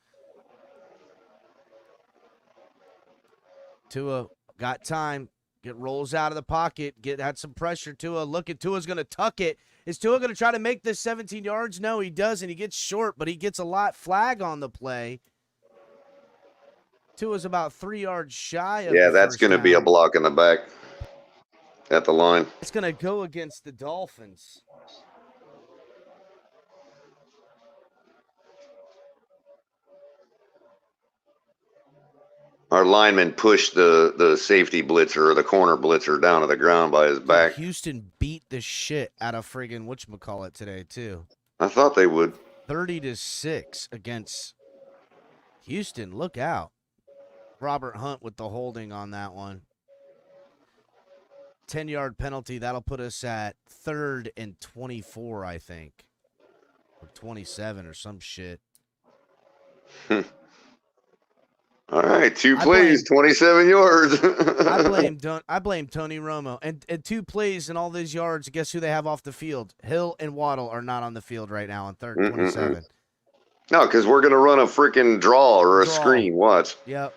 Tua got time. Rolls out of the pocket. Had some pressure. Tua, look at Tua's going to tuck it. Is Tua going to try to make this 17 yards? No, he doesn't. He gets short, but he gets a lot flag on the play. Tua's about 3 yards shy of Yeah, that's going to be a block in the back at the line. It's going to go against the Dolphins. Our lineman pushed the safety blitzer or the corner blitzer down to the ground by his back. Houston beat the shit out of friggin' whatchamacallit today, too. I thought they would. 30-6 against Houston. Look out. Robert Hunt with the holding on that one. 10-yard penalty. That'll put us at 3rd and 24, I think. Or 27 or some shit. All right, 2 plays, 27 yards. I blame Tony Romo. And 2 plays and all those yards, guess who they have off the field? Hill and Waddle are not on the field right now on 3rd and 27. No, because we're going to run a freaking draw or a screen. Watch. Yep.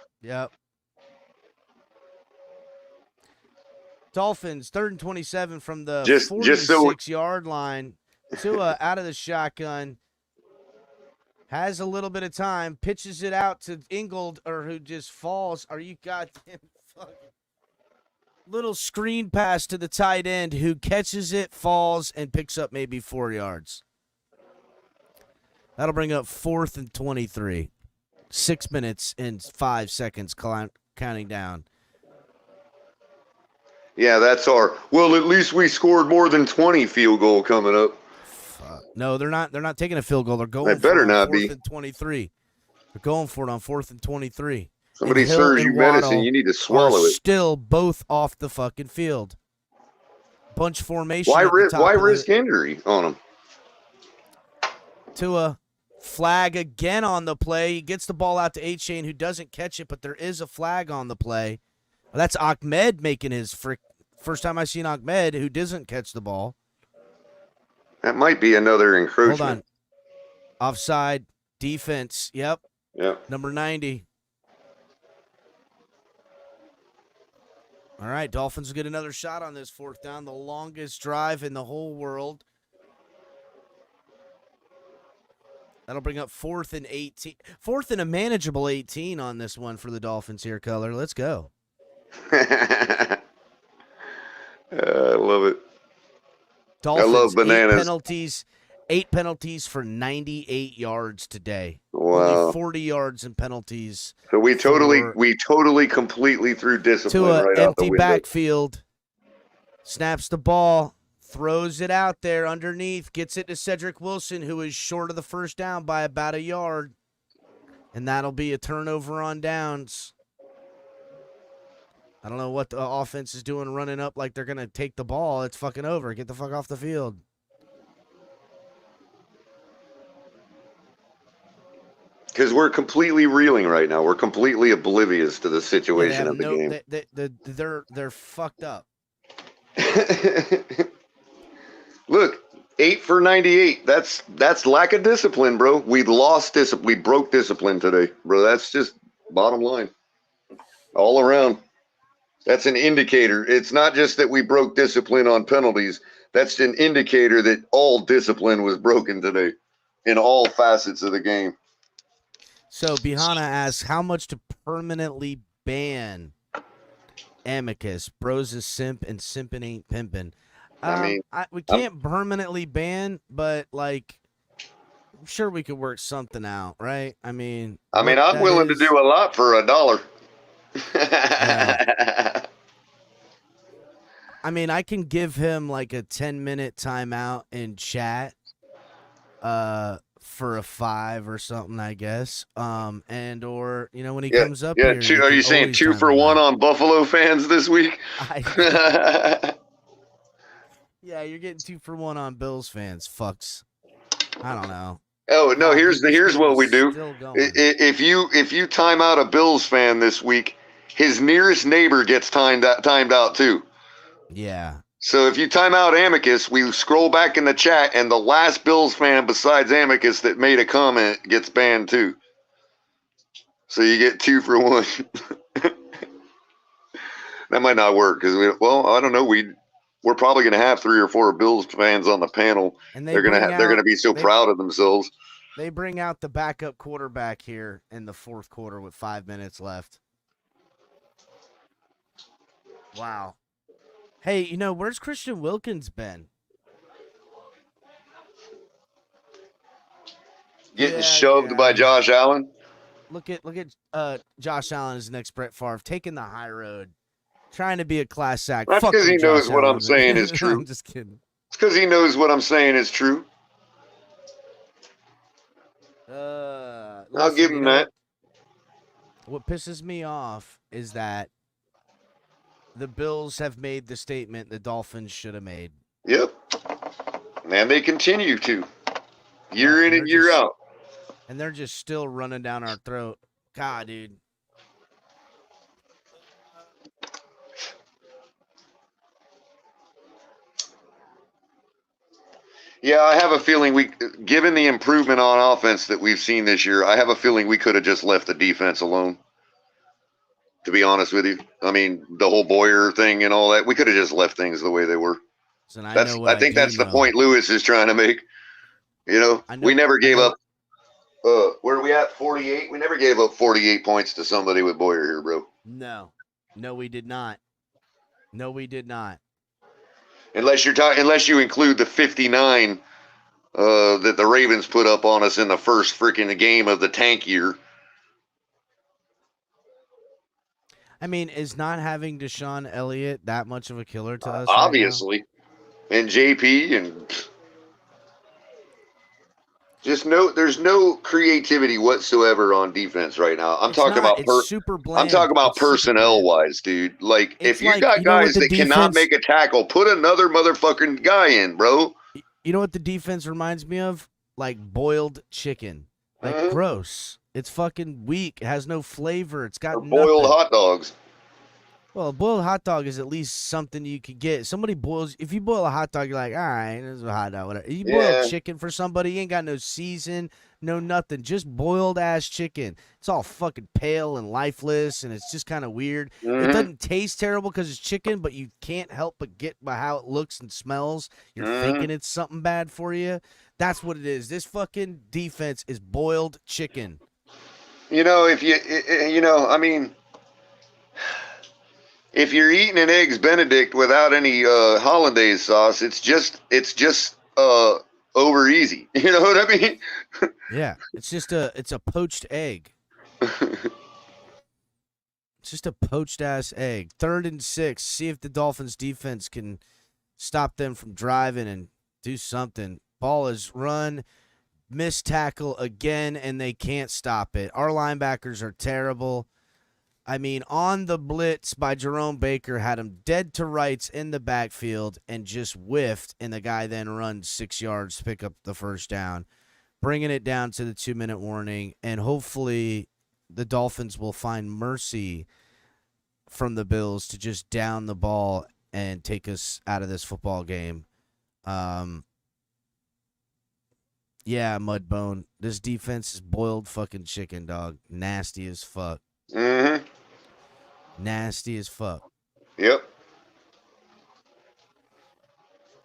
Dolphins, 3rd and 27 from the 46-yard line. Tua out of the shotgun. Has a little bit of time, pitches it out to Ingold, or who just falls. Are you goddamn fucking... Little screen pass to the tight end who catches it, falls, and picks up maybe 4 yards. That'll bring up 4th and 23. 6 minutes and 5 seconds counting down. Yeah, that's our... Well, at least we scored more than 20 field goal coming up. No, they're not. They're not taking a field goal. They're going. They better not be. 4th and 23. They're going for it on 4th and 23. Somebody serves you medicine, you need to swallow it. Still both off the fucking field. Bunch formation. Why risk injury on them? Tua flag again on the play. He gets the ball out to A-Chain, who doesn't catch it, but there is a flag on the play. Well, that's Ahmed making his first time I've seen Ahmed who doesn't catch the ball. That might be another encroachment. Hold on. Offside defense. Yep. Yep. Number 90. All right, Dolphins will get another shot on this 4th down, the longest drive in the whole world. That'll bring up 4th and 18. 4th and a manageable 18 on this one for the Dolphins here, Color. Let's go. I love it. Dolphins, love bananas. Eight penalties for 98 yards today. Wow. Only 40 yards in penalties. So we totally completely threw discipline to an right out the empty window. backfield. Snaps the ball, throws it out there underneath, gets it to Cedric Wilson, who is short of the first down by about a yard. And that'll be a turnover on downs. I don't know what the offense is doing, running up like they're going to take the ball. It's fucking over. Get the fuck off the field. Because we're completely reeling right now. We're completely oblivious to the situation of the game. They're fucked up. Look, 8 for 98. That's lack of discipline, bro. We lost discipline. We broke discipline today, bro. That's just bottom line. All around. That's an indicator. It's not just that we broke discipline on penalties. That's an indicator that all discipline was broken today in all facets of the game. So Bihana asks, how much to permanently ban Amicus? Bros is simp and simping ain't pimping. We can't permanently ban, but like, I'm sure we could work something out, right? I'm willing to do a lot for $1. Yeah. I can give him like a 10-minute timeout in chat for a 5 or something, I guess. And or when he comes up here. Are you saying 2 for 1 on Buffalo fans this week? Yeah, you're getting 2 for 1 on Bills fans, fucks. I don't know. Oh no, here's what we do. If you time out a Bills fan this week, his nearest neighbor gets timed out too. Yeah. So if you time out Amicus, we scroll back in the chat, and the last Bills fan besides Amicus that made a comment gets banned too. So you get 2 for 1. That might not work because I don't know. We're probably going to have 3 or 4 Bills fans on the panel. And they're going to be so proud of themselves. They bring out the backup quarterback here in the fourth quarter with 5 minutes left. Wow. Hey, where's Christian Wilkins been? Getting shoved by Josh Allen. Look at Josh Allen as next Brett Favre, taking the high road, trying to be a class act. That's because he knows what I'm saying is true. I'm just kidding. It's because he knows what I'm saying is true. I'll give him that. What pisses me off is that the Bills have made the statement the Dolphins should have made. Yep. And they continue to. Year in and year out. And they're just still running down our throat. God, dude. Yeah, I have a feeling given the improvement on offense that we've seen this year, I have a feeling we could have just left the defense alone. To be honest with you, the whole Boyer thing and all that, we could have just left things the way they were. I think that's the point Lewis is trying to make. We never gave up. Where are we at? 48. We never gave up 48 points to somebody with Boyer here, bro. No, we did not. Unless you include the 59 that the Ravens put up on us in the first freaking game of the tank year. Is not having Deshaun Elliott that much of a killer to us? Obviously. Right now? And JP and just there's no creativity whatsoever on defense right now. I'm talking about personnel wise, dude. Like if you got guys that cannot make a tackle, put another motherfucking guy in, bro. You know what the defense reminds me of? Like boiled chicken. Like gross. It's fucking weak. It has no flavor. It's got boiled hot dogs. Well, a boiled hot dog is at least something you could get. If you boil a hot dog, you're like, all right, this is a hot dog, whatever. You boil chicken for somebody, you ain't got no season, no nothing. Just boiled ass chicken. It's all fucking pale and lifeless, and it's just kind of weird. It doesn't taste terrible because it's chicken, but you can't help but get by how it looks and smells. You're thinking it's something bad for you. That's what it is. This fucking defense is boiled chicken. If you're eating an eggs Benedict without any hollandaise sauce, it's just over easy. You know what I mean? Yeah, it's a poached egg. It's just a poached ass egg. 3rd and 6. See if the Dolphins defense can stop them from driving and do something. Ball is run, missed tackle again, and they can't stop it. Our linebackers are terrible. I mean, on the blitz by Jerome Baker, had him dead to rights in the backfield and just whiffed, and the guy then runs 6 yards to pick up the first down, bringing it down to the 2-minute warning, and hopefully the Dolphins will find mercy from the Bills to just down the ball and take us out of this football game. Yeah, Mudbone. This defense is boiled fucking chicken, dog. Nasty as fuck. Mm-hmm. Nasty as fuck. Yep.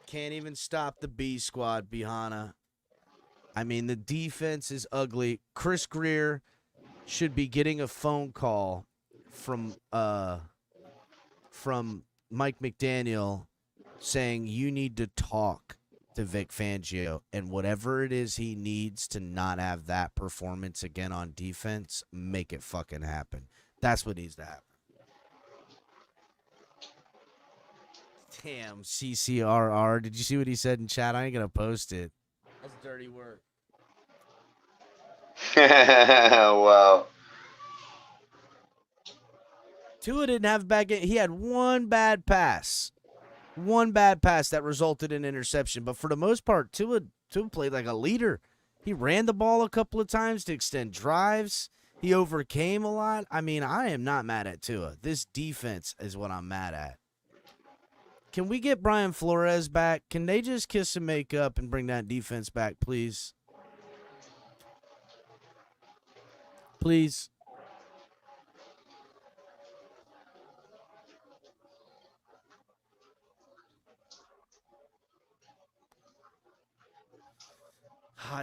Can't even stop the B squad, Bihana. I mean, the defense is ugly. Chris Greer should be getting a phone call from Mike McDaniel saying you need to talk to Vic Fangio, and whatever it is he needs to not have that performance again on defense, make it fucking happen. That's what needs to happen. Damn, CCRR. Did you see what he said in chat? I ain't going to post it. That's dirty work. Wow. Tua didn't have a bad game. He had one bad pass. One bad pass that resulted in interception. But for the most part, Tua played like a leader. He ran the ball a couple of times to extend drives. He overcame a lot. I mean, I am not mad at Tua. This defense is what I'm mad at. Can we get Brian Flores back? Can they just kiss and make up and bring that defense back, please? Please.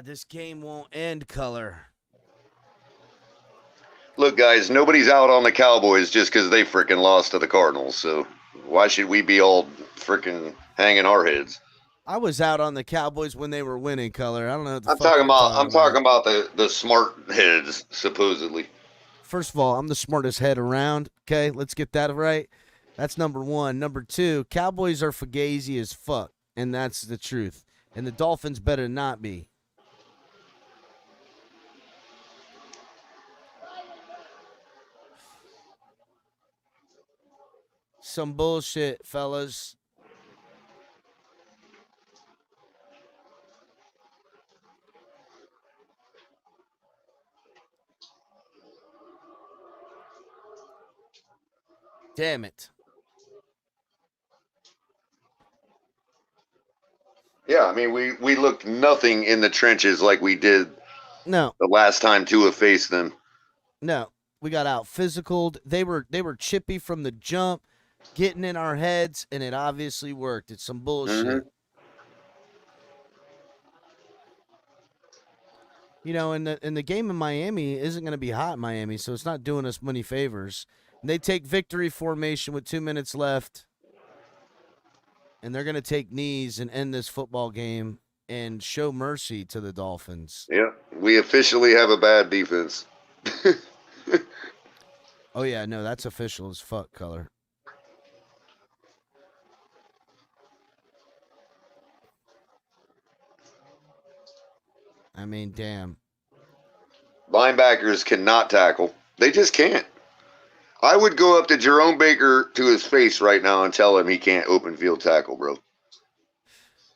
This game won't end, Color. Look, guys, nobody's out on the Cowboys just because they freaking lost to the Cardinals. So why should we be all freaking hanging our heads? I was out on the Cowboys when they were winning, Color. I don't know what the I'm fuck talking you're about. I'm talking about. about the smart heads, supposedly. First of all, I'm the smartest head around. Okay, let's get that right. That's number one. Number two, Cowboys are fugazi as fuck, and that's the truth. And the Dolphins better not be. Some bullshit, fellas. Damn it. Yeah, I mean, we looked nothing in the trenches like we did No. the last time Tua faced them. No. We got out physicaled. They were chippy from the jump, getting in our heads, and it obviously worked. It's some bullshit. Mm-hmm. You know, and the game in Miami isn't going to be hot in Miami, so it's not doing us many favors. And they take victory formation with 2 minutes left, and they're going to take knees and end this football game and show mercy to the Dolphins. Yeah, we officially have a bad defense. Oh, yeah, no, that's official as fuck, Color. I mean, damn. Linebackers cannot tackle. They just can't. I would go up to Jerome Baker to his face right now and tell him he can't open field tackle, bro.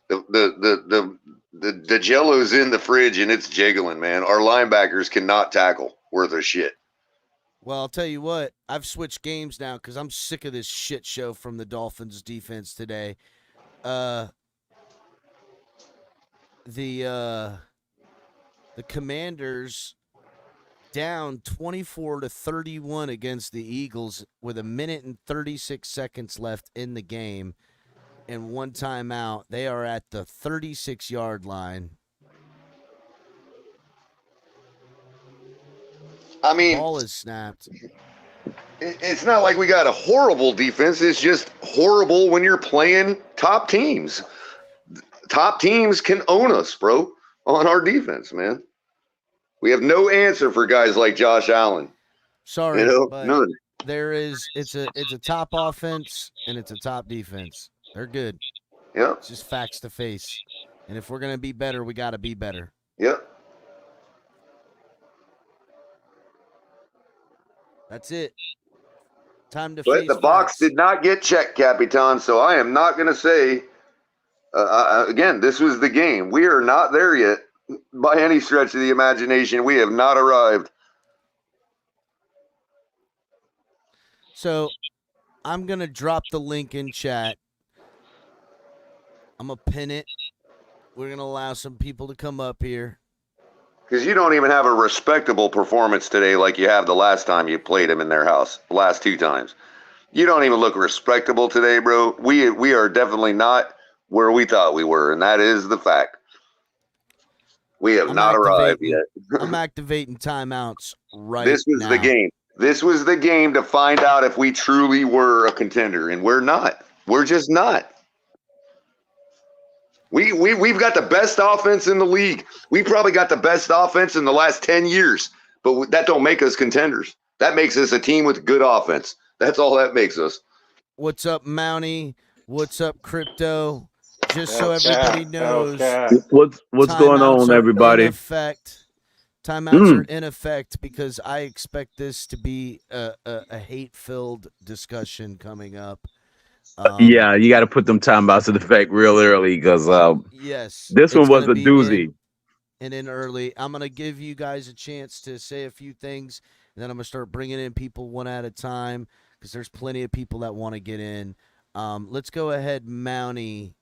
The Jello's in the fridge and it's jiggling, man. Our linebackers cannot tackle worth a shit. Well, I'll tell you what. I've switched games now because I'm sick of this shit show from the Dolphins defense today. The Commanders down 24-31 against the Eagles with 1 minute and 36 seconds left in the game and one timeout. They are at the 36-yard line. I mean, Ball is snapped. It's not like we got a horrible defense. It's just horrible when you're playing top teams. Top teams can own us, bro, on our defense, man. We have no answer for guys like Josh Allen. Sorry, but none. it's a top offense and it's a top defense. They're good. Yeah. It's just facts to face. And if we're gonna be better, we gotta be better. Yeah. That's it. Time to But face the box facts. did not get checked, Capitan, so I am not going to say, again, this was the game. We are not there yet by any stretch of the imagination. We have not arrived. So I'm going to drop the link in chat. I'm going to pin it. We're going to allow some people to come up here. Because you don't even have a respectable performance today like you have the last time you played them in their house, the last 2 times. You don't even look respectable today, bro. We are definitely not where we thought we were, and that is the fact. We have not arrived yet. I'm activating timeouts right now. This was the game. This was the game to find out if we truly were a contender, and we're not. We're just not. We've got the best offense in the league. We probably got the best offense in the last 10 years, but that don't make us contenders. That makes us a team with good offense. That's all that makes us. What's up, Mountie? What's up, Crypto? Just so everybody knows, what's going on, everybody? Timeouts are in effect because I expect this to be a hate-filled discussion coming up. Yeah, you got to put them timeouts in effect real early because yes, this one was a doozy. In early. I'm going to give you guys a chance to say a few things, and then I'm going to start bringing in people one at a time because there's plenty of people that want to get in. Let's go ahead, Mountie.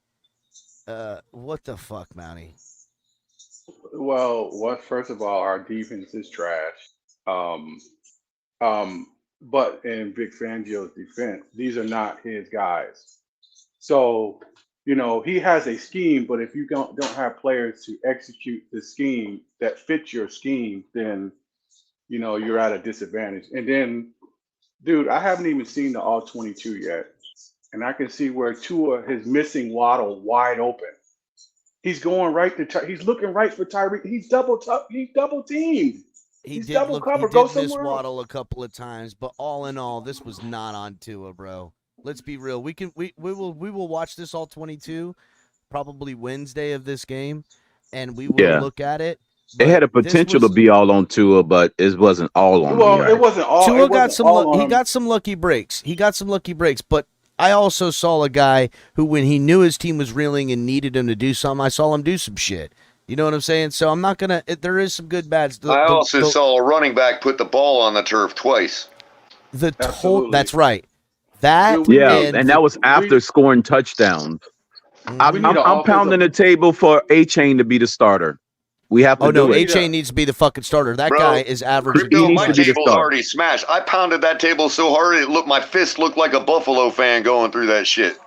What the fuck, Mountie? Well, first of all, our defense is trash. But in Vic Fangio's defense, these are not his guys. So, he has a scheme, but if you don't have players to execute the scheme that fits your scheme, then, you're at a disadvantage. And then, dude, I haven't even seen the all 22 yet. And I can see where Tua is missing Waddle wide open. He's going right to he's looking right for Tyreek. He's double teamed. He's double covered. He did miss Waddle a couple of times, but all in all, this was not on Tua, bro. Let's be real. We will watch this all 22 probably Wednesday of this game, and we will look at it. It had a potential to be all on Tua, but it wasn't all on. Well, it wasn't all. Tua got some. He got some lucky breaks. But I also saw a guy who, when he knew his team was reeling and needed him to do something, I saw him do some shit. You know what I'm saying? So I'm not going to – there is some good bads. I also saw a running back put the ball on the turf twice. That's right. And that was after scoring touchdowns. I'm pounding the table for A-Chain to be the starter. We have to do it. A-Chain needs to be the fucking starter. That guy is average. My table's already smashed. I pounded that table so hard my fist looked like a Buffalo fan going through that shit.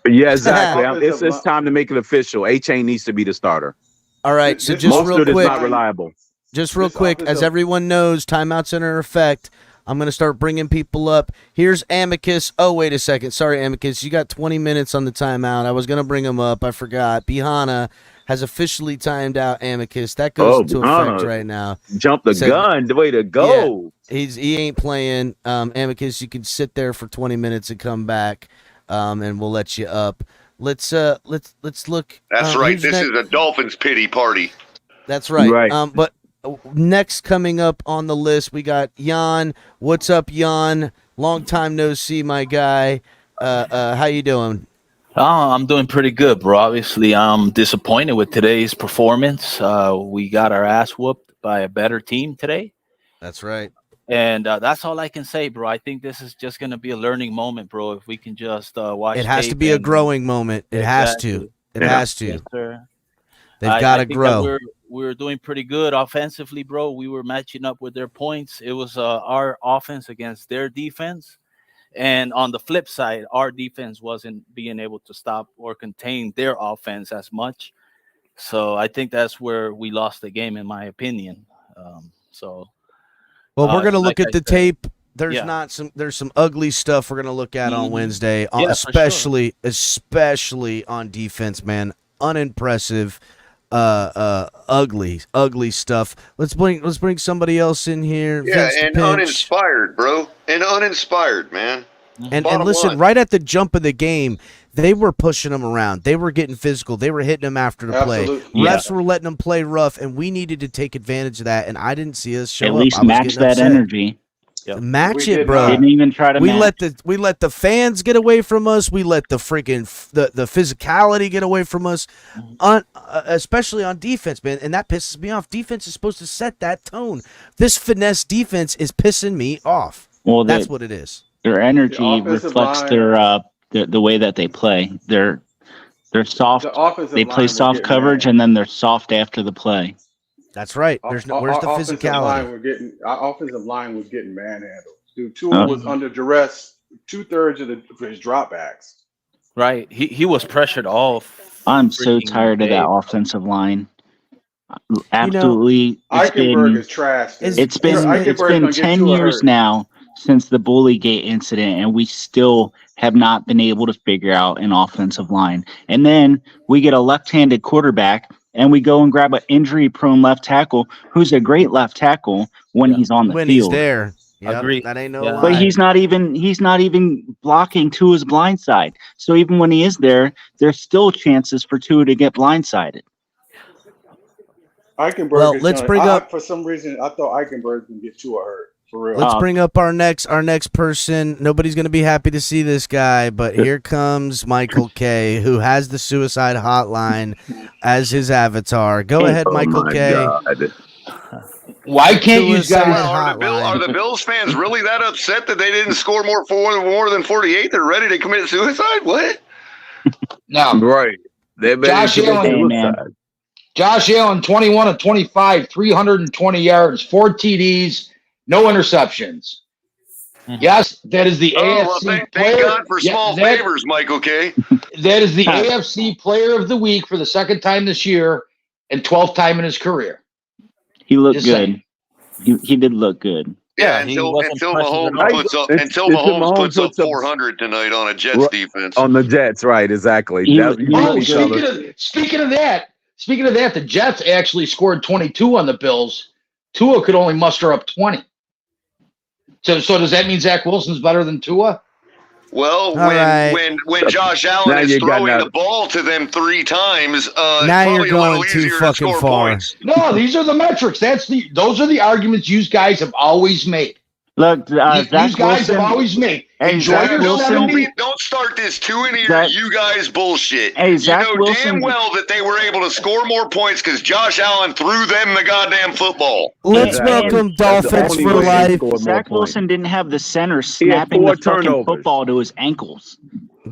Yeah, exactly. It's time to make it official. A-Chain needs to be the starter. All right, so just real quick, is not reliable. Just real quick, as everyone knows, timeouts are in effect. I'm going to start bringing people up. Here's Amicus. Oh, wait a second. Sorry, Amicus. You got 20 minutes on the timeout. I was going to bring him up. I forgot. Bihana has officially timed out Amicus. That goes into effect right now. Jump the gun. The way to go. Yeah, he ain't playing. Amicus, you can sit there for 20 minutes and come back, and we'll let you up. Let's look. That's right. This is a Dolphins pity party. That's right. But next coming up on the list, we got Jan. What's up, Jan? Long time no see, my guy. How you doing? I'm doing pretty good, bro. Obviously, I'm disappointed with today's performance. We got our ass whooped by a better team today. That's right. And that's all I can say, bro. I think this is just going to be a learning moment, bro. If we can just watch it has to be a growing moment. It has to. It has to. Yes, sir. They've got to grow. We're doing pretty good offensively, bro. We were matching up with their points. It was our offense against their defense. And on the flip side, our defense wasn't being able to stop or contain their offense as much. So I think that's where we lost the game, in my opinion. Well, we're going to look at the tape. there's some ugly stuff we're gonna look at on Wednesday, especially on defense, man. Unimpressive, ugly stuff. Let's bring somebody else in here. Yeah, Vince the and Pinch. uninspired, bro. And uninspired, man. And Bottom listen, line. right at the jump of the game, they were pushing them around. They were getting physical. They were hitting them after the play. Refs were letting them play rough, and we needed to take advantage of that. And I didn't see us show up. At least I was match getting that upset. energy. Match it, bro. Didn't even try to. We let the fans get away from us. We let the freaking the physicality get away from us, especially on defense, man. And that pisses me off. Defense is supposed to set that tone. This finesse defense is pissing me off. Well, that's what it is. Their energy reflects the way that they play. They're soft. They play soft coverage, and then they're soft after the play. That's right. Where's the physicality? Our offensive line was getting manhandled. Dude, Tua was under duress 2/3 of his dropbacks. Right. He was pressured all. I'm so tired of that offensive line. Absolutely. Eichenberg is trash. It's been 10 years now since the Bullygate incident, and we still have not been able to figure out an offensive line. And then we get a left-handed quarterback, and we go and grab an injury-prone left tackle who's a great left tackle when he's on the field. When he's there. Yep, Agreed. That ain't no lie. But he's not even blocking Tua's blind side. So even when he is there, there's still chances for Tua to get blindsided. Eichenberg for some reason, I thought Eichenberg can get Tua hurt. For real. Let's bring up our next person. Nobody's going to be happy to see this guy, but here comes Michael K., who has the suicide hotline as his avatar. Go ahead, Michael K. God. Why can't you guys? Are the Bills fans really that upset that they didn't score more than 48? They're ready to commit suicide? What? No, right. Josh Allen, 21 of 25, 320 yards, 4 TDs, no interceptions. Yes, that is the AFC thank God for small favors, Michael K. That is the AFC Player of the Week for the second time this year and 12th time in his career. He looked good. He did look good. Yeah, until Mahomes puts up 400 tonight on a Jets defense. On the Jets, right? Exactly. Speaking of that, the Jets actually scored 22 on the Bills. Tua could only muster up 20. So does that mean Zach Wilson's better than Tua? Well, when Josh Allen is throwing the ball to them 3 times, now you're going too fucking far. Points. No, these are the metrics. Those are the arguments you guys have always made. Look, these guys have always made. Don't start this 2 in here, you guys bullshit. Hey, Zach you know damn well that they were able to score more points because Josh Allen threw them the goddamn football. Let's welcome Dolphins for life. Zach Wilson didn't have the center snapping the fucking football to his ankles.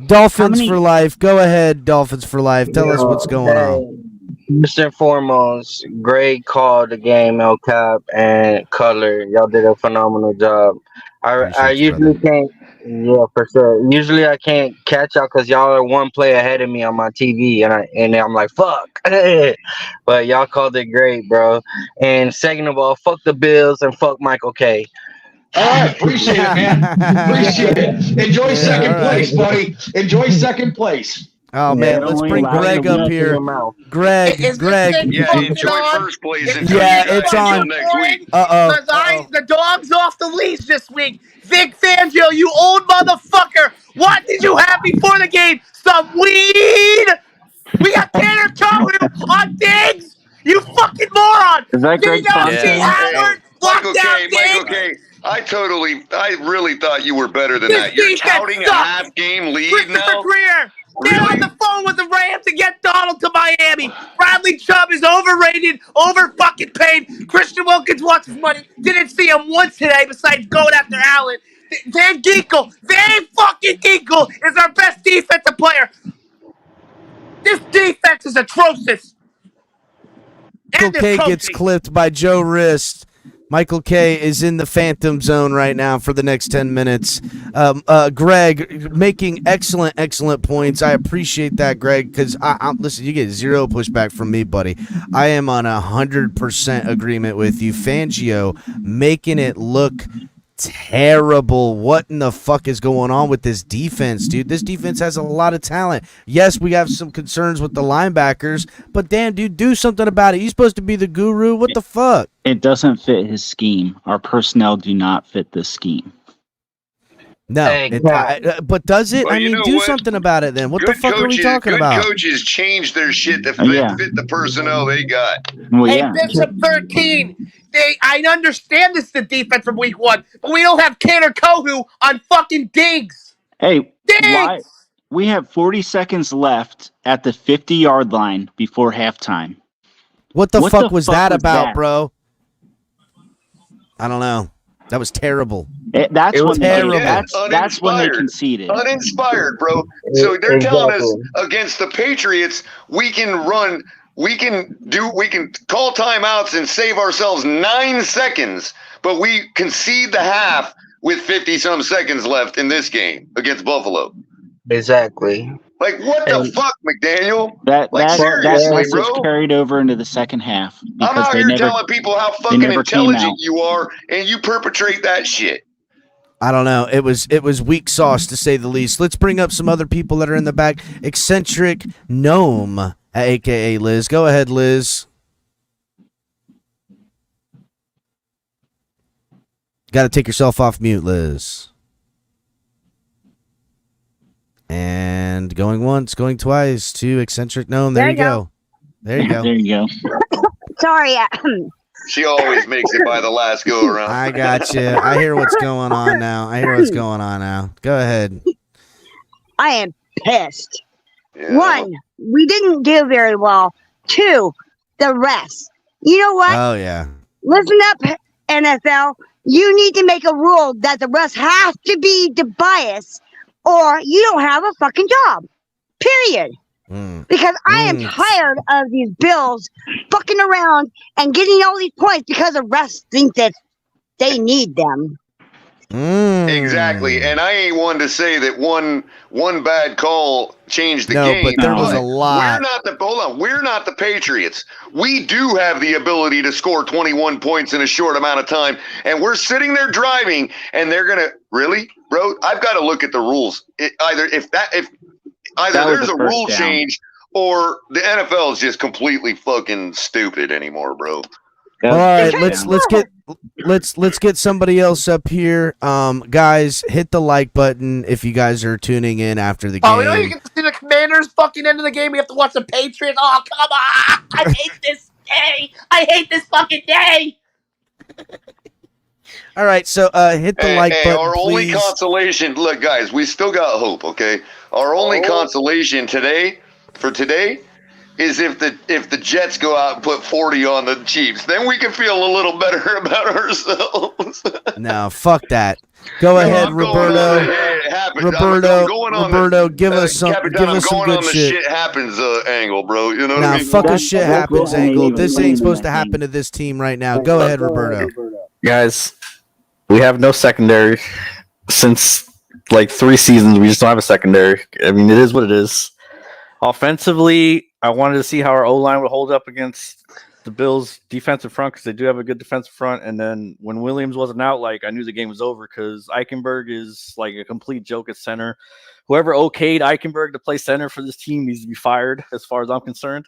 Dolphins for life. Go ahead, Dolphins for life. Tell us what's going on. First and foremost, great call the game, El Cap and Cutler. Y'all did a phenomenal job. I usually can't, for sure. Usually I can't catch y'all because y'all are one play ahead of me on my TV, and I'm like, fuck. But y'all called it great, bro. And second of all, fuck the Bills and fuck Michael K. All right, appreciate it, man. Appreciate it. Enjoy second place, buddy. Enjoy second place. Oh man, let's bring Greg up here. Greg. Yeah, enjoy first place. It's on next week. Because the dog's off the leash this week. Vic Fangio, you old motherfucker. What did you have before the game? Some weed? We got Tanner Cohen on Diggs? You fucking moron. Is that Greg Howard, Michael K. I really thought you were better than that. You're touting a half-game lead now? Greer. They're on the phone with the Rams to get Donald to Miami. Bradley Chubb is overrated, over fucking paid. Christian Wilkins wants his money. Didn't see him once today besides going after Allen. Van Ginkel is our best defensive player. This defense is atrocious. Michael K gets clipped by Joe Rist. Michael K is in the phantom zone right now for the next 10 minutes. Greg making excellent points. I appreciate that, Greg, because listen, you get zero pushback from me, buddy. I am on 100% agreement with you. Fangio making it look terrible. What in the fuck is going on with this defense, dude? This defense has a lot of talent. Yes, we have some concerns with the linebackers, but damn, dude, do something about it. You're supposed to be the guru. What the fuck? It doesn't fit his scheme. Our personnel do not fit this scheme. No, but does it? Well, I mean, do something about it then. What the fuck are we talking about? Good coaches change their shit to fit the personnel they got. Hey, Bishop 13. I understand this is the defense from week 1, but we don't have Tanner Kohu on fucking digs. Hey, why? We have 40 seconds left at the 50-yard line before halftime. What the fuck was that about, bro? I don't know. That was terrible. That's when they conceded. Uninspired, bro. So they're telling us against the Patriots, we can call timeouts and save ourselves 9 seconds, but we concede the half with 50-some seconds left in this game against Buffalo. Exactly. Like, what the fuck, McDaniel? That seriously, message bro? carried over into the second half. I'm out here telling people how fucking intelligent you are, and you perpetrate that shit. I don't know. It was weak sauce, to say the least. Let's bring up some other people that are in the back. Eccentric Gnome, a.k.a. Liz. Go ahead, Liz. Got to take yourself off mute, Liz. And going once, going twice to Eccentric Gnome. There you go. There you go. There you go. Sorry. She always makes it by the last go around. I got you. I hear what's going on now. Go ahead. I am pissed. Yeah. 1, we didn't do very well. 2, the rest. You know what? Oh, yeah. Listen up, NFL. You need to make a rule that the rest have to be the bias, or you don't have a fucking job. Period. Because I am tired of these Bills fucking around and getting all these points because the refs think that they need them. Exactly. And I ain't one to say that one bad call changed the game. But there was a lot. We're not the Patriots. We do have the ability to score 21 points in a short amount of time, and we're sitting there driving, and they're gonna really, bro. I've got to look at the rules. Either there's a rule change, or the NFL is just completely fucking stupid anymore, bro. All right, let's get somebody else up here. Guys, hit the like button if you guys are tuning in after the game. Oh, you get to see the Commanders fucking end of the game. We have to watch the Patriots. Oh, come on! I hate this day. I hate this fucking day. All right, so hit the like button, our please. Only consolation, look, guys, we still got hope. Okay, our only consolation today is if the Jets go out and put 40 on the Chiefs, then we can feel a little better about ourselves. No, fuck that. Go ahead, Roberto. Roberto, give us some Captain, give us some good shit. Shit happens angle, bro. You know what I mean? Fuck a shit happens angle. This ain't supposed to happen to this team right now. Go ahead, Roberto. Guys, we have no secondary since like 3 seasons. We just don't have a secondary. I mean, it is what it is. Offensively, I wanted to see how our O-line would hold up against the Bills' defensive front, because they do have a good defensive front. And then when Williams wasn't out, like, I knew the game was over, because Eichenberg is like a complete joke at center. Whoever okayed Eichenberg to play center for this team needs to be fired, as far as I'm concerned.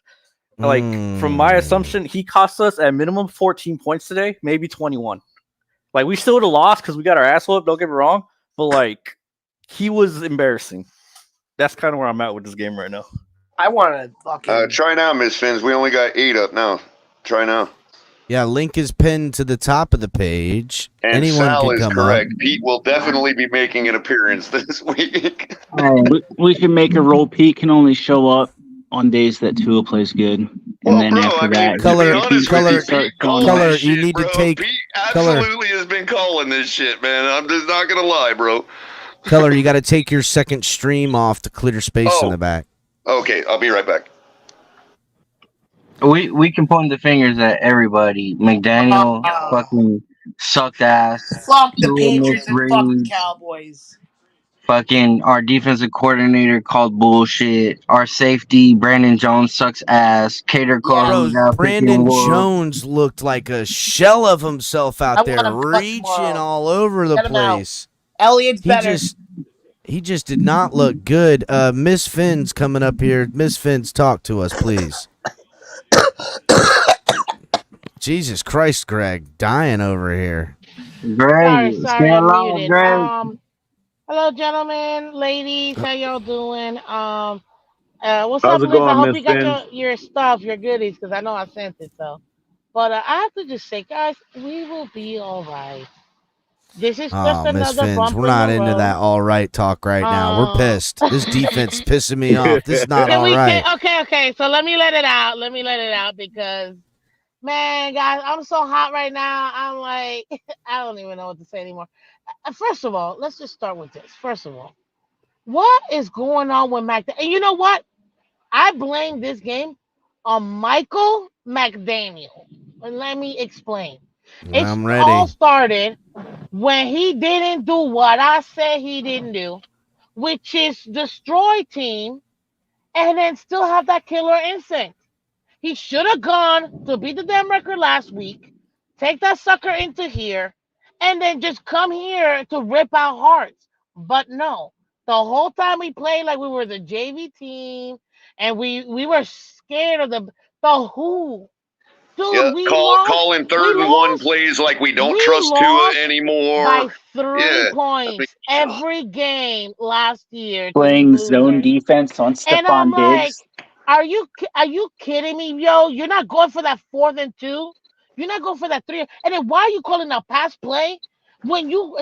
Like, from my assumption, he cost us at minimum 14 points today, maybe 21. Like, we still would have lost because we got our ass whooped, don't get me wrong, but like, he was embarrassing. That's kind of where I'm at with this game right now. I want to fucking try now, Miss Fins. We only got 8 up now. Try now. Yeah, link is pinned to the top of the page. And anyone Sal can is come correct. up. Pete will definitely be making an appearance this week. We can make a roll. Pete can only show up on days that Tua plays good, and then after that, Color, Pete you need to take. Pete absolutely has been calling this shit, man. I'm just not gonna lie, bro. Color, you got to take your second stream off to clear space in the back. Okay, I'll be right back. We can point the fingers at everybody. McDaniel fucking sucked ass. Fuck the Patriots and fucking Cowboys. Fucking our defensive coordinator called bullshit. Our safety, Brandon Jones, sucks ass. Cater Cole, who got freaking Brandon wolf. Jones looked like a shell of himself out there, reaching all over the place. Elliott's better. He just did not look good. Miss Finn's coming up here. Miss Finn's, talk to us, please. Jesus Christ, Greg, dying over here. Greg, Sorry, I'm muted. Greg. Hello, gentlemen, ladies. How y'all doing? What's How's up, it Liz? I going, hope Miss you got Finn? your stuff, your goodies, because I know I sent it. So, but I have to just say, guys, we will be all right. This is just Oh, Miss another Finns, bump we're in not the into road. that all right talk right now. We're pissed. This defense is pissing me off. This is not all right. Okay. So let me let it out because, man, guys, I'm so hot right now. I'm like, I don't even know what to say anymore. First of all, let's just start with this. First of all, what is going on with Mac? And you know what? I blame this game on Michael McDaniel. And let me explain. I'm ready. All started when he didn't do what I said he didn't do, which is destroy team and then still have that killer instinct. He should have gone to beat the damn record last week, take that sucker into here, and then just come here to rip out hearts. But no, the whole time we played like we were the JV team, and we were scared of the who. Dude, Yeah, we lost. calling third and one plays like we don't trust Tua anymore. By 3 Yeah, points every game last year. Playing zone defense on And I'm Stephon like, Diggs. are you kidding me, yo? You're not going for that 4th and 2. You're not going for that 3. And then why are you calling a pass play when you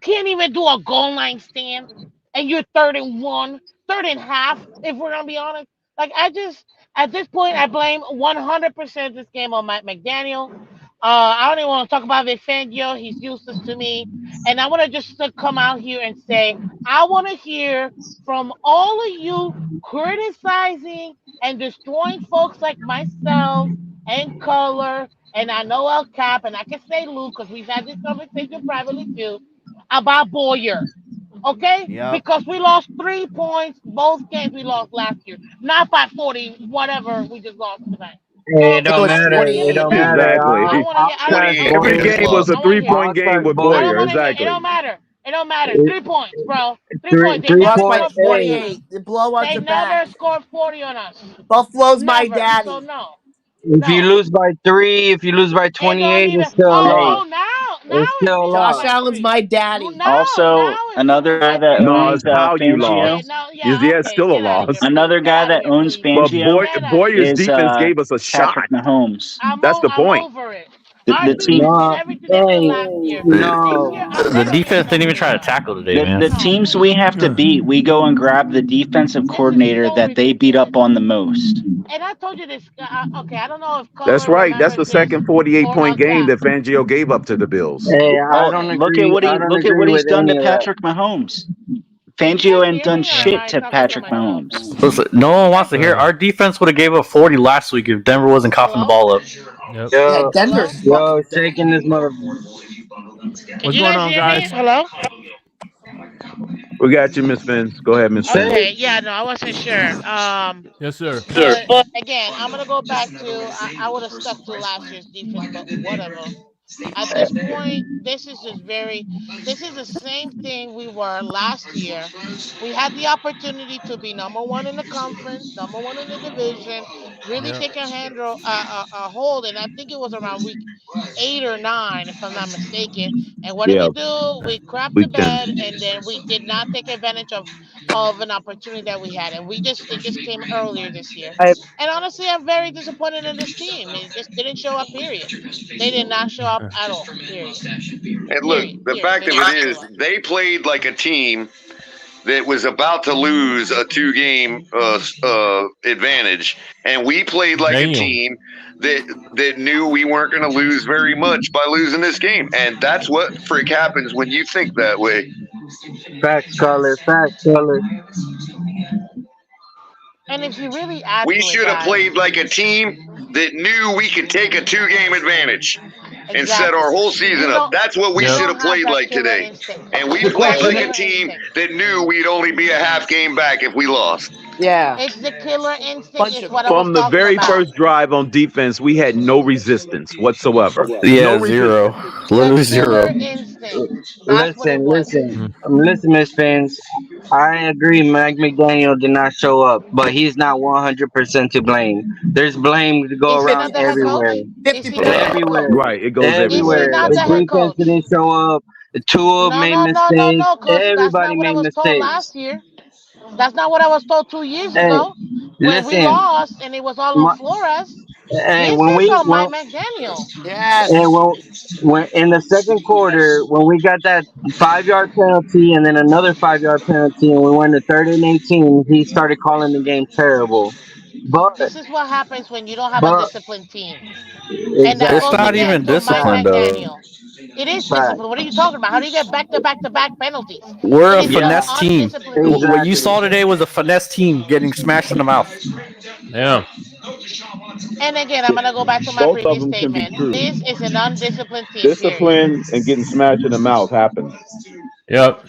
can't even do a goal line stand and you're 3rd and 1, 3rd and half? If we're gonna be honest, like at this point I blame 100% this game on Mike McDaniel. I don't even want to talk about Vic Fangio. He's useless to me. And I want to just come out here and say, I want to hear from all of you criticizing and destroying folks like myself and Color, and I know El Cap, and I can say Luke, because we've had this conversation privately too, about Boyer. Okay? Yep. Because we lost 3 points both games we lost last year. Not by 40, whatever we just lost tonight. Hey, it don't matter. It don't matter. Exactly. Every game was a 3-point game with Boyer. Exactly. It don't matter. It don't matter. 3 points, bro. 3 points. They We never lost by scored 40 on 28. us. The blowouts They are never back. scored 40 on us. Buffalo's my Never. daddy. So no. If you lose by 3, if you lose by 28, it's still a loss. Now It's still a loss. Josh Allen's my daddy. Also, another guy that owns it's how you Fangio. lost. It's still a loss. Another guy that owns But Fangio Boyer's is defense gave us a shot. Patrick Mahomes. That's the point. I'm over it. The team. The defense didn't even try to tackle today, man. The teams we have to beat, we go and grab the defensive coordinator that they beat up on the most. And I told you this. Okay, I don't know if That's right. That's the second 48-point game that Fangio gave up to the Bills. Hey, I don't agree. Look at what he's done to Patrick Mahomes. Fangio ain't done shit to Patrick Mahomes. Listen, no one wants to hear. Our defense would have gave up 40 last week if Denver wasn't coughing the ball up. Yep. Yo, Denver's shaking this motherfucker. What's going on, guys? Hello? We got you, Miss Finn. Go ahead, Miss Finn. Okay, yeah, no, I wasn't sure. Yes, sir. But again, I'm gonna go back to I would have stuck to last year's defense, but whatever. At this point, this is the same thing we were last year. We had the opportunity to be number 1 in the conference, number 1 in the division, really take a hold, and I think it was around week 8 or 9, if I'm not mistaken. And what did we do? We crapped the bed, and then we did not take advantage of an opportunity that we had, and it just came earlier this year. And honestly, I'm very disappointed in this team. It just didn't show up. Period. They did not show up at all. Period. And look, the fact of it is, they played like a team that was about to lose a 2-game advantage, and we played like a team that knew we weren't going to lose very much by losing this game. And that's what frick happens when you think that way. Facts, color. And if you really add we should have played like a team that knew we could take a 2-game advantage. and set our whole season up. That's what we should have played like today. And we played like a team that knew we'd only be a half game back if we lost. Yeah. It's the killer instinct is what I was From the talking very about. first drive on defense, we had no resistance whatsoever. Yeah, No zero. resistance. Literally zero. Listen, Miss Fans. I agree. Mike McDaniel did not show up, but he's not 100% to blame. There's blame to go Is he around not the head everywhere. coach? Is he not the head coach? Right, it goes everywhere. Is he not The the head defense coach? didn't show up. Tua made mistakes. Coach. That's Everybody not what I made was told mistakes. last year. That's not what I was told 2 years Hey, ago when we listen. lost and it was all on Flores. Hey, This when is we on Mike McDaniel. and when in the second quarter when we got that 5-yard penalty and then another 5-yard penalty and we went to 3rd and 18, he started calling the game terrible. But This is what happens when you don't have a but disciplined team. And that It's goes not again even to Mike disciplined though. McDaniel. It is Fact. discipline. What are you talking about? How do you get back-to-back penalties? We're It a is still finesse team. undisciplined team. What you saw today was a finesse team getting smashed in the mouth. Yeah. And again, I'm gonna go back to my Both of previous them can be statement. true. This is an undisciplined team. Discipline and getting smashed in the mouth happens. Yep.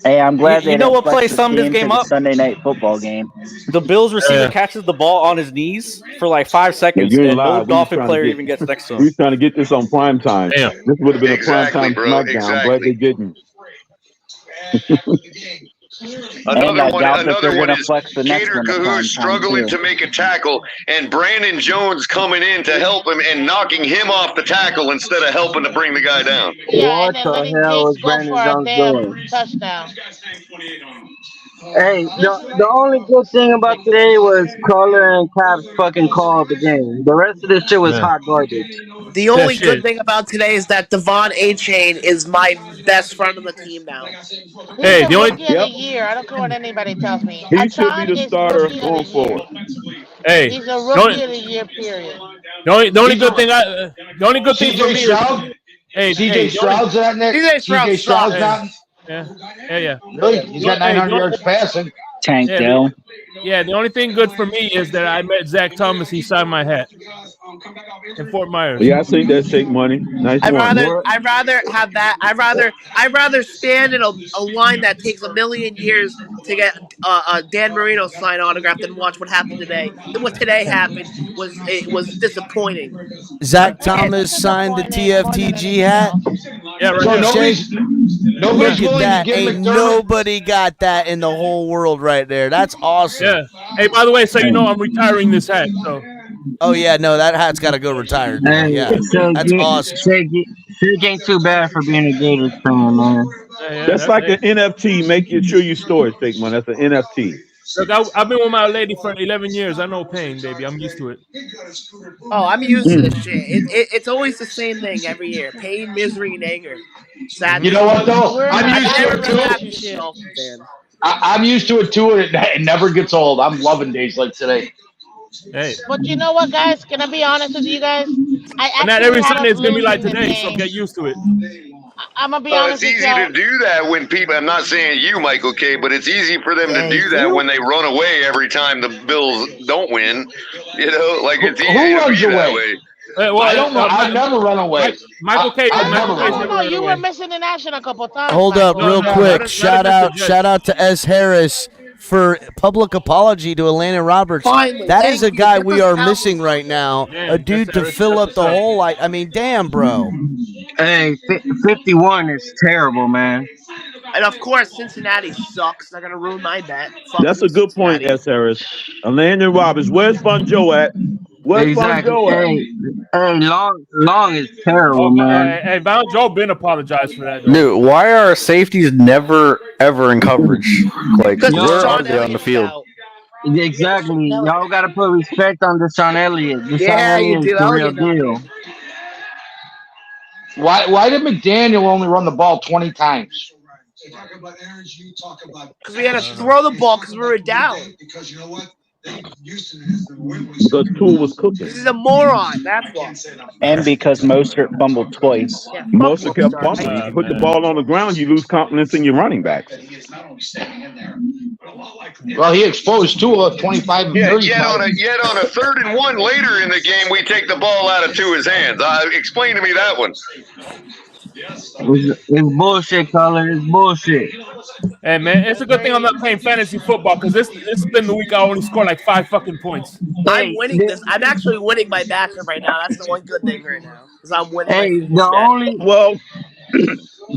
Hey, I'm glad You they know what play flexed this summed this game to game the up? Sunday night football game. The Bills receiver catches the ball on his knees for like 5 seconds, You ain't and no live. We was Dolphin trying to player get. even gets next to We him. was trying to get this on prime time. Damn. This would have been Exactly, a prime time bro. SmackDown. Exactly. Glad they didn't. And I doubt that they're Another one going to is flex the next Gator one to prime Cahoon time, struggling too. to make a tackle, and Brandon Jones coming in to help him and knocking him off the tackle instead of helping to bring the guy down. Yeah, what and then the letting hell Diggs is go Brandon for a Jones damn doing? touchdown. Hey, the only good thing about today was Color and Cap's fucking call of the game. The rest of this shit was hot garbage. The only good thing about today is that Devon A-Chain is my best friend on the team now. He's a rookie of the year. I don't care what anybody tells me. He should be Achan the is starter rookie of the going year. forward. Hey, He's a rookie of the year. Period. The only good thing for CJ me Stroud? is hey, CJ Stroud's not Nick. CJ Stroud's not. Yeah. Really? He's got 900 yards passing. Tank Dell. Yeah, the only thing good for me is that I met Zach Thomas. He signed my hat in Fort Myers. Yeah, I seen that shake money. Nice I'd one. rather have that. I'd rather stand in a line that takes a million years to get Dan Marino sign autograph than watch what happened today. What today happened was disappointing. Zach Thomas signed the TFTG hat. Yeah, right. So Shake. nobody's Look at willing that. to give Ain't McDermott. nobody got that in the whole world right there. That's awesome. Yeah. Hey, by the way, so you know I'm retiring this hat. So. Oh yeah, no, that hat's got to go retired now. Hey, Yeah, that's awesome. Shake ain't too bad for being a Gators fan, man. That's like an NFT. Make sure you store it, Fake Money. That's an NFT. Look, I've been with my lady for 11 years. I know pain, baby. I'm used to it. Oh, I'm used to this shit. It's always the same thing every year: pain, misery, and anger. Sadness. You know what though? I'm used to it too. I'm used to it too, and it never gets old. I'm loving days like today. Hey. But you know what, guys? Can I be honest with you guys? Not every Sunday is gonna be like today, so get used to it. I'm gonna be honest It's with easy y'all. to do that when people. I'm not saying you, Michael K, but it's easy for them to do that when they run away every time the Bills don't win. You know, like it's easy Who to runs be that away? way. I don't know. I've never run away. Michael K. No, you were missing in action a couple times. Hold up, Michael. real quick. Shout out to S. Harris for public apology to Atlanta Roberts. Finally, That is a thank you. guy Get we the are towels. missing right now. Yeah, A dude to fill up the whole. I mean, damn, bro. Hey, 51 is terrible, man. And of course, Cincinnati sucks. They're gonna ruin my bet. Fuck That's you, a good point, Cincinnati. S. Harris. Landon Roberts. Where's Fun Joe at? Where's Exactly. Fun Joe at? Hey, long is terrible, man. Hey, Val Joe been apologized for that. Though. Dude, why are our safeties never ever in coverage? Like, Because where Sean are they on the Elliott's field? out. Exactly. Y'all gotta put respect on Deshaun Elliott. Deshaun Yeah, you Elliott's do. the real Elliott out deal. Why did McDaniel only run the ball 20 times? Because we had to throw the ball because we were down. Because Tua was cooking. This is a moron. That's why. And because Mostert fumbled twice. Yeah, Most kept fumbling. You put the ball on the ground, you lose confidence in your running backs. Well, he exposed Tua 25 of 35. Yet on a 3rd and 1 later in the game, we take the ball out of Tua's hands. Explain to me that one. It's bullshit, Color. It's bullshit. Hey man, it's a good thing I'm not playing fantasy football because this has been the week I only scored like 5 fucking points. I'm winning this. I'm actually winning my matchup right now. That's the one good thing right now. Because I'm winning my Hey, bet.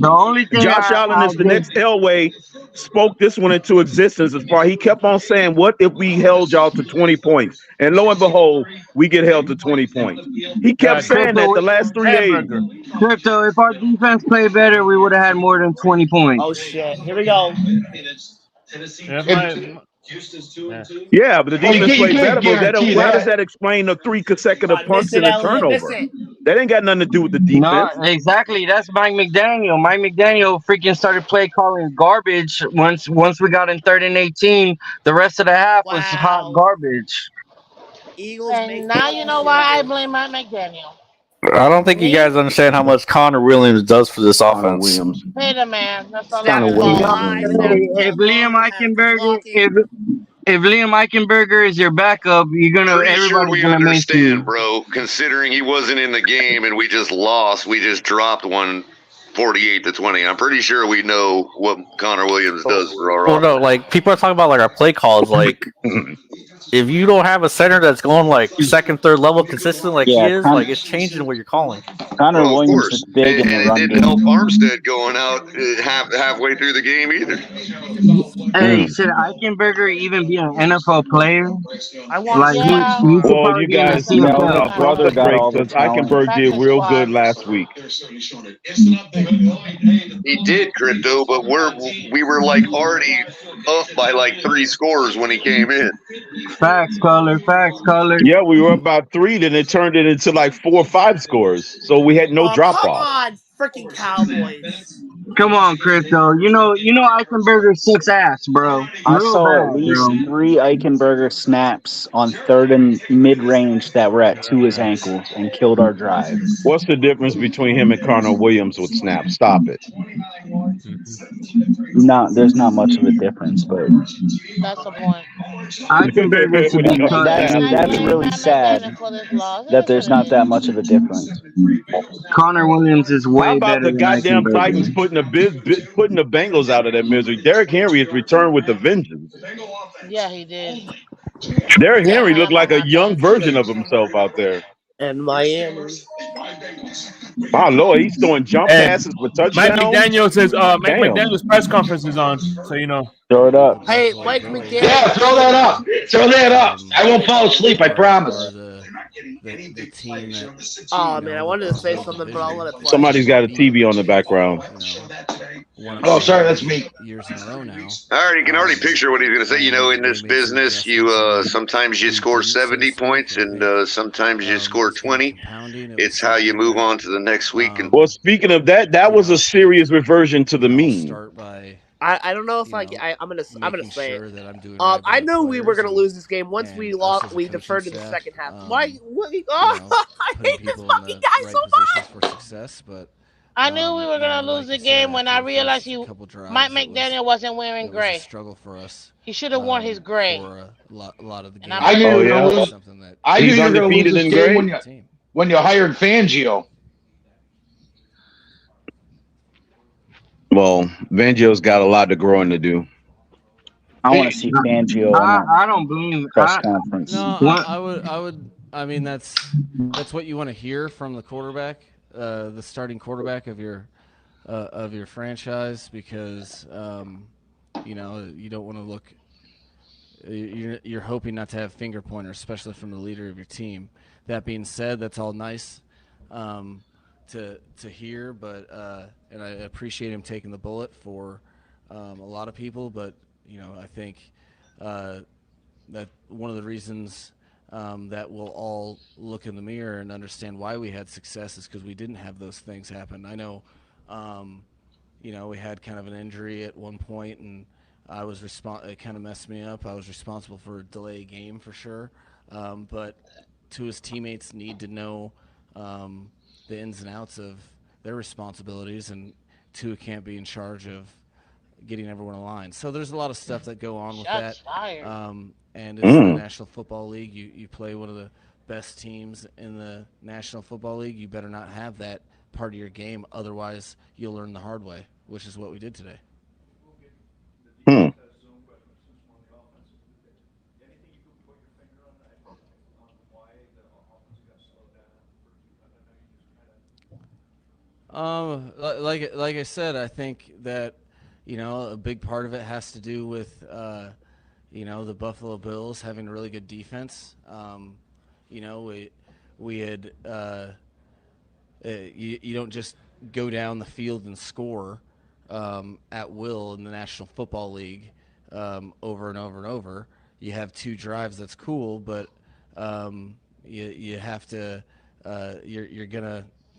the only thing Josh Allen is the next Elway. Spoke this one into existence as far he kept on saying, "What if we held y'all to 20 points?" And lo and behold, we get held to 20 points. He kept saying that the last 3 days. Crypto, if our defense played better, we would have had more than 20 points. Oh shit! Here we go. Yeah, but the defense played better. But how does that. that explain the 3 consecutive punts it, and a Elliot, miss turnover? it. That ain't got nothing to do with the defense. No, exactly. That's Mike McDaniel. Mike McDaniel freaking started play calling garbage once we got in 3rd and 18. The rest of the half was hot garbage. Eagles And now you know why I blame Mike McDaniel. I don't think you guys understand how much Connor Williams does for this offense. Hey, the man. That's all Snap I the ball know. high. Snap the ball If Liam low. Have good Eichenberger, blocking. if Liam Eichenberger is your backup, Pretty sure we gonna make you. understand, bro. Considering he wasn't in the game and we just lost, we just dropped one 48-20. I'm pretty sure we know what Connor Williams does for our Well, offense. no, like people are talking about like our play calls. Like, if you don't have a center that's going like 2nd, 3rd level consistent, like he is, like it's changing what you're calling. Connor Well, of Williams course. is big in the And run it game. didn't help Armstead going out halfway through the game either. Hey, should Eichenberger even be an NFL player? I want Like Yeah. he should Well, probably you be in the guys, CFL. bump the got all brakes the because talent. Eichenberg did real Practice good squad. last week. He did, Crypto, but we were like already up by like 3 scores when he came in. Facts, Color. Yeah, we were about 3, then it turned it into like 4 or 5 scores. So we had no Oh, drop come off. on, freaking Cowboys. Come on, Crypto. You know Eichenberger sucks ass, bro. I Real saw at bad, least bro. 3 Eichenberger snaps on 3rd and mid-range that were at Tua's ankles and killed our drive. What's the difference between him and Connor Williams with snaps? Stop it. There's not much of a difference, but That's the point. Eichenberger should be cut. And I that's blame really Mike sad McDaniel for this loss. It that is what there's it not is. that much of a difference. Connor Williams is How way about better the than goddamn Titans Eichenberger. putting the Bengals out of that misery? Derrick Henry has returned with the vengeance. Yeah, he did. Derrick Can't Henry hang looked up on like a my young fantasy version team. of himself out there. And Miami. My Lord, he's throwing jump Hey, passes for Mike touchdowns. McDaniel says Mike Damn. McDaniel's press conference is on, so you know. Throw it up. Hey, Mike McDaniel. Yeah, throw that up. Throw that up. I won't fall asleep. I promise. The team that, Oh man, I wanted to say something, but I'll let it play. Somebody's got a TV on the background. Oh, sorry, that's me. years in a row now. You can already picture what he's going to say. You know, in this business, you sometimes you score 70 points and sometimes you score 20. It's how you move on to the next week. And Well, speaking of that, that was a serious reversion to the mean. I don't know if I'm gonna say sure it. that I'm doing right by I the knew we were players gonna lose this game once we lost. We deferred to the second half. Why? What? Oh, I hate this fucking guy so much. For success, but I knew we were gonna lose the game when I realized Mike McDaniel wasn't wearing gray. struggle for us. He should have worn his gray. For a lot of the And games. I knew you were yeah. going to lose. I knew He's you were going to lose undefeated this in game gray. when you hired Fangio. Well, Vangio's got a lot of growing to do. I want to see Fangio in that I don't blame. press conference. No, I would. I mean, that's what you want to hear from the quarterback, the starting quarterback of your franchise, because you don't want to look. You're hoping not to have finger pointers, especially from the leader of your team. That being said, that's all nice to hear, but and I appreciate him taking the bullet for a lot of people, but I think that one of the reasons that we'll all look in the mirror and understand why we had success is because we didn't have those things happen. I know, we had kind of an injury at one point, and I was it kind of messed me up. I was responsible for a delay game for sure, but his teammates need to know the ins and outs of their responsibilities, and Tua can't be in charge of getting everyone aligned. So there's a lot of stuff that go on with Shots that. fired. And it's the National Football League. You play one of the best teams in the National Football League. You better not have that part of your game. Otherwise, you'll learn the hard way, which is what we did today. Like I said, I think that, a big part of it has to do with, the Buffalo Bills having a really good defense. We had you don't just go down the field and score at will in the National Football League over and over and over. You have 2 drives, that's cool, but you have to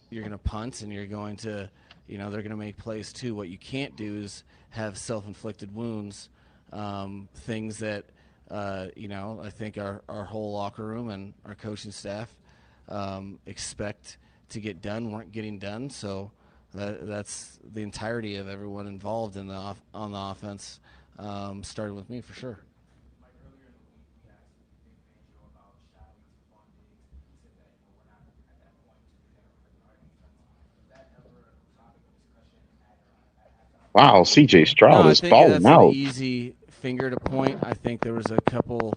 you're gonna punt, and you're going to they're gonna make plays too. What you can't do is have self-inflicted wounds, things that I think our whole locker room and our coaching staff expect to get done weren't getting done. So that's the entirety of everyone involved in on the offense, starting with me for sure. Wow, C.J. Stroud No, I is think balling that's an out. easy finger to point. I think there was a couple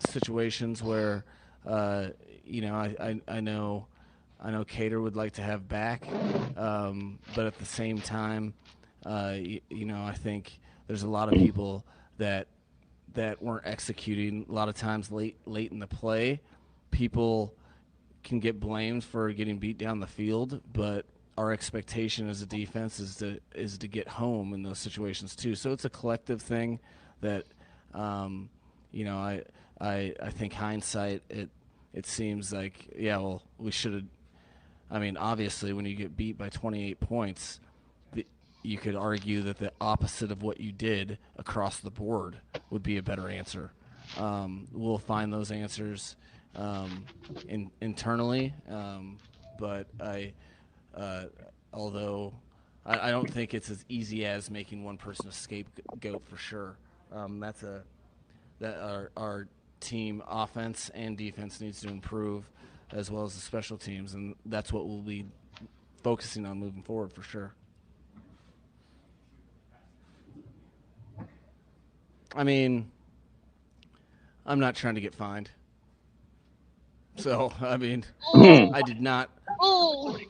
situations where, I know Cater would like to have back, but at the same time, I think there's a lot of people that weren't executing. A lot of times late in the play, people can get blamed for getting beat down the field, but our expectation as a defense is to get home in those situations too. So it's a collective thing that, I think hindsight, it seems like, we should have. I mean, obviously, when you get beat by 28 points, you could argue that the opposite of what you did across the board would be a better answer. We'll find those answers internally, but although I don't think it's as easy as making one person a scapegoat for sure. Our team offense and defense needs to improve, as well as the special teams, and that's what we'll be focusing on moving forward for sure. I mean, I'm not trying to get fined. So, I mean, I did not like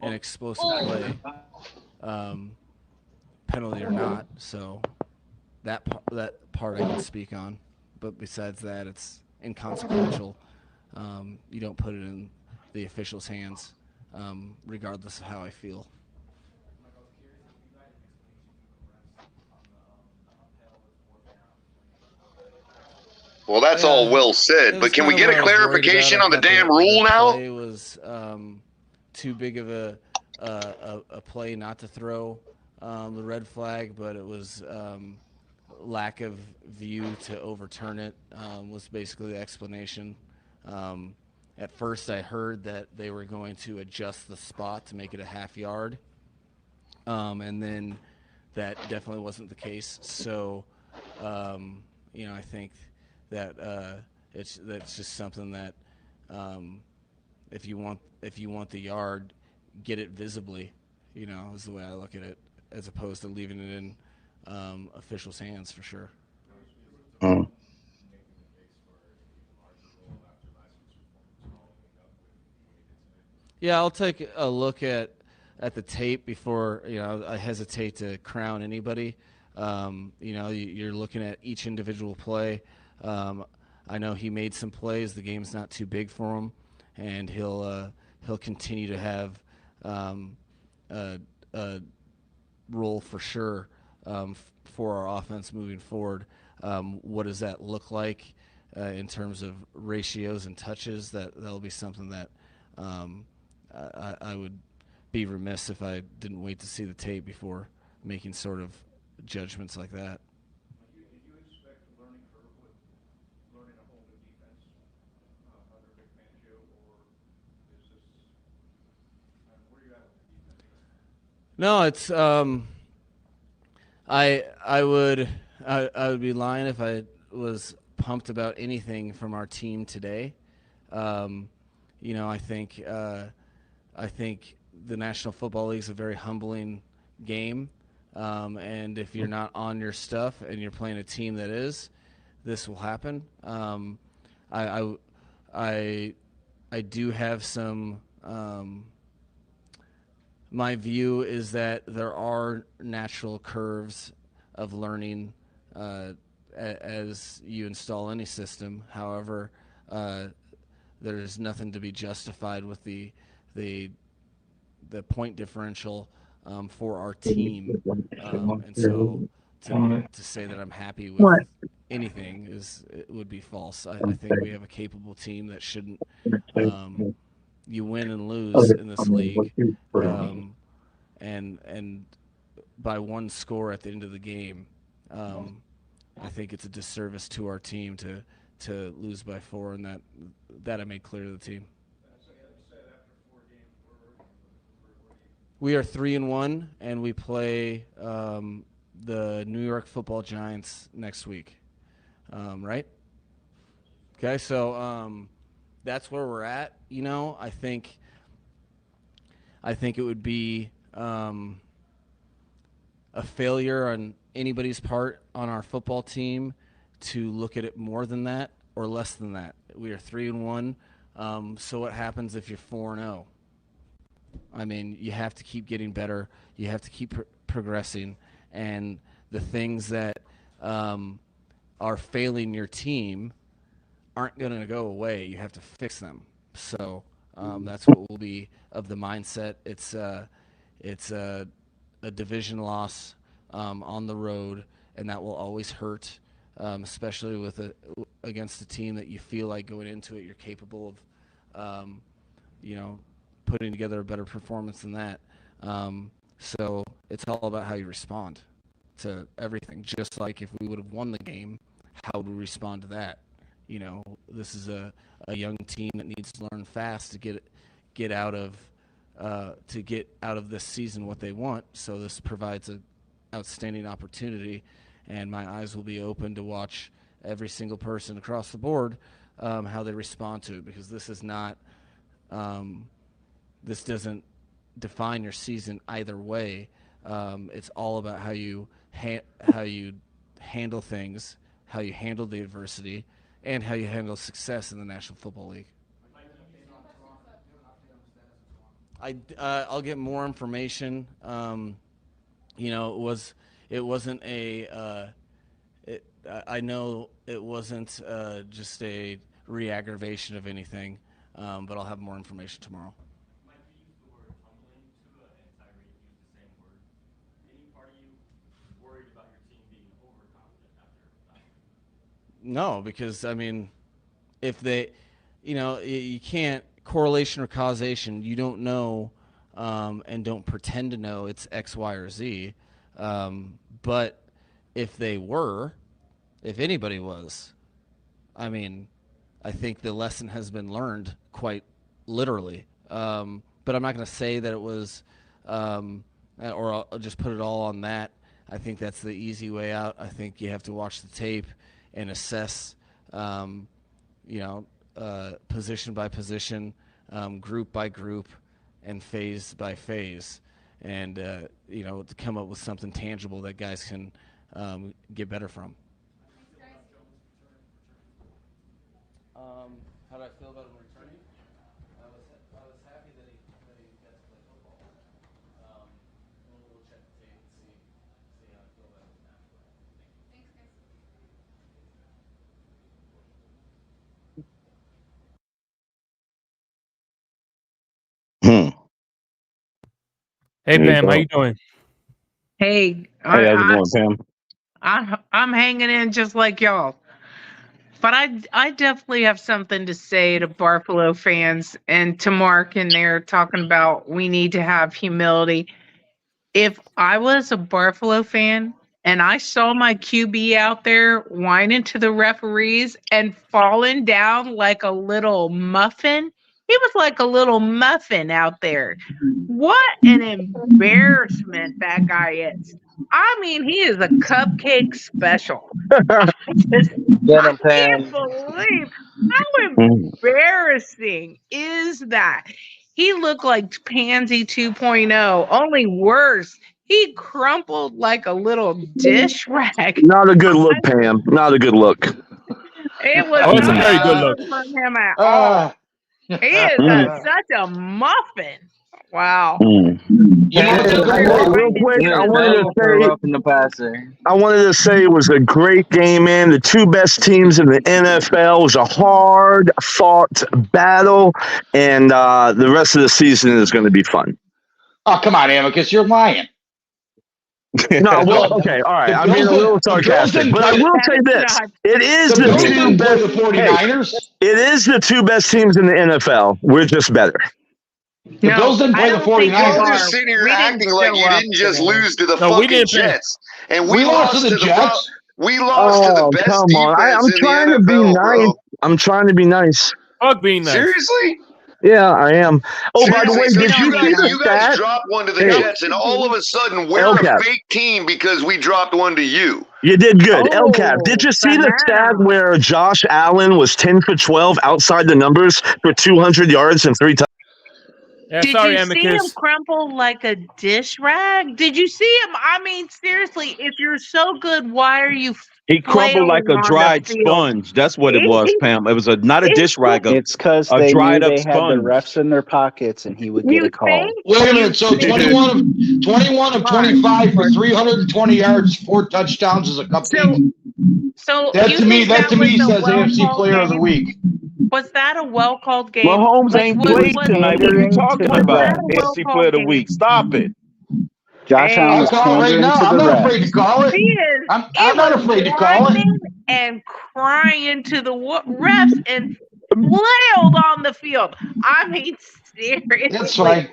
an explosive play, penalty or not. So that part I can speak on. But besides that, it's inconsequential. You don't put it in the officials' hands, regardless of how I feel. Well, that's all well said, but can we get a clarification on the damn rule now? The play was too big of a play not to throw the red flag, but it was lack of view to overturn it was basically the explanation. At first, I heard that they were going to adjust the spot to make it a half yard, and then that definitely wasn't the case. So, I think that that's just something that if you want the yard, get it visibly, is the way I look at it, as opposed to leaving it in officials' hands for sure. Yeah, I'll take a look at the tape before I hesitate to crown anybody. You're looking at each individual play. I know he made some plays. The game's not too big for him, and he'll continue to have a role for sure for our offense moving forward. What does that look like in terms of ratios and touches? That'll be something that I would be remiss if I didn't wait to see the tape before making sort of judgments like that. No, it's I would be lying if I was pumped about anything from our team today. You know, I think the National Football League is a very humbling game, and if you're not on your stuff and you're playing a team that is, this will happen. I do have some. My view is that there are natural curves of learning as you install any system. However, there's nothing to be justified with the point differential for our team, and so to say that I'm happy with anything it would be false. I think we have a capable team that shouldn't. You win and lose in this league, and by one score at the end of the game, I think it's a disservice to our team to lose by 4, and that I made clear to the team. We are 3-1, and we play the New York Football Giants next week, right? Okay, so that's where we're at. You know, I think it would be a failure on anybody's part on our football team to look at it more than that or less than that. We are 3-1. So what happens if you're 4-0? I mean, you have to keep getting better. You have to keep progressing, and the things that are failing your team aren't going to go away. You have to fix them. So that's what will be of the mindset. It's a division loss on the road, and that will always hurt, especially against a team that you feel like going into it you're capable of, putting together a better performance than that. So it's all about how you respond to everything. Just like if we would have won the game, how would we respond to that? You know, this is a young team that needs to learn fast to get out of this season what they want. So this provides an outstanding opportunity, and my eyes will be open to watch every single person across the board how they respond to it, because this is not this doesn't define your season either way. It's all about how you handle things, how you handle the adversity, and how you handle success in the National Football League. I'll get more information. It wasn't a. I know it wasn't just a re-aggravation of anything, but I'll have more information tomorrow. No, because I mean, if they, you can't correlation or causation. You don't know, and don't pretend to know it's X, Y, or Z. But if anybody was, I mean, I think the lesson has been learned quite literally. But I'm not going to say that it was, or I'll just put it all on that. I think that's the easy way out. I think you have to watch the tape and assess, position by position, group by group, and phase by phase, and to come up with something tangible that guys can get better from. How do I feel about him returning? I was happy that he got to play football. We'll check the tape and see how I feel about him after. Thanks, guys. Hey, Pam, how you doing? Hey, Hey, how's it going, Pam? I'm hanging in just like y'all. But I definitely have something to say to Buffalo fans and to Mark in there talking about we need to have humility. If I was a Buffalo fan and I saw my QB out there whining to the referees and falling down like a little muffin, He was like a little muffin out there. What an embarrassment that guy is. I mean, he is a cupcake special. I can't believe how embarrassing is that. He looked like Pansy 2.0, only worse. He crumpled like a little dish rag. Not a good look, Pam. Not a good look. It was Oh, it's a not very good look. good for him at all. He is such a muffin. Wow. Real quick, I wanted to say it was a great game, man. The two best teams in the NFL. It was a hard-fought battle, and the rest of the season is going to be fun. Oh, come on, Amicus, you're lying. No, well, okay, all right. I'm being a little sarcastic, but I will say this: it is the two best. It is the two best teams in the NFL. We're just better. The Bills didn't play the 49ers. You're just sitting here acting like you didn't just lose to the fucking Jets, and we lost to the Jets. We lost to the best come on. defense I'm in trying the to be NFL, nice. bro. I'm trying to be nice. Fuck being nice. Seriously? Yeah, I am. Oh, by the way, Seriously, did you see the you guys stat? dropped one to the Jets, and all of a sudden we're LCAP. a fake team because we dropped one to you. You did good. LCAP, did you see the stat where Josh Allen was 10 for 12 outside the numbers for 200 yards and 3 touchdowns? Yeah, Did sorry, you Amicus. see him crumple like a dish rag? Did you see him? I mean, seriously, if you're so good, why are you He crumbled like a flailing on the dried field? sponge. That's what it was, Pam. It was not a dish rag. It's because a they knew dried up they had the sponge. refs in their pockets, and he would get a call. Wait a minute. So 21 of 25 for 320 yards, 4 touchdowns is a cupcake. So That you to me, think that to was me a says AFC well-called Player of the game? Week. Was that a well-called game? Mahomes Like, ain't was played tonight. What are you pandering to talking the about? refs. AFC Player of the Week. Stop it. Josh Allen I'll was call it right pandering now. to I'm the not refs. afraid to call it. He is. I'm not afraid to call it. whining and crying to the refs and flailed on the field. I mean, seriously. That's fine.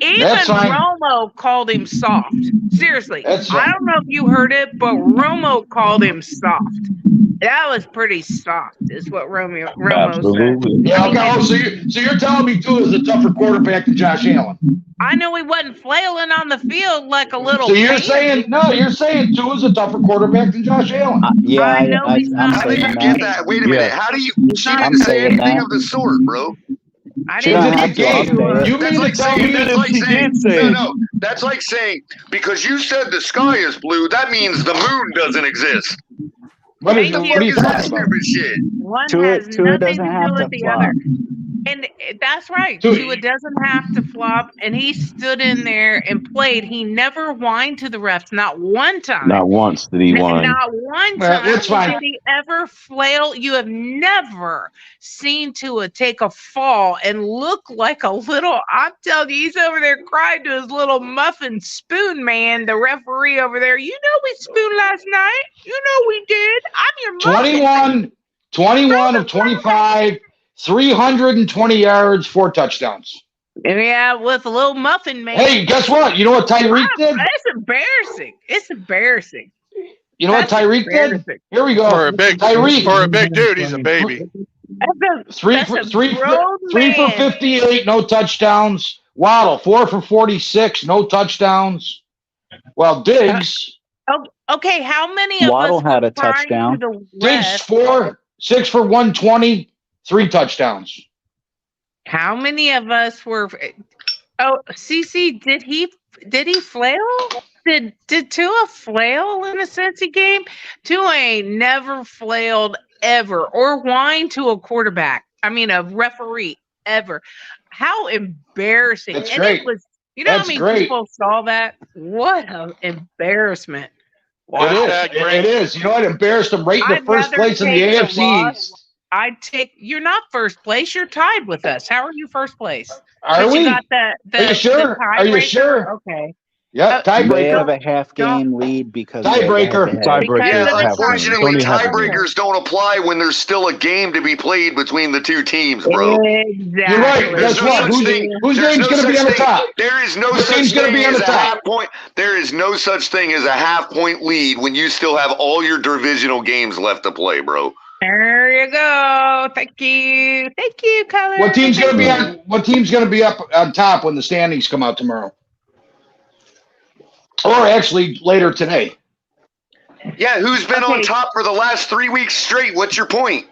Even That's fine. Romo called him soft. Seriously. That's I fine. don't know if you heard it, but Romo called him soft. That was pretty soft, is what Romo said. Yeah. Okay. Oh, so you're telling me Tua is a tougher quarterback than Josh Allen? I know he wasn't flailing on the field like a little. So you're pansy. saying Tua is a tougher quarterback than Josh Allen? Yeah, I know he's I'm not. How do you saying get that. that? Wait a minute. How do you? She I'm didn't say saying anything that. of the sort, bro. I It was didn't a have good to, I'll game. say it. You That's mean like to tell saying. me? That's like She saying. did say. No. That's like saying because you said the sky is blue. That means the moon doesn't exist. What are Thank you you. talking about? Stupid shit. One Tua has nothing doesn't to have do to with the flop. other. And that's right. Tua- Tua doesn't have to flop. And he stood in there and played. He never whined to the refs, not one time. Not once did he whine. Not one Well, time that's fine. did he ever flail. You have never seen Tua take a fall and look like a little. I'm telling you, he's over there crying to his little muffin spoon man, the referee over there. You know we spooned last night. You know we did. I'm your muffin. 21 of 25, 320 yards, 4 touchdowns. Yeah, with a little muffin man. Hey, guess what? You know what Tyreek did? That's embarrassing. It's embarrassing. You know what That's Tyreek did? embarrassing. Here we go. For a big dude, he's a baby. Three for 58, no touchdowns. Waddle 4 for 46, no touchdowns. Well, Diggs. Okay, how many of Waddle us had were a crying touchdown. to the Diggs refs? 6 for 120, 3 touchdowns. How many of us were? Oh, CC, did he flail? Did Tua flail in a Cincy game? Tua ain't never flailed ever or whined to a quarterback. I mean, a referee ever. How embarrassing! That's and great. It was. You know That's how many great. people saw that? What an embarrassment! It is. You know what? Embarrassed them right in the I'd first rather place in the take the AFC loss. East. I'd take. You're not first place. You're tied with us. How are you first place? Are But we? You got the Are you sure? the Are you tiebreaker? sure? Okay. Yep, They tiebreaker. have a half-game lead because of the Tiebreaker. head-to-head. Because Yeah, of the unfortunately, tiebreaker. tiebreakers don't apply when there's still a game to be played between the two teams, bro. Exactly. You're right. There's Guess no what? such thing. Whose There's name's no going to be such on the thing. top? There is no Whose such name's gonna thing be on as the a top? half point. There is no such thing as a half-point lead when you still have all your divisional games left to play, bro. There you go. Thank you, Color. What team's gonna be on? What team's gonna be up on top when the standings come out tomorrow? Or actually later today. Yeah, who's been on top for the last 3 weeks straight? What's your point?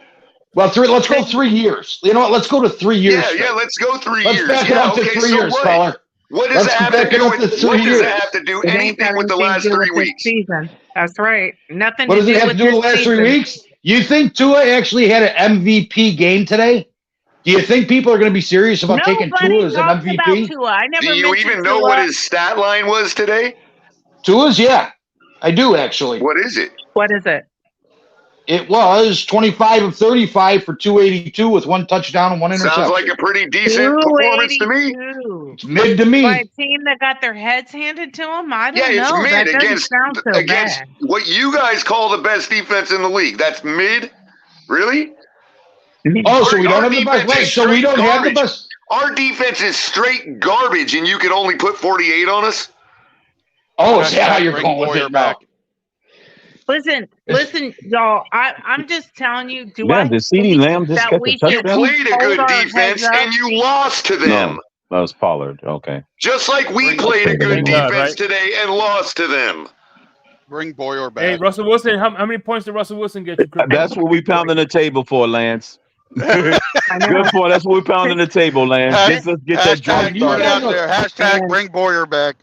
Well, let's go 3 years. You know what? Let's go to 3 years. Yeah, let's go 3 let's years. Back it up to 3 years, what? caller. What does it have to do with? What does years? it have to do anything with the last 3 weeks? Season. That's right. Nothing. What to does it do have with to do with the this last season. 3 weeks? You think Tua actually had an MVP game today? Do you think people are going to be serious about taking Tua as an MVP? Tua. I never do you even know what his stat line was today? Tua's, yeah. I do actually. What is it? What is it? It was 25 of 35 for 282 with 1 touchdown and 1 interception. Sounds like a pretty decent performance to me. It's mid to me. By a team that got their heads handed to them? I don't know. Yeah, it's mid that against sound so against bad. what you guys call the best defense in the league. That's mid? Really? Oh, so we don't have the best. Right, so we don't have the best. Our defense is straight garbage, and you can only put 48 on us? Oh, is that how you're going with it back? Listen, y'all. I'm just telling you. Did CeeDee Lamb just get the You touchdown? played a good defense, and you lost to them. No, that was Pollard. Okay. Just like we played a good defense today and lost to them. Bring Boyer back. Hey, Russell Wilson. How many points did Russell Wilson get you? That's what we pounding the table for, Lance. Good point. That's what we pounding the table, Lance. Let's get that joint Hashtag started. out there. Hashtag bring Boyer back.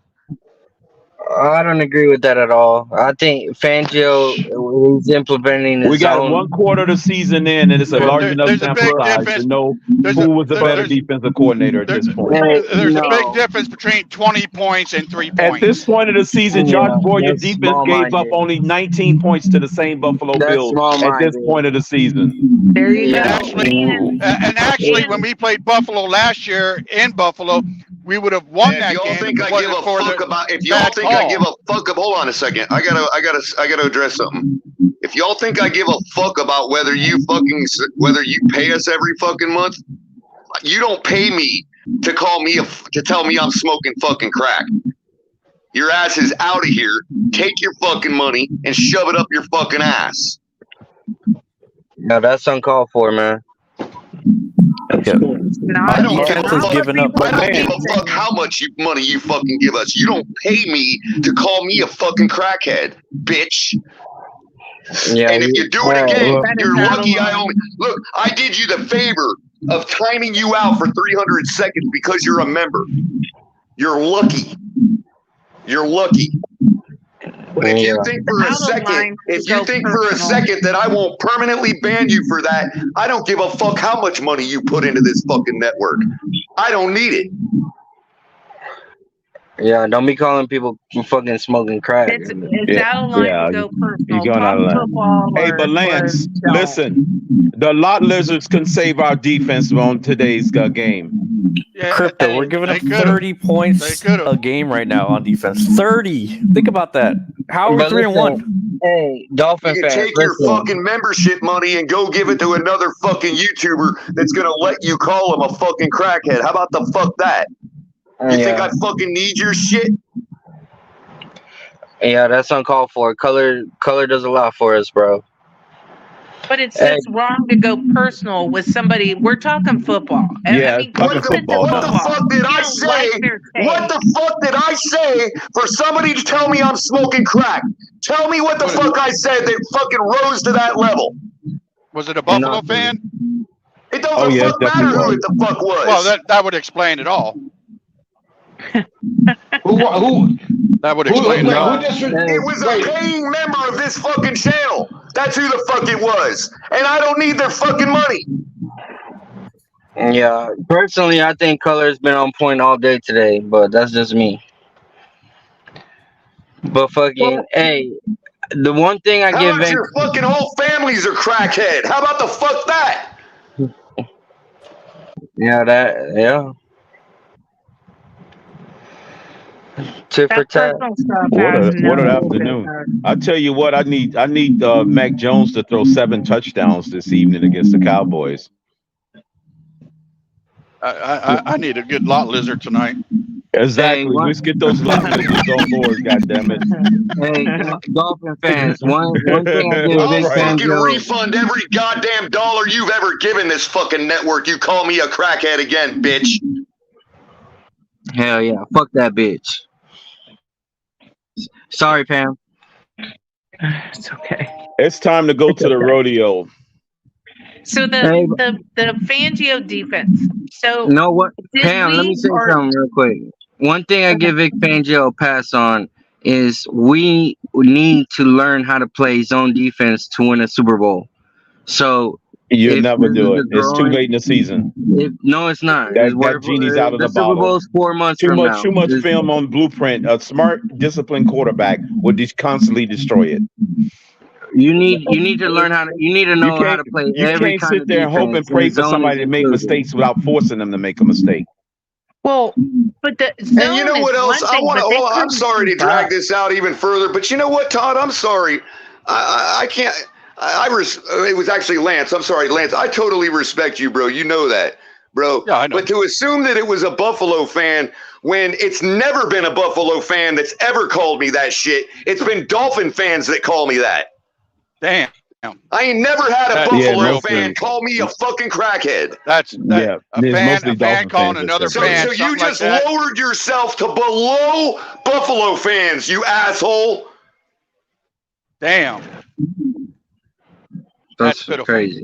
I don't agree with that at all. I think Fangio is implementing his We got own. 1 quarter of the season in, and it's a large enough there's a sample big size difference. to know There's who a- was the better defensive coordinator at this point. There's a big difference between 20 points and 3 points. At this point of the season, Josh Boyer's that's defense gave up small-minded. only 19 points to the same Buffalo That's Bills at this small-minded. point of the season. There you And actually, when we played Buffalo last year in Buffalo, we would have won that If y'all game. think if it I give wasn't a for fuck the about, if y'all bad think I call. give a fuck, hold on a second. I gotta address something. If y'all think I give a fuck about whether you pay us every fucking month, you don't pay me to tell me I'm smoking fucking crack. Your ass is out of here. Take your fucking money and shove it up your fucking ass. No, that's uncalled for, man. I don't give a Defense has fuck. given up. I don't give a fuck how much money you fucking give us. You don't pay me to call me a fucking crackhead, bitch. Yeah, And if you do it again, well, you're lucky I did you the favor of timing you out for 300 seconds because you're a member. You're lucky. You're lucky. But if you think for a second that I won't permanently ban you for that, I don't give a fuck how much money you put into this fucking network. I don't need it. Yeah, don't be calling people fucking smoking crack. It's out of line to go personal. You're going out of Talk line. football Hey, or- but Lance, or don't. listen, the lot lizards can save our defense on today's game. Crypto, we're giving up 30 points a game right now on defense. 30. Think about that. How are we But 3-1? Hey, Dolphin You can fans, take your listen. fucking membership money and go give it to another fucking YouTuber that's gonna let you call him a fucking crackhead. How about the fuck that? You think I fucking need your shit? Yeah, that's uncalled for. Color does a lot for us, bro. But it's wrong to go personal with somebody. We're talking football. Yeah, What the fuck did I say? What the fuck did I say for somebody to tell me I'm smoking crack? Tell me what the fuck I said that fucking rose to that level. Was it a Buffalo fan? It doesn't fuck matter who it the fuck was. Well, that would explain it all. Who? That would explain it all. It was a paying member of this fucking channel. That's who the fuck it was. And I don't need their fucking money. Yeah, personally, I think Color's been on point all day today, but that's just me. But fucking, hey, the one thing I How give about your fucking whole families are crackhead? How about the fuck that? yeah. Tit for tat. What an afternoon! I tell you what, I need Mac Jones to throw 7 touchdowns this evening against the Cowboys. I need a good lot lizard tonight. Exactly. Hey, Let's get those leftovers on board. God damn it. Hey, Dolphin fans, one thing I give I'll Vic fucking Fangio. refund every goddamn dollar you've ever given this fucking network. You call me a crackhead again, bitch. Hell yeah, fuck that bitch. Sorry, Pam. It's okay. It's time to go to the rodeo. So the Fangio defense. So You know what, Pam? Let me we say something real quick. One thing I give Vic Fangio a pass on is we need to learn how to play zone defense to win a Super Bowl. So You'll if never this do is it. a It's too growing- late in the season. No, it's not. That genie's out of the Super bottle. Bowl's 4 months Too from much, now. too much film on blueprint. A smart, disciplined quarterback would just constantly destroy it. You need to learn how to. You need to know how to play You every can't kind sit of there and hope and defense, pray for zone somebody is to make included. mistakes without forcing them to make a mistake. Well, but the zone And you know what is else? one I thing, want but to. they Oh, I'm couldn't sorry to keep drag up. this out even further, but you know what, Todd? I'm sorry. I can't. It was actually Lance. I'm sorry, Lance. I totally respect you, bro. You know that, bro. Yeah, I know. But to assume that it was a Buffalo fan when it's never been a Buffalo fan that's ever called me that shit. It's been Dolphin fans that call me that. Damn. I ain't never had a That's Buffalo real. fan call me a fucking crackhead. That's Yeah, a there's fan. mostly A fan Dolphin calling fans that another said So, that. fan. so you something just like that. lowered yourself to below Buffalo fans, you asshole. Damn. That's pitiful. crazy.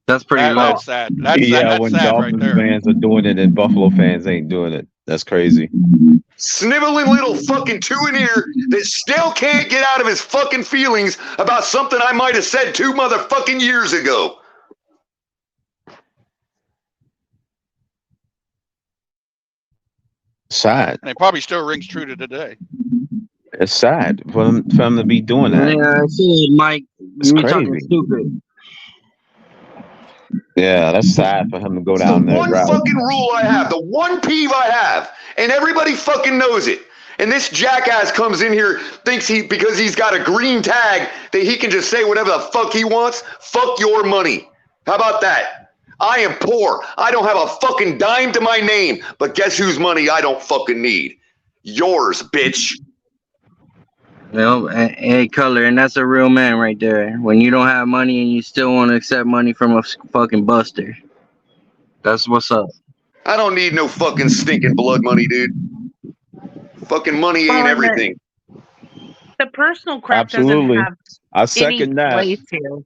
That's pretty low. That's sad. That's When sad right Dolphins there. fans are doing it and Buffalo fans ain't doing it. That's crazy. Sniveling little fucking two-in-ear that still can't get out of his fucking feelings about something I might have said 2 motherfucking years ago. Sad. And it probably still rings true to today. It's sad for them to be doing that. Yeah, I see Mike. It's Me talking crazy. stupid. Yeah, that's sad for him to go It's down the that one route. fucking rule I have, the one peeve I have, and everybody fucking knows it. And this jackass comes in here, thinks because he's got a green tag, that he can just say whatever the fuck he wants. Fuck your money. How about that? I am poor. I don't have a fucking dime to my name, but guess whose money I don't fucking need? Yours, bitch. No, hey, Color, and that's a real man right there. When you don't have money and you still want to accept money from a fucking buster. That's what's up. I don't need no fucking stinking blood money, dude. Fucking money ain't everything. The personal crap Absolutely. doesn't have I any second that. place here.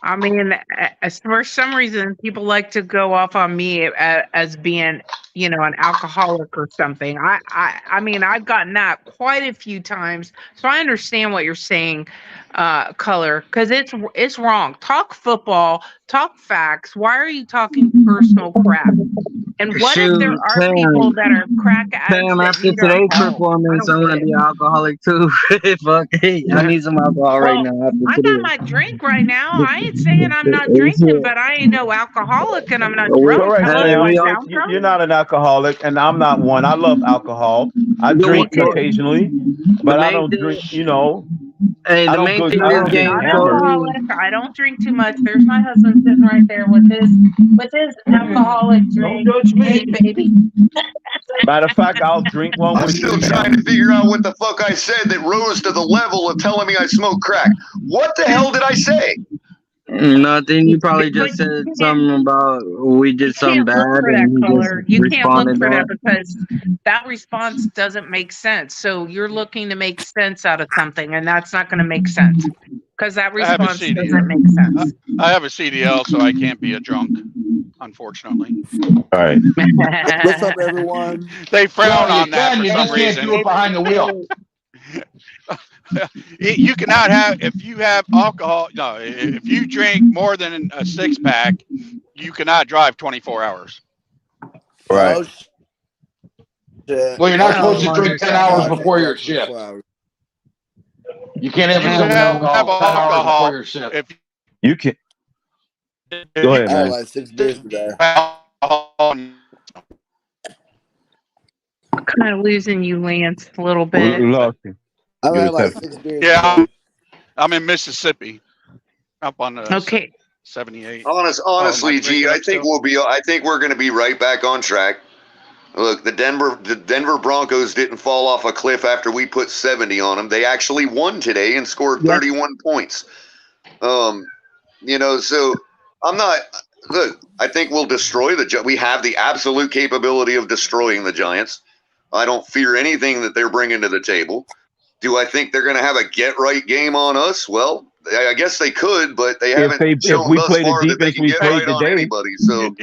I mean, for some reason, people like to go off on me as being, an alcoholic or something. I mean, I've gotten that quite a few times, so I understand what you're saying, Color, because it's wrong. Talk football, talk facts. Why are you talking personal crap? And what if there are people that are crack addicts Pam, that after need our today's help? performance, I I don't want to get be it. an alcoholic too. Fuck, hey, I need some alcohol right now. After I today. got my drink right now. I ain't saying I'm not drinking, but I ain't no alcoholic and I'm not drunk. Correct, Hello, do I Pam. sound drunk? You're not an alcoholic, and I'm not one. I love alcohol. I The drink one- occasionally, but I main don't thing- drink. Hey, the main thing this game I'm not showed me. alcoholic. I don't drink too much. There's my husband sitting right there with his alcoholic drink. Hey, baby. Matter of fact, I'll drink one I'm with still you. trying to figure out what the fuck I said that rose to the level of telling me I smoke crack. What the hell did I say? Nothing. You probably just said something about we did something Can't look bad for that and he color. just You can't look responded for that that. because that response doesn't make sense. So you're looking to make sense out of something, and that's not going to make sense because that I have a response CDL. doesn't make sense. I have a CDL, so I can't be a drunk, unfortunately. All right. What's up, everyone? They frown No, you on that can. for You some just can't reason. do it behind the wheel. You cannot have, if you have alcohol, no, if you drink more than a 6-pack, you cannot drive 24 hours. Right. Oh, shit. Well, you're not supposed to Oh, drink 10 hours before your shift. You can't have You some have alcohol 10 hours alcohol before your shift. if You can. Go ahead, I had man. like 6 beers today. kind of losing you, Lance, a little We bit. lost you. I You had was like having- 6 beers Yeah, today. I'm in Mississippi, up on the Okay. 78. Honestly, G, I think we're going to be right back on track. Look, the Denver Broncos didn't fall off a cliff after we put 70 on them. They actually won today and scored 31 points. So I'm not. Look, I think we'll destroy we have the absolute capability of destroying the Giants. I don't fear anything that they're bringing to the table. Do I think they're going to have a get-right game on us? Well, I guess they could, but they haven't shown thus far that they can get right on anybody. So,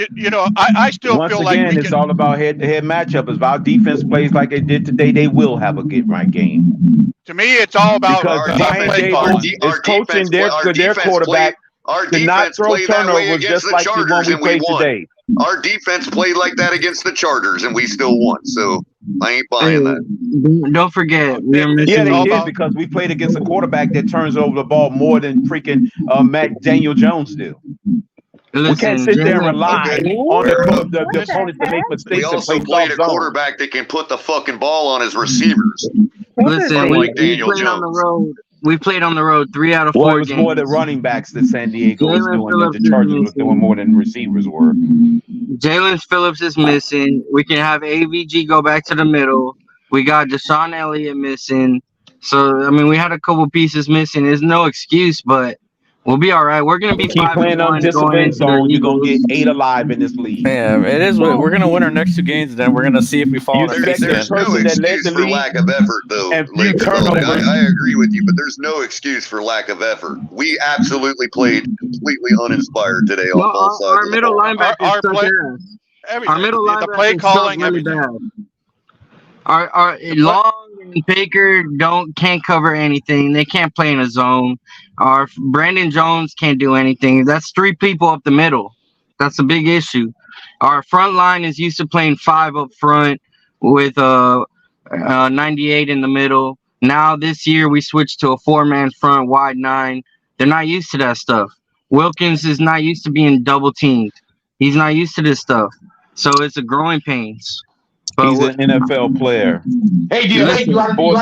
I still once feel again, like it's all about head-to-head matchup. If our defense plays like they did today, they will have a get-right game. To me, it's all about because Brian Dable is coaching their quarterback to not throw turnovers just like the one we played today. Our defense played like that against the Chargers, and we still won. So I ain't buying that. Don't forget, they did because we played against a quarterback that turns over the ball more than freaking Daniel Jones do. We can't sit there and rely on the opponents to make mistakes. We also played a quarterback that can put the fucking ball on his receivers. Listen, like Daniel Jones. On the road. We played on the road 3 out of 4 it was games. more the running backs that San Diego was doing than the Chargers was doing more than receivers were. Jalen Phillips is missing. We can have AVG go back to the middle. We got Deshaun Elliott missing. So, I mean, we had a couple pieces missing. There's no excuse, but we'll be all right. We're going to be keep playing undisciplined zone. You're going to get 8 alive in this league. Yeah, it is. We're going to win our next 2 games, and then we're going to see if we fall. There's no excuse for lack of effort, though. I agree with you, but there's no excuse for lack of effort. We absolutely played completely uninspired today on both sides. Our middle linebacker our middle linebacker, the play calling, really bad. Our Long and Baker can't cover anything. They can't play in a zone. Our Brandon Jones can't do anything. That's 3 people up the middle. That's a big issue. Our front line is used to playing 5 up front with 98 in the middle. Now this year we switched to a 4-man front, wide 9. They're not used to that stuff. Wilkins is not used to being double teamed. He's not used to this stuff. So it's a growing pains. He's an NFL player. Hey, do you want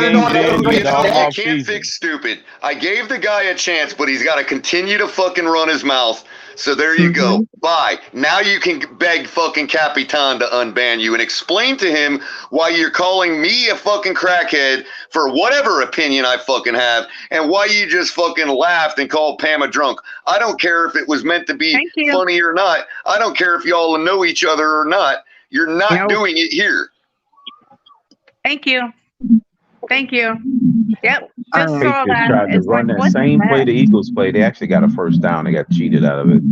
to know I can't fix stupid. I gave the guy a chance, but he's got to continue to fucking run his mouth. So there you go. Bye. Now you can beg fucking Capitan to unban you and explain to him why you're calling me a fucking crackhead for whatever opinion I fucking have and why you just fucking laughed and called Pam a drunk. I don't care if it was meant to be funny or not. I don't care if y'all know each other or not. You're not doing it here. Thank you. Thank you. Yep. Just saw Patriots that. tried to It's run like, that what same the play heck? the Eagles played. They actually got a first down. They got cheated out of it.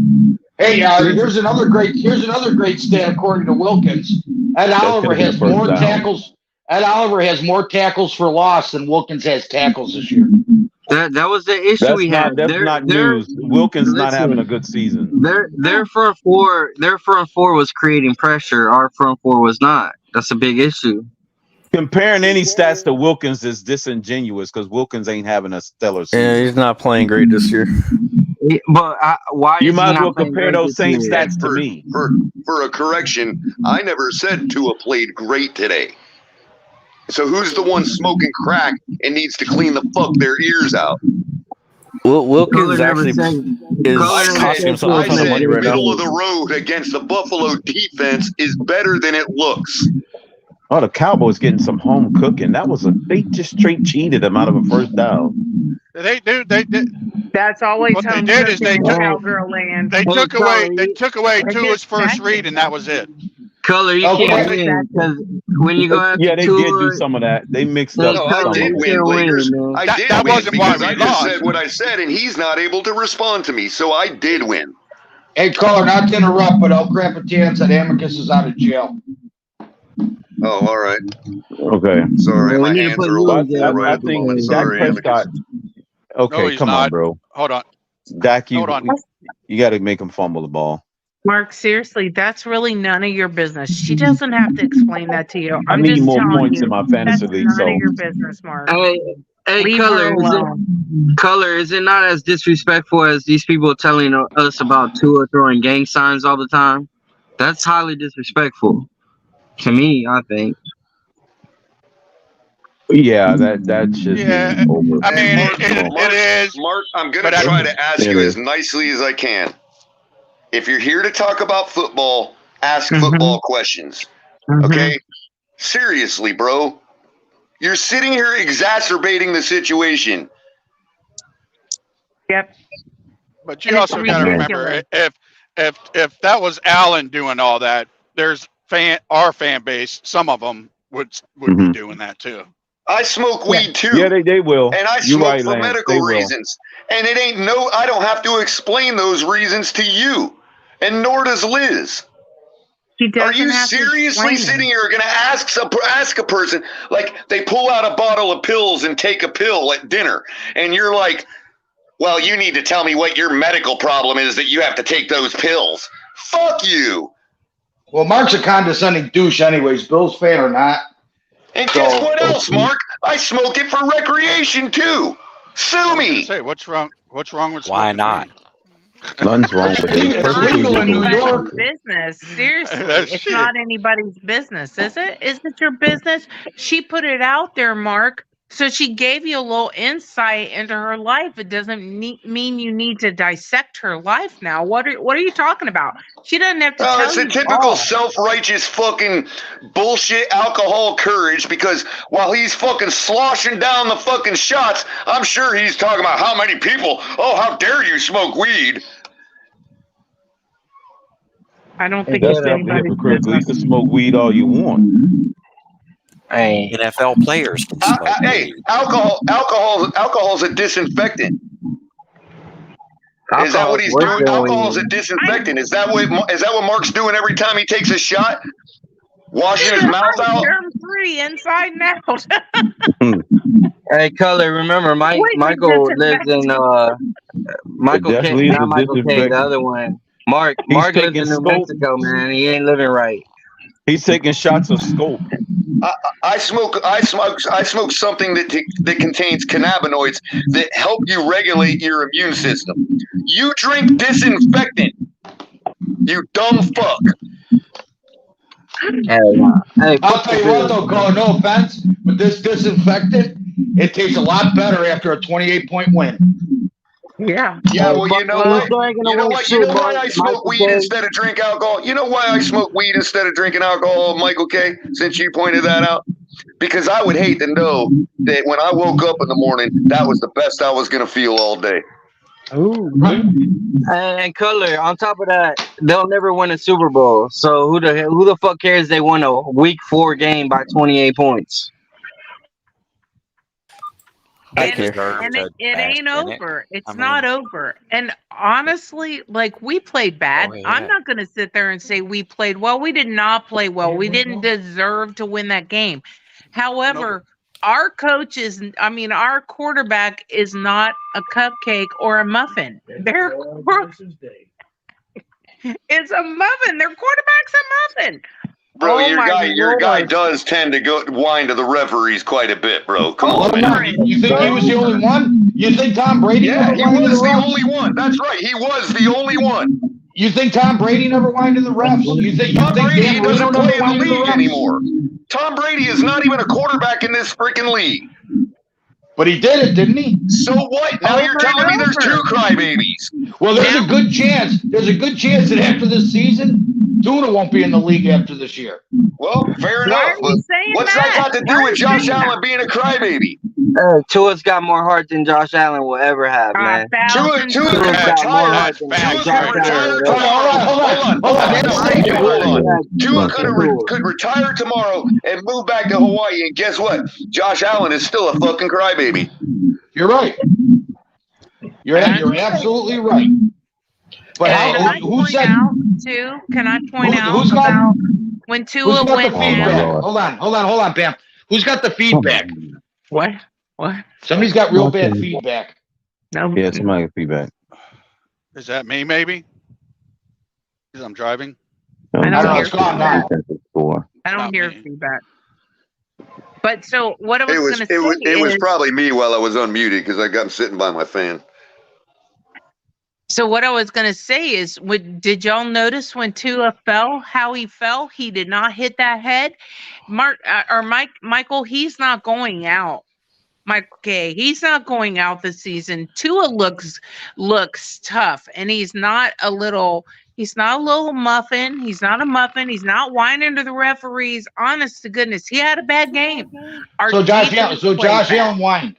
Hey, here's another great stat according to Wilkins. Ed Oliver has more tackles. Ed Oliver has more tackles for loss than Wilkins has tackles this year. That was the issue we had. That's not news. Wilkins not having a good season. Their front four was creating pressure. Our front four was not. That's a big issue. Comparing any stats to Wilkins is disingenuous because Wilkins ain't having a stellar season. Yeah, he's not playing great this year. But why? You might as well compare those same stats to me. For a correction, I never said Tua played great today. So who's the one smoking crack and needs to clean the fuck their ears out? Wilkins actually is costing himself a ton of money right now. Middle of the road against the Buffalo defense is better than it looks. Oh, the Cowboys getting some home cooking. They just straight cheated them out of a first down. They did. That's always What they home did is cooking they in took- Cowgirl land. They took away Tua's first read, and that was it. Color, you can't win because when you go after Yeah, they Tua, did do some of that. They mixed up. No, I did win, Lakers. I did That win wasn't why because we I just lost. said what I said, and he's not able to respond to me. So I did win. Hey, caller, not to interrupt, but El Capitan said Amicus is out of jail. Oh, all right. Okay. Sorry, my need to hands put are a little rules in. full right I at the think moment. Dak Sorry, Prescott. Okay, No, he's come on, not. bro. Hold on. Dak, Hold on. you got to make him fumble the ball. Mark, seriously, that's really none of your business. She doesn't have to explain that to you. I I'm need just more telling points you, in my fantasy that's league. none So of your business, Mark. Hey, Leave Color, her alone. Color, is it not as disrespectful as these people telling us about Tua throwing gang signs all the time? That's highly disrespectful to me, I think. yeah, that should Yeah, be over. I mean, Mark, it is. Mark, I'm going but to I- try to ask It you is. as nicely as I can. If you're here to talk about football, ask Mhm. football questions. Okay? Seriously, bro. You're sitting here exacerbating the situation. Yep. But you also got to remember, if that was Allen doing all that, there's our fan base. Some of them would be doing that too. I smoke weed too. Yeah, they will. And I You're smoke right, for Lance. medical They will. reasons. And it ain't I don't have to explain those reasons to you. And nor does Liz. Are you seriously sitting here going to ask a person, like they pull out a bottle of pills and take a pill at dinner, and you're like, well, you need to tell me what your medical problem is that you have to take those pills. Fuck you. Well, Mark's a condescending douche anyways, Bills fan or not. And guess what else, Mark? I smoke it for recreation too. Sue me. Say, what's wrong? What's wrong with why not? Nothing's wrong with it. It's Perfectly not legal. anybody's business. Seriously, it's not anybody's business, is it? Is it your business? She put it out there, Mark. So she gave you a little insight into her life. It doesn't mean you need to dissect her life now. What are you talking about? She doesn't have to tell It's you a typical all. self-righteous fucking bullshit alcohol courage, because while he's fucking sloshing down the fucking shots, I'm sure he's talking about how many people, oh, how dare you smoke weed. I don't think That's it's not anybody's hypocritical. You business. can smoke weed all you want. Hey, NFL players can smoke Hey, weed. alcohol's a disinfectant. Is that what he's doing? Alcohol's a disinfectant. Is that what Mark's doing every time he takes a shot? Washing his mouth out? Germ-free inside and out. Hey, Color, remember, Michael lives in, Michael K, definitely is not a Michael K, the disinfectant. other one. Mark He's lives taking in New scope. Mexico, man. He ain't living right. He's taking shots of scope. I smoke something that contains cannabinoids that help you regulate your immune system. You drink disinfectant. You dumb fuck. Hey, I'll tell you what, though, Carl, no offense, but this disinfectant, it tastes a lot better after a 28-point win. Yeah. Yeah, well, you know what? You know what? You know why I smoke weed instead of drink alcohol? You know why I smoke weed instead of drinking alcohol, Michael K., since you pointed that out? Because I would hate to know that when I woke up in the morning, that was the best I was going to feel all day. Ooh. And Color, on top of that, they'll never win a Super Bowl. So who the fuck cares they won a Week 4 game by 28 points? And it ain't over. It's not over. And honestly, like, we played bad. I'm not going to sit there and say we played well. We did not play well. We didn't deserve to win that game. However, our quarterback is not a cupcake or a muffin. It's a muffin. Their quarterback's a muffin. Bro, Oh your guy does tend to go whine to the referees quite a bit, bro. Come on, man. You think he was the only one? You think Tom Brady? Yeah, he was the only one. That's right. He was the only one. You think Tom Brady never whined to the refs? Tom Brady Dan doesn't Marino play in the whined to league refs? anymore. Tom Brady is not even a quarterback in this freaking league. But he did it, didn't he? So what? Now you're telling me there's two crybabies. Well, there's a good chance. There's a good chance that after this season, Tuna won't be in the league after this year. Well, fair enough. But what's that got to do with Josh Allen being a crybaby? Tua's got more heart than Josh Allen will ever have, man. Tua's got more heart than Josh Allen will ever have. Tua could retire tomorrow and move back to Hawaii, and guess what? Josh Allen is still a fucking crybaby. You're right. You're absolutely right. But who said? Can I point out about when Tua went down? Hold on, Pam. Who's got the feedback? What? Somebody's got real bad feedback. No. Yeah, somebody got feedback. Is that me, maybe? Because I'm driving? I don't hear it's gone now. I don't hear feedback. But so what I was going to say it was probably me while I was unmuted because I'm sitting by my fan. So what I was going to say is, did y'all notice when Tua fell, how he fell? He did not hit that head. Michael, he's not going out. Michael K, he's not going out this season. Tua looks tough, and he's not a little He's not a little muffin. He's not a muffin. He's not whining to the referees. Honest to goodness, he had a bad game. So Josh Allen whined.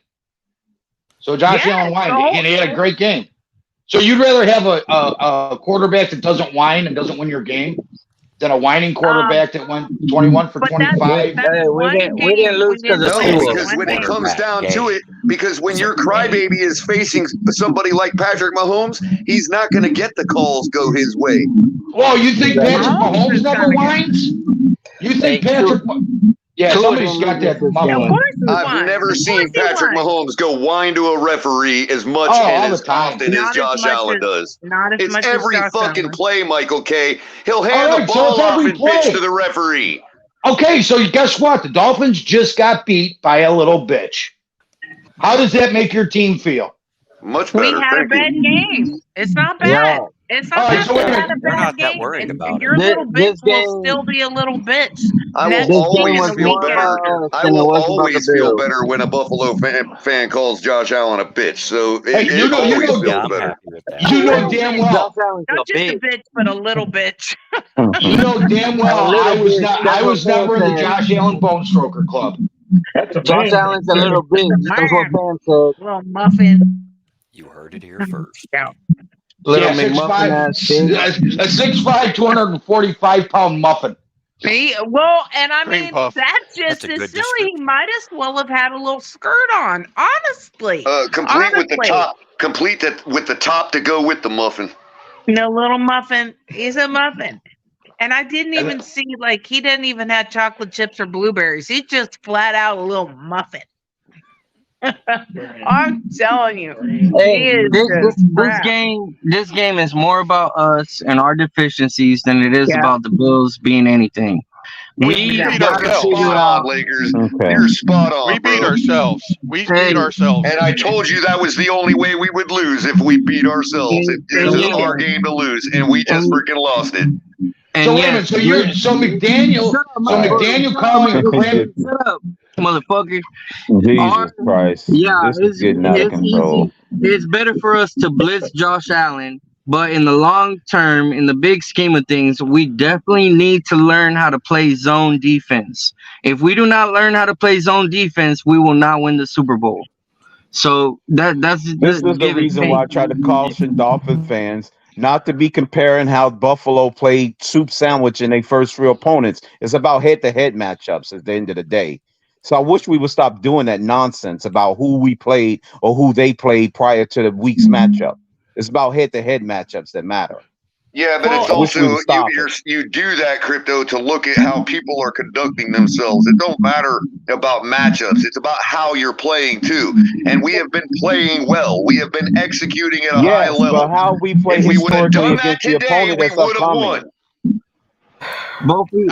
Allen whined, and he had a great game. So you'd rather have a quarterback that doesn't whine and doesn't win your game than a whining quarterback that went 21 for 25? We didn't lose because of No, because when it comes down to it, because when your crybaby is facing somebody like Patrick Mahomes, he's not going to get the calls go his way. Well, you think Patrick Mahomes never whines? You think Patrick? Yeah, somebody's got that muffin. I've never seen Patrick Mahomes go whine to a referee as much and as often as Josh Allen does. It's every fucking play, Michael K. He'll hand the ball off and bitch to the referee. Okay, so guess what? The Dolphins just got beat by a little bitch. How does that make your team feel? Much better. We had a bad game. It's not bad. Yeah. It's not bad. We had a bad game. worried about your little bitch will still be a little bitch. I will always feel better. I will always feel better when a Buffalo fan calls Josh Allen a bitch. So it always feels better. You know damn well. Not just a bitch, but a little bitch. You know damn well I was never in the Josh Allen Bone Stroker Club. Josh Allen's a little bitch. That's what Pam said. Little muffin. You heard it here first. Yeah. Little Yeah, McMuffin ass bitch. a 6'5", 245-pound muffin. Well, and I mean, puff. that's just That's a as good silly. He might as well have had a little skirt on, honestly. Complete with the top. Complete that with the top to go with the muffin. No little muffin. He's a muffin. And I didn't even see, like, he didn't even have chocolate chips or blueberries. He's just flat out a little muffin. I'm telling you. Hey, this game is more about us and our deficiencies than it is about the Bills being anything. We beat ourselves, Lakers. Okay. You're spot on. We beat ourselves. We beat ourselves. And I told you that was the only way we would lose if we beat ourselves. It was our game to lose, and we just freaking lost it. So wait a minute. So McDaniel called me crap. Shut up, motherfucker. Jesus Christ. Yeah, This is getting out of control. It's better for us to blitz Josh Allen, but in the long term, in the big scheme of things, we definitely need to learn how to play zone defense. If we do not learn how to play zone defense, we will not win the Super Bowl. So this is the reason why I try to caution Dolphin fans not to be comparing how Buffalo played soup sandwich in their first real opponents. It's about head-to-head matchups at the end of the day. So I wish we would stop doing that nonsense about who we played or who they played prior to the week's matchup. It's about head-to-head matchups that matter. Yeah, but it's also you do that, Crypto, to look at how people are conducting themselves. It don't matter about matchups. It's about how you're playing too. And we have been playing well. We have been executing at a high level. But how we play historically against the opponent that's upcoming.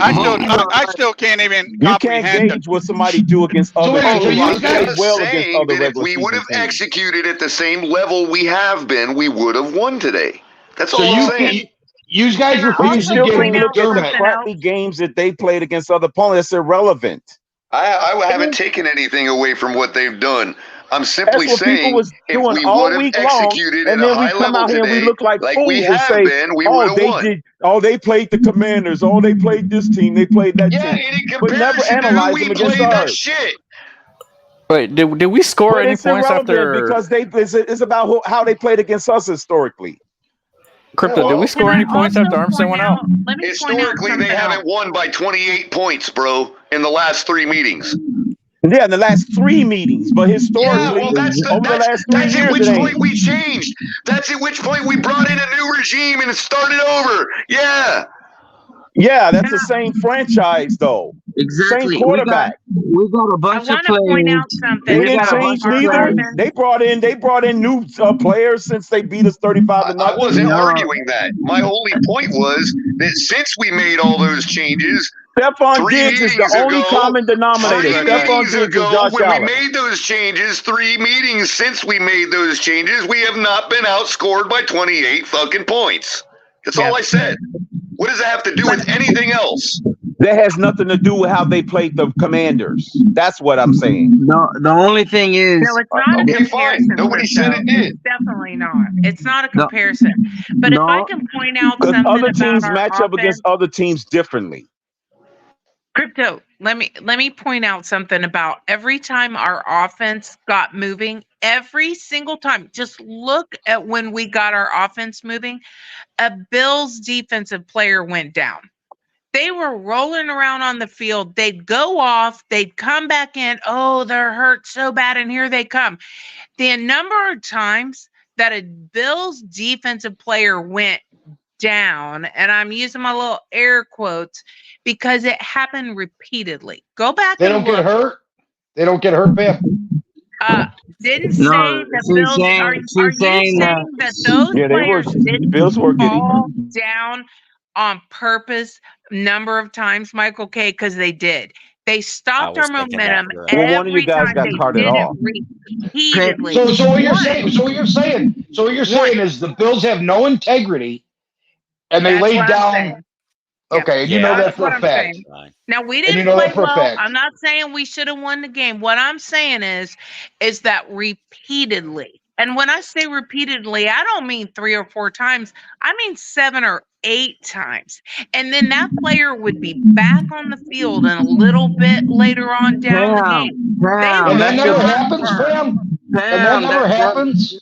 I still can't even You can't gauge what somebody do against other if we would have executed at the same level we have been, we would have won today. That's all I'm saying. You guys refuse to look at the crappy games that they played against other opponents. It's irrelevant. I haven't taken anything away from what they've done. I'm simply saying if we would have executed at a high level today, like we have been, we would have won. They played the Commanders. They played this team. They played that team. But never analyze them against ours. Wait, did we score any points after? Because it's about how they played against us historically. Crypto, did we score any points after Armstead went out? Historically, they haven't won by 28 points, bro, in the last 3 meetings. Yeah, in the last 3 meetings, but historically, over the last 3 years, at which point we changed. That's at which point we brought in a new regime and it started over. Yeah, that's the same franchise, though. Exactly. Same quarterback. We got a bunch of players. They didn't change neither. They brought in new players since they beat us 35-0. I wasn't arguing that. My only point was that since we made all those changes, Stephon Diggs is the only common denominator. Stephon Diggs is Josh when Allen. we made those changes, 3 meetings since we made those changes, we have not been outscored by 28 fucking points. That's all I said. What does that have to do with anything else? That has nothing to do with how they played the Commanders. That's what I'm saying. No, the only thing is, No, it's not a Okay, comparison. fine. Nobody said it Crypto. did. It's definitely not. It's not a No. comparison. But if I no, can point out Because something other about teams our match up offense, against other teams differently. Crypto, let me point out something about every time our offense got moving, every single time, just look at when we got our offense moving, a Bills defensive player went down. They were rolling around on the field. They'd go off, they'd come back in. Oh, they're hurt so bad, and here they come. The number of times that a Bills defensive player went down, and I'm using my little air quotes because it happened repeatedly. Go back They and don't get look. hurt. They don't get hurt, Pam. Didn't say no. the She's Bills. saying, Are she's you saying that. saying that those Yeah, they were. players The didn't Bills were getting fall hurt. down on purpose number of times, Michael K? Because they did. They stopped our momentum Well, one of you every guys time. got They carted did it off. repeatedly. So what you're One. saying? So what you're saying is the Bills have no integrity, and they That's laid what I'm down. saying. Yep. Okay, and you know that That's for what a I'm fact. saying. Now we And didn't you know play that for a well. fact. I'm not saying we should have won the game. What I'm saying is that repeatedly. And when I say repeatedly, I don't mean 3 or 4 times. I mean 7 or 8 times. And then that player would be back on the field and a little bit later on down the game. And that never happens, Pam. And that never happens.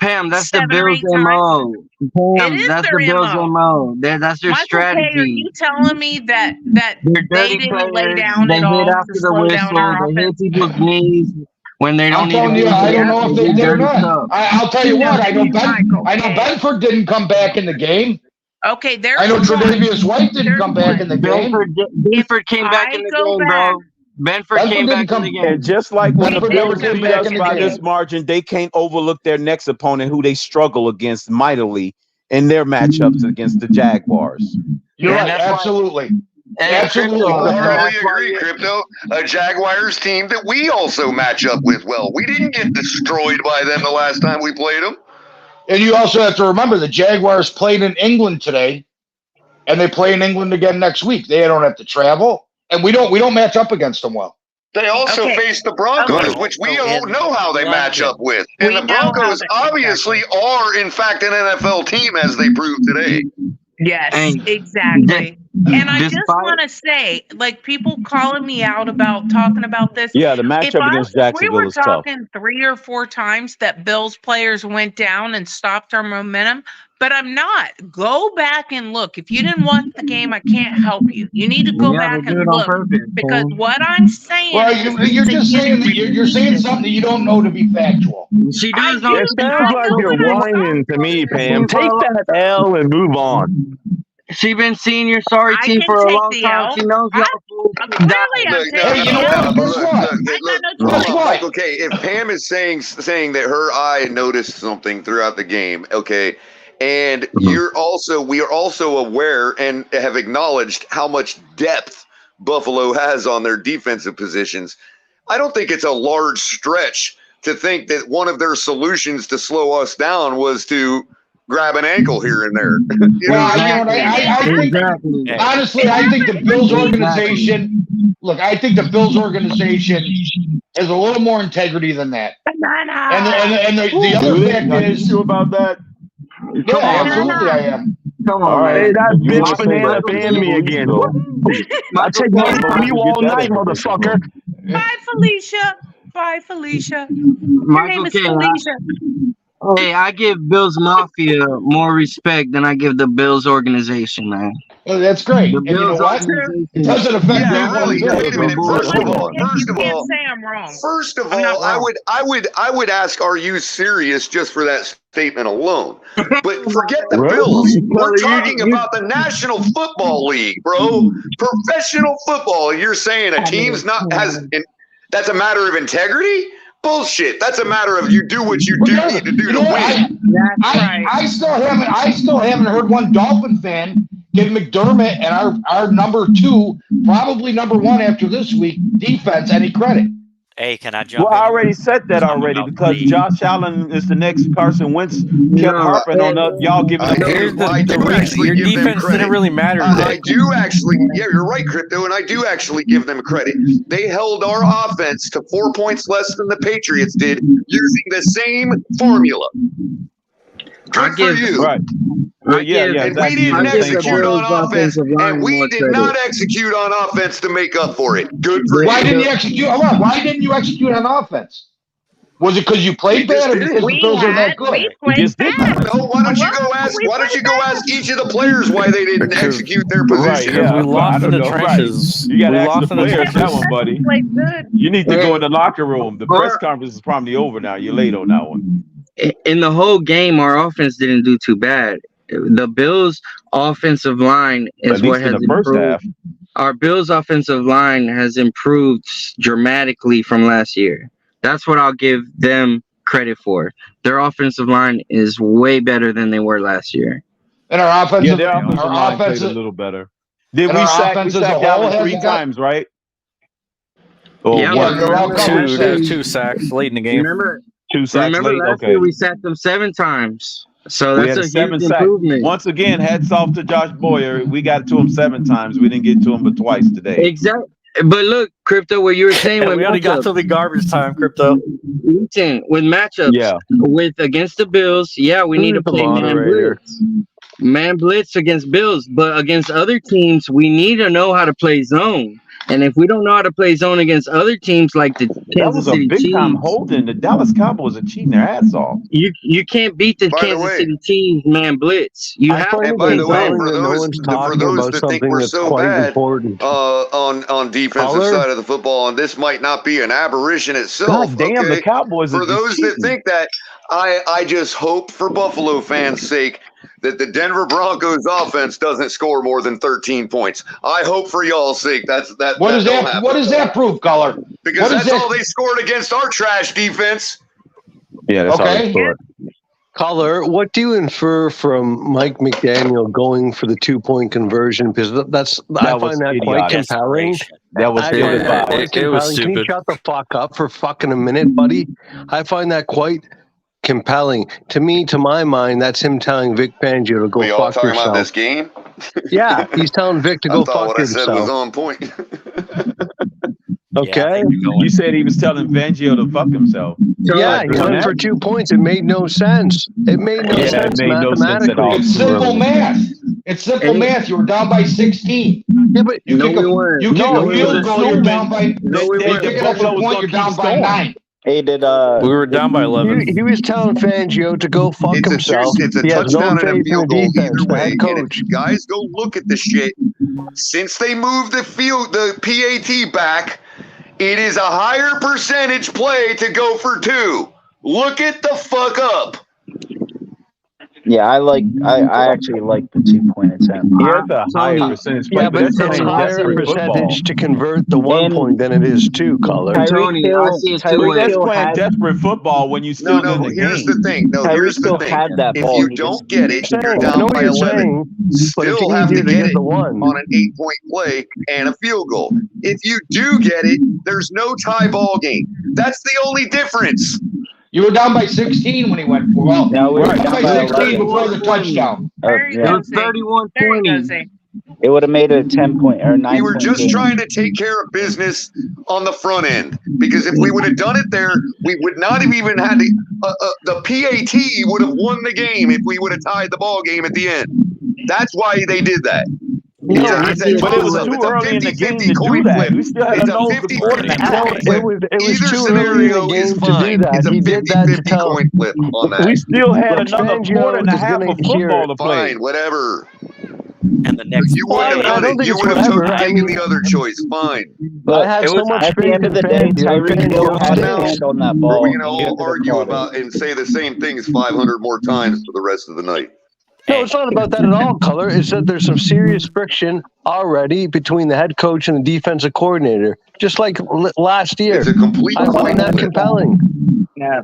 Pam, that's the 7 or Bills 8 times. MO. Pam, It is that's their the Bills MO. MO. That's their Michael K, are strategy. you telling me that They're they dirty didn't lay players. down They at hit all after to the slow down whistle. our They offense? hit people's knees when they don't I'm need to telling be you, I don't know if they do did or dirty not. stuff. I'll tell you what. I know Michael Benford didn't come back in the game. Okay, there's I know one. Tre'Davious White didn't There's come back one. in the game. Benford came back in the go game, back. bro. Benford came back in the game. And just like when the Benford never Bills came beat back us in the by game. this margin, they can't overlook their next opponent, who they struggle against mightily in their matchups against the Jaguars. You're And right. that's why- Absolutely. And Absolutely. I Crypto. totally agree, Crypto. A Jaguars team that we also match up with well. We didn't get destroyed by them the last time we played them. And you also have to remember the Jaguars played in England today, and they play in England again next week. They don't have to travel, and we don't match up against them well. They also Okay. faced the Broncos, Okay. which we don't know how they match up with. We And the know how Broncos they- obviously are, in fact, an NFL team, as they proved today. Yes, And exactly. And I just despite- want to say, like, people calling me out about talking about this. Yeah, the matchup against If we Jacksonville were is tough. talking 3 or 4 times that Bills players went down and stopped our momentum, but I'm not. Go back and look. If you didn't watch the game, I can't help you. You need to go Yeah, back they do and it on look purpose, because man. what I'm saying Well, is you're just getting saying that you're saying something that you don't know to be factual. She I does do, know. It but sounds I like know you're what I'm whining to me, Pam. She Take that L and move on. She been seeing your sorry I team can for a take long the time. L. She knows y'all fools Clearly, die. I'm Look, taking Hey, you know the L. what? Guess what? I got no Hold Guess on, what? Michael. Okay, if Pam is saying that her eye noticed something throughout the game, okay, and we are also aware and have acknowledged how much depth Buffalo has on their defensive positions. I don't think it's a large stretch to think that one of their solutions to slow us down was to grab an ankle here and there. Well, I think honestly, I think the Bills organization. Look, I think the Bills organization has a little more integrity than that. And the other fact Are you is, sure about that? yeah, absolutely, I am. Come All on, right. man. Hey, that You bitch wanna say banana Michael banned me K? again. I take money from you all night, motherfucker. Bye, Felicia. Bye, Felicia. Her Michael name is K. Felicia. Hey, I give Bills Mafia more respect than I give the Bills organization, man. Well, that's great. The And you know Bills what? organization. It doesn't affect me Yeah, one really. bit. Wait a minute. First of all, You can't say I'm wrong. I would ask, are you serious just for that statement alone? But forget the Right. Bills. We're Well, talking about the National Football League, bro. Professional football. You're saying a team's not that's a matter of integrity? Bullshit. That's a matter of you do what you do need to do You to know what? win. I still haven't heard one Dolphin fan give McDermott and our number 2, probably number 1 after this week, defense any credit. Hey, can I jump Well, I in? already said that already because Josh Allen is the next Carson Wentz. Kept harping on y'all giving up. Here's the I do reason. actually Your give them defense credit. didn't really matter I today. do actually, yeah, you're right, Crypto, and I do actually give them credit. They held our offense to 4 points less than the Patriots did using the same formula. Good for you. Right. Well, yeah, And exactly. we didn't The same execute formula. on offense, and we did not execute on offense to make up for it. Good for Why you. didn't you execute? Hold on. Why didn't you execute on offense? Was it because you played bad or because the Bills are that good? No, why don't you go ask? Why don't you go ask each of the players why they didn't execute their position? Right, yeah, we lost I in don't the know. trenches. Right. You got We to ask lost the in the players that one, buddy. You need to go in the locker room. The press conference is probably over now. You're late on that one. In the whole game, our offense didn't do too bad. The Bills' offensive line is At least what in has the first improved. half. Our Bills' offensive line has improved dramatically from last year. That's what I'll give them credit for. Their offensive line is way better than they were last year. And our offensive, Yeah, their offensive line played a little better. Did and we our sack offense as a whole Allen 3 hasn't got- times, right? Or Yeah, one? but Two sacks late in the game. Remember, 2 sacks remember late? last Okay. year we sacked them 7 times. So We that's had a 7 huge sacks. improvement. Once again, hats off to Josh Boyer. We got to him 7 times. We didn't get to him but twice today. Exactly. But look, Crypto, what you were saying with we only got matchups. to the garbage time, Crypto. Listen, with matchups, with against the Bills, yeah, we need to play man blitz. Man blitz against Bills, but against other teams, we need to know how to play zone. And if we don't know how to play zone against other teams like the That Kansas was a City big time Chiefs, holding. The Dallas Cowboys are cheating their ass off. you can't beat the Kansas City Chiefs man blitz. You have And to by play the way, zone. for those that think we're so bad on defensive side of the football, and this might not be an aberration itself. God damn, the Cowboys are For just those that think that, I just hope for Buffalo fans' sake that the Denver Broncos offense doesn't score more than 13 points. I hope for y'all's sake What does that prove, Color? Because that's all they scored against our trash defense. Yeah, that's all they Okay. scored. Caller, what do you infer from Mike McDaniel going for the 2-point conversion? Because I find that quite compelling. That was quite compelling. Can you shut the fuck up for fucking a minute, buddy? I find that quite compelling. To me, to my mind, that's him telling Vic Fangio to go We all fuck talking yourself. about this game? Yeah, he's telling Vic to I go thought fuck what I said himself. was on point. Okay. You said he was telling Fangio to fuck himself. Yeah, he went for 2 points. It made no sense. It made no sense it made no sense at all. It's simple math. It's simple math. You were down by 16. Yeah, but you kick a field goal, you're down by. You kick an extra point, you're down by 9. Hey, did we were down by 11. He was telling Fangio to go fuck himself. It's a He has no touchdown and a faith in the field goal defense. either The way. head And coach. if you guys go look at the shit, since they moved the PAT back, it is a higher percentage play to go for 2. Look it the fuck up. Yeah, I actually like the 2-point attempt. Yeah, it's a higher percentage. Yeah, but it's a higher percentage to convert the 1 point than it is 2, Caller. That's playing desperate football when you still in the Here's game. the thing. No, here's the thing. If you don't get it, you're down by 11. Still have to get it on an 8-point play and a field goal. If you do get it, there's no tie ball game. That's the only difference. You were down by 16 when he went for well. No, we were down down by by 16 11. before the touchdown. Yeah. It was 31-20. It would have made it a 10-point or 9-point. We were just game. trying to take care of business on the front end, because if we would have done it there, we would not have even had the PAT would have won the game if we would have tied the ball game at the end. That's why they did that. But it was too early in the game to do that. We still had another quarter and a half. It was too early in the game to do that. He did that to tell. We still had another quarter and a half of football to play. Fine, whatever. And the next You wouldn't have done it. You would have taken the other choice. Fine. But I have so much at the faith end of in the day, Fangio. Tyreek Hill had a hand on that ball. We're going to argue about and say the same things 500 more times for the rest of the night. No, it's not about that at all, Color. It's that there's some serious friction already between the head coach and the defensive coordinator, just like last year. It's a complete I find that compelling. Yeah,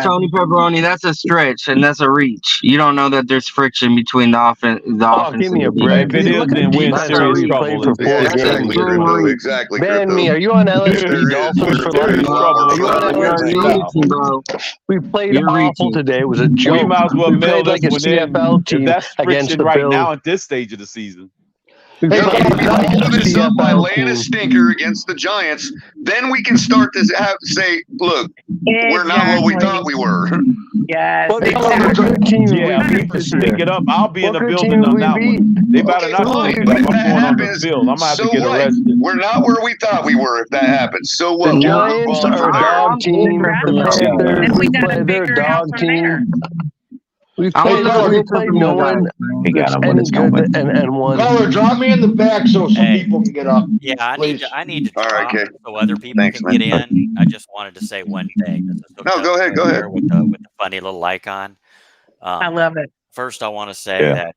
Tony Pepperoni, that's a stretch and that's a reach. You don't know that there's friction between the offense. Give me a break. If it is, then we're in serious trouble. Exactly. Ben, me, are you on LSD Dolphins for life? Are you on LSD? Bro. We played awful today. It was a joke. We might as well played mail like a this one in. CFL team If that's against friction the right Bills. now at this stage of the season. If we hold this up by laying a stinker against the Giants, then we can start to say, look, we're not what we thought we were. Yes, Yeah, we need to stink it up. I'll be in the building on that one. They better not stink it up. I'm going on the field. I'm going to have to get arrested. We're not where we thought we were if that happens. So what? The Giants are a dog team. The Panthers, they're a dog team. We played no one that's any good and won. Caller, drop me in the back so some people can get up. Yeah, I need to drop okay. so other people can get in. I just wanted to say one thing. No, go ahead. With the funny little icon. I love it. First, I want to say that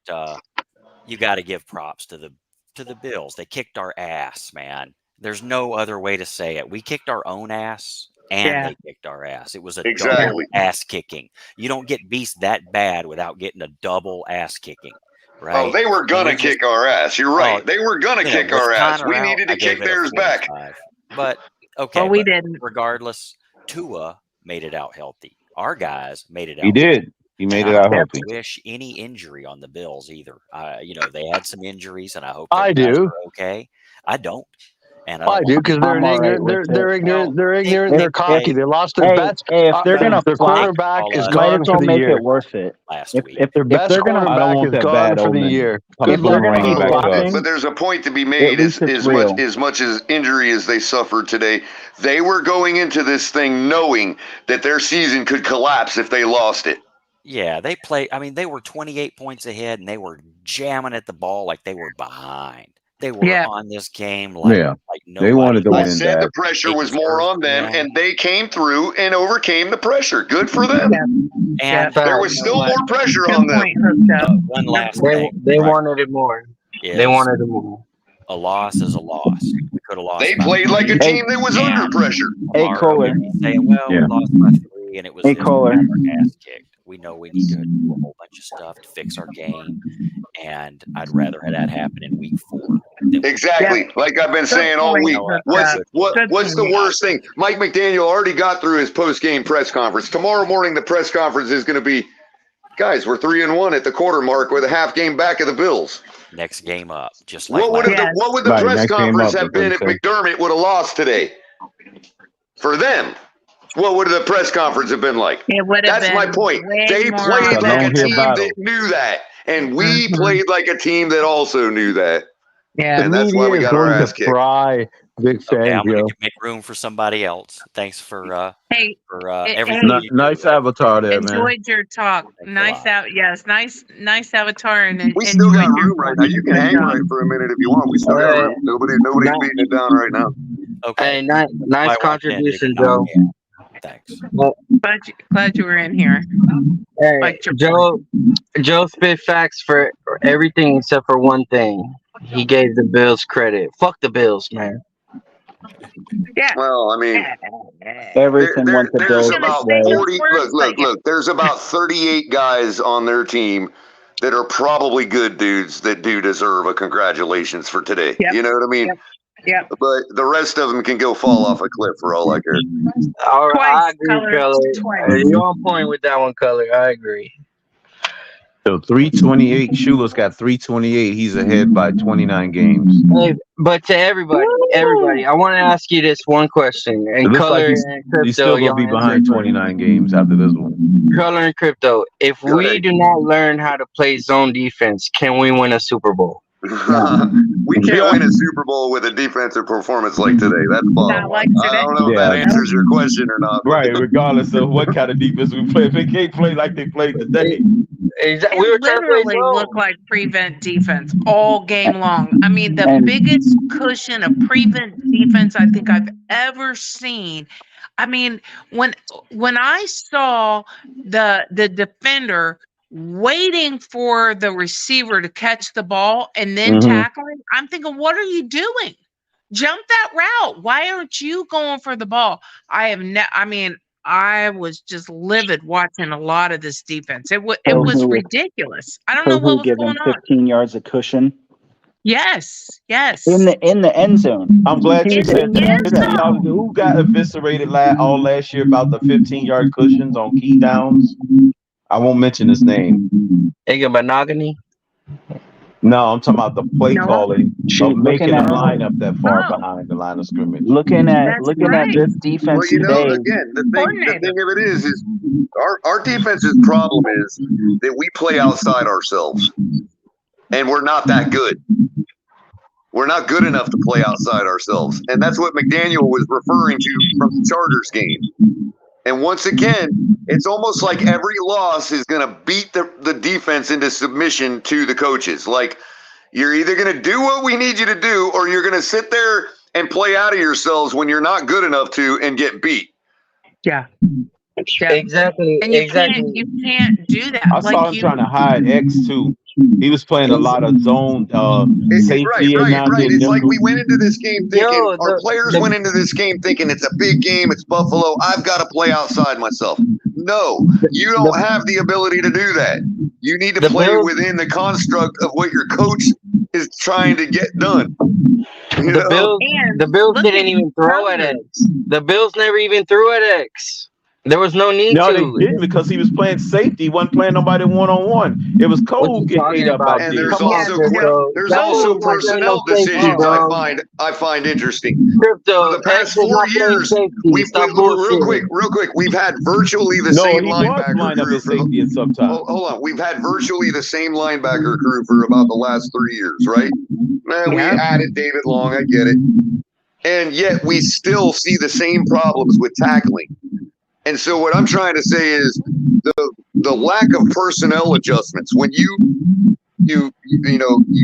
you got to give props to the Bills. They kicked our ass, man. There's no other way to say it. We kicked our own ass. And they kicked our ass. It was a double ass kicking. You don't get beast that bad without getting a double ass kicking, right? Oh, they were gonna kick our ass. You're right. They were gonna kick our ass. We needed to kick theirs back. But okay, we didn't. Regardless, Tua made it out healthy. Our guys made it out. He did. He made it out healthy. I don't wish any injury on the Bills either. They had some injuries, and I hope I do. Okay, I don't. And I do because they're ignorant. They're ignorant. They're ignorant. They're cocky. They lost their bets. Hey, if they're gonna their quarterback is gone for the make year. It worth it. If their best quarterback is gone for the year, good luck. But there's a point to be made. As much as injury as they suffered today, they were going into this thing knowing that their season could collapse if they lost it. Yeah, they played. I mean, they were 28 points ahead, and they were jamming at the ball like they were behind. They were on this game like they wanted to win. I said the pressure was more on them, and they came through and overcame the pressure. Good for them. And there was still more pressure on them. One last thing. They wanted it more. They wanted it more. A loss is a loss. We could have lost. They played like a team that was under pressure. Hey, Kohler. We lost by 3, and it was Kohler. Ass kicked. We know we need to do a whole bunch of stuff to fix our game, and I'd rather have that happen in week 4. Exactly, like I've been saying all week. What's the worst thing? Mike McDaniel already got through his post-game press conference. Tomorrow morning, the press conference is going to be, guys, we're 3-1 at the quarter mark with a half game back of the Bills. Next game up, just like what would the press conference have been if McDermott would have lost today? For them. What would the press conference have been like? That's my point. They played like a team that knew that, and we played like a team that also knew that. Yeah, and that's why we got our ass kicked. Big fan, I'm going to make room for somebody else. Thanks for everything. Nice avatar there, man. Enjoyed your talk. Nice out. Yes, nice avatar. And we still got room right now. You can hang right for a minute if you want. We still got room. Nobody's beating it down right now. Okay. Hey, nice contribution, Joe. Thanks. Well, glad you were in here. Hey, Joe spit facts for everything except for one thing. He gave the Bills credit. Fuck the Bills, man. Yeah. Well, I mean, everything went the Bills. There's about 40. Look. There's about 38 guys on their team that are probably good dudes that do deserve a congratulations for today. Yep. You know what I mean? Yep. But the rest of them can go fall off a cliff for all I care. All right, I agree, Color. You're on point with that one, Color. I agree. So 328. Shula's got 328. He's ahead by 29 games. Hey, but to everybody, I want to ask you this one question. And Color like and Crypto, he's still gonna be behind 29 games after this one. Color and Crypto, if we do not learn how to play zone defense, can we win a Super Bowl? We can't win a Super Bowl with a defensive performance like today. That's bottom line. I don't know if that answers your question or not. Right, regardless of what kind of defense we play, if they can't play like they played today. Exactly. It literally looked like prevent defense all game long. I mean, the biggest cushion of prevent defense I think I've ever seen. I mean, when I saw the defender waiting for the receiver to catch the ball and then tackling. I'm thinking, what are you doing? Jump that route. Why aren't you going for the ball? I was just livid watching a lot of this defense. It was ridiculous. I don't know what was given going on. 15 yards of cushion. Yes. In the end zone. I'm glad you said that. Y'all, who got eviscerated all last year about the 15-yard cushions on key downs? I won't mention his name. Ega Monogamy? No, I'm talking about the play calling of making them line up that far behind the line of scrimmage. Looking at this defense today. Again, the thing of it is our defense's problem is that we play outside ourselves, and we're not that good. We're not good enough to play outside ourselves, and that's what McDaniel was referring to from the Chargers game. And once again, it's almost like every loss is going to beat the defense into submission to the coaches. Like, you're either going to do what we need you to do, or you're going to sit there and play out of yourselves when you're not good enough to and get beat. Yeah. Exactly. And you can't do that. I saw him trying to hide X too. He was playing a lot of zone safety. Right. It's like we went into this game thinking our players went into this game thinking it's a big game, it's Buffalo. I've got to play outside myself. No, you don't have the ability to do that. You need to play within the construct of what your coach is trying to get done. The Bills didn't even throw at X. The Bills never even threw at X. There was no need to. No, they didn't because he was playing safety. He wasn't playing nobody one-on-one. It was Cole getting ate up out and there. There's also personnel decisions I find interesting. For the past 4 years, real quick, we've had virtually the same linebacker crew. Safety at some time. Hold on, we've had virtually the same linebacker crew for about the last 3 years, right? We added David Long, I get it, and yet we still see the same problems with tackling. And so what I'm trying to say is the lack of personnel adjustments. When you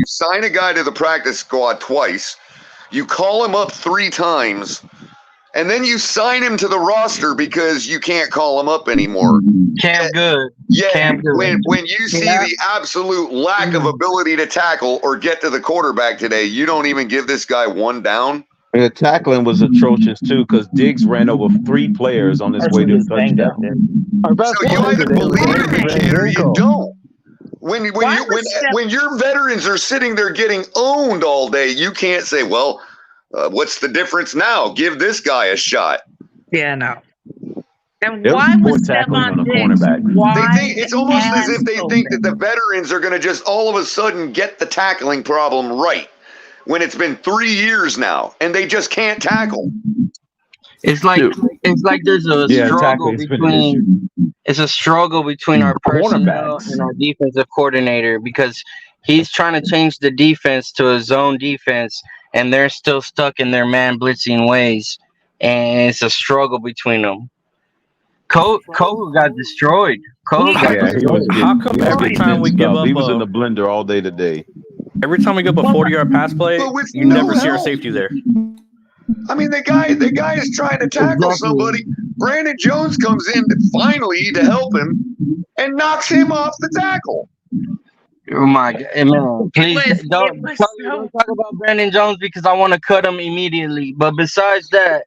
sign a guy to the practice squad twice, you call him up 3 times, and then you sign him to the roster because you can't call him up anymore. Cam Good. Yeah, when you see the absolute lack of ability to tackle or get to the quarterback today, you don't even give this guy one down. And the tackling was atrocious too, because Diggs ran over 3 players on his way to the touchdown. So you either believe the kid or you don't. When your veterans are sitting there getting owned all day, you can't say, "Well, what's the difference now? Give this guy a shot." Yeah, no. And why was Stephon Diggs? It's almost as if they think that the veterans are going to just all of a sudden get the tackling problem right, when it's been 3 years now and they just can't tackle. It's like there's a struggle between our personnel and our defensive coordinator, because he's trying to change the defense to a zone defense and they're still stuck in their man blitzing ways, and it's a struggle between them. Cole got destroyed. How come every time we give up, he was in the blender all day today. Every time we give up a 40-yard pass play, you never see our safety there. I mean, the guy is trying to tackle somebody. Brandon Jones comes in finally to help him and knocks him off the tackle. Oh my God, man! Please don't talk about Brandon Jones, because I want to cut him immediately. But besides that,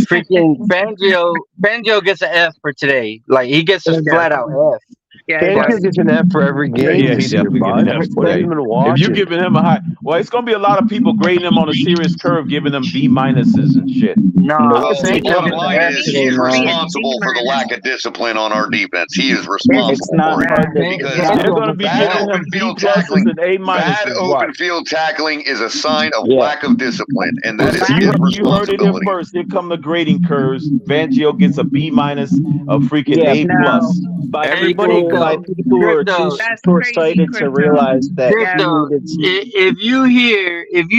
freaking Fangio gets an F for today. Like, he gets a flat out F. Fangio gets an F for every game. Yeah, he's definitely getting an F today. If you're giving him a high, well, it's gonna be a lot of people grading him on a serious curve, giving him B minuses and shit. The bottom line is he's responsible for the lack of discipline on our defense. He is responsible for it. Because they're going to be giving him B pluses and A minuses. Bad open field tackling is a sign of lack of discipline, and that is his responsibility. You heard it here first. Here come the grading curves. Fangio gets a B minus, a freaking A plus. By everybody, people who are too short-sighted to realize that if you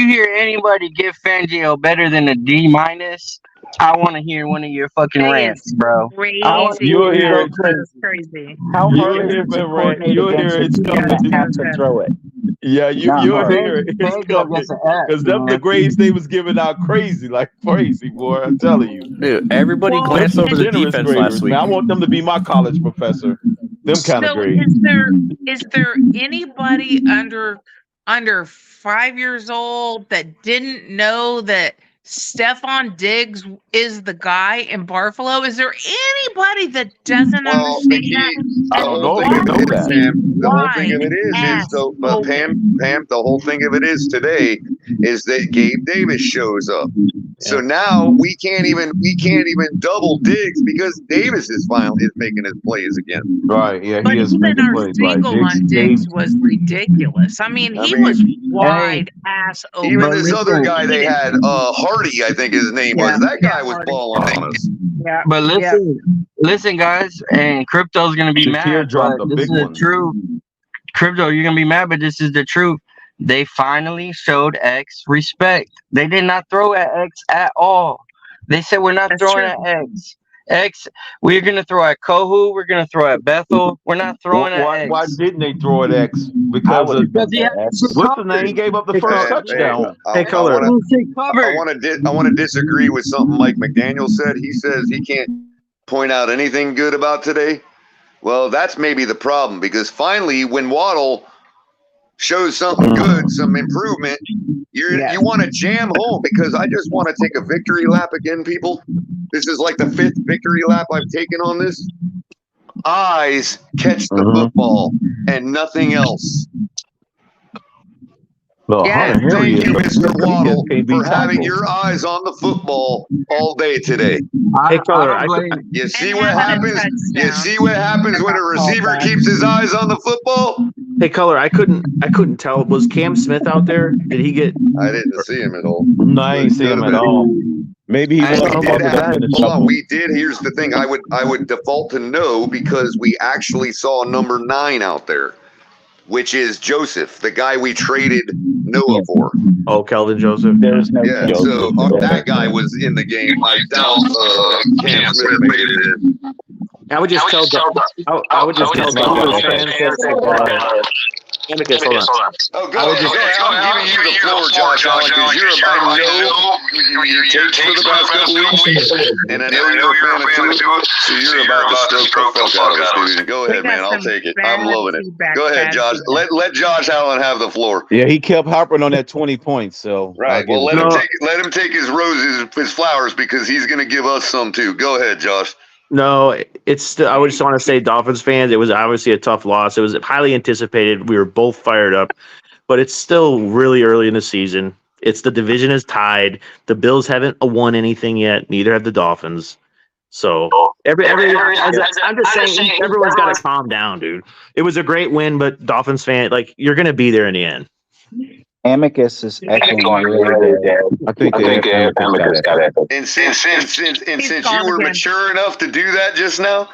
hear anybody give Fangio better than a D minus, I want to hear one of your fucking rants, bro. You'll hear it. Crazy. How hard is it to coordinate against a team that have to throw it? Yeah, you'll hear it. It's coming. Because them the grades they was giving out crazy, boy. I'm telling you. Dude, everybody glanced over the defense last week. Man, I want them to be my college professor. Them kind of So grades. is there anybody under 5 years old that didn't know that Stephon Diggs is the guy in Buffalo? Is there anybody that doesn't understand that? I don't know if they know that. The whole thing of it is so Pam, the whole thing of it is today is that Gabe Davis shows up. So now we can't even double Diggs because Davis is making his plays again. Right? Yeah, But he is even making our plays. Right? single on Diggs was ridiculous. I mean, he was wide ass open. Even this other guy they had, Hardy, I think his name was. That guy was balling on us. Yeah. But listen, guys, and Crypto's gonna be mad, dropped but a this big is the one. truth. Crypto, you're gonna be mad, but this is the truth. They finally showed X respect. They did not throw at X at all. They said we're not throwing at X. X, we're gonna throw at Kohu. We're gonna throw at Bethel. We're not throwing at X. Why didn't they throw at X? Because he had what's the name? He gave up the first touchdown. I want to disagree with something Mike McDaniel said. He says he can't point out anything good about today. Well, that's maybe the problem because finally, when Waddle shows something good, some improvement, you want to jam home because I just want to take a victory lap again, people. This is like the 5th victory lap I've taken on this. Eyes catch the football and nothing else. Well, Thank you, Mr. Waddle, for having tackled. your eyes on the football all day today. Hey, Color, You see what happens? You see what happens when a receiver keeps his eyes on the football? Hey, Color, I couldn't tell. Was Cam Smith out there? Did he get? I didn't see him at all. No, I ain't see him at all. Maybe he was Hold on, we did. Here's the thing. I would default to no because we actually saw number 9 out there, which is Joseph, the guy we traded Noah for. Oh, Kelvin Joseph. There's no So that guy was in the game. I doubt Cam Smith made it in. I would just tell Dolphins fans. Amicus, hold on. Oh, go ahead. I'm giving you the floor, Josh Allen, because I know your takes for the past couple weeks, and I know you're a fan of Tua, so you're about to stroke the fuck out of us, dude. Go ahead, man. I'll take it. I'm loving it. Go ahead, Josh. Let Josh Allen have the floor. Yeah, he kept harping on that 20 points. So right. Well, let him take his roses, his flowers, because he's going to give us some too. Go ahead, Josh. No, it's still. I would just want to say, Dolphins fans, it was obviously a tough loss. It was highly anticipated. We were both fired up, but it's still really early in the season. The division is tied. The Bills haven't won anything yet. Neither have the Dolphins. So I'm just saying, everyone's got to calm down, dude. It was a great win, but Dolphins fan, you're going to be there in the end. Amicus is echoing really good. I think Amicus got it. And since you were mature enough to do that just now,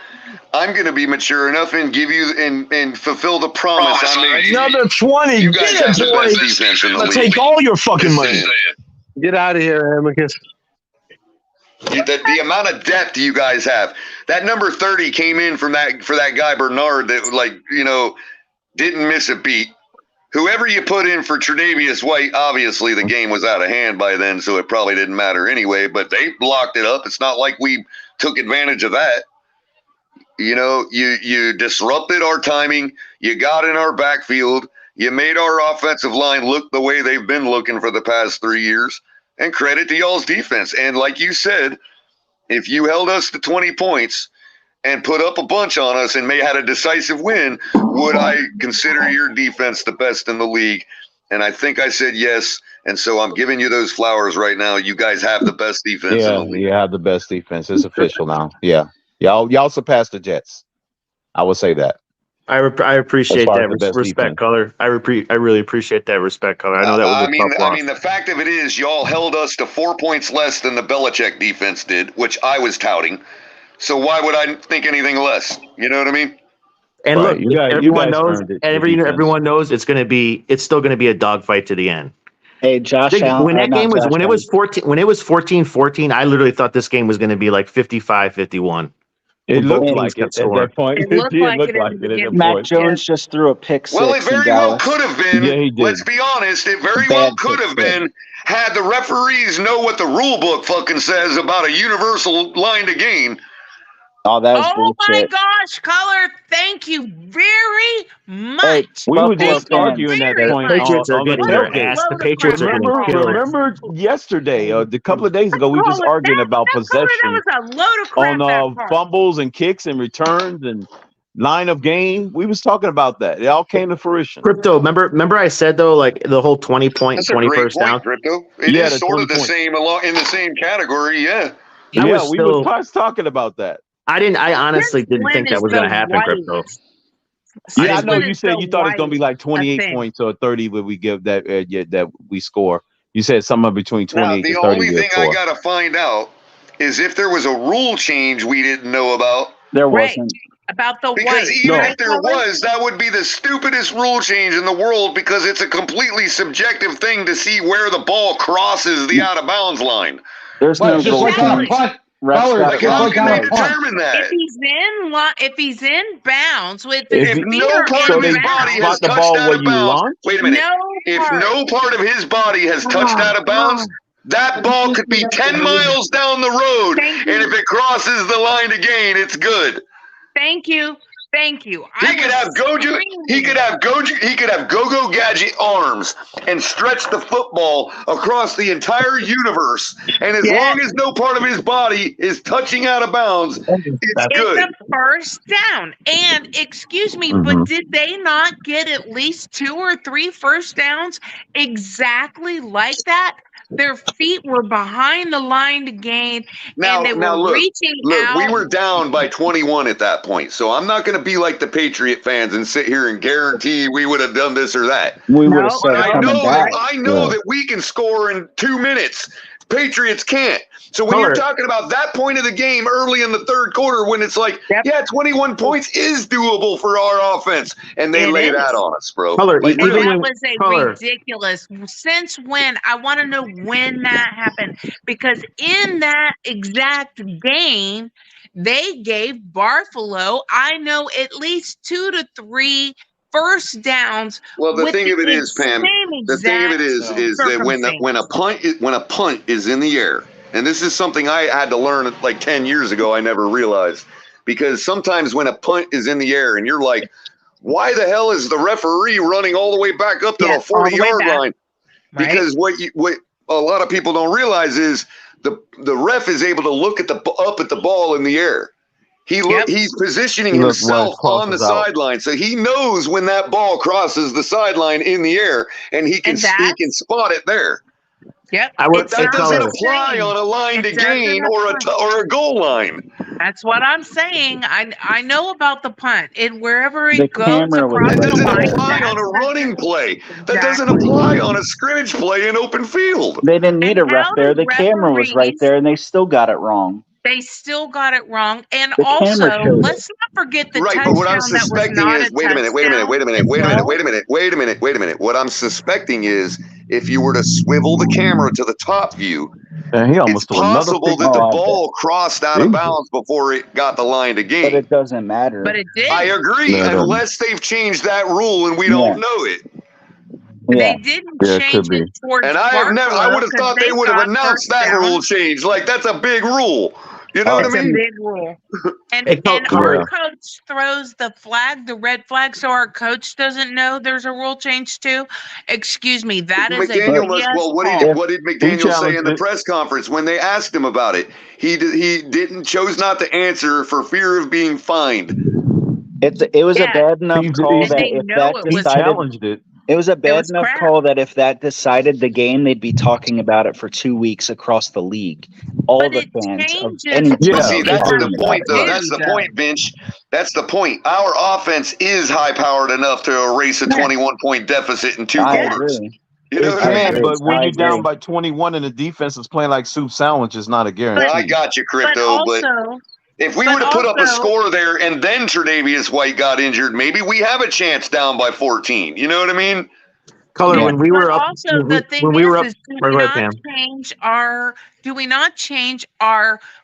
I'm going to be mature enough and give you and fulfill the promise I made. Another 20. You guys have the best defense in the league. Take all your fucking money. Get out of here, Amicus. The amount of depth you guys have. That number 30 came in for that guy Bernard that didn't miss a beat. Whoever you put in for Tre'Davious White, obviously the game was out of hand by then, so it probably didn't matter anyway, but they blocked it up. It's not like we took advantage of that. You disrupted our timing. You got in our backfield. You made our offensive line look the way they've been looking for the past 3 years. And credit to y'all's defense. And like you said, if you held us to 20 points and put up a bunch on us and had a decisive win, would I consider your defense the best in the league? And I think I said yes. And so I'm giving you those flowers right now. You guys have the best defense in the league. You have the best defense. It's official now. Yeah. Y'all surpassed the Jets. I would say that. I appreciate that respect, Color. I really appreciate that respect, Color. I know that was a tough loss. I mean, the fact of it is y'all held us to 4 points less than the Belichick defense did, which I was touting. So why would I think anything less? You know what I mean? And look, everyone knows it's still going to be a dogfight to the end. Hey, Josh, when it was 14-14, I literally thought this game was going to be like 55-51. It looked like it at that point. It looked like it. Mac Jones just threw a pick six. Well, it very well could have been. Yeah, he did. Let's be honest. It very well could have been had the referees know what the rule book fucking says about a universal line to gain. Oh, that was Oh my bullshit. gosh, Color, thank you very much. We were Buffalo just fans. arguing that Very point much. on, Patriots are on the getting their What a tailgate. ass. The load of Patriots are crap. getting killed. Remember yesterday, a couple of days ago, we just Color, arguing about that possession was a load of on crap, that part. fumbles and kicks and returns and line of game. We was talking about that. It all came to fruition. Crypto, remember I said though, like the whole 20 point, That's a 20 great first point, down. Crypto. It Yeah, is the sort 20 of the points. same in the same category. Yeah. I Yeah, was we still- was talking about that. I honestly didn't Win think that is was going to the happen, white. Crypto. Yeah, I Since know when you is said the you thought it's gonna be white like 28 a thing? points or 30 when we give that that we score. You said somewhere between Now, 28 the to 30 only we'll thing I score. got to find out is if there was a rule change we didn't know about. There Right. wasn't. About the Because white. even right, if there Color? was, that would be the stupidest rule change in the world because it's a completely subjective thing to see where the ball crosses the out of bounds line. There's Well, no just rule like on a change. punt. Refs Color, got Like, it just how wrong like can on they a punt. determine that? If he's in bounds with If his If feet no are part in of his bounds, body has Spot the touched ball out where of you bounds, launch. wait a minute. no If part. no part of his body has touched out of bounds, that ball could be 10 miles down the road. Thank And you. if it crosses the line to gain, it's good. Thank you. Thank you. He could have Gojo. He could have Gojo. He could have Go-Go Gadget arms and stretch the football across the entire universe. And as long as no part of his body is touching out of bounds, it's good. It's a first down. And excuse me, Mm-hmm. but did they not get at least 2 or 3 first downs exactly like that? Their feet were behind the line to gain, and they were reaching out. We were down by 21 at that point. So I'm not going to be like the Patriot fans and sit here and guarantee we would have done this or that. We would have said But I coming know back. that we can score in 2 minutes. Patriots can't. So when you're talking about that point of the game early in the third quarter, when it's like, 21 points is doable for our offense, and they lay that on us, bro. Like, And really. that was a ridiculous. Since when? I want to know when that happened, because in that exact game, they gave Barfalo, I know, at least 2 to 3 first downs. Well, the thing of it is, Pam, the thing of it is that when a punt is in the air, and this is something I had to learn like 10 years ago, I never realized, because sometimes when a punt is in the air and you're like, why the hell is the referee running all the way back up to the 40-yard line? Right. Because what a lot of people don't realize is the ref is able to look at up at the ball in the air. He's positioning himself on the sideline, so he knows when that ball crosses the sideline in the air, and he can spot it there. Yep. But that doesn't apply on a line to gain or a goal line. That's what I'm saying. I know about the punt. Wherever The it goes camera was across That right the doesn't line, apply on a running play. That doesn't apply on a scrimmage play in open field. They didn't need a ref how there. do The camera was right referees- there, and they still got it wrong. they still got it wrong. And The camera also, showed let's not forget the Right, touchdown but what I'm that was suspecting not is, a wait a minute. What I'm suspecting is, if you were to swivel the camera to the top view, And he it's almost threw another possible pick. that the I ball crossed out of bounds before it got the line to But gain. it doesn't matter. But it did. I agree, No, it doesn't. unless they've changed that rule and we don't know it. They didn't Yeah, it change could be. it towards And I would have thought they would have announced that rule change. Like, that's a big rule. You know what I It's a mean? big rule. And, Hey, our Yeah. coach throws the flag, the red flag, so our coach doesn't know there's a rule change too. Excuse me, that is McDaniel a must. BS Well, what did McDaniel say in the press conference when they asked him about it? He chose not to answer for fear of being fined. It was a bad enough call And that they if know that it was- decided, Challenged it. it was a bad was enough crap. call that if that decided the game, they'd be talking about it for 2 weeks across the league. All But the it fans of changes any what team. But see, they that's have the to point, though. do, That's the though. point, Vince. That's the point. Our offense is high-powered enough to erase a 21-point deficit in 2 I quarters. agree. You know It what I can, mean? but when I you're down agree. by 21 and the defense is playing like soup sandwich, it's not a guarantee. I got you, But Crypto. But also, if we but were to put up a also- score there and then Tre'Davious White got injured, maybe we have a chance down by 14. You know what I mean? Color, Yeah. when we were but up, also the thing when we were up, is do right, we go ahead, not Pam. change our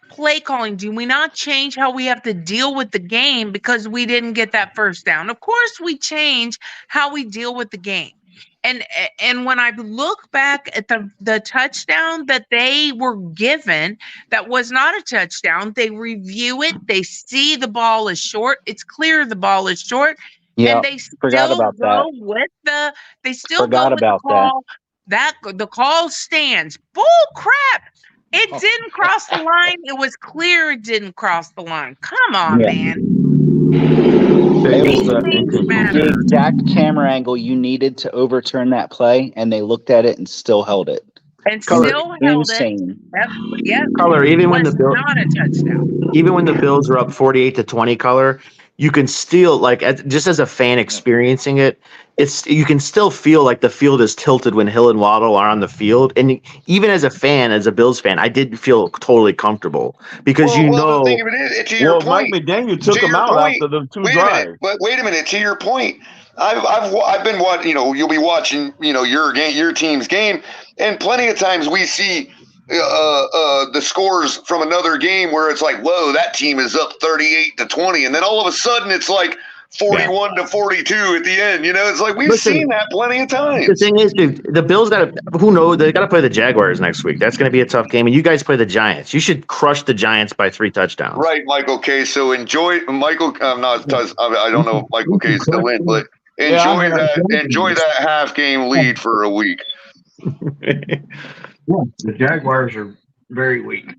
play calling? Do we not change how we have to deal with the game because we didn't get that first down? Of course we change how we deal with the game. And when I look back at the touchdown that they were given, that was not a touchdown. They review it. They see the ball is short. It's clear the ball is short. Yeah, And they forgot still about that. go with the Forgot about that. call. The call stands. Bull crap. It didn't cross the line. It was clear it didn't cross the line. Come on, man. It was matter. the exact camera angle you needed to overturn that play, and they looked at it and still held it. And still held insane. it. Yep. Color, even when Was the Bill, not a touchdown. even when the Bills are up 48-20, Color, you can still just as a fan experiencing it, you can still feel like the field is tilted when Hill and Waddle are on the field. And even as a fan, as a Bills fan, I didn't feel totally comfortable because the thing of it is, to your point, Mike McDaniel took him out after the two drives. Wait a minute. To your point, I've been watching. You'll be watching. Your team's game, and plenty of times we see the scores from another game where it's like, whoa, that team is up 38-20, and then all of a sudden it's like 41-42 at the end. It's like we've seen that plenty of times. The thing is, dude, the Bills who knows, they got to play the Jaguars next week. That's going to be a tough game, and you guys play the Giants. You should crush the Giants by 3 touchdowns. Right, Michael K. So enjoy, Michael. I don't know if Michael K. is still in, but enjoy that half game lead for a week. The Jaguars are very weak.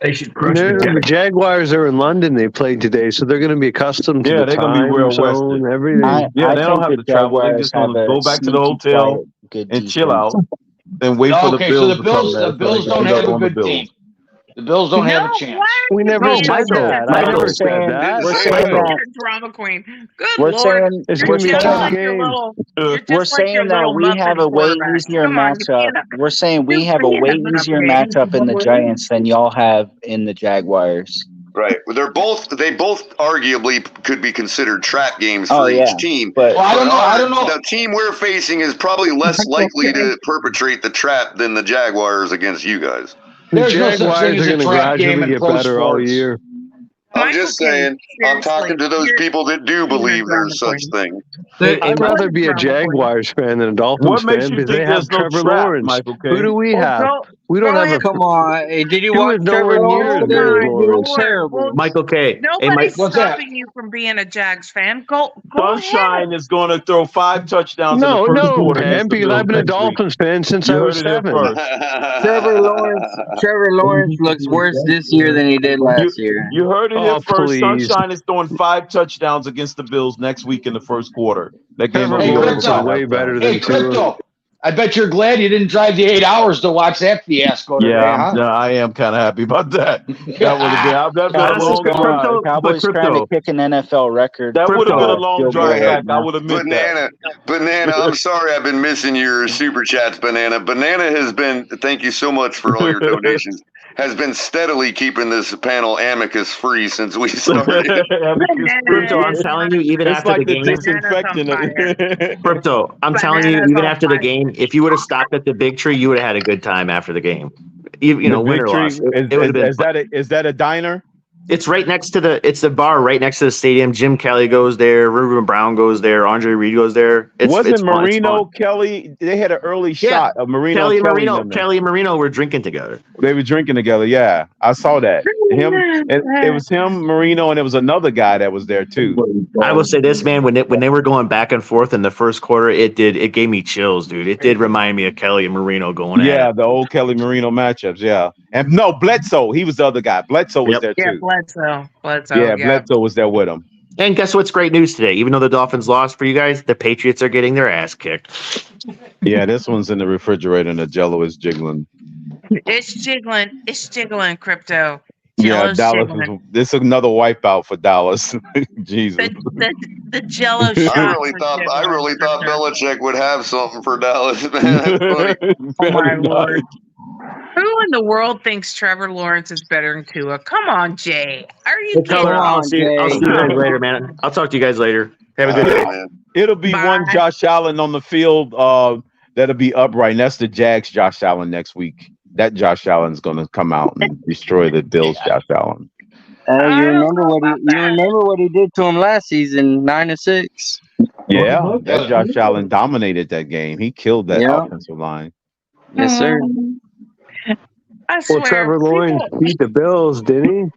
They should crush the Jaguars are in London. They played today, so they're going to be accustomed to the they're time going to be real zone, rested. everything. They don't have to travel. They're just going to go back to the hotel and chill out and wait for the Bills. The Bills don't have a good team. The Bills don't have a chance. We never said that. I never said that. We're saying that. Drama queen. Good We're Lord. saying it's going to be a tough game. We're saying that we have a way easier matchup. We're saying we have a way easier matchup in the Giants than y'all have in the Jaguars. Right. They both arguably could be considered trap games for each team. But I don't know. The team we're facing is probably less likely to perpetrate the trap than the Jaguars against you guys. The Jaguars are going to gradually get better all year. I'm just saying, I'm talking to those people that do believe there's such thing. I'd rather be a Jaguars fan than a Dolphins fan because they have Trevor Lawrence. Michael K? Who do we have? We don't have a. Come on. Hey, did you He watch was Trevor nowhere near Lawrence? as good as Lawrence. Michael K. Nobody's stopping you from being a Jags fan. Go Sunshine ahead. is going to throw 5 touchdowns in the first quarter. Man, because I've been a Dolphins fan since I was 7. Trevor Lawrence looks worse this year than he did last year. You heard it here first. Please. Sunshine is throwing 5 touchdowns against the Bills next week in the first quarter. That game will Trevor be Lawrence over. is way better Hey, than Tua. Crypto, I bet you're glad you didn't drive the 8 hours to watch that fiasco today, huh? I am kind of happy about that. That would have been a long drive. Cowboys trying to kick an NFL record. That would have been a long drive back. I would admit Banana, I'm sorry I've been missing your super chats, Banana. Banana has been, thank you so much for all your donations, has been steadily keeping this panel amicus free since we started. Crypto, I'm telling you, even It's after like the the game, disinfectant. Crypto, I'm telling you, even after the game, if you would have stopped at the Big Tree, you would have had a good time after the game. Win or loss. It would have been. Is that a diner? It's right next to it's the bar right next to the stadium. Jim Kelly goes there. Ruben Brown goes there. Andre Reed goes there. Wasn't it's fun, Marino, Kelly? They had an early shot of Marino. Kelly and Marino were drinking together. They were drinking together. Yeah, I saw that. It was him, Marino, and it was another guy that was there too. I will say this, man. When they were going back and forth in the first quarter, it gave me chills, dude. It did remind me of Kelly and Marino going at it. Yeah, the old Kelly Marino matchups. Yeah, and no, Bledsoe. He was the other guy. Bledsoe was there too. Yeah, Bledsoe. Yeah, Bledsoe was there with him. And guess what's great news today? Even though the Dolphins lost for you guys, the Patriots are getting their ass kicked. Yeah, this one's in the refrigerator and the Jello is jiggling. It's jiggling, Crypto. Yeah, Jello's Dallas jiggling. this is another wipeout for Dallas. Jesus. The Jello shot. I really thought Belichick would have something for Dallas, man. That's funny. Oh my Lord. Who in the world thinks Trevor Lawrence is better than Tua? Come on, Jay. Are you kidding? I'll see you guys later, man. I'll talk to you guys later. Have a good day. It'll be one Josh Allen on the field that'll be upright. And that's the Jags Josh Allen next week. That Josh Allen's going to come out and destroy the Bills Josh Allen. You remember what he did to him last season, 9-6. Yeah, that Josh Allen dominated that game. He killed that offensive line. Yes, sir. I swear. Well, Trevor Lawrence beat the Bills, didn't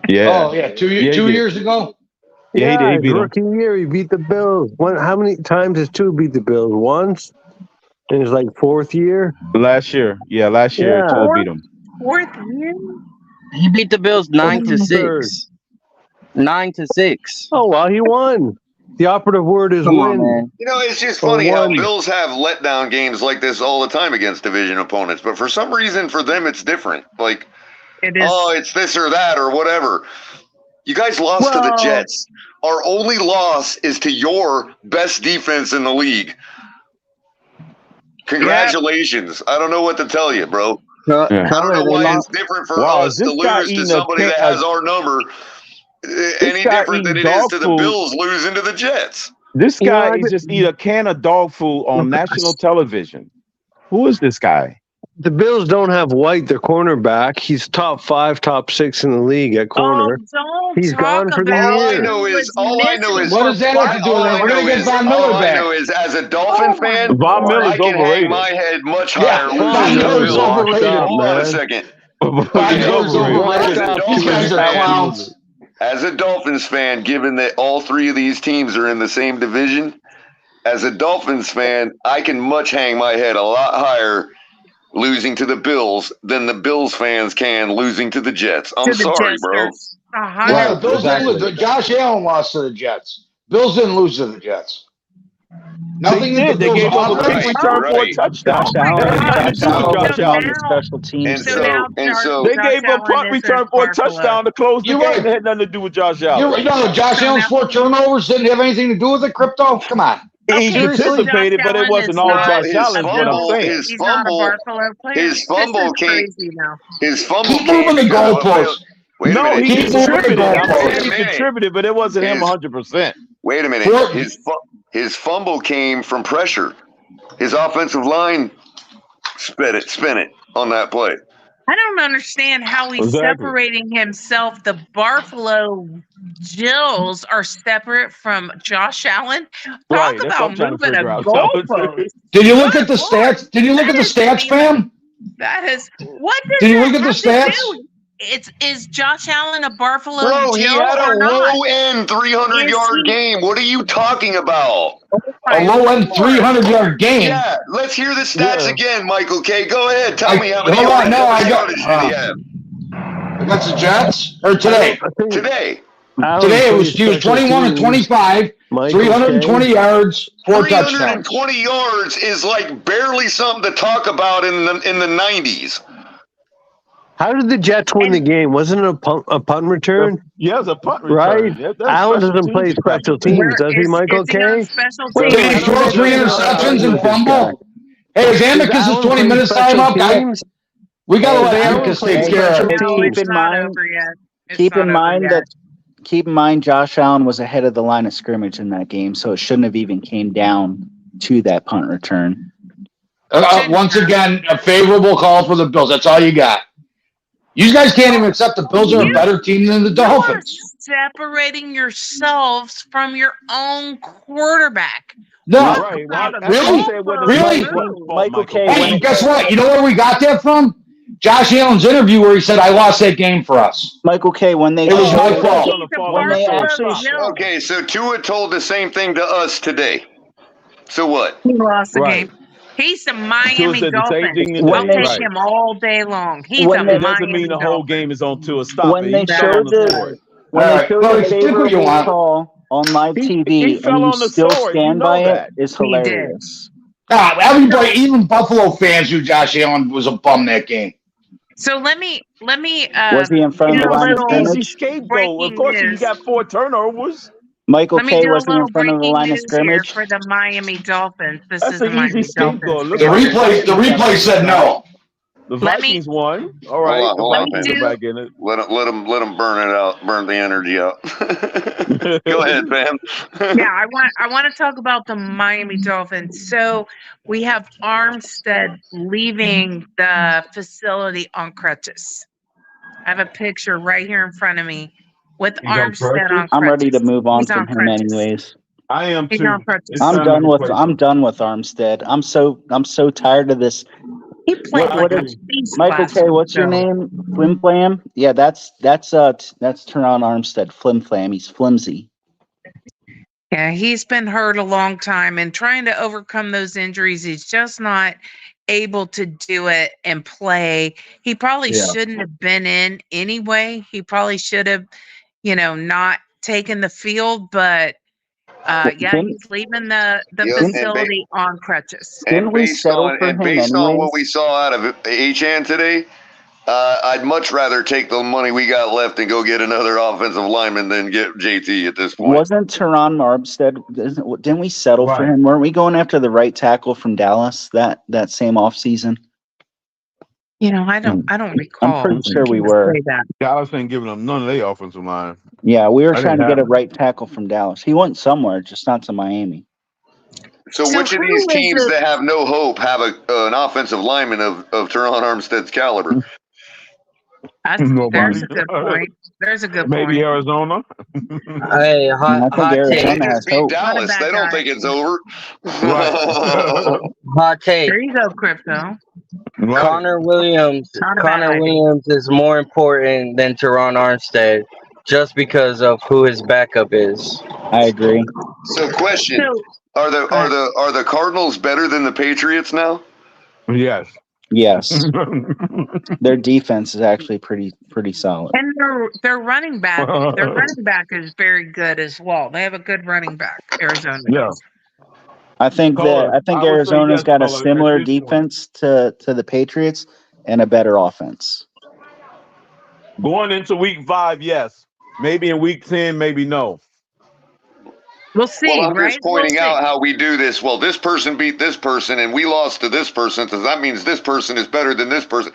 he? Yeah. Oh yeah, 2 years ago. Yeah, he did. He beat him. Rookie year, he beat the Bills. How many times has Tua beat the Bills? Once? In his like fourth year? Last year. Yeah, last year Tua beat him. Fourth year? He beat the Bills 9-6. 9-6. Oh well, he won. The operative word is Come win. on, man. You know, it's just funny how Bills have letdown games like this all the time against division opponents, but for some reason for them it's different. Like, it's this or that or whatever. You guys lost to the Jets. Our only loss is to your best defense in the league. Congratulations. I don't know what to tell you, bro. I don't know why it's different for us to lose to somebody that has our number any different than it is to the Bills losing to the Jets. This guy just eat a can of dog food on national television. Who is this guy? The Bills don't have White, their cornerback. He's top 5, top 6 in the league at corner. He's gone for the year. All I know is what does that have to do with it? We're gonna get Von Miller back. All I know is as a Dolphin fan, Von Miller's I can overrated. hang my head much higher. Von Miller's overrated. Hold on a second. Von Miller's overrated. These guys are clowns. As a Dolphins fan, given that all three of these teams are in the same division, as a Dolphins fan, I can much hang my head a lot higher losing to the Bills than the Bills fans can losing to the Jets. I'm sorry, bro. Yeah, the Bills didn't lose. Josh Allen lost to the Jets. Bills didn't lose to the Jets. Nothing They did. They gave up a quick return for a touchdown. Special teams. They gave a punt return for a touchdown to close the game. It had nothing to do with Josh Allen. Josh Allen's 4 turnovers didn't have anything to do with it, Crypto? Come on. He participated, but it wasn't all Josh Allen. What I'm saying. His fumble came. Keep moving the goalposts. No, he contributed. I'm saying he contributed, but it wasn't him 100%. Wait a minute. His fumble came from pressure. His offensive line spin it on that play. I don't understand how he's separating himself. The Buffalo Bills are separate from Josh Allen. Talk about moving a goalpost. Did you look at the stats? Did you look at the stats, fam? That is what did you look at the stats? Is Josh Allen a Buffalo Bro, he Bill had or a not? low-end 300-yard game. What are you talking about? A low-end 300-yard game? Yeah, let's hear the stats again, Michael K. Go ahead. Tell me how many hold on, yardage did he have? Against the Jets? Or today? Today. Today he was 21 and 25, 320 yards, 4 touchdowns. 320 yards is like barely something to talk about in the 90s. How did the Jets win the game? Wasn't it a punt return? Yeah, it was a punt return. Right? Yeah, Allen doesn't play special teams, does he, Michael K? Did he throw 3 interceptions and fumble? Hey, is Amicus' 20 minutes time up, guys? We got to let Amicus take care of it. Keep in mind, Josh Allen was ahead of the line of scrimmage in that game, so it shouldn't have even came down to that punt return. Once again, a favorable call for the Bills. That's all you got. You guys can't even accept the Bills are a better team than the Dolphins. Separating yourselves from your own quarterback. No, Really? Michael K. Hey, guess what? You know where we got that from? Josh Allen's interview where he said, "I lost that game for us." Michael K. It was my fault. Okay, so Tua told the same thing to us today. So what? He lost the game. He's the Miami Dolphins. We'll take him all day long. He's a Miami doesn't mean the whole game is on Tua. Stop when it. They showed the favorable call on live TV and you still stand by it is hilarious. Everybody, even Buffalo fans, knew Josh Allen was a bum that game. So let me. Was he in front of the line of scrimmage? Scapegoat. Of course, he got 4 turnovers. Michael K. wasn't in front of the line of scrimmage for the Miami Dolphins. This That's is the Miami Dolphins. The replay said no. The Vikings won. All right. Hold on, Vikings are back in it. Let them burn it out. Burn the energy out. Go ahead, Pam. Yeah, I want to talk about the Miami Dolphins. So we have Armstead leaving the facility on crutches. I have a picture right here in front of me with He's on Armstead on crutches? crutches. I'm ready to move on He's from on him crutches. anyways. I am He's too. on crutches. It's time to replace I'm him. done with Armstead. I'm so tired of this. He played What like a is beast Michael last K? week, What's your though. name? Flim Flam? Yeah, that's Teron Armstead. Flim Flam. He's flimsy. Yeah, he's been hurt a long time and trying to overcome those injuries. He's just not able to do it and play. He probably Yeah. shouldn't have been in anyway. He probably should have, not taken the field, but yeah, he's leaving the facility on crutches. Didn't we settle for him based on what anyways? we saw out of Achan today, I'd much rather take the money we got left and go get another offensive lineman than get JT at this point. Wasn't Teron Armstead? Didn't we settle for him? Weren't we going after the right tackle from Dallas that same offseason? I don't recall. I'm pretty sure we were. Dallas ain't giving them none of their offensive line. Yeah, we were I trying didn't to get a have- right tackle from Dallas. He went somewhere, just not to Miami. So which of who these is teams it- that have no hope have an offensive lineman of Teron Armstead's caliber? There's a good point. There's a good Maybe point. Arizona. Hey, hot They take. just beat Dallas. They don't think it's over. Hot take. There you go, Crypto. Connor Williams. Not a bad Connor idea. Williams is more important than Teron Armstead, just because of who his backup is. I agree. So, question: Are the Cardinals better than the Patriots now? Yes. Yes. Their defense is actually pretty solid. And their running back is very good as well. They have a good running back, Arizona. Yeah. I think Color. I would say Arizona's yes, got a Color, at similar this point. defense to the Patriots and a better offense. Going into week 5, yes. Maybe in week 10, maybe no. We'll see, Well, I'm right? just pointing We'll out see. how we do this. Well, this person beat this person, and we lost to this person, so that means this person is better than this person.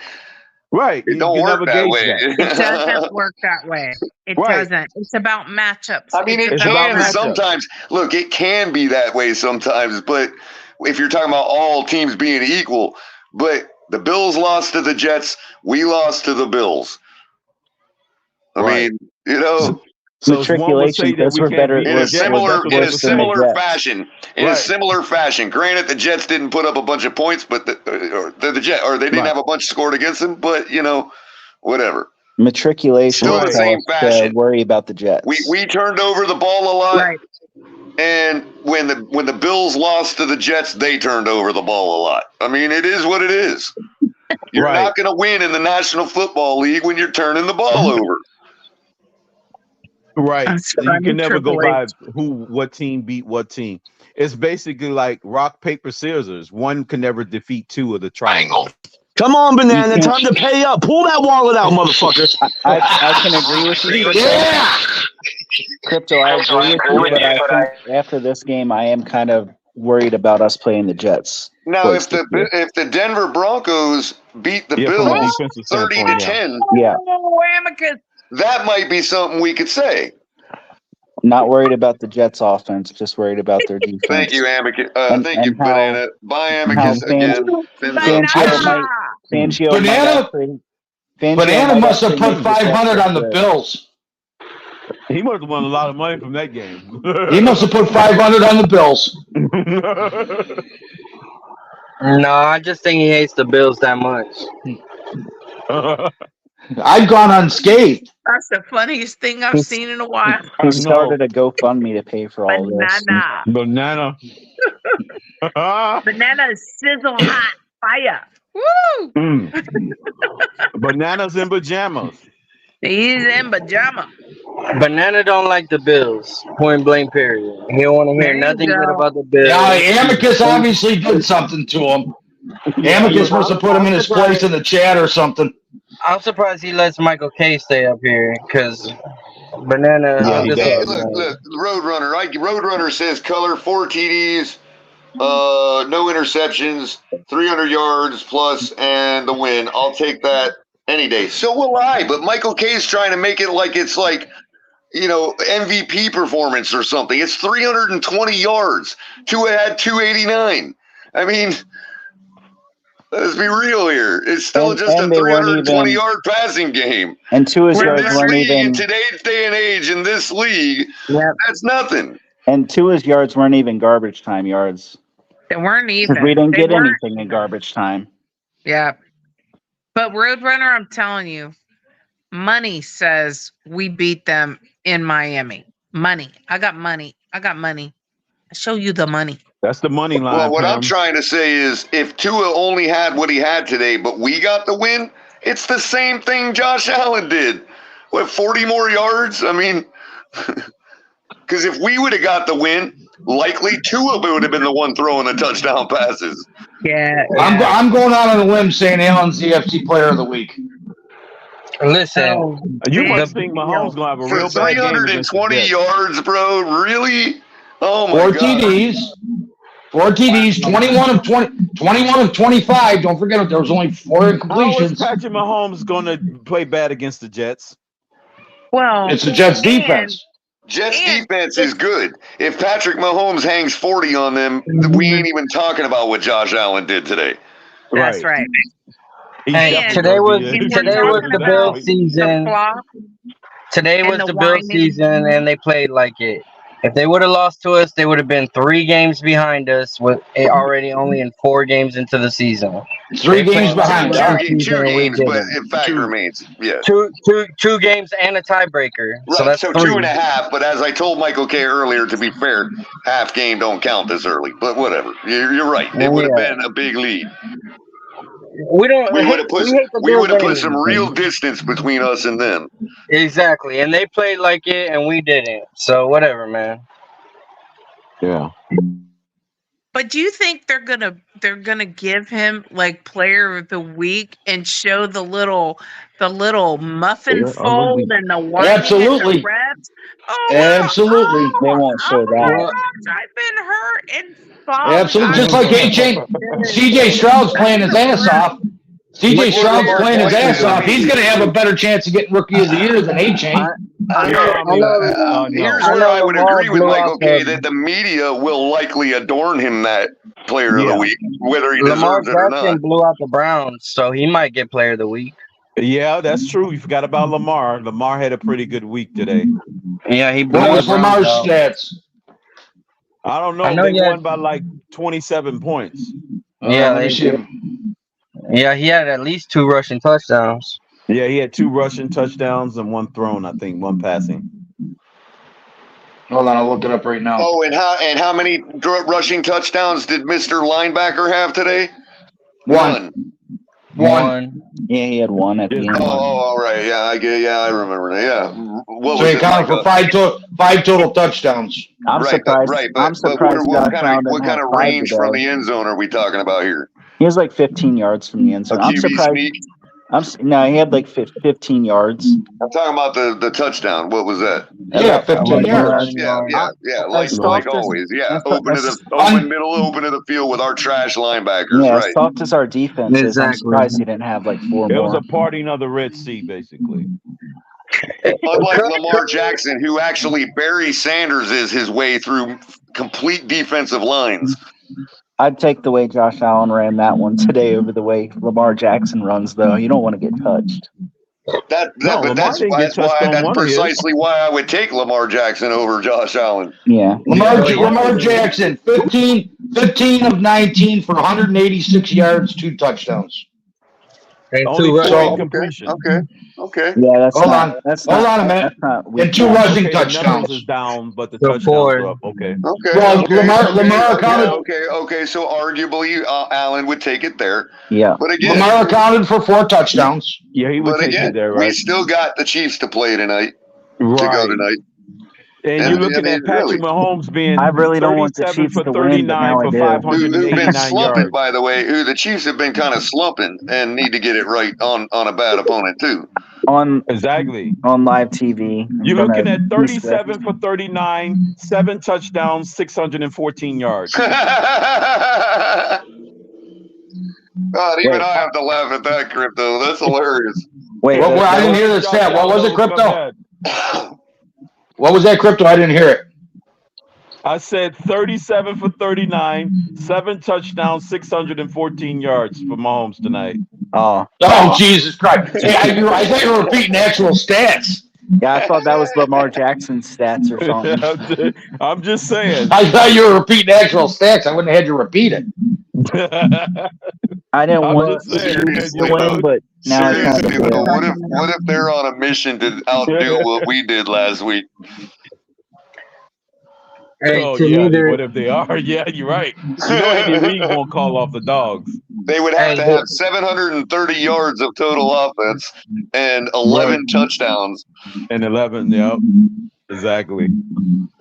Right. It don't You work never that gauge way. that. It doesn't work that way. It Right. doesn't. It's about matchups. I mean, it It's about can matchup. sometimes. Look, it can be that way sometimes, but if you're talking about all teams being equal, but the Bills lost to the Jets, we lost to the Bills. I mean, So one would say that those we were can't better. beat in the a Jets. similar That's what they're saying. fashion. Right. Similar fashion. Granted, the Jets didn't put up a bunch of points, but they didn't Right. have a bunch scored against them. But whatever. Matriculation Still the would same tell us to fashion. worry about the Jets. We turned over the ball a lot, Right. and when the Bills lost to the Jets, they turned over the ball a lot. I mean, it is what it is. You're Right. not going to win in the National Football League when you're turning the ball over. Right. That's You funny, can never go Triple by H. what team beat what team. It's basically like rock, paper, scissors. One can never defeat two of the triangle. Come on, Banana. Time to pay up. Pull that wallet out, motherfucker. I can agree with you. Crypto, I agree with you, but I think after this game, I am kind of worried about us playing the Jets. Now, twice if the Denver Broncos beat the from a Bills defensive 30-10, Yeah, Oh, Amicus. that might be something we could say. not worried about the Jets offense, just worried about their defense. Thank you, Amicus. And- Thank you, and how- Banana. Bye, Amicus how again. Fangio might Banana? actually. Fangio Banana might must have actually put need the Jets 500 to on the quit. Bills. He must have won a lot of money from that game. He must have put 500 on the Bills. No, I just think he hates the Bills that much. I've gone unscathed. That's the funniest thing I've seen in a while. He started a GoFundMe to pay for all this. Banana. Banana. Banana is sizzle hot fire. Woo! Bananas in pajamas. He's in pajama. Banana don't like the Bills. Point blank period. He don't want to hear There you nothing go. good about the Bills. Yeah, Amicus obviously did something to him. Amicus must have put him in his place in the chat or something. I'm surprised he lets Michael K stay up here because Banana. I'm just Hey, like, look, Roadrunner. Roadrunner says color 4 TDs, no interceptions, 300 yards plus, and the win. I'll take that any day. So will I. But Michael K's trying to make it like it's like, MVP performance or something. It's 320 yards. Tua had 289. I mean, Let's be real here. It's still just a and they weren't 320-yard passing game. And Tua's In yards this weren't league, even. in today's day and age, in this league, that's nothing. And Tua's yards weren't even garbage time yards. They weren't Because even. we didn't They get weren't. anything in garbage time. Yeah. But Roadrunner, I'm telling you, money says we beat them in Miami. Money. I got money. I show you the money. That's the money line. Well, what Pam. I'm trying to say is if Tua only had what he had today, but we got the win, it's the same thing Josh Allen did. What, 40 more yards? I mean, because if we would have got the win, likely Tua would have been the one throwing the touchdown passes. Yeah. I'm going out on a limb saying Allen's the FC Player of the Week. Listen, You must think Mahomes gonna have a For real bad game against the 320 Jets. yards, bro? Really? Oh my 4 God. TDs. 4 TDs, 21 of 25. Don't forget there was only 4 How is incompletions. Patrick Mahomes gonna play bad against the Jets? Well, It's the Jets defense. Jets defense is good. If Patrick Mahomes hangs 40 on them, we ain't even talking about what Josh Allen did today. That's right. Hey, today was the Bill season. Today was the Bill season, and they played like it. If they would have lost to us, they would have been 3 games behind us, with already only in 4 games into the season. 3 games behind. 2 games, but in fact remains. Yeah. Two games and a tiebreaker. Right, So that's so 3. 2.5. But as I told Michael K earlier, to be fair, half game don't count this early. But whatever, you're right. It would have been a big lead. We don't. We would have put anyway. some real distance between us and them. Exactly, and they played like it, and we didn't. So whatever, man. Yeah. But do you think they're gonna give him like Player of the Week and show the little muffin fold and the whining Absolutely. and the reps? Absolutely. They won't show that. I've been hurt and fought. Absolutely. Just like CJ Stroud's playing his ass off. CJ Stroud's playing his ass off. He's going to have a better chance of getting Rookie of the Year than A-Chain. Here's where I would agree with Michael K that the media will likely adorn him that Player of the Week, whether he Lamar deserves it or Jackson not. blew out the Browns, so he might get Player of the Week. Yeah, that's true. You forgot about Lamar. Lamar had a pretty good week today. Yeah, he blew What was the Browns Lamar's out. stats? I don't know. I know They he had- won by like 27 points. Yeah, let me they see. did. Yeah, he had at least 2 rushing touchdowns. Yeah, he had 2 rushing touchdowns and 1 thrown, I think, 1 passing. Hold on, I'll look it up right now. Oh, and how many rushing touchdowns did Mr. Linebacker have today? One. Yeah, he had 1 at the end. Oh, all right. Yeah, I remember that. Yeah. What So was he it, counted for like 5 total touchdowns. I'm surprised. Right, I'm surprised what Josh kind Allen of, didn't what kind have of 5 range from today. the end zone are we talking about here? He was like 15 yards from the end zone. I'm QB surprised. sneak? No, he had like 15 yards. I'm talking about the touchdown. What was that? Yeah, 15 yards. Yeah. Like always. Yeah, open to the field with our trash linebackers. Yeah, Right. as soft as our defense is, I'm surprised he didn't have like 4 It was more. a party of the Red Sea, basically. Unlike Lamar Jackson, who actually Barry Sanders is his way through complete defensive lines. I'd take the way Josh Allen ran that one today over the way Lamar Jackson runs, though. You don't want to get touched. That's didn't that's precisely why I would take Lamar Jackson over Josh Allen. Yeah. Lamar Jackson, 15 of 19 for 186 yards, 2 touchdowns. Only 4 incompletions. Okay. Yeah, that's Hold not. on. That's Hold not, on a minute. That's not weak. And 2 rushing The numbers touchdowns. is down, but the So touchdowns 4. are up. Okay. Well, Lamar accounted. Okay. So arguably, Allen would take it there. Yeah. But again, Lamar accounted for 4 touchdowns. Yeah, he would but take again, it there, we right? still got the Chiefs to play tonight. To go Right. tonight. And And, you're looking I mean, at Patrick really. Mahomes being I really don't want the 37 Chiefs for to win, but 39 now I for do. Who've been 589 slumping, yards. by the way. Who the Chiefs have been kind of slumping and need to get it right on a bad opponent too. Exactly. On live TV. You're I'm looking gonna at be swift. 37 for 39, 7 touchdowns, 614 yards. God, even I have to laugh at that, Crypto. That's hilarious. Wait, I didn't hear the stat. What was it, Crypto? What was that, Crypto? I didn't hear it. I said 37 for 39, 7 touchdowns, 614 yards for Mahomes tonight. Oh, Jesus Christ. Hey, I thought you were repeating actual stats. Yeah, I thought that was Lamar Jackson's stats or something. I'm just saying. I thought you were repeating actual stats. I wouldn't have had you repeat it. I didn't want to win, but now I kind of will. What if they're on a mission to outdo what we did last week? Hey, Oh, to yeah. me, What if they are? Yeah, you're right. You know Andy Reid won't call off the dogs. They would have to have 730 yards of total offense and 11 touchdowns. And 11, yep. Exactly.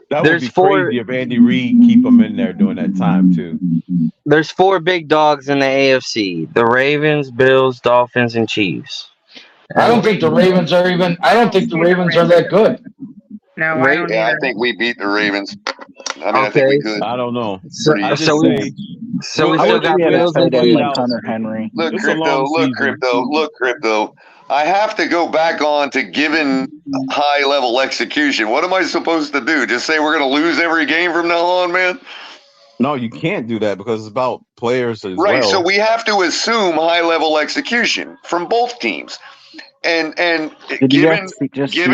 That There's would be 4 crazy if Andy Reid keep them in there during that time, too. There's 4 big dogs in the AFC: the Ravens, Bills, Dolphins, and Chiefs. I don't think the Ravens are even. I don't think the Ravens are that good. No, I don't Yeah, I either. think we beat the Ravens. I mean, I think we could. I don't know. So, Pretty easy. we still got Bills and like Chiefs. Hunter Henry. Look, It's a long crypto. I have to go back on to given high level execution. What am I supposed to do? Just say we're going to lose every game from now on, man? No, you can't do that because it's about players as Right. well. So we have to assume high level execution from both teams. And given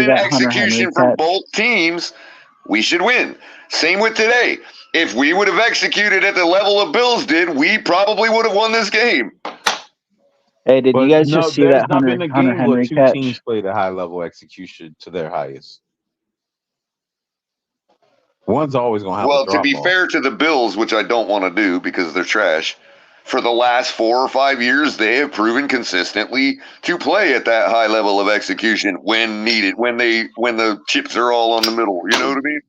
execution from both teams, we should win. Same with today. If we would have executed at the level the Bills did, we probably would have won this game. Hey, did you guys just see that There's not been a Hunter game Henry where two catch? teams played a high level execution to their highest. One's always going to have Well, a drop to be off. fair to the Bills, which I don't want to do because they're trash, for the last 4 or 5 years, they have proven consistently to play at that high level of execution when needed, when the chips are all on the middle. You know what I mean?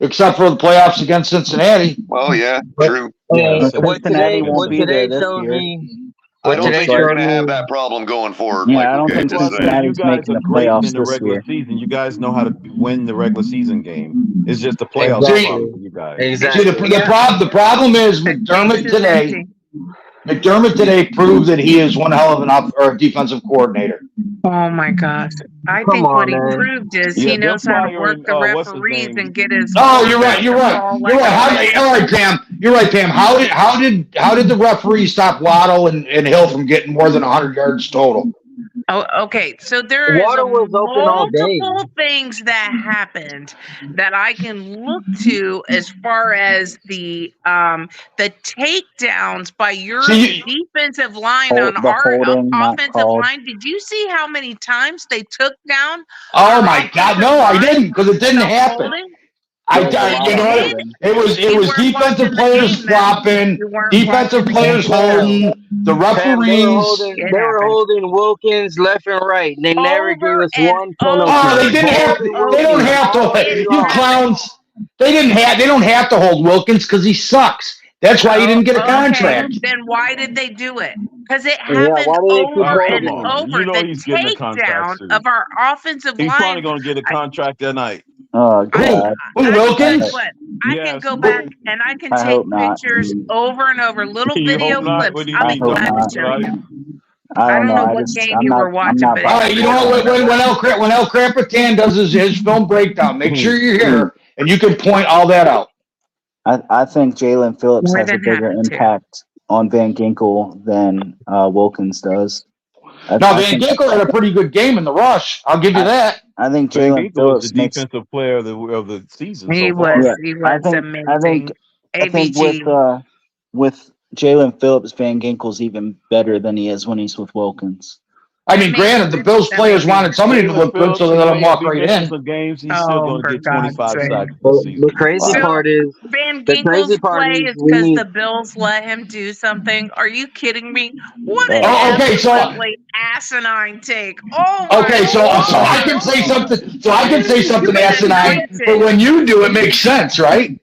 Except for the playoffs against Cincinnati. Well, yeah, true. What today won't be there this showed year. me. I don't think you're going to showed have me- that problem going forward. Yeah, like I don't we think just said. Cincinnati's You guys making are the great playoffs in the this regular year. season. You guys know how to win the regular season game. It's just the playoffs Exactly. problem for you guys. Exactly. See, the problem is McDermott today proved that he is one hell of an defensive coordinator. Oh my gosh. I Come think on, what he man. proved is Yeah, he knows they're how to work firing, the what's his referees name? and get his. Oh, you're right. You're ball right. You're right. All right, Pam. You're right, Pam. How did the referee stop Waddle and Hill from getting more than 100 yards total? Oh, okay. So there is Water was open all day. multiple things that happened that I can look to as far as the takedowns by your defensive line on The our holding not offensive called. line. Did you see how many times they took down? Oh my God, no, I didn't, because it didn't happen. You know what? It was defensive players flopping, defensive players holding, the referees. They were holding Wilkins left and right. They never gave us one penalty. Oh, they didn't have. They don't have to. You clowns. They don't have to hold Wilkins because he sucks. That's why he didn't get a contract. Then why did they do it? Because it happened over and over. You know The he's getting a contract takedown soon. of our offensive He's line. probably going to get a contract that night. Oh God. Wilkins? I can go back and I can I take hope not. pictures over and over, little You video hope not? clips. What do you I'll mean, be glad don't to show right? you. I don't know. what game you were watching, not but All right, you know what? When El Capitan does his film breakdown, make sure you're here and you can point all that out. I think Jalen Phillips More has a than bigger happy to. impact on Van Ginkel than Wilkins does. Now, Van Ginkel had a pretty good game in the rush. I'll give you that. I think Van Jalen Ginkel was Phillips the makes. defensive player of the season He so far. was. Yeah, He was I think amazing. I think AVG. with Jalen Phillips, Van Ginkel's even better than he is when he's with Wilkins. I mean, granted, the Bills players wanted somebody to look good, so they let him walk right in. Some games, he's still going to get 25 sacks. The crazy part is Van the crazy Ginkel's part play is is we because need. the Bills let him do something. Are you kidding me? What an Okay, so absolutely asinine take. Oh my okay, so I can say something. So I can say something asinine, but when you do, it makes sense, right?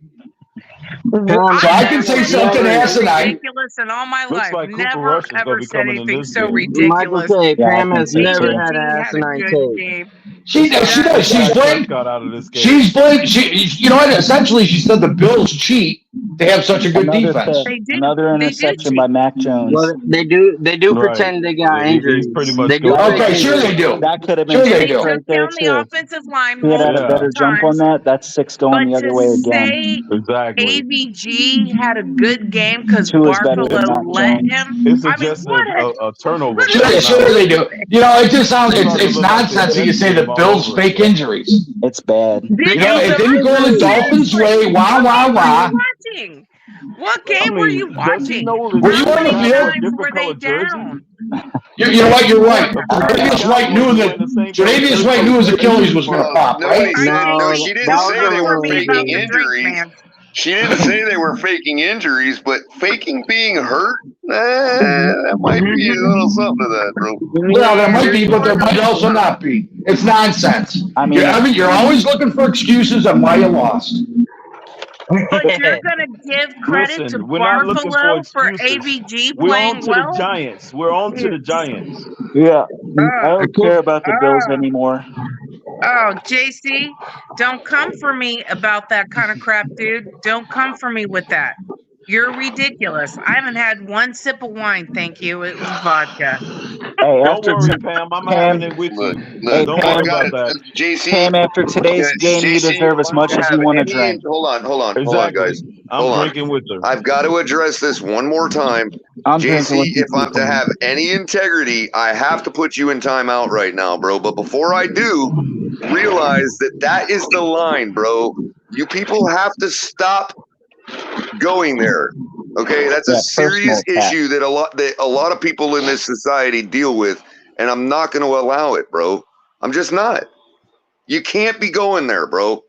So I can say something asinine. Ridiculous in all my life. Like Cooper Never Rush is gonna ever be said coming in anything this so game. ridiculous. Michael K. Pam has AVG never had an had a asinine good take. game. She does. She's blamed. Got out of this game. She's blamed. You know what? Essentially, she said the Bills cheat. They have such a good defense. Another interception by Mac Jones. Well, they do pretend they got injuries. They do. Okay, sure they do. That could have been Sure they six do. right there Down the too. offensive line He had a multiple better jump on times. that. That's six going the But other to way again. say Exactly. AVG had a good game because Two is better than Bartholomew Mac let Jones. him. It's I mean, just what a turnover. Sure they do. You know, it just sounds it's nonsense that you say the Bills fake injuries. It's bad. You know, it didn't go the Dolphins' way. Wah wah wah. watching? What game were you watching? Were you on the How many field? times were they down? You know what? You're right. Tre'Davious White knew that Tre'Davious White knew his Achilles was going to pop, right? No, she didn't say they were faking injuries. She didn't say they were faking injuries, but faking being hurt, that might be a little something to that, bro. Well, there might be, but there might also not be. It's nonsense. I mean, you're always looking for excuses on why you lost. But you're gonna give credit to we're not looking Bartholomew for for AVG We're playing on to well. the Giants. We're on to the Giants. Yeah, I don't care about the Bills anymore. Oh, JC, don't come for me about that kind of crap, dude. Don't come for me with that. You're ridiculous. I haven't had one sip of wine, thank you. It was vodka. Hey, Don't worry, Pam. I'm having it with you. Hey, Don't Pam, worry about that. JC, Pam, after today's game, you JC, deserve as much as you want to drink. Hold on, Exactly. guys. I'm Hold on. drinking with her. I've got to address this one more time. I'm drinking with JC, you if I'm to have any integrity, I have to put you in timeout right now, bro. But before I do, realize that is the line, bro. You people have to stop going there. Okay, that's a serious issue that a lot of people in this society deal with, and I'm not going to allow it, bro. I'm just not. You can't be going there, bro.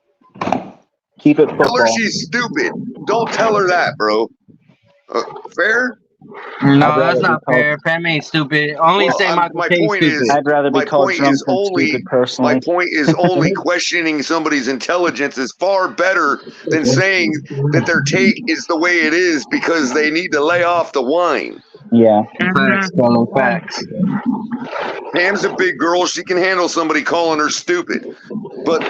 Keep it Tell her football. she's stupid. Don't tell her that, bro. Fair? No, that's not fair. Pam ain't stupid. Only say Michael K stupid. I'd rather be called drunk than stupid personally. My point is only questioning somebody's intelligence is far better than saying that their take is the way it is because they need to lay off the wine. Yeah. Facts, fellow facts. Pam's a big girl. She can handle somebody calling her stupid. But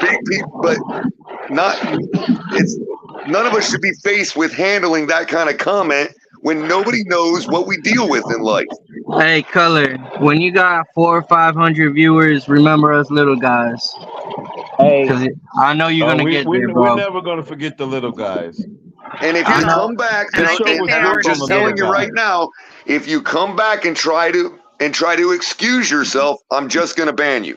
none of us should be faced with handling that kind of comment when nobody knows what we deal with in life. Hey, Color, when you got 400 or 500 viewers, remember us little guys. Hey, I know you're gonna get there, bro. We're never gonna forget the little guys. And if you come back, and I'm just telling you right now, if you come back and try to excuse yourself, I'm just gonna ban you.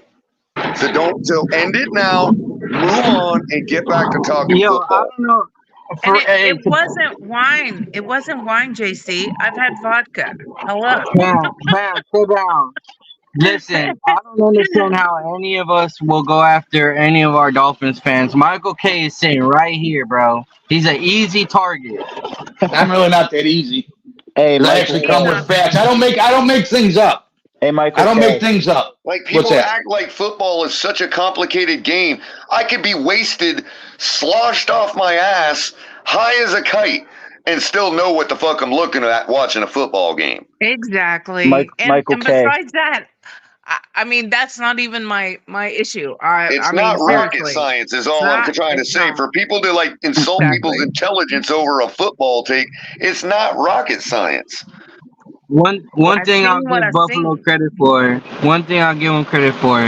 So end it now, move on, and get back to talking football. I don't know. And it wasn't wine. It wasn't wine, JC. I've had vodka. Hello. Man, sit down. Listen, I don't understand how any of us will go after any of our Dolphins fans. Michael K is sitting right here, bro. He's an easy target. I'm really not that easy. Hey, I actually come with facts. I don't make things up. Hey, Michael. I don't make things up. Like people act like football is such a complicated game. I could be wasted, sloshed off my ass, high as a kite, and still know what the fuck I'm looking at watching a football game. Exactly. Michael and K. besides that, I mean, that's not even my issue. It's not rocket science is all I'm trying to say. For people to like insult people's intelligence over a football take, it's not rocket science. One thing I'll give Buffalo credit for. One thing I'll give them credit for.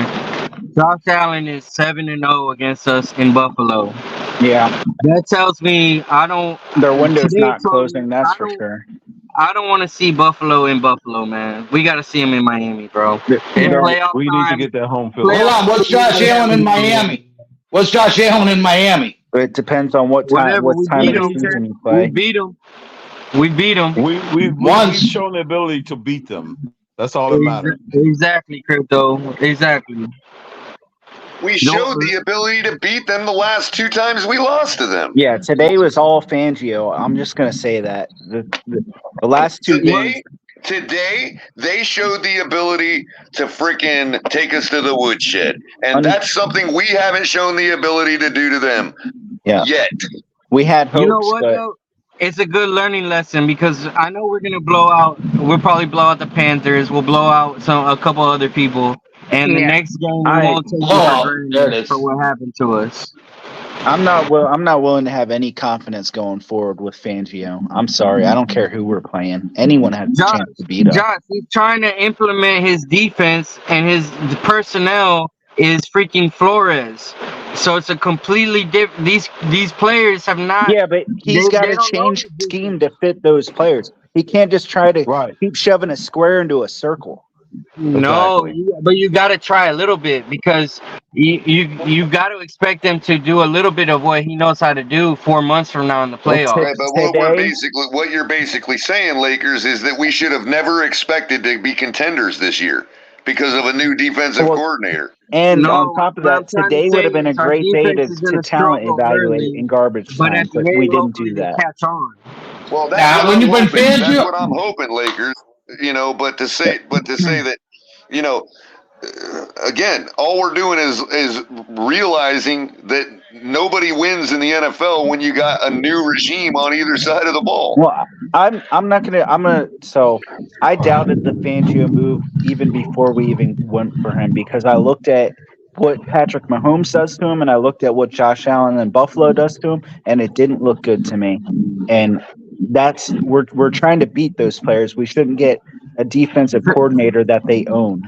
Josh Allen is 7-0 against us in Buffalo. Yeah. That tells me their window's not closing, that's for sure. I don't want to see Buffalo in Buffalo, man. We got to see him in Miami, bro. We need to get that home field. Hold on, what's Josh Allen in Miami? What's Josh Allen in Miami? It depends on what time of the season you play. We beat him. We've shown the ability to beat them. That's all that matters. Exactly, Crypto. Exactly. We showed the ability to beat them the last 2 times we lost to them. Yeah, today was all Fangio. I'm just going to say that. The last 2 games. Today, they showed the ability to freaking take us to the woodshed. And that's something we haven't shown the ability to do to them yet. We had hopes, you know what, though? It's a good learning lesson because I know we're gonna we'll probably blow out the Panthers. We'll blow out a couple other people, and the next game we won't take for what happened to us. I'm not willing to have any confidence going forward with Fangio. I'm sorry. I don't care who we're playing. Anyone has a chance to beat us. Josh, he's trying to implement his defense, and his personnel is freaking Flores. So it's a completely different. These players have not. Yeah, but he's got to change the scheme to fit those players. He can't just try to keep shoving a square into a circle. No, but you got to try a little bit, because you got to expect them to do a little bit of what he knows how to do 4 months from now in the playoffs. Right, but what you're basically saying, Lakers, is that we should have never expected to be contenders this year because of a new defensive coordinator. And on top of that, today would have been a great day to talent evaluate in garbage time, but we didn't do that. Catch on. Well, that's what I'm hoping, Lakers. You know, but to say that, you know, again, all we're doing is realizing that nobody wins in the NFL when you got a new regime on either side of the ball. Well, so I doubted the Fangio move even before we even went for him, because I looked at what Patrick Mahomes does to him, and I looked at what Josh Allen and Buffalo does to him, and it didn't look good to me. And we're trying to beat those players. We shouldn't get a defensive coordinator that they own.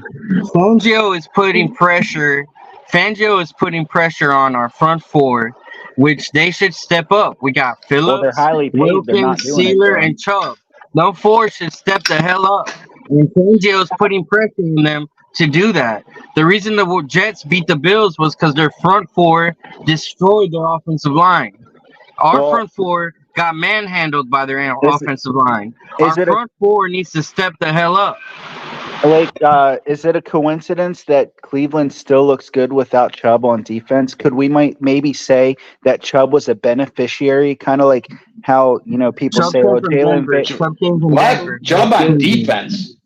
Fangio is putting pressure on our front four, which they should step up. We got Phillips, they're highly paid. Wilkins, Sealer, and Chubb. Those four should step the hell up. And Fangio is putting pressure on them to do that. The reason the Jets beat the Bills was because their front four destroyed their offensive line. Our front four got manhandled by their offensive line. Our front four needs to step the hell up. Is it a coincidence that Cleveland still looks good without Chubb on defense? Could we maybe say that Chubb was a beneficiary, kind of like how people Chubb say, "Oh, Jalen." Chubb on defense.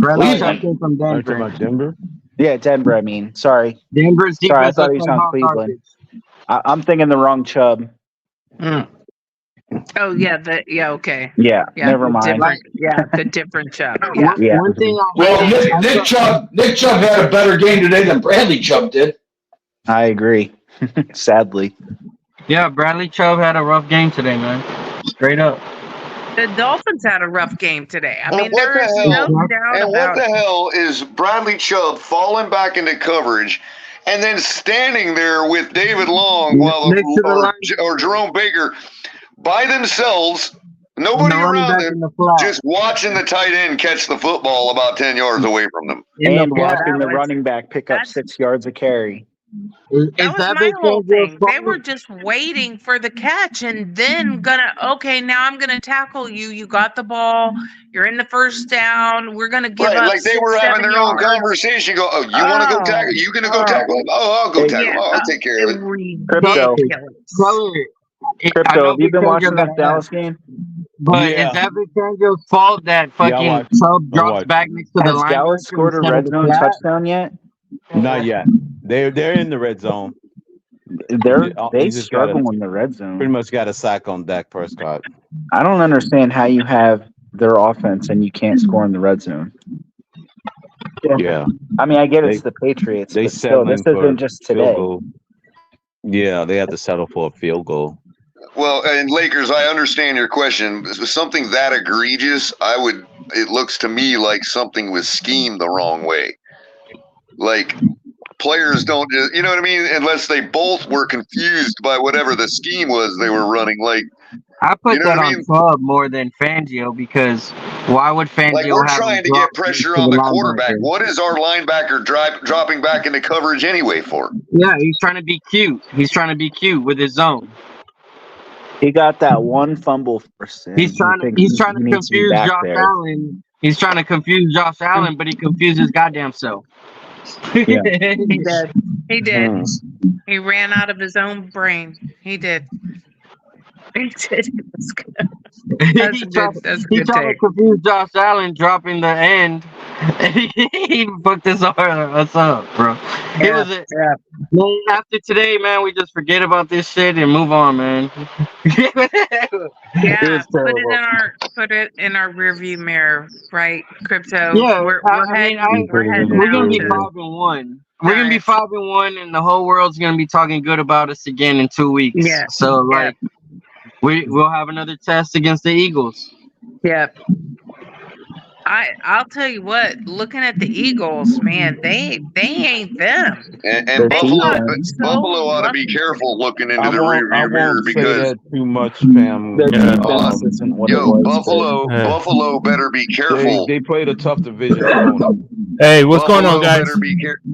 Chubb came from Denver. Yeah, Denver. I mean, sorry. Denver's defense. Sorry, I thought he was on Cleveland. I'm thinking the wrong Chubb. Oh yeah, okay. Yeah, never mind. The different Chubb. Yeah. One thing. Nick Chubb had a better game today than Bradley Chubb did. I agree. Sadly. Yeah, Bradley Chubb had a rough game today, man. Straight up. The Dolphins had a rough game today. I mean, there is no doubt about it. And what the hell is Bradley Chubb falling back into coverage and then standing there with David Long or Jerome Baker by themselves, nobody around them, just watching the tight end catch the football about 10 yards away from them. And watching the running back pick up 6 yards a carry. That was my whole thing. They were just waiting for the catch and then now I'm gonna tackle you. You got the ball. You're in the first down. We're gonna give up. Like they were having their own conversation. Go, you want to go tackle? You gonna go tackle him? Oh, I'll go tackle him. I'll take care of it. Crypto, have you been watching that Dallas game? But is that Fangio's fault that fucking Chubb drops back next to the line? Has Dallas scored a red zone touchdown yet? Not yet. They're in the red zone. They struggle in the red zone. Pretty much got a sack on Dak Prescott. I don't understand how you have their offense and you can't score in the red zone. Yeah. I mean, I get it's the Patriots, but still, this isn't just today. Yeah, they have to settle for a field goal. Well, and Lakers, I understand your question. Something that egregious, it looks to me like something was schemed the wrong way. Like, players don't just, you know what I mean? Unless they both were confused by whatever the scheme was they were running. Like, I put that on Chubb more than Fangio, because why would Fangio like, we're trying to get pressure on the quarterback. What is our linebacker dropping back into coverage anyway for? Yeah, he's trying to be cute. He's trying to be cute with his zone. He got that one fumble first. He's trying to confuse Josh Allen. He's trying to confuse Josh Allen, but he confused his goddamn self. Yeah. He did. He ran out of his own brain. He did. He did. That's good. That's he tried to confuse Josh Allen dropping the end. He fucked us up, bro. Man, after today, man, we just forget about this shit and move on, man. Yeah, put it in our rearview mirror, right, Crypto? Yeah, we're gonna be 5-1. we're gonna be 5-1, and the whole world's gonna be talking good about us again in 2 weeks. Yeah. So like, we'll have another test against the Eagles. Yep. I'll tell you what. Looking at the Eagles, man, they ain't them. And Buffalo ought to be careful looking into the rearview mirror because too much, Pam. Buffalo better be careful. They played a tough division opponent. Hey, what's going on, guys?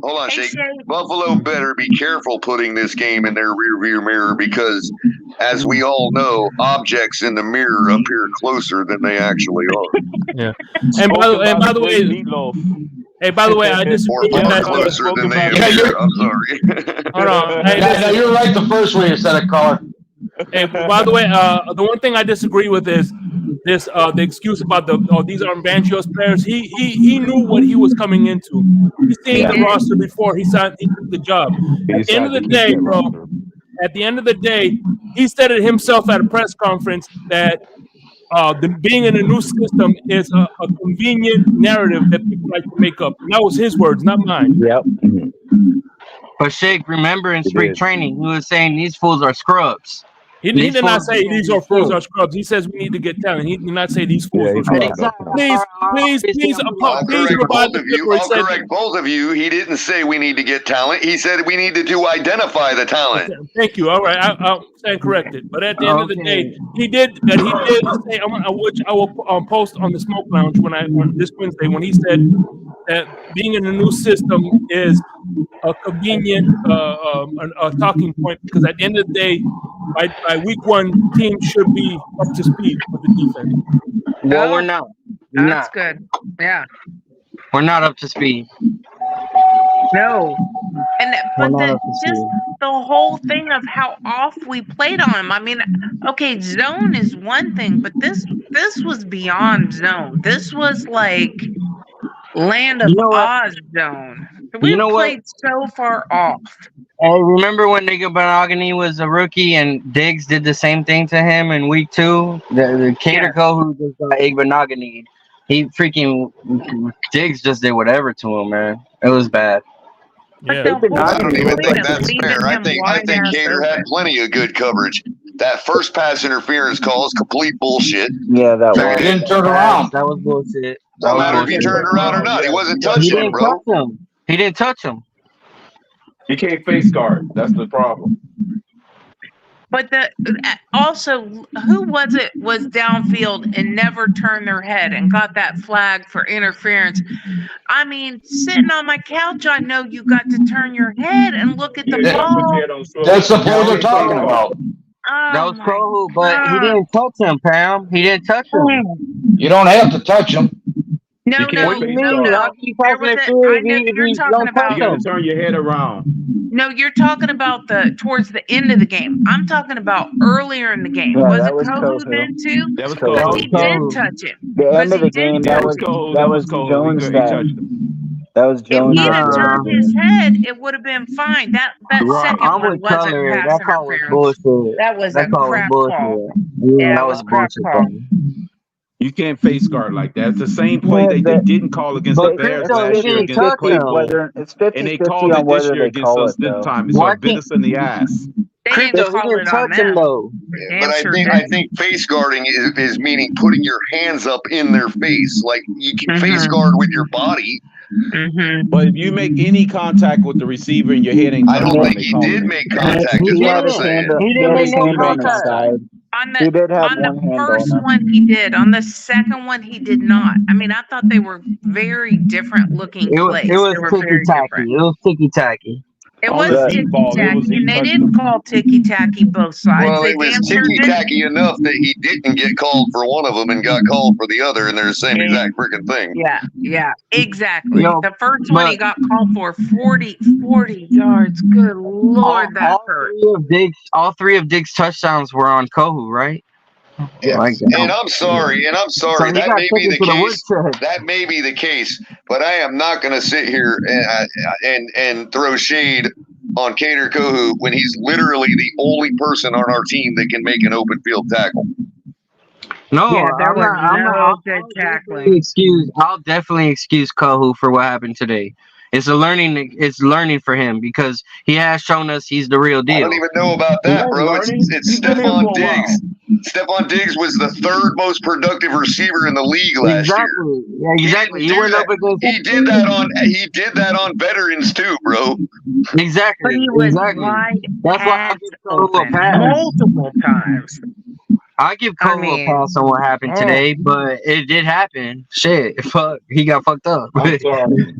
Hold on, Shake. Buffalo better be careful putting this game in their rearview mirror because, as we all know, objects in the mirror appear closer than they actually are. Yeah. And by the way, I disagree. Closer than they appear. I'm sorry. Hold on. No, you're right the first way you said it, caller. Hey, by the way, the one thing I disagree with is this the excuse about these are Banjo's players. He knew what he was coming into. He's seen the roster before he took the job. At the end of the day, bro. At the end of the day, he said it himself at a press conference that being in a new system is a convenient narrative that people like to make up. And that was his words, not mine. Yep. But Shake, remember in spring training, he was saying these fools are scrubs. He did not say these are fools are scrubs. He says we need to get talent. He did not say these fools are scrubs. Please, I'll correct both of you. He didn't say we need to get talent. He said we needed to identify the talent. Thank you. All right, I'll stand corrected. But at the end of the day, he did say, which I will post on the Smoke Lounge on this Wednesday when he said that being in a new system is a convenient talking point because at the end of the day, by week one, teams should be up to speed with the defense. Well, we're not. That's good. Yeah. We're not up to speed. No. But the whole thing of how off we played on him. I mean, okay, zone is one thing, but this was beyond zone. This was like Land of Oz zone. We played so far off. Hey, remember when Nigga Benogany was a rookie and Diggs did the same thing to him in week 2? The Cater who just got Benogany. He freaking Diggs just did whatever to him, man. It was bad. I don't even think that's fair. I think Cater had plenty of good coverage. That first pass interference call is complete bullshit. Yeah, that was. He didn't turn around. That was bullshit. No matter if he turned around or not, he wasn't touching him, bro. He didn't touch him. He can't face guard. That's the problem. But also, who was downfield and never turned their head and got that flag for interference? I mean, sitting on my couch, I know you got to turn your head and look at the ball. That's the play they're talking about. That was Kohu, but he didn't touch him, Pam. He didn't touch him. You don't have to touch him. No. I know you're talking about. You got to turn your head around. No, you're talking about towards the end of the game. I'm talking about earlier in the game. Yeah, was it Kohu then too? That was Because Kohu. he did touch him. The end of the game, that was Jones that was Jones. If he'd have turned his head, it would have been fine. That second one wasn't pass interference. That was a crap call. Yeah, that was a crap call. You can't face guard like that. It's the same play they didn't call against the Bears last year against Claypool. It's 50-50 and they called it this year against us this time. So it bit us in the ass. They didn't call it on that. But I think face guarding is meaning putting your hands up in their face. Like you can face guard with your body. But if you make any contact with the receiver and you're hitting, I don't think he did make contact. Is what I'm saying. He didn't make no contact. On the first one he did. On the second one he did not. I mean, I thought they were very different looking plays. It was ticky-tacky. It was ticky-tacky. It was ticky-tacky, and they didn't call ticky-tacky both sides. Well, it was ticky-tacky enough that he didn't get called for one of them and got called for the other, and they're the same exact freaking thing. Yeah, exactly. The first one he got called for 40 yards. Good Lord, that hurt. All three of Diggs' touchdowns were on Kohu, right? Yeah. And I'm sorry. That may be the case. That may be the case, but I am not going to sit here and throw shade on Cater Kohu when he's literally the only person on our team that can make an open field tackle. No, I'm not good tackling. I'll definitely excuse Kohu for what happened today. It's learning for him because he has shown us he's the real deal. I don't even know about that, bro. It's Stephon Diggs. Stephon Diggs was the third most productive receiver in the league last year. Yeah, exactly. He went up against. He did that on veterans too, bro. Exactly. But he was exactly. wide That's why I give Cole a pass multiple times. I give Cole a pass on what happened today, but it did happen. Shit, fuck, he got fucked up. I'm sorry.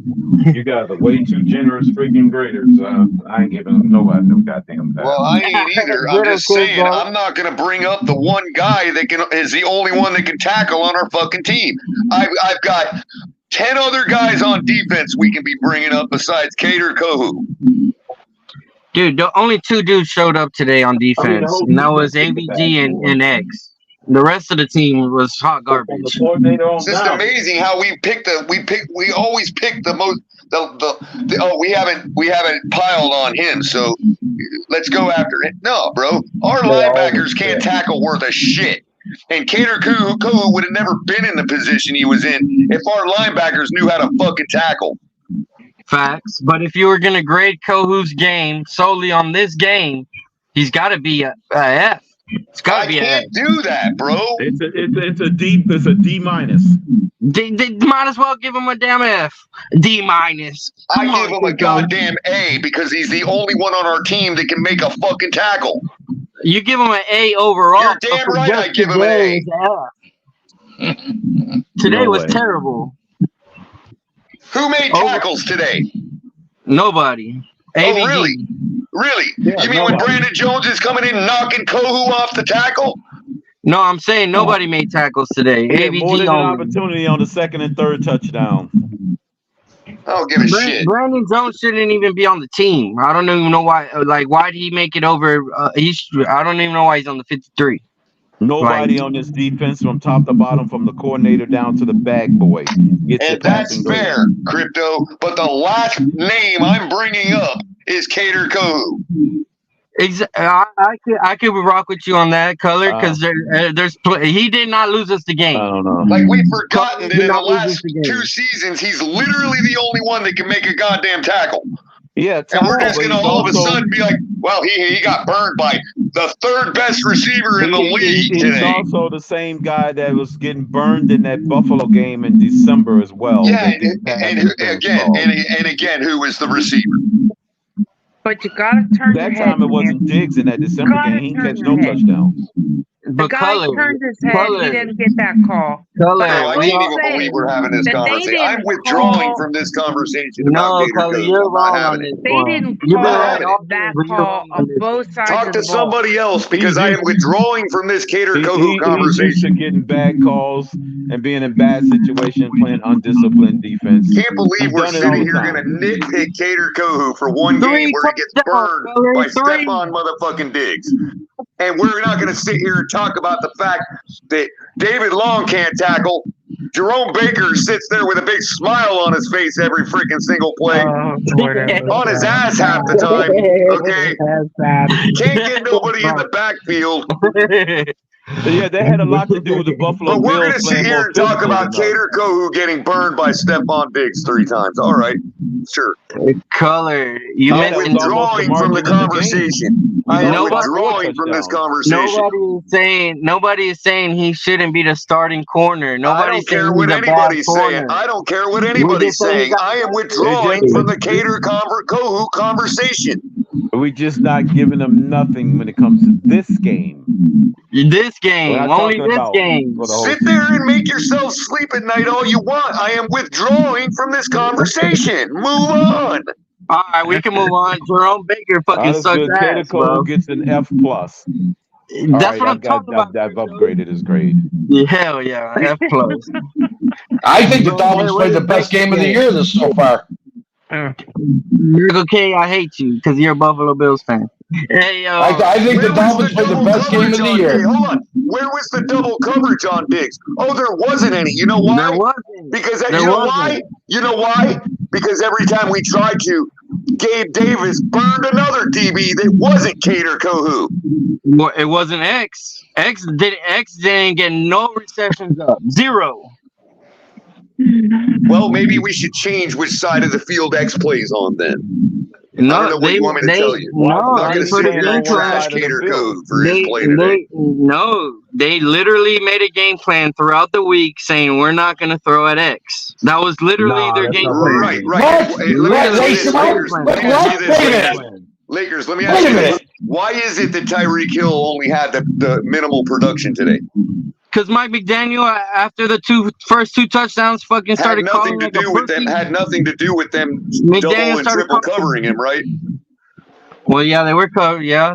You guys are way too generous freaking graders. I ain't giving nobody no goddamn pass. Well, I ain't either. I'm just saying, I'm not going to bring up the one guy that is the only one that can tackle on our fucking team. I've got 10 other guys on defense we can be bringing up besides Cater Kohu. Dude, the only two dudes showed up today on defense, and that was ABG and X. The rest of the team was hot garbage. It's just amazing how we always pick the most. We haven't piled on him, so let's go after it. No, bro, our linebackers can't tackle worth a shit. And Cater Kohu would have never been in the position he was in if our linebackers knew how to fucking tackle. Facts. But if you were going to grade Kohu's game solely on this game, he's got to be a F. It's got to be a F. I can't do that, bro. It's a D minus. Might as well give him a damn F. D minus. I give him a goddamn A because he's the only one on our team that can make a fucking tackle. You give him an A overall. You're damn right I give him an A. Today was terrible. Who made tackles today? Nobody. ABG. Oh, really? Really? Yeah, you mean when Brandon Jones is coming in knocking Kohu off the tackle? No, I'm saying nobody made tackles today. ABG more than an only. opportunity on the second and third touchdown. I don't give a shit. Brandon Jones shouldn't even be on the team. I don't even know why. Like, why did he make it over? I don't even know why he's on the 53. Nobody on this defense from top to bottom, from the coordinator down to the bag boy. And that's fair, Crypto. But the last name I'm bringing up is Cater Kohu. I could rock with you on that, Color, because he did not lose us the game. I don't know. Like, we've forgotten that in the last 2 seasons, he's literally the only one that can make a goddamn tackle. Yeah, and we're just going to all of a sudden be like, well, he got burned by the third best receiver in the league today. He's also the same guy that was getting burned in that Buffalo game in December as well. Yeah, and again, who was the receiver? But you got to turn that your head. That time it wasn't Diggs in that December game. He didn't catch no touchdowns. The guy turned his head. He didn't get that call. I can't even believe we're having this conversation. I'm withdrawing from this conversation. No, Color, you're wrong on this. They didn't call that call on both sides. Talk to somebody else because I am withdrawing from this Cater Kohu conversation. He's used to getting bad calls and being in bad situations, playing undisciplined defense. Can't believe we're sitting here going to nitpick Cater Kohu for one game where he gets burned by Stephon motherfucking Diggs. And we're not going to sit here and talk about the fact that David Long can't tackle. Jerome Baker sits there with a big smile on his face every freaking single play. On his ass half the time. Okay. Can't get nobody in the backfield. Yeah, that had a lot to do with the Buffalo Bills. But we're going to sit here and talk about Cater Kohu getting burned by Stephon Diggs 3 times. All right. Sure. Color. You mentioned withdrawing from the conversation. I am withdrawing from this conversation. Nobody is saying he shouldn't be the starting corner. Nobody care what anybody's saying. I don't care what anybody's saying. I am withdrawing from the Cater Kohu conversation. We're just not giving them nothing when it comes to this game. This game, only this game. Sit there and make yourself sleep at night all you want. I am withdrawing from this conversation. Move on. All right, we can move on. Jerome Baker fucking sucks ass, bro. Gets an F+. That's what I'm talking about. I've upgraded his grade. Hell yeah, F+. I think the Dolphins played the best game of the year so far. Miracle K, I hate you because you're a Buffalo Bills fan. Hey, I think the Dolphins played the best game of the year. Hold on. Where was the double coverage on Diggs? Oh, there wasn't any. You know why? There wasn't. Because you know why? You know why? Because every time we tried to, Gabe Davis burned another DB that wasn't Cater Kohu. Well, it wasn't X. X didn't get no receptions up. 0. Well, maybe we should change which side of the field X plays on then. I don't know what you want me to tell you. I'm not going to sit here and trash Cater Code for his play today. They literally made a game plan throughout the week saying we're not going to throw at X. That was literally their game plan. Right. Hey, let me ask you this, Lakers. Let me ask you this, Lakers. Let me ask you this. Why is it that Tyreek Hill only had the minimal production today? Because Mike McDaniel, after the first two touchdowns, fucking started calling Had nothing to do with them double and triple covering him, right? Well, yeah, they were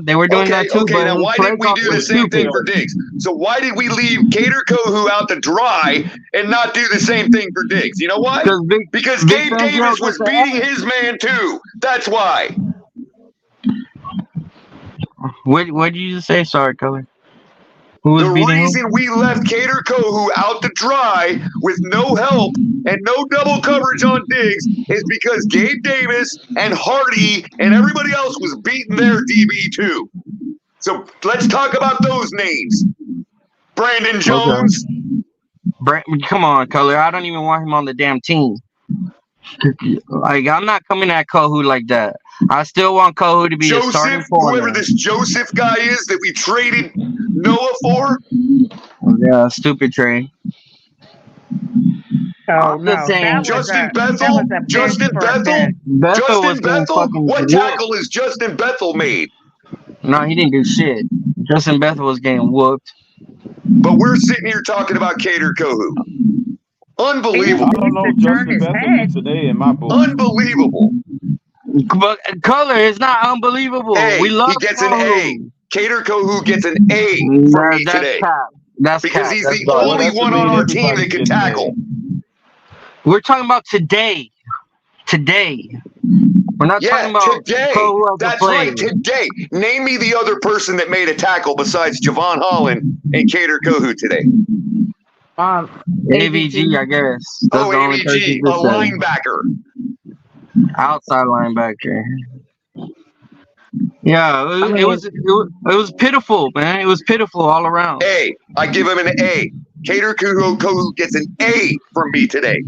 they were doing that too. Okay, now why didn't we do the same thing for Diggs? So why did we leave Cater Kohu out to dry and not do the same thing for Diggs? You know why? Because Gabe Davis was beating his man too. That's why. What did you just say? Sorry, Color. The reason we left Cater Kohu out to dry with no help and no double coverage on Diggs is because Gabe Davis and Hardy and everybody else was beating their DB too. So let's talk about those names. Brandon Jones. Come on, Color. I don't even want him on the damn team. Like, I'm not coming at Kohu like that. I still want Kohu to be a starting corner. Whoever this Joseph guy is that we traded Noah for. Yeah, stupid trade. Justin Bethel. What tackle has Justin Bethel made? No, he didn't do shit. Justin Bethel was getting whooped. But we're sitting here talking about Cater Kohu. Unbelievable. I don't know Justin Bethel today in my book. Unbelievable. But Color, it's not unbelievable. We love he gets an A. Cater Kohu gets an A from me today. Because he's the only one on our team that can tackle. We're talking about today. We're not talking about today. That's right, today. Name me the other person that made a tackle besides Javon Holland and Cater Kohu today. AVG, I guess. That's AVG, a linebacker. Outside linebacker. Yeah, it was pitiful, man. It was pitiful all around. A. I give him an A. Cater Kohu gets an A from me today.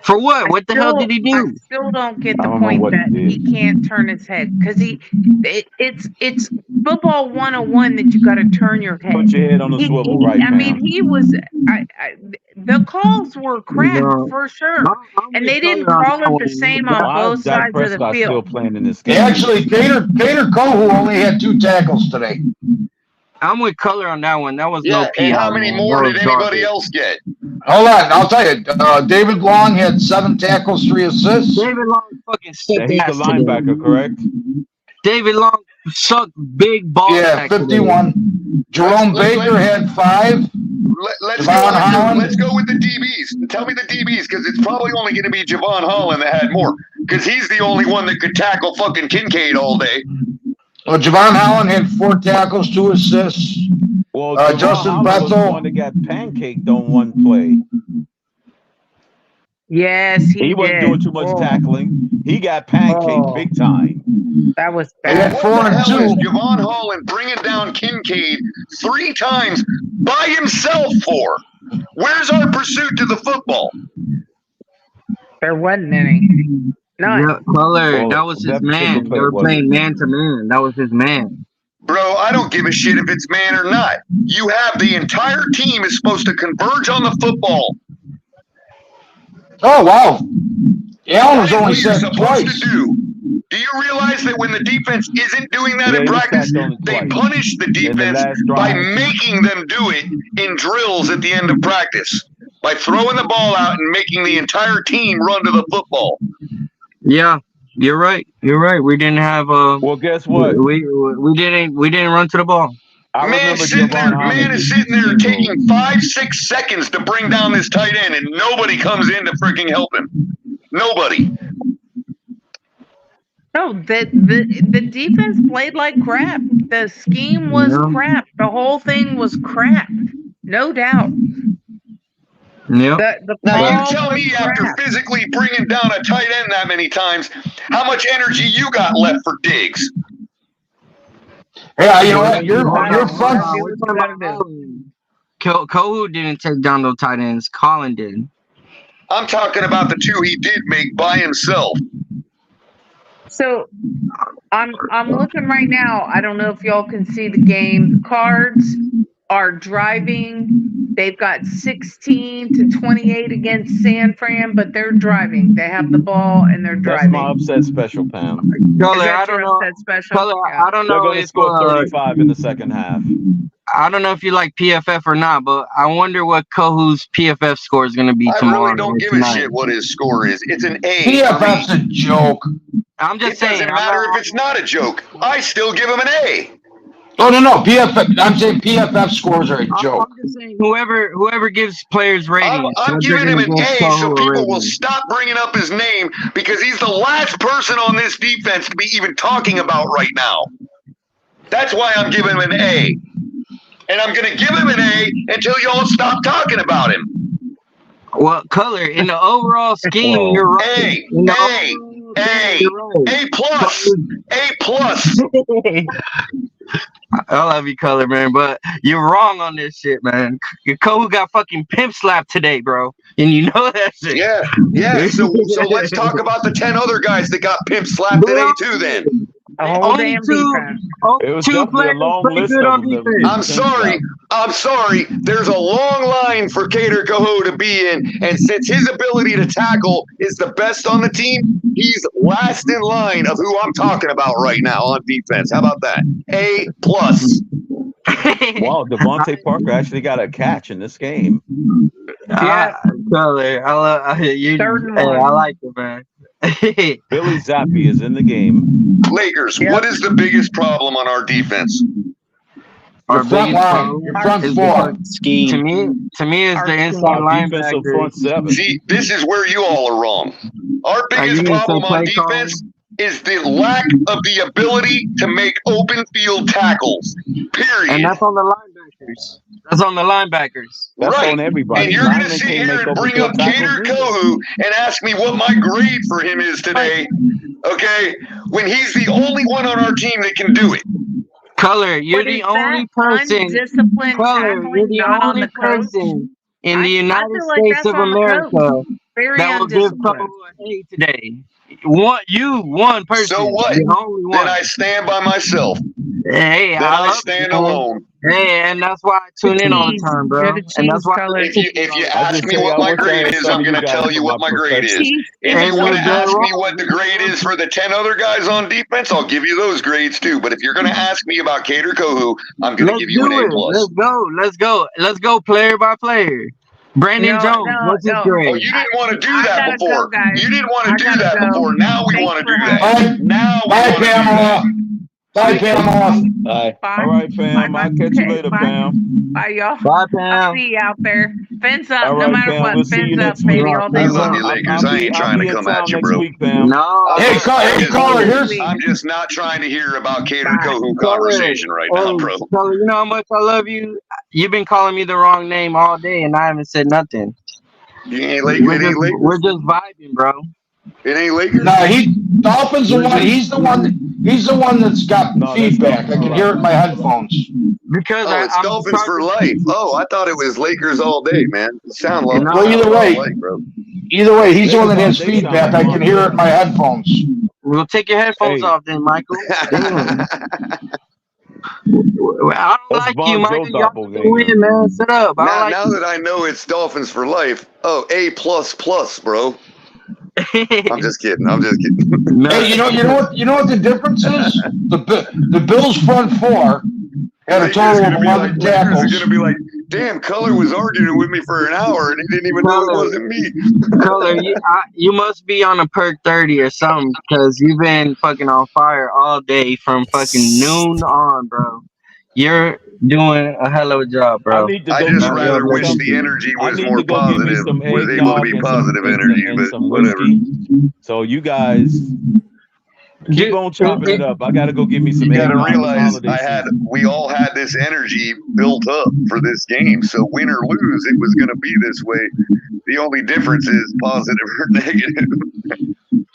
For what? What the hell did he do? I still don't get the point that he can't turn his head because it's football 101 that you got to turn your head. Put your head on the swivel right now. I mean, he was. The calls were crap for sure, and they didn't call it the same on both sides of the field. Still playing in this game. Actually, Cater Kohu only had 2 tackles today. I'm with Color on that one. That was no PR. And how many more did anybody else get? Hold on, I'll tell you. David Long had 7 tackles, 3 assists. David Long fucking sucked. He's a linebacker, correct? David Long sucked big ball. Yeah, 51. Jerome Baker had 5. Let's go with the DBs. Tell me the DBs because it's probably only going to be Javon Holland that had more because he's the only one that could tackle fucking Kincaid all day. Well, Javon Holland had 4 tackles, 2 assists. Well, Justin Bethel was the one that got pancaked on one play. Yes, he wasn't doing too much tackling. He got pancaked big time. That was bad. What the hell is Javon Holland bringing down Kincaid 3 times by himself for? Where's our pursuit to the football? There wasn't any. Yeah, Color, that was his man. They were playing man to man. That was his man. Bro, I don't give a shit if it's man or not. You have the entire team is supposed to converge on the football. Oh, wow. Allen was only said twice. Do you realize that when the defense isn't doing that in practice, they punish the defense by making them do it in drills at the end of practice? By throwing the ball out and making the entire team run to the football. Yeah, you're right. You're right. We didn't have well, guess what? We didn't run to the ball. Man is sitting there taking 5-6 seconds to bring down this tight end, and nobody comes in to freaking help him. Nobody. No, the defense played like crap. The scheme was crap. The whole thing was crap. No doubt. Yeah. Now you tell me after physically bringing down a tight end that many times, how much energy you got left for Diggs? Yeah, you know what? You're fun. Kohu didn't take down those tight ends. Colin did. I'm talking about the 2 he did make by himself. So I'm looking right now. I don't know if y'all can see the game. Cards are driving. They've got 16 to 28 against San Fran, but they're driving. They have the ball and they're driving. That's my upset special, Pam. Color, Is that I don't your know. upset special? Color, Yeah. I don't They're know going to if score 35 in the second half. I don't know if you like PFF or not, but I wonder what Kohu's PFF score is going to be tomorrow. I really don't give a shit what his score is. It's an A. PFF's a joke. I'm just saying. It doesn't matter if it's not a joke. I still give him an A. Oh no, PFF. I'm saying PFF scores are a joke. I'm just saying whoever gives players ratings. I'm giving him an A so people will stop bringing up his name because he's the last person on this defense to be even talking about right now. That's why I'm giving him an A. And I'm going to give him an A until y'all stop talking about him. Well, Color, in the overall scheme, you're right. A plus. A plus. I love you, Color, man, but you're wrong on this shit, man. Your Kohu got fucking pimp slapped today, bro. And you know that shit. Yeah. So let's talk about the 10 other guys that got pimp slapped today, too, then. Only two players play good on defense. I'm sorry. There's a long line for Kader Kohu to be in, and since his ability to tackle is the best on the team, he's last in line of who I'm talking about right now on defense. How about that? A plus. Wow, Devontae Parker actually got a catch in this game. Yeah, Color, I like it, man. Billy Zappi is in the game. Lakers, what is the biggest problem on our defense? Our front line, your front four. Scheme. To me, is the inside linebacker. Front seven. See, this is where you all are wrong. Our biggest problem on defense is the lack of the ability to make open field tackles. Period. And that's on the linebackers. That's Right. on everybody. And you're going to sit here and bring up Kader Kohu and ask me what my grade for him is today, okay, when he's the only one on our team that can do it. Color, you're the only person. Color, you're the only person in the United States of America that will give Kohu an A today. One person. So what? The only one. Then I stand by myself. Hey, I stand alone. Hey, and that's why I tune in all the time, bro. And that's why if you ask me what my grade is, I'm going to tell you what my grade is. If you want to ask me what the grade is for the 10 other guys on defense, I'll give you those grades too. But if you're going to ask me about Kader Kohu, I'm going to give you an A plus. Let's go player by player. Brandon Jones, what's his grade? Oh, you didn't want to do that before. You didn't want to do that before. Now we want to do that. Now we want to do that. Bye, Pamela. Bye. All right, Pam. I'll catch you later, Pam. Bye, y'all. Bye, Pam. I'll see you out there. Fence up, All no right, matter Pam. what. We'll see you Fence up, next baby, week. all day I love long. you, Lakers. I ain't trying to come at you, bro. No. Hey, caller, here's. I'm just not trying to hear about Kader Kohu conversation right now, bro. So you know how much I love you? You've been calling me the wrong name all day, and I haven't said nothing. You ain't Lakers. We're just vibing, bro. It ain't Lakers. No, Dolphins the one. He's the one that's got feedback. I can hear it in my headphones. Because it's Dolphins for life. Oh, I thought it was Lakers all day, man. Sound like either way, he's the one that has feedback. I can hear it in my headphones. We'll take your headphones off then, Michael. I don't like you, Michael. Y'all win, man. Sit up. Now that I know it's Dolphins for life. Oh, A++, bro. I'm just kidding. Hey, you know what the difference is? The Bills front four had a total of 11 tackles. It's gonna be like, damn, Color was arguing with me for an hour and he didn't even know it wasn't me. Color, you must be on a perk 30 or something because you've been fucking on fire all day from fucking noon on, bro. You're doing a hell of a job, bro. I just rather wish the energy was more positive, was able to be positive energy, but whatever. So you guys keep on chopping it up. I gotta go give me some. You gotta realize we all had this energy built up for this game. So win or lose, it was gonna be this way. The only difference is positive or negative.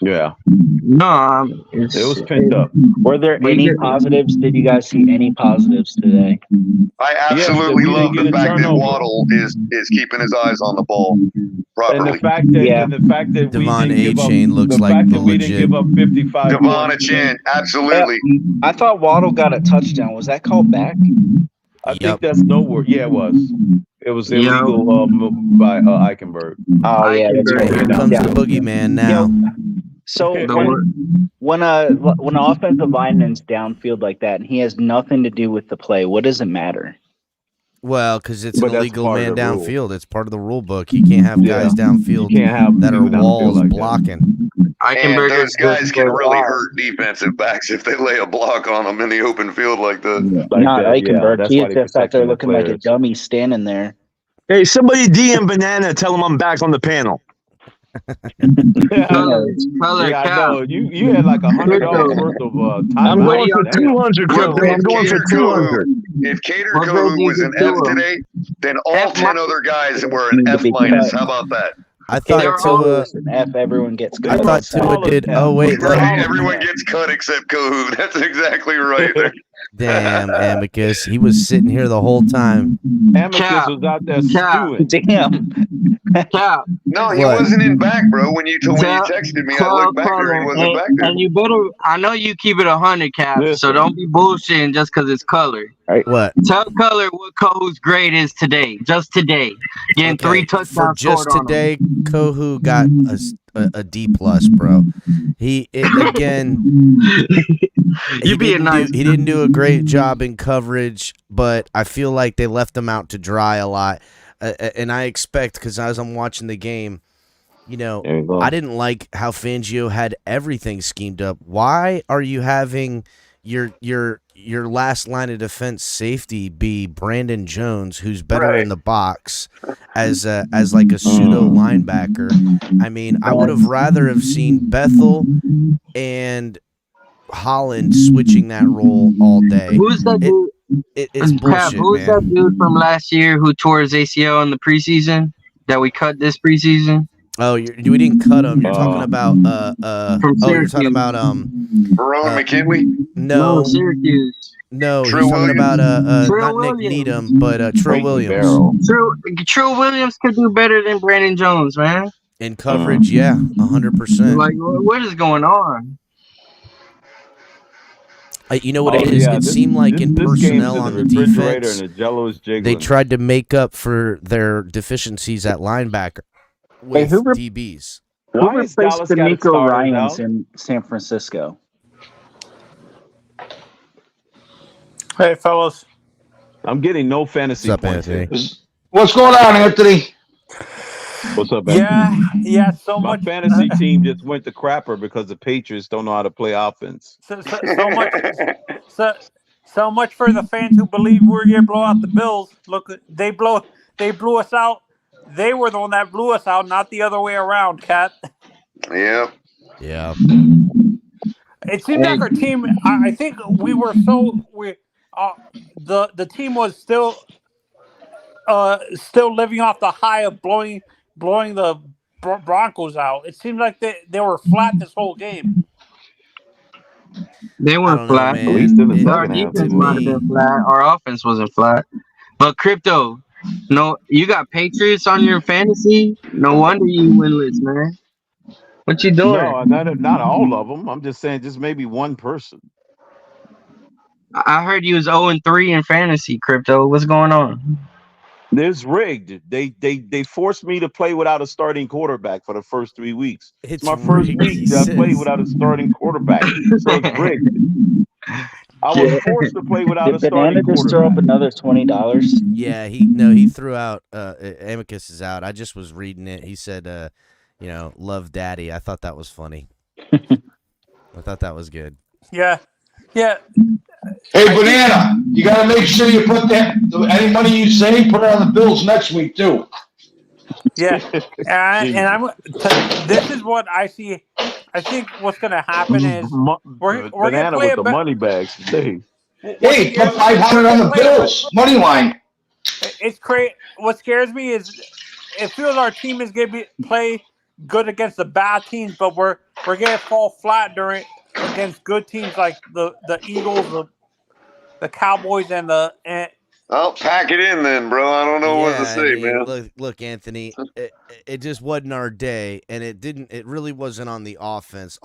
Yeah. No, it was pinned up. Were there any positives? Did you guys see any positives today? I absolutely love the fact that Waddle is keeping his eyes on the ball. properly. And the fact that Devon we didn't give up A-Chain looks the like fact the that we didn't legit. give up 55 Devon points. Chin, absolutely. I thought Waddle got a touchdown. Was that called back? I think that's nowhere. Yeah, it was. It was illegal by Eichenberg. Oh yeah, that's right. Here comes the boogeyman now. So when an offensive lineman's downfield like that and he has nothing to do with the play, what does it matter? Well, because it's an But that's illegal part of man the rule. downfield. It's part of the rule book. You can't have guys downfield You can't have that are people downfield walls like that. blocking. And those guys can really hurt defensive backs if they lay a block on them in the open field like that. Not Eichenberg. that's He why is they just out there protecting the looking like a players. dummy standing there. Hey, somebody DM Banana. Tell him I'm back on the panel. Yeah, I know. You had like $100 worth of time. I'm going for 200, Crypto. I'm going for 200. If Cater Kohu was an F today, then all 10 other guys were an F minus. How about that? I thought Tua. F, everyone gets cut. I thought Tua did. Oh wait, Everyone gets cut except Kohu. That's exactly right. damn, Amicus. He was sitting here the whole time. Amicus was out there stewing. Damn. No, he What? wasn't in back, bro. When you texted me, I looked back there. He wasn't back there. And you better, I know you keep it 100, Cap, so don't be bullshitting just because it's Color. What? Tell Color what Kohu's grade is today, just today. Getting 3 touchdowns For just scored on today, Kohu got a D plus, bro. He didn't do a great job in coverage, but I feel like they left him out to dry a lot. And I expect, because as I'm watching the game, I didn't like how Fangio had everything schemed up. Why are you having your last line of defense safety be Brandon Jones, who's better in the box as like a pseudo linebacker? I mean, I would have rather have seen Bethel and Holland switching that role all day. Who's that dude? It's bullshit, who's man. that dude from last year who tore his ACL in the preseason that we cut this preseason? Oh, we didn't cut him. You're talking about you're talking about Ron McKinley? No, Syracuse. No, True he's talking about True not Williams. Nick Needham, but True Williams. True Williams could do better than Brandon Jones, man. In coverage, yeah, 100%. Like, what is going on? You know what it is? It seemed like in personnel on the defense, and the Jello is jiggling. they tried to make up for their deficiencies at linebacker with DBs. Who replaced D'Amico Ryans in San Francisco? Hey, fellas. I'm getting no fantasy What's up, points. Anthony? What's going on, Anthony? What's up, Anthony? Yeah, so My much. fantasy team just went to crapper because the Patriots don't know how to play offense. So much for the fans who believe we're gonna blow out the Bills. Look, they blew us out. They were the one that blew us out, not the other way around, Cat. Yeah. Yeah. It seemed like our team. I think we were the team was still living off the high of blowing the Broncos out. It seemed like they were flat this whole game. They weren't flat. At least in the Our second half. defense might have been flat. Our offense wasn't flat. But Crypto, no, you got Patriots on your fantasy. No wonder you winless, man. What you doing? No, not all of them. I'm just saying, just maybe one person. I heard you was 0-3 in fantasy, Crypto. What's going on? It's rigged. They forced me to play without a starting quarterback for the first 3 weeks. It's my first week that I played without a starting quarterback. So it's rigged. I was forced to play without a starting Banana just throw up another $20? Yeah, he threw out Amicus is out. I just was reading it. He said love daddy. I thought that was funny. I thought that was good. Yeah. Hey, Banana, you got to make sure you put any money you save, put it on the Bills next week too. Yeah, and this is what I see. I think what's going to happen is we're going to play with the money bags today. Hey, put 500 on the Bills money line. It's crazy. What scares me is it feels our team is going to play good against the bad teams, but we're going to fall flat against good teams like the Eagles, the Cowboys, and I'll pack it in then, bro. I don't know what to say, man. Look, Anthony, it just wasn't our day, and it really wasn't on the offense.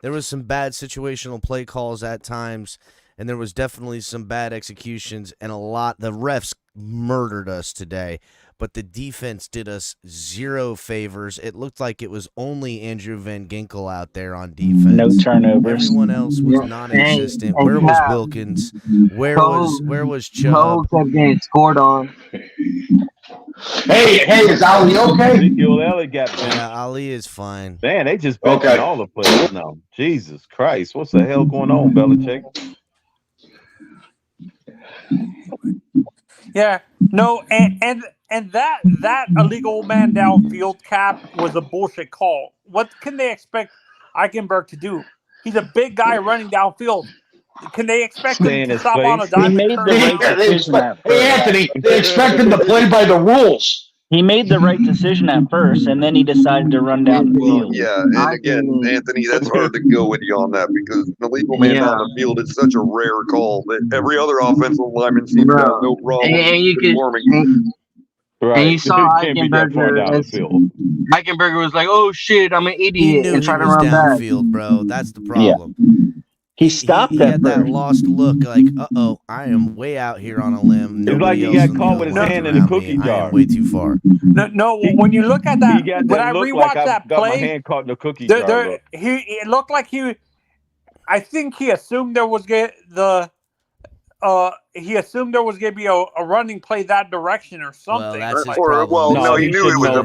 There was some bad situational play calls at times, and there was definitely some bad executions, and the refs murdered us today. But the defense did us zero favors. It looked like it was only Andrew Van Ginkel out there on defense. No turnovers. Everyone else was non-existent. Where was Wilkins? Where was Chubb? kept getting scored on. Hey, is Ali okay? Ezekiel Elliott got benched. Yeah, Ali is fine. Man, they just benching all the players now. Jesus Christ, what's the hell going on, Belichick? Yeah, no, and that illegal man downfield cap was a bullshit call. What can they expect Eichenberg to do? He's a big guy running downfield. Can they expect him to stop on a dime? He made the right decision at first. Hey, Anthony, they expect him to play by the rules. He made the right decision at first, and then he decided to run down the field. Yeah, and again, Anthony, that's hard to go with you on that because the legal man on the field is such a rare call that every other offensive lineman seems to have no problem performing. And you saw Eichenberger was like, "Oh shit, I'm an idiot," and trying to run downfield, bro. That's the problem. He stopped he had that lost look, like, I am way out here on a limb. It's like he got caught with his hand in the cookie jar. I am way too far. No, when you look at that, when I rewatched that play, my hand caught in the cookie jar. It looked like I think he assumed there was he assumed there was going to be a running play that direction or something. No, he knew it was a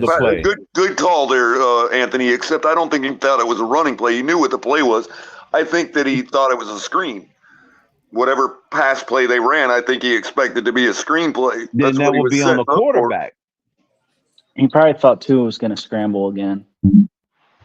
good call there, Anthony, except I don't think he thought it was a running play. He knew what the play was. I think that he thought it was a screen. Whatever pass play they ran, I think he expected to be a screen play. Then that would be on the quarterback. He probably thought Tua was going to scramble again.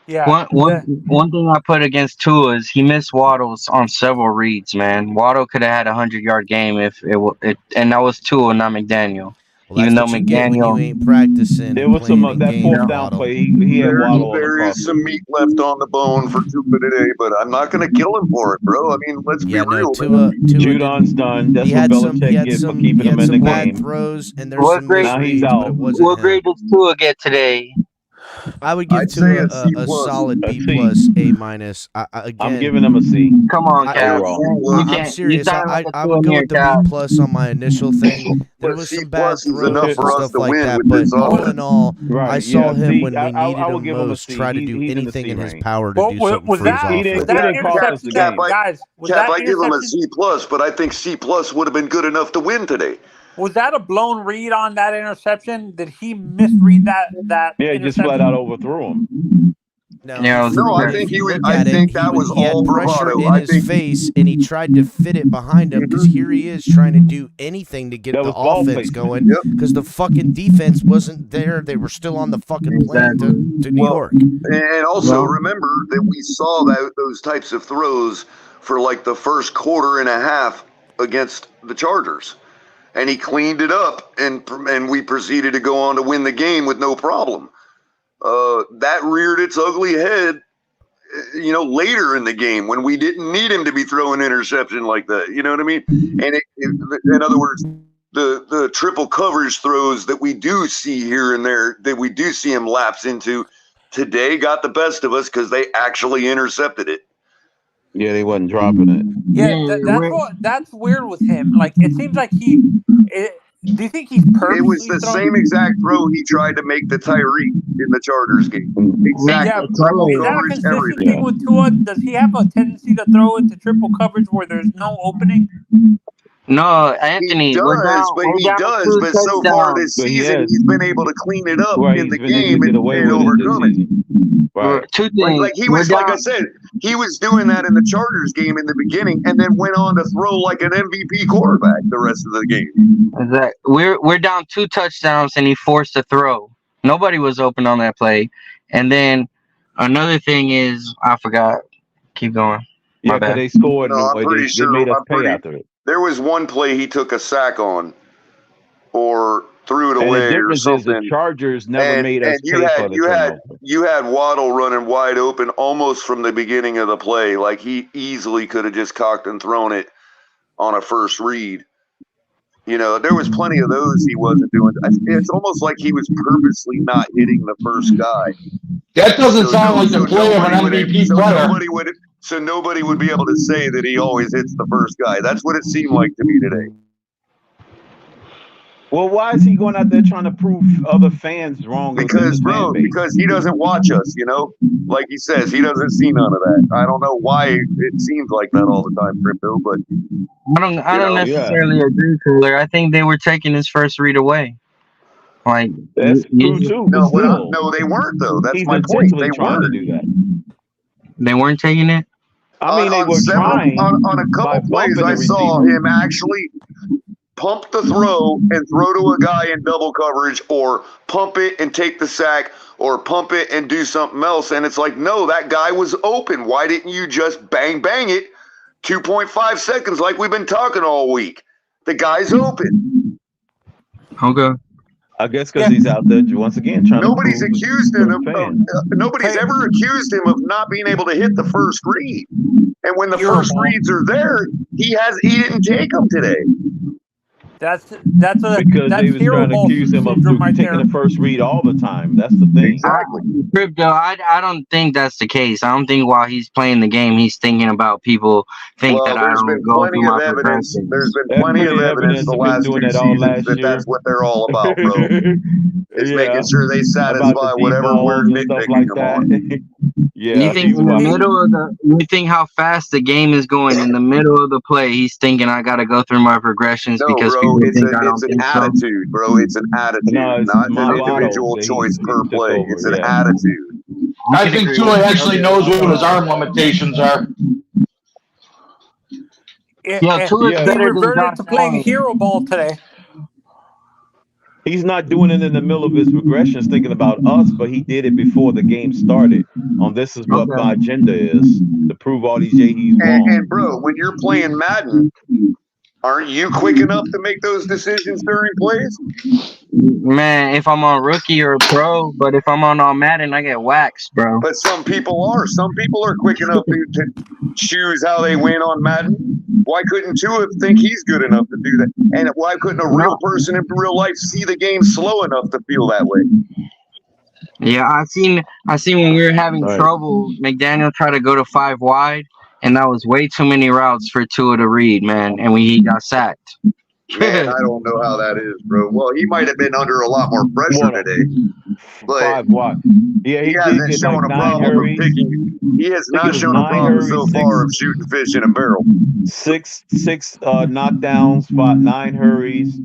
Yeah. One thing I put against Tua is he missed Waddles on several reads. Man, Waddle could have had a 100-yard game if and that was Tua, not McDaniel. Well, even though McDaniel you ain't practicing. There was some that fourth down play. He had Waddle. There is some meat left on the bone for Tua today, but I'm not going to kill him for it, bro. I mean, let's be real. Judon's done. That's what Belichick gets for keeping him in the game. Throws, and there's what grade? Now he's out. What grade does Tua get today? I would give Tua a solid B plus, A minus. I'm giving him a C. Come on, Cap. I'm serious. I would go with the B plus on my initial thing. There was some bad throws and stuff like that, but all in all, I saw him when we needed him most try to do anything in his power to do something for his offense. Cap, I give him a C plus, but I think C plus would have been good enough to win today. Was that a blown read on that interception? Did he misread that? Yeah, he just flat out overthrew him. No, I think I think that was all bravado. In his face, and he tried to fit it behind him because here he is trying to do anything to get the offense going because the fucking defense wasn't there. They were still on the fucking plane to New York. And also remember that we saw those types of throws for like the first quarter and a half against the Chargers. And he cleaned it up, and we proceeded to go on to win the game with no problem. That reared its ugly head, later in the game when we didn't need him to be throwing interception like that. You know what I mean? And in other words, the triple coverage throws that we do see here and there, that we do see him lapse into, today got the best of us because they actually intercepted it. Yeah, they wasn't dropping it. Yeah, that's weird with him. Like, it seems like do you think he's purposely It was the same exact throw he tried to make to Tyreek in the Chargers game. Exactly. Yeah, is that a consistent thing with Tua? Does he have a tendency to throw into triple coverage where there's no opening? No, Anthony. He does, but so far this season he's been able to clean it up in the game and overcome it. Right. Two things. Like I said, he was doing that in the Chargers game in the beginning, and then went on to throw like an MVP quarterback the rest of the game. Exactly. We're down 2 touchdowns, and he forced a throw. Nobody was open on that play. And then another thing is, I forgot. Keep going. Yeah, but they scored. They made us pay after it. There was one play he took a sack on, or threw it away, or something. The Chargers never made us pay for the turnover. You had Waddle running wide open almost from the beginning of the play. Like he easily could have just cocked and thrown it on a first read. You know, there was plenty of those he wasn't doing. It's almost like he was purposely not hitting the first guy. That doesn't sound like the play of an MVP player. So nobody would be able to say that he always hits the first guy. That's what it seemed like to me today. Well, why is he going out there trying to prove other fans wrong? Because he doesn't watch us, you know? Like he says, he doesn't see none of that. I don't know why it seems like that all the time, Crypto, but I don't necessarily agree, Cooler. I think they were taking his first read away. Like that's true too. No, they weren't though. That's my point. They trying to do that. They weren't taking it. I mean, they were trying. On a couple plays, I saw him actually pump the throw and throw to a guy in double coverage, or pump it and take the sack, or pump it and do something else. And it's like, no, that guy was open. Why didn't you just bang it 2.5 seconds like we've been talking all week? The guy's open. Okay. I guess because he's out there once again trying. Nobody's accused him nobody's ever accused him of not being able to hit the first read. And when the first reads are there, he didn't take them today. That's because they was trying to accuse him of taking the first read all the time. That's the thing. Exactly. Crypto, I don't think that's the case. I don't think while he's playing the game, he's thinking about people think that I don't go through my progression. There's been plenty of evidence the last 2 seasons that that's what they're all about, bro. It's making sure they satisfy whatever we're nitpicking them on. You think in the middle of you think how fast the game is going in the middle of the play, he's thinking I got to go through my progressions because people think I don't it's an think attitude, bro. It's an attitude, not an individual choice per play. It's an attitude. I think Tua actually knows what his arm limitations are. They reverted to playing hero ball today. He's not doing it in the middle of his regressions thinking about us, but he did it before the game started. This is what my agenda is, to prove all these JEs wrong. And bro, when you're playing Madden, aren't you quick enough to make those decisions during plays? Man, if I'm on rookie or pro, but if I'm on Madden, I get waxed, bro. But some people are. Some people are quick enough to choose how they win on Madden. Why couldn't Tua think he's good enough to do that? And why couldn't a real person in real life see the game slow enough to feel that way? Yeah, I seen when we were having trouble, McDaniel tried to go to 5 wide, and that was way too many routes for Tua to read, man. And he got sacked. Man, I don't know how that is, bro. Well, he might have been under a lot more pressure today. But 5 wide. Yeah, he hasn't shown a problem of picking. He has not shown a problem so far of shooting fish in a barrel. 6 knockdowns, 9 hurries,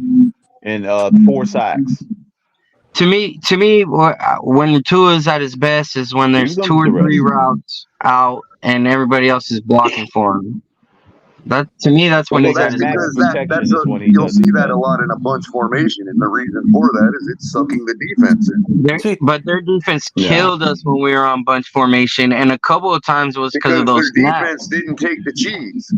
and 4 sacks. To me, when Tua's at his best is when there's 2 or 3 routes out and everybody else is blocking for him. To me, that's when he's at his best. You'll see that a lot in a bunch formation, and the reason for that is it's sucking the defense in. But their defense killed us when we were on bunch formation, and a couple of times was because of those their defense didn't take the cheese.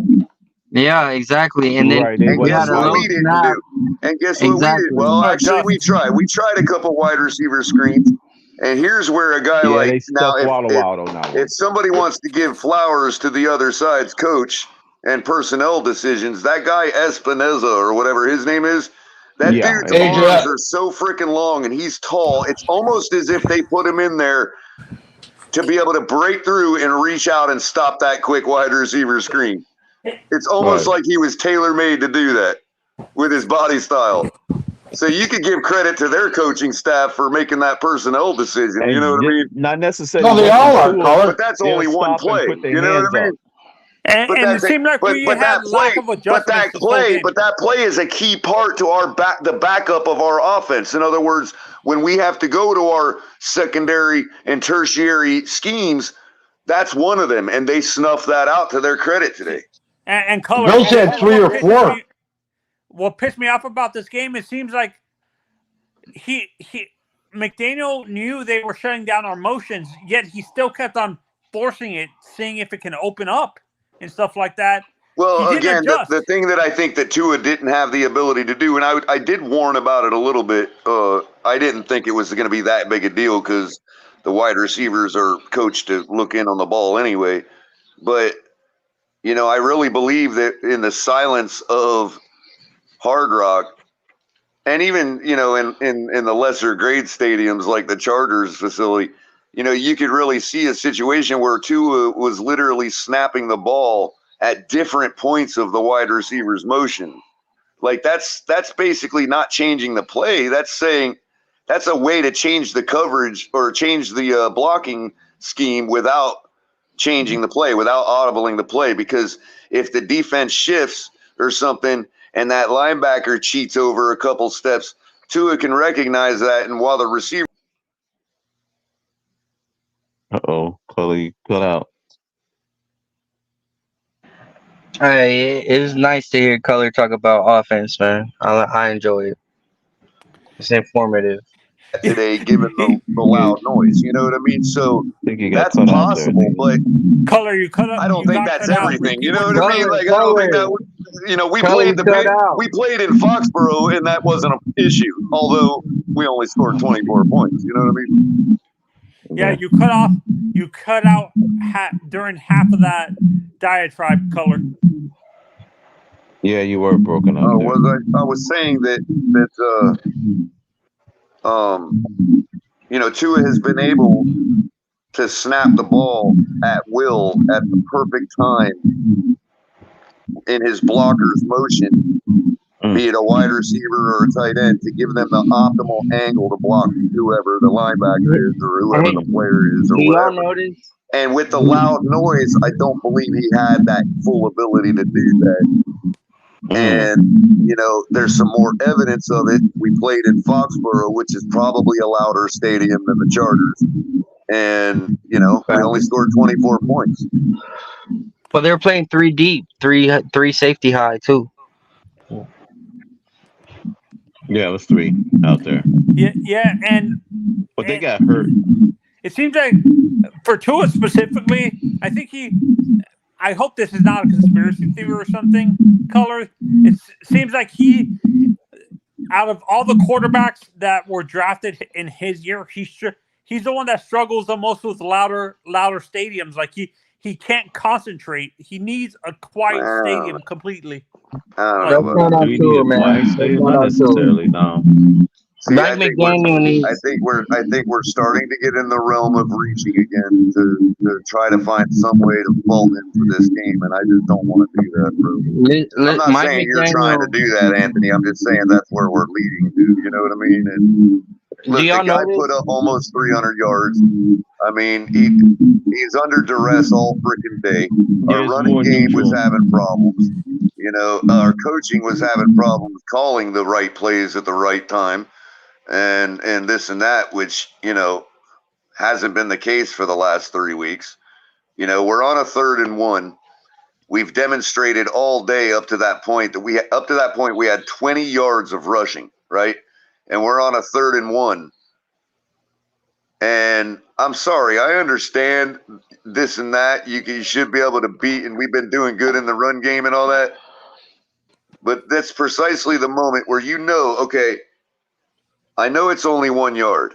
Yeah, exactly. And then we had a little snap. And guess what we did? Well, actually, we tried. We tried a couple wide receiver screens. And here's where a guy like now, if somebody wants to give flowers to the other side's coach and personnel decisions, that guy Espinoza or whatever his name is, that dude's arms are so freaking long and he's tall. It's almost as if they put him in there to be able to break through and reach out and stop that quick wide receiver screen. It's almost like he was tailor-made to do that with his body style. So you could give credit to their coaching staff for making that personnel decision. You know what I mean? Not necessarily. No, they all are, but that's only one play. You know what I mean? And it seemed like we had lack of adjustments. But that play is a key part to the backup of our offense. In other words, when we have to go to our secondary and tertiary schemes, that's one of them, and they snuffed that out to their credit today. And Color, Bills had 3 or 4. What pissed me off about this game, it seems like McDaniel knew they were shutting down our motions, yet he still kept on forcing it, seeing if it can open up and stuff like that. Well, again, the thing that I think that Tua didn't have the ability to do, and I did warn about it a little bit. I didn't think it was going to be that big a deal because the wide receivers are coached to look in on the ball anyway. But, I really believe that in the silence of Hard Rock, and even, you know, in the lesser grade stadiums like the Chargers facility, you know, you could really see a situation where Tua was literally snapping the ball at different points of the wide receiver's motion. Like that's basically not changing the play. That's saying that's a way to change the coverage or change the blocking scheme without changing the play, without audibling the play. Because if the defense shifts or something and that linebacker cheats over a couple steps, Tua can recognize that, and while the receiver. Cully cut out. Hey, it's nice to hear Color talk about offense, man. I enjoy it. It's informative. Today, given the loud noise, you know what I mean? So that's possible, but Color, you cut up. I don't think that's everything. You know what I mean? Like I don't think that. You know, we played in Foxborough, and that wasn't an issue. Although we only scored 24 points. You know what I mean? Yeah, you cut out during half of that diatribe, Color. Yeah, you were broken up. I was saying that you know, Tua has been able to snap the ball at will at the perfect time in his blocker's motion, be it a wide receiver or a tight end, to give them the optimal angle to block whoever the linebacker is or whoever the player is or Do y'all whatever. notice? And with the loud noise, I don't believe he had that full ability to do that. And, you know, there's some more evidence of it. We played in Foxborough, which is probably a louder stadium than the Chargers. And, you know, we only scored 24 points. But they were playing 3 deep, three safety high too. Yeah, it was 3 out there. Yeah, but they got hurt. It seems like for Tua specifically, I hope this is not a conspiracy theory or something, Color. It seems like out of all the quarterbacks that were drafted in his year, he's the one that struggles the most with louder stadiums. Like he can't concentrate. He needs a quiet stadium completely. I don't know. Do we need a quiet stadium? Not necessarily, no. See, I think we're starting to get in the realm of reaching again to try to find some way to vault into this game, and I just don't want to do that, bro. I'm not saying you're trying to do that, Anthony. I'm just saying that's where we're leading to. You know what I mean? And look, the guy put up almost 300 yards. I mean, he's under duress all freaking day. Our running game was having problems. You know, our coaching was having problems calling the right plays at the right time. And this and that, which, you know, hasn't been the case for the last 3 weeks. You know, we're on a 3rd and 1. We've demonstrated all day up to that point that we had 20 yards of rushing, right? And we're on a 3rd and 1. And I'm sorry, I understand this and that. You should be able to beat, and we've been doing good in the run game and all that. But that's precisely the moment where you know, okay, I know it's only 1 yard,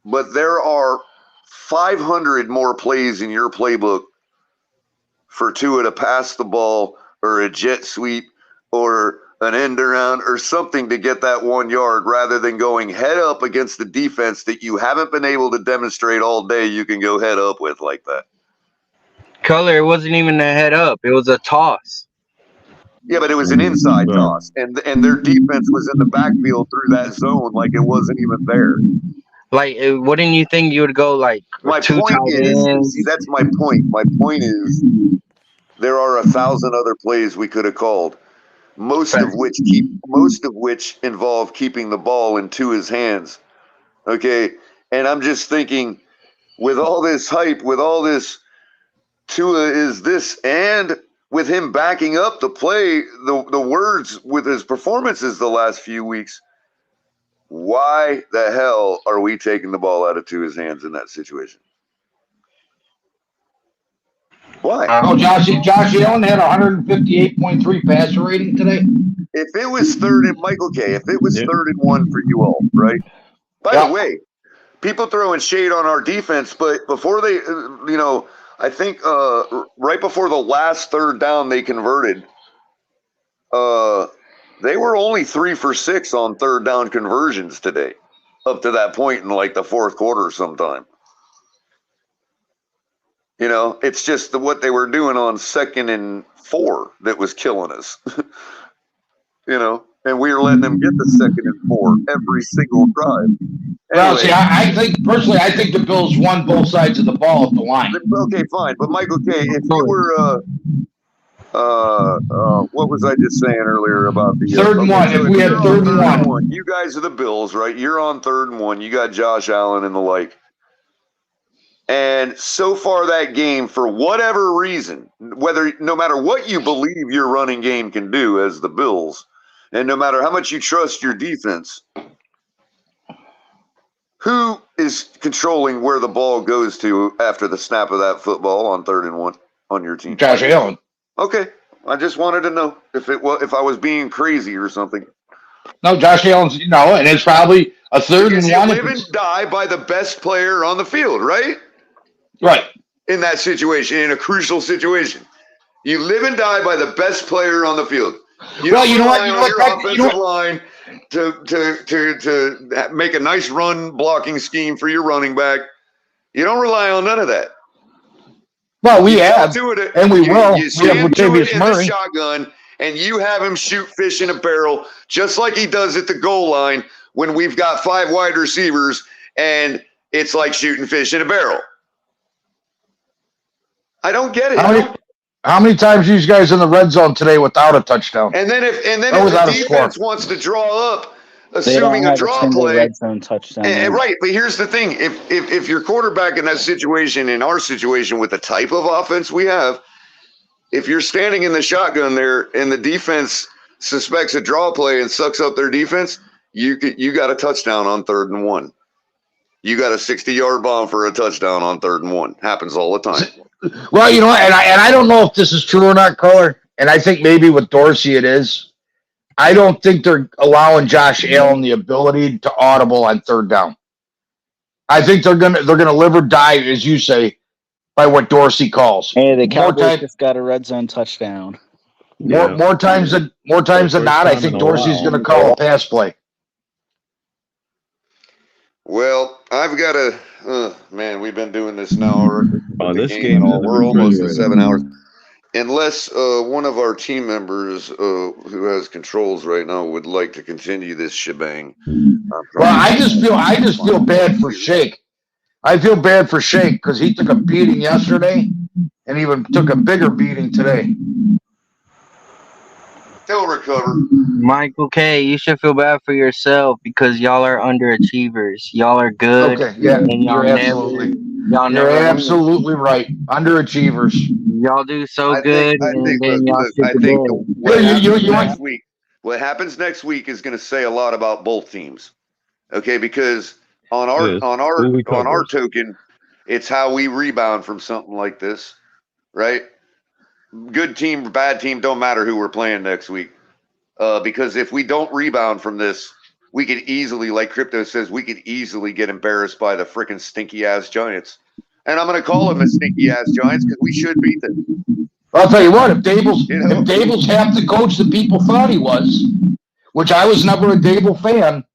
but there are 500 more plays in your playbook for Tua to pass the ball or a jet sweep or an end around or something to get that 1 yard, rather than going head up against the defense that you haven't been able to demonstrate all day you can go head up with like that. Color, it wasn't even a head up. It was a toss. Yeah, but it was an inside toss, and their defense was in the backfield through that zone like it wasn't even there. Like, wouldn't you think you would go like my two point tight is, ends? see, that's my point. My point is there are 1,000 other plays we could have called, most of which involve keeping the ball in Tua's hands. Okay, and I'm just thinking, with all this hype, with all this Tua is this, and with him backing up the play, the words with his performances the last few weeks, why the hell are we taking the ball out of Tua's hands in that situation? Why? Oh, Josh Allen had 158.3 passer rating today. If it was 3rd and Michael K, if it was 3rd and 1 for you all, right? By the way, people throwing shade on our defense, but before they, you know, I think right before the last 3rd down they converted, They were only 3 for 6 on third down conversions today, up to that point in like the fourth quarter sometime. You know, it's just what they were doing on 2nd and 4 that was killing us. You know, and we were letting them get the 2nd and 4 every single drive. Well, see, I think personally, I think the Bills won both sides of the ball at the line. Okay, fine, but Michael K, if you were, what was I just saying earlier about the 3rd and 1? If we had 3rd and 1, you guys are the Bills, right? You're on 3rd and 1. You got Josh Allen and the like. And so far that game, for whatever reason, no matter what you believe your running game can do as the Bills, and no matter how much you trust your defense, who is controlling where the ball goes to after the snap of that football on 3rd and 1 on your team? Josh Allen. Okay, I just wanted to know if I was being crazy or something. No, Josh Allen's and it's probably a 3rd Because and 1. You live and die by the best player on the field, right? Right. In that situation, in a crucial situation, you live and die by the best player on the field. You don't rely on your offensive line to make a nice run blocking scheme for your running back. You don't rely on none of that. Well, we have, and we will. You We have Latavius in Murray. the shotgun, and you have him shoot fish in a barrel, just like he does at the goal line when we've got 5 wide receivers, and it's like shooting fish in a barrel. I don't get it. How many times are these guys in the red zone today without a touchdown? And then if the defense wants to draw up, assuming a draw play, red zone touchdown. Right, but here's the thing: if your quarterback in that situation, in our situation with the type of offense we have, if you're standing in the shotgun there and the defense suspects a draw play and sucks up their defense, you got a touchdown on 3rd and 1. You got a 60-yard bomb for a touchdown on 3rd and 1. Happens all the time. Well, and I don't know if this is true or not, Color, and I think maybe with Dorsey it is. I don't think they're allowing Josh Allen the ability to audible on 3rd down. I think they're gonna live or die, as you say, by what Dorsey calls. Hey, the Cowboys just got a red zone touchdown. More times than not, I think Dorsey's gonna call a pass play. Well, I've got a man. We've been doing this now. This game, we're almost at 7 hours. Unless one of our team members who has controls right now would like to continue this shebang. Well, I just feel bad for Shake. I feel bad for Shake because he took a beating yesterday, and even took a bigger beating today. He'll recover. Michael K, you should feel bad for yourself because y'all are underachievers. Y'all are good. Okay, yeah, and you're absolutely right. Underachievers. Y'all do so good. What happens next week is going to say a lot about both teams. Okay, because on our token, it's how we rebound from something like this, right? Good team, bad team, don't matter who we're playing next week. Because if we don't rebound from this, we could easily, like Crypto says, we could easily get embarrassed by the freaking stinky-ass Giants. And I'm going to call them the stinky-ass Giants because we should beat them. I'll tell you what, if Dable's half the coach that people thought he was, which I was never a Dable fan,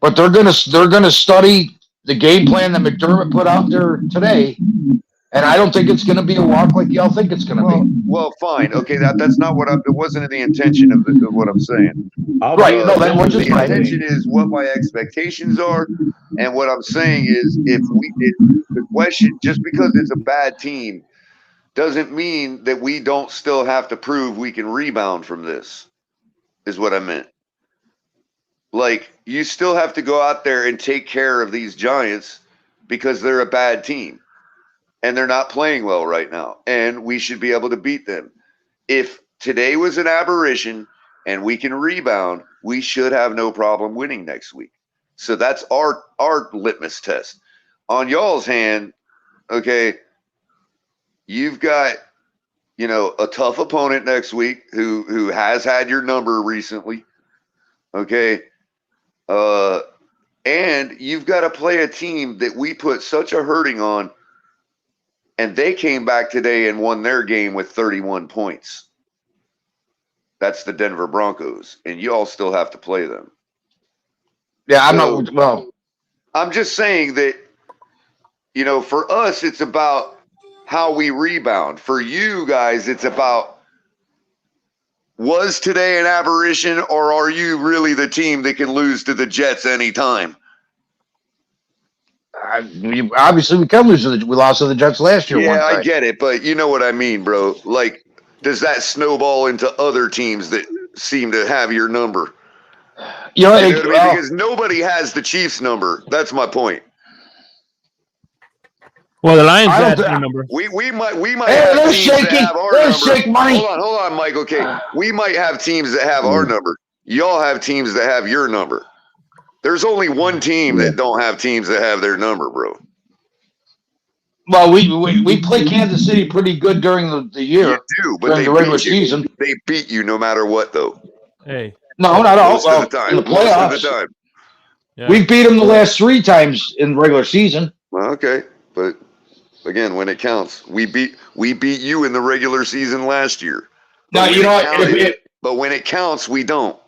but they're gonna study the game plan that McDermott put out there today. And I don't think it's going to be a walk like y'all think it's going to be. Well, fine. Okay, that's not what it wasn't the intention of what I'm saying. Right. No, that was just the intention is what my expectations are, and what I'm saying is the question, just because it's a bad team, doesn't mean that we don't still have to prove we can rebound from this. Is what I meant. Like, you still have to go out there and take care of these Giants because they're a bad team. And they're not playing well right now. And we should be able to beat them. If today was an aberration and we can rebound, we should have no problem winning next week. So that's our litmus test. On y'all's hand, okay, you've got, a tough opponent next week who has had your number recently. Okay. And you've got to play a team that we put such a hurting on. And they came back today and won their game with 31 points. That's the Denver Broncos, and you all still have to play them. Yeah, I'm not. Well, I'm just saying that, you know, for us, it's about how we rebound. For you guys, it's about, was today an aberration, or are you really the team that can lose to the Jets anytime? Obviously, we can lose. We lost to the Jets last year. Yeah, one time. I get it, but you know what I mean, bro. Like, does that snowball into other teams that seem to have your number? You know what I mean? Because nobody has the Chiefs' number. That's my point. Well, the Lions have your number. We might have teams that have our number. Hold on, Mike. Okay, we might have teams that have our number. Y'all have teams that have your number. There's only one team that don't have teams that have their number, bro. Well, we play Kansas City pretty good during the year. You do, but during the regular season. They beat you no matter what, though. Hey. No, not all. Most of the time. In the playoffs. Most of the time. Yeah. We beat them the last 3 times in regular season. Well, okay, but again, when it counts, we beat you in the regular season last year. Now you know what? But when it counts, we don't.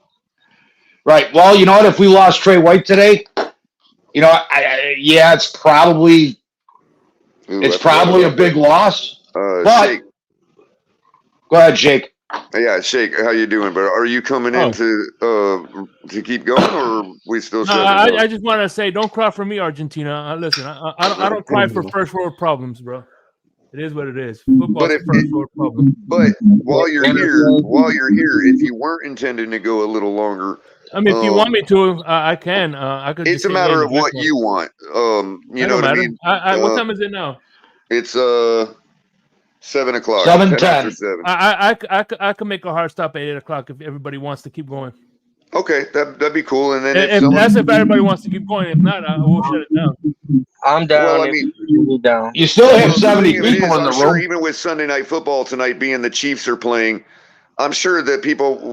Right. Well, you know what? If we lost Trey White today, you know, yeah, it's probably a big loss. But Shake. Go ahead, Shake. Yeah, Shake. How you doing? But are you coming in to keep going, or we still? No, I just want to say, don't cry for me, Argentina. Listen, I don't cry for first world problems, bro. It is what it is. Football's a first world problem. But while you're here, if you weren't intending to go a little longer, I mean, if you want me to, I can. I could. It's a matter of what you want. You know what I mean? What time is it now? It's 7 o'clock. 7:10. I could make a hard stop at 8 o'clock if everybody wants to keep going. Okay, that'd be cool. And then if everybody wants to keep going. If not, I will shut it down. I'm down. Well, I mean, you still have 70 people in the room. Sure, even with Sunday Night Football tonight being the Chiefs are playing, I'm sure that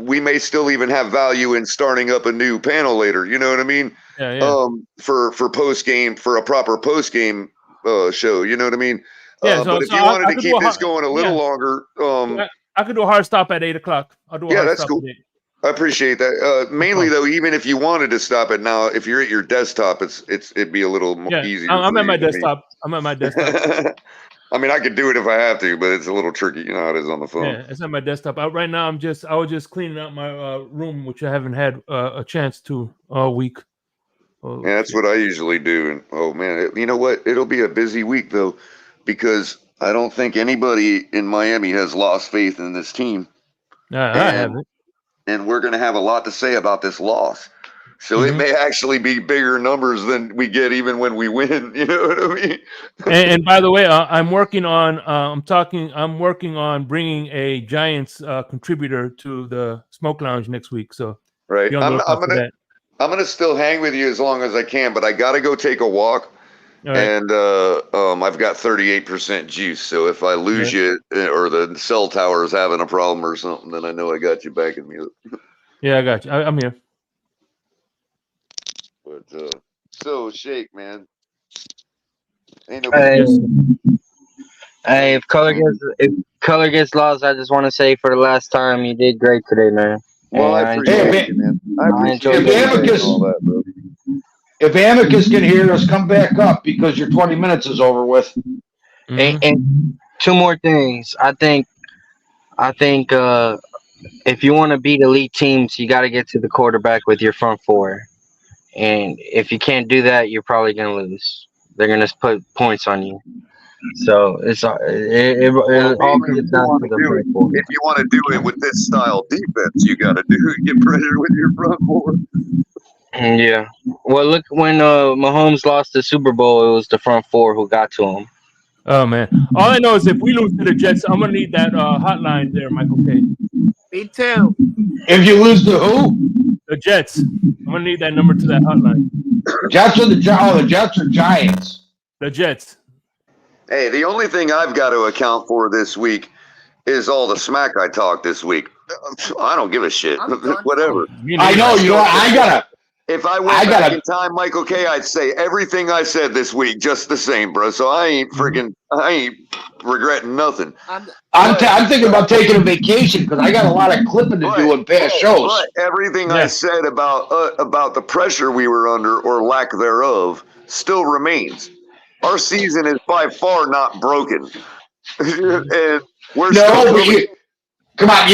we may still even have value in starting up a new panel later. You know what I mean? Yeah. For post game, for a proper post game show. You know what I mean? Yeah. But if you wanted to keep this going a little longer, I could do a hard stop at 8 o'clock. I'll do a hard that's stop cool. at 8. I appreciate that. Mainly though, even if you wanted to stop it now, if you're at your desktop, it'd be a little more easier. I'm at my desktop. I'm at my desktop. I mean, I could do it if I have to, but it's a little tricky. You know how it is on the phone. Yeah, it's at my desktop. Right now, I was just cleaning out my room, which I haven't had a chance to all week. Yeah, that's what I usually do. And oh man, you know what? It'll be a busy week though, because I don't think anybody in Miami has lost faith in this team. I haven't. And we're going to have a lot to say about this loss. So it may actually be bigger numbers than we get even when we win. You know what I mean? and by the way, I'm working on bringing a Giants contributor to the Smoke Lounge next week. So right, I'm gonna still hang with you as long as I can, but I got to go take a walk. Right. And I've got 38% juice. So if I lose you or the cell tower is having a problem or something, then I know I got you back in mute. Yeah, I got you. I'm here. But so Shake, man. Ain't Hey, if color gets lost, I just want to say for the last time, you did great today, man. Well, I appreciate it, man. I appreciate all that, bro. If Amicus can hear us, come back up because your 20 minutes is over with. And 2 more things. I think if you want to beat elite teams, you got to get to the quarterback with your front 4. And if you can't do that, you're probably going to lose. They're going to put points on you. So it all comes down to the front 4. If you want to do it with this style defense, you got to get pressure with your front 4. Yeah. Well, look, when Mahomes lost the Super Bowl, it was the front 4 who got to him. Oh, man. All I know is if we lose to the Jets, I'm going to need that hotline there, Michael K. Me too. If you lose to who? The Jets. I'm going to need that number to that hotline. Jets or the Jets or Giants? The Jets. Hey, the only thing I've got to account for this week is all the smack I talked this week. I don't give a shit. Whatever. I know. You know, If I went back in time, Michael K, I'd say everything I said this week just the same, bro. So I ain't regretting nothing. I'm thinking about taking a vacation because I got a lot of clipping to do in past shows. But everything I said about the pressure we were under or lack thereof still remains. Our season is by far not broken, and we're come on,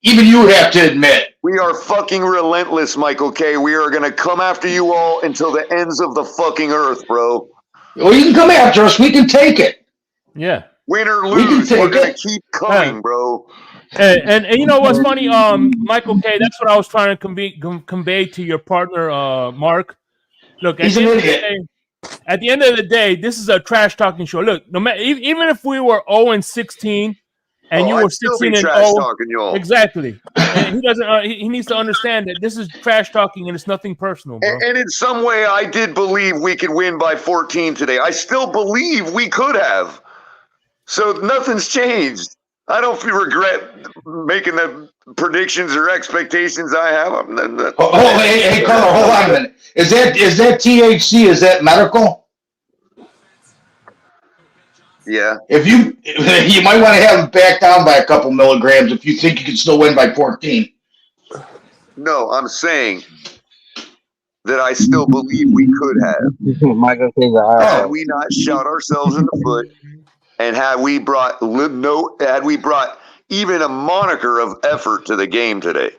even you have to admit. We are fucking relentless, Michael K. We are going to come after you all until the ends of the fucking earth, bro. Well, you can come after us. We can take it. Yeah. Win or lose, we're going to keep coming, bro. And you know what's funny, Michael K? That's what I was trying to convey to your partner, Mark. Look, at the end of the day, this is a trash talking show. Look, no matter even if we were 0-16. And you were 16-0. Exactly. And he doesn't. He needs to understand that this is trash talking and it's nothing personal, bro. And in some way, I did believe we could win by 14 today. I still believe we could have. So nothing's changed. I don't regret making the predictions or expectations I have. Hey, Carl, hold on a minute. Is that THC? Is that medical? Yeah. If you might want to have it back down by a couple milligrams if you think you can still win by 14. No, I'm saying that I still believe we could have. Michael Had we not shot ourselves in the foot, and had we brought even a moniker of effort to the game today.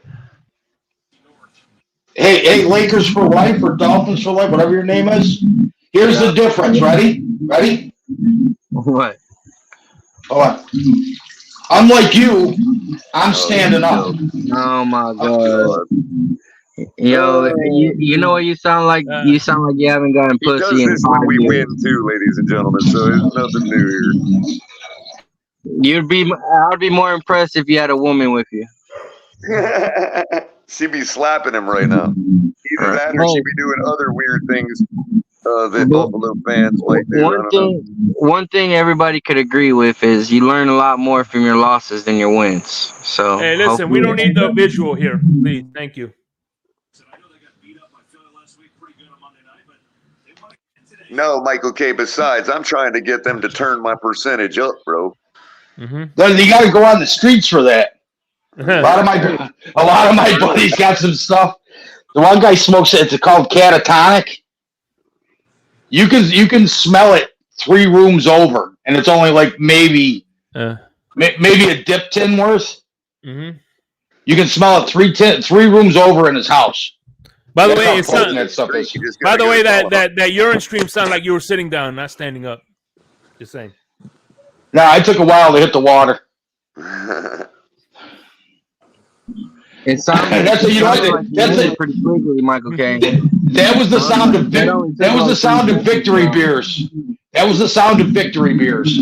Hey, Lakers for life or Dolphins for life, whatever your name is. Here's the difference. Ready? What? Hold on. Unlike you, I'm standing up. Oh my god. Yo, you know what you sound like? You sound like you haven't gotten pussy in 5 years. When we win too, ladies and gentlemen. So there's nothing new here. I'd be more impressed if you had a woman with you. She'd be slapping him right now. Either that or she'd be doing other weird things that Buffalo fans might do. One thing everybody could agree with is you learn a lot more from your losses than your wins. So hey, listen, we don't need the visual here, please. Thank you. No, Michael K. Besides, I'm trying to get them to turn my percentage up, bro. Then you got to go on the streets for that. A lot of my buddies got some stuff. The one guy smokes it. It's called catatonic. You can smell it 3 rooms over, and it's only like maybe a dip tin worth. You can smell it 3 rooms over in his house. By the way, that urine stream sounded like you were sitting down, not standing up. Just saying. No, I took a while to hit the water. It sounds pretty quickly, Michael K. That was the sound of victory beers. That was the sound of victory beers.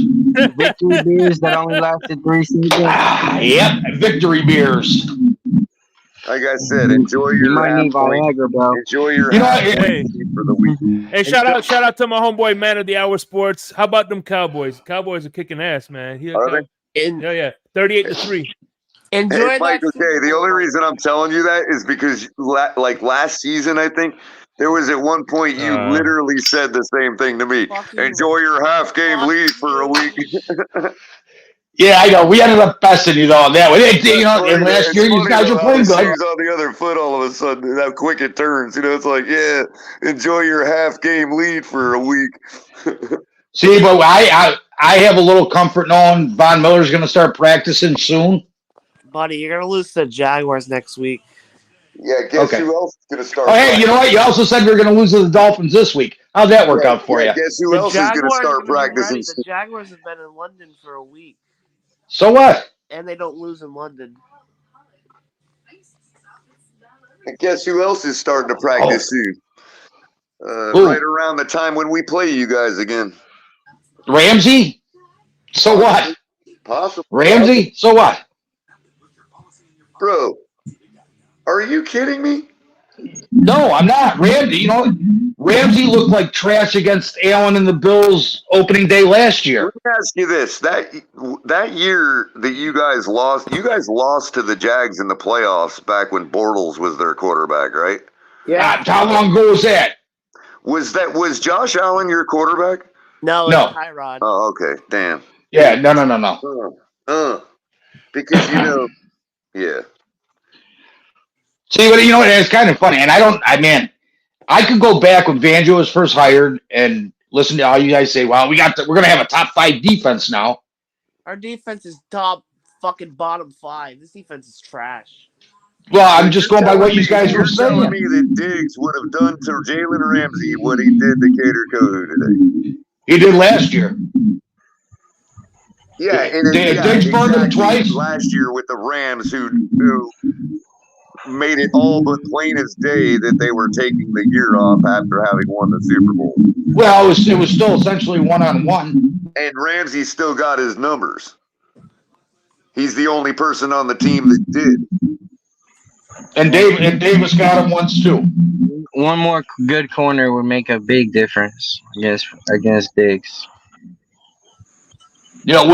Victory beers that only lasted 3 seasons. Yep, victory beers. Like I said, enjoy your. You might need Viagra, bro. Enjoy your. For the week. Hey, shout out to my homeboy, Man of the Hour Sports. How about them Cowboys? Cowboys are kicking ass, man. Yeah, 38-3. Enjoy Michael K. The only reason I'm telling you that is because, like last season, I think there was at one point you literally said the same thing to me. Enjoy your half-game lead for a week. Yeah, I know. We ended up besting you on that one. And last year you guys were playing good. On the other foot, all of a sudden, how quick it turns. It's like, yeah, enjoy your half-game lead for a week. See, but I have a little comfort knowing Von Miller's going to start practicing soon. Buddy, you're going to lose to the Jaguars next week. Yeah, guess who else is going to start? Oh, hey, you know what? You also said you're going to lose to the Dolphins this week. How'd that work out for you? Guess who else is going to start practicing? The Jaguars have been in London for a week. So what? And they don't lose in London. And guess who else is starting to practice soon? Right around the time when we play you guys again. Ramsey? So what? Possible. Ramsey? So what? Bro, are you kidding me? No, I'm not. Ramsey, you know, Ramsey looked like trash against Allen and the Bills opening day last year. Let me ask you this: that year that you guys lost to the Jags in the playoffs back when Bortles was their quarterback, right? Yeah. How long ago was that? Was Josh Allen your quarterback? No, No. it's Tyrod. Oh, okay. Damn. Yeah, no. Because yeah. See, but you know, it's kind of funny, and I could go back when Fangio was first hired and listen to all you guys say. Well, we're gonna have a top 5 defense now. Our defense is top fucking bottom 5. This defense is trash. Well, I'm just going by what you guys were saying. You're telling me that Diggs would have done to Jalen Ramsey what he did to Cater Kohu today. He did last year. Yeah, and Diggs burned him twice last year with the Rams, who made it all but plain as day that they were taking the year off after having won the Super Bowl. Well, it was still essentially 1-on-1. And Ramsey still got his numbers. He's the only person on the team that did. And Davis got him once too. One more good corner would make a big difference, against Diggs. You know,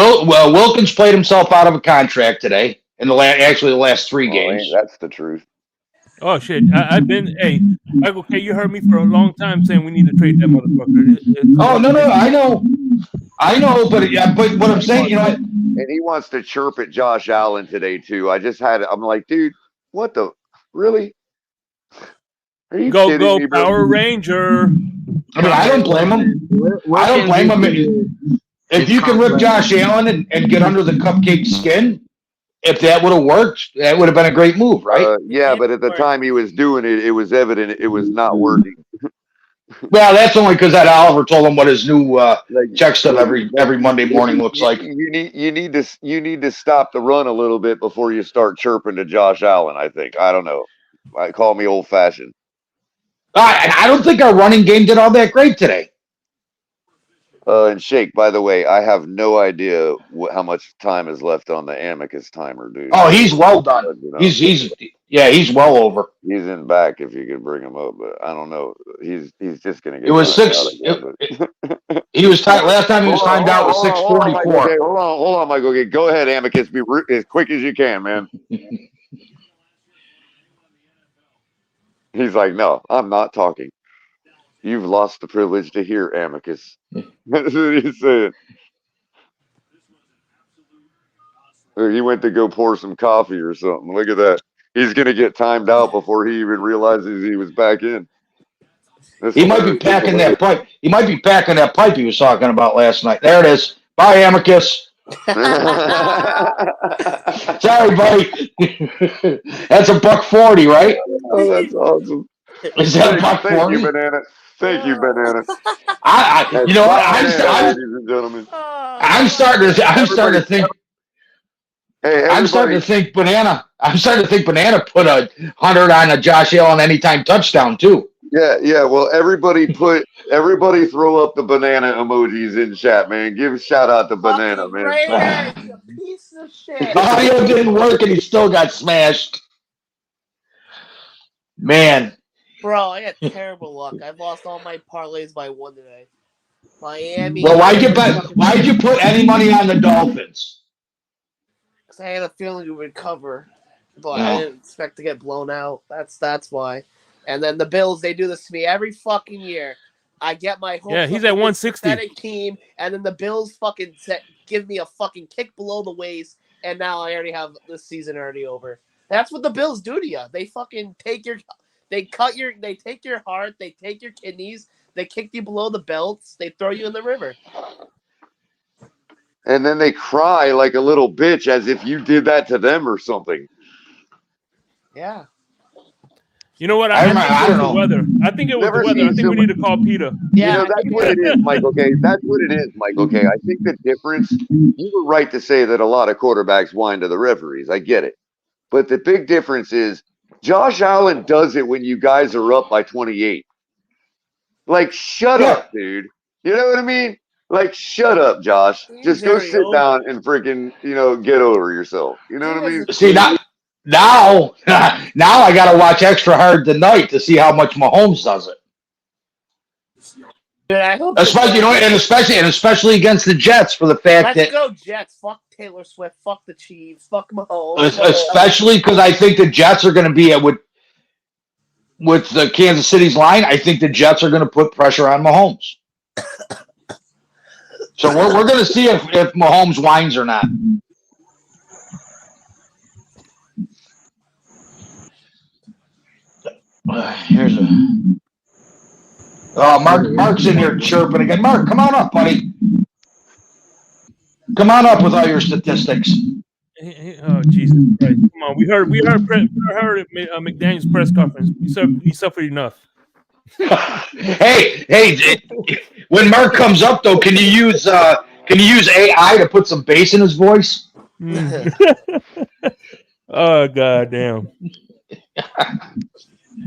Wilkins played himself out of a contract today in the last 3 games. That's the truth. Oh shit! I've been Michael K. You heard me for a long time saying we need to trade that motherfucker. Oh no, I know, but what I'm saying, you know, and he wants to chirp at Josh Allen today too. I'm like, dude, what the really? Are you go me, bro? Power Ranger? I mean, I don't blame him. I don't blame him. If you can rip Josh Allen and get under the cupcake skin, if that would have worked, that would have been a great move, right? Yeah, but at the time he was doing it, it was evident it was not working. Well, that's only because that Oliver told him what his new check stub every Monday morning looks like. You need to stop the run a little bit before you start chirping to Josh Allen. I think. I don't know. Call me old fashioned. I don't think our running game did all that great today. And Shake, by the way, I have no idea how much time is left on the Amicus timer, dude. Oh, he's well done. He's well over. He's in back if you could bring him up, but I don't know. He's just gonna get. It was 6. He was timed last time. He was timed out with 6:44. Hold on, Michael. Okay, go ahead, Amicus. Be as quick as you can, man. He's like, no, I'm not talking. You've lost the privilege to hear, Amicus. That's what he said. He went to go pour some coffee or something. Look at that. He's going to get timed out before he even realizes he was back in. He might be packing that pipe. He might be packing that pipe he was talking about last night. There it is. Bye, Amicus. Sorry, buddy. That's $1.40, right? Oh, that's awesome. Is that $1.40? Thank you, Banana. Thank you, Banana. You know what? Ladies and gentlemen. I'm starting to think. Hey, I'm starting to think Banana put 100 on a Josh Allen anytime touchdown too. Yeah. Well, everybody throw up the banana emojis in chat, man. Give a shout out to Banana, man. Raiders, you piece of shit. Audio didn't work and he still got smashed. Man. Bro, I got terrible luck. I've lost all my parlays by 1 today. Miami. Well, why'd you put any money on the Dolphins? Because I had a feeling we would cover, but I didn't expect to get blown out. That's why. And then the Bills, they do this to me every fucking year. I get my hopes. Yeah, he's at 160. Team, and then the Bills fucking give me a fucking kick below the waist, and now I already have this season already over. That's what the Bills do to you. They fucking take your. They take your heart, they take your kidneys, they kick you below the belts, they throw you in the river. And then they cry like a little bitch as if you did that to them or something. Yeah. You know what? I think it was the weather. I think it was the weather. I think we need to call Peter. Yeah, that's what it is, Michael. Okay, that's what it is, Michael. Okay, I think the difference. You were right to say that a lot of quarterbacks whine to the referees. I get it, but the big difference is Josh Allen does it when you guys are up by 28. Like, shut up, dude. You know what I mean? Like, shut up, Josh. Just go sit down and freaking, get over yourself. You know what I mean? See, Now I got to watch extra hard tonight to see how much Mahomes does it. Dude, I hope especially against the Jets for the fact Let's go Jets. Fuck Taylor Swift. Fuck the Chiefs. Fuck Mahomes. Especially because I think the Jets are going to be with the Kansas City's line. I think the Jets are going to put pressure on Mahomes. So we're going to see if Mahomes whines or not. Here's a. Oh, Mark's in here chirping again. Mark, come on up, buddy. Come on up with all your statistics. Oh Jesus Christ! Come on, we heard McDaniel's press conference. He suffered enough. hey! When Mark comes up, though, can you use AI to put some bass in his voice? Oh goddamn!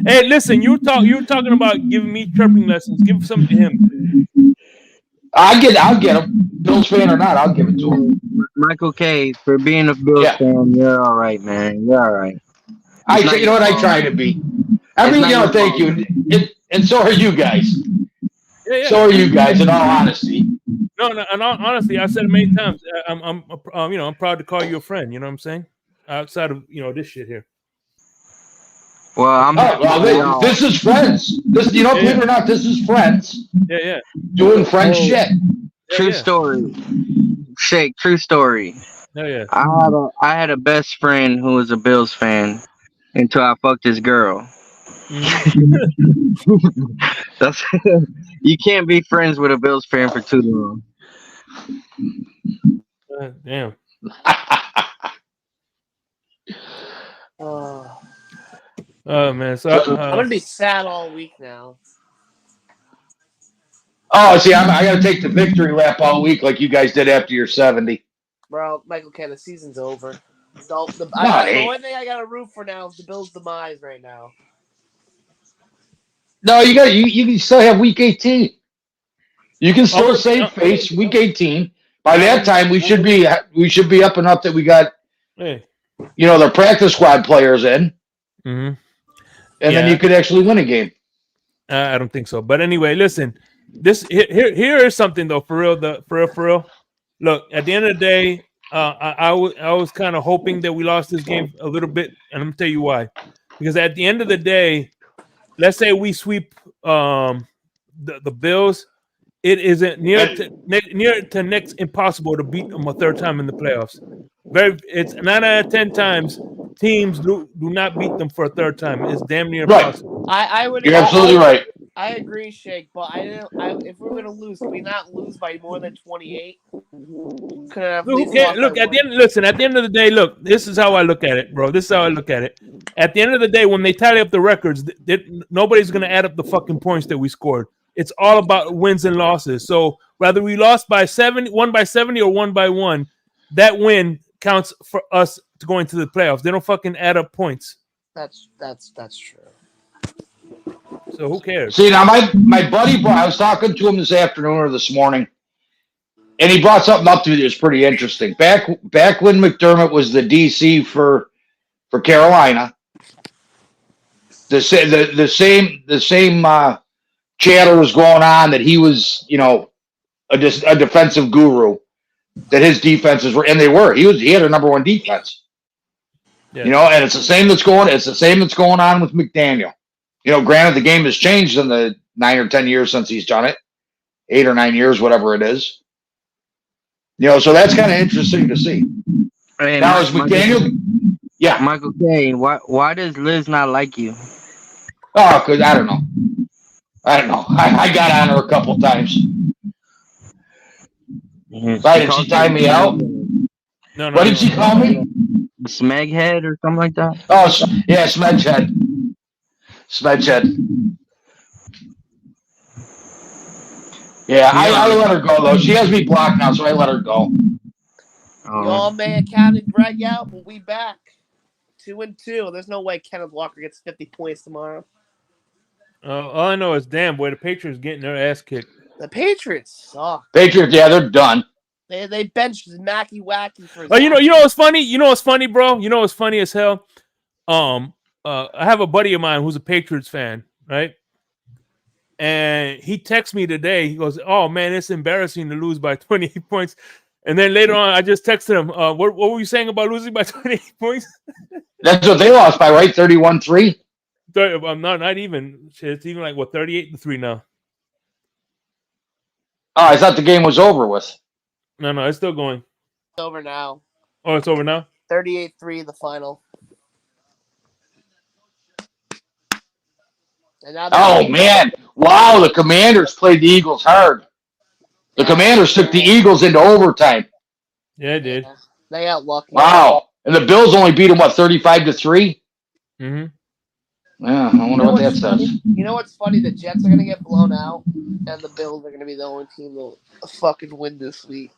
Hey, listen, you were talking about giving me chirping lessons. Give some to him. I'll get him. Bills fan or not, I'll give it to him. Michael K, for being a Bills fan, you're all right, man. You're all right. You know what? I try to be. Thank you. And so are you guys. Yeah. So are you guys, in all honesty. No, and honestly, I've said it many times. I'm proud to call you a friend. You know what I'm saying? Outside of this shit here. Well, this is friends. Believe it or not, this is friends. Yeah. Doing friend shit. True story. Shake, true story. Oh yeah. I had a best friend who was a Bills fan until I fucked his girl. That's you can't be friends with a Bills fan for too long. Damn. Oh man, so I'm gonna be sad all week now. Oh, see, I got to take the victory lap all week like you guys did after your 70. Bro, Michael K, the season's over. The one thing I got to root for now is the Bills' demise right now. No, you can still have week 18. You can still save face week 18. By that time, we should be up and up that we got, their practice squad players in. Mm-hmm. And then you could actually win a game. I don't think so. But anyway, listen. Here is something though, for real. Look, at the end of the day, I was kind of hoping that we lost this game a little bit, and I'm gonna tell you why. Because at the end of the day, let's say we sweep the Bills, it isn't near to next impossible to beat them a third time in the playoffs. It's 9 out of 10 times teams do not beat them for a third time. It's damn near impossible. I would. You're absolutely right. I agree, Shake. But if we're gonna lose, can we not lose by more than 28? Look, at the end of the day, look. This is how I look at it, bro. This is how I look at it. At the end of the day, when they tally up the records, nobody's gonna add up the fucking points that we scored. It's all about wins and losses. So whether we lost by 1 by 70 or 1 by 1, that win counts for us to go into the playoffs. They don't fucking add up points. That's true. So who cares? See, now my buddy, I was talking to him this afternoon or this morning, and he brought something up to me that was pretty interesting. Back when McDermott was the DC for Carolina, the same chatter was going on that he was, a defensive guru, that his defenses were, and they were. He had a number one defense. Yeah. And it's the same that's going on with McDaniel. Granted, the game has changed in the 9 or 10 years since he's done it, 8 or 9 years, whatever it is. So that's kind of interesting to see. Hey, now, is McDaniel? Yeah, Michael Caine. Why does Liz not like you? Oh, because I don't know. I got on her a couple times. Why did she time me out? No. What did she call me? Smeghead or something like that? Oh, yeah, Smeghead. Yeah, I let her go, though. She has me blocked now, so I let her go. Y'all may have counted Greg out, but we back. 2-2. There's no way Kenneth Walker gets 50 points tomorrow. All I know is, damn, boy, the Patriots getting their ass kicked. The Patriots suck. Patriots, yeah, they're done. They benched Mackey Wacky for. Oh, you know what's funny? You know what's funny, bro? You know what's funny as hell? I have a buddy of mine who's a Patriots fan, right? And he texts me today. He goes, "Oh man, it's embarrassing to lose by 28 points." And then later on, I just texted him, "What were you saying about losing by 28 points?" That's what they lost by, right? 31-3. Not even. It's even like 38-3 now. Oh, I thought the game was over with. No, it's still going. It's over now. Oh, it's over now. 38-3, the final. And now Man! Wow, the Commanders played the Eagles hard. The Commanders took the Eagles into overtime. Yeah, it did. They got lucky. Wow, and the Bills only beat them 35-3. Mm-hmm. Yeah, I wonder what that says. You know what's funny? The Jets are gonna get blown out, and the Bills are gonna be the only team that'll fucking win this week.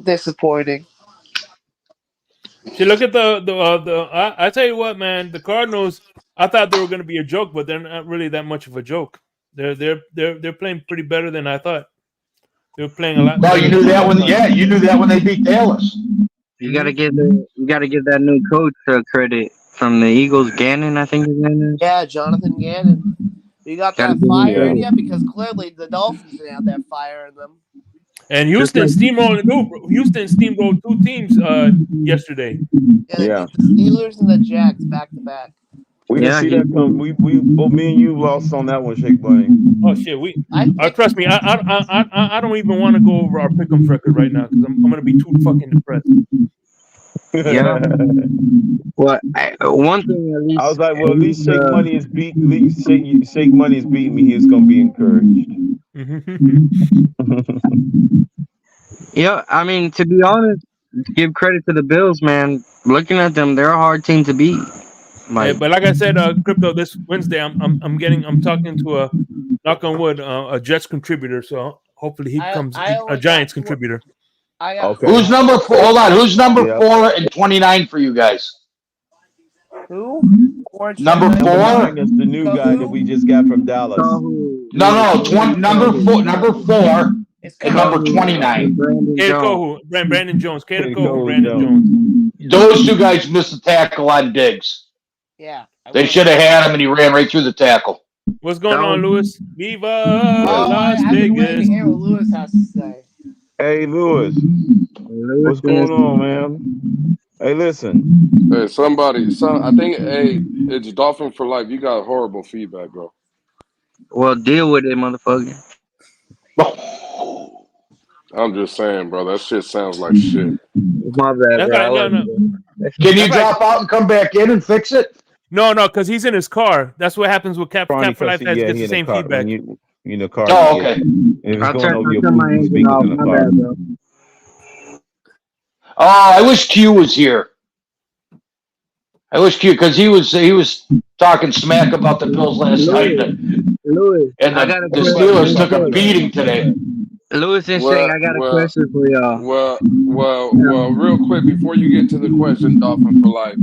Disappointing. See, look at I tell you what, man. The Cardinals. I thought they were going to be a joke, but they're not really that much of a joke. They're playing pretty better than I thought. They were playing a lot. Well, you knew that when you knew that when they beat Dallas. You gotta give that new coach credit from the Eagles, Gannon, I think his name is. Yeah, Jonathan Gannon. You got that fire in you because clearly the Dolphins didn't have that fire in them. And Houston steamrolled two teams yesterday. Yeah, the Steelers and the Jags back to back. We didn't see that come. We both me and you lost on that one, Shake Bunny. Oh shit, trust me, I don't even want to go over our pick'em record right now because I'm gonna be too fucking depressed. Yeah. Well, one thing at least I was like, well, at least Shake Money is beat. At least Shake Money is beating me. He's gonna be encouraged. Yeah, I mean, to be honest, give credit to the Bills, man. Looking at them, they're a hard team to beat. Yeah, but like I said, Crypto, this Wednesday, I'm talking to a knock on wood, a Jets contributor. So hopefully he becomes a Giants contributor. Okay. Who's number 4? Hold on. Who's number 4 and 29 for you guys? Who? Number 4 is the new guy that we just got from Dallas. No. Number 4 and number 29. Brandon Jones. Brandon Jones. Those two guys missed the tackle on Diggs. Yeah. They should have had him, and he ran right through the tackle. What's going on, Lewis? Viva Las Vegas. I've been waiting to hear what Lewis has to say. Hey, Lewis. What's going on, man? Hey, listen. Hey, I think, it's Dolphin for life. You got horrible feedback, bro. Well, deal with it, motherfucker. I'm just saying, bro. That shit sounds like shit. My bad, bro. No. Can you drop out and come back in and fix it? No, because he's in his car. That's what happens with Cap for Life. Gets the same feedback. You in the car. Oh, okay. I'll turn my engine off. My bad, bro. Oh, I wish Q was here. I wish Q, because he was talking smack about the Bills last night. Louis, and the Steelers took a beating today. Lewis and Shane, I got a question for y'all. Well, real quick before you get to the question, Dolphin for life.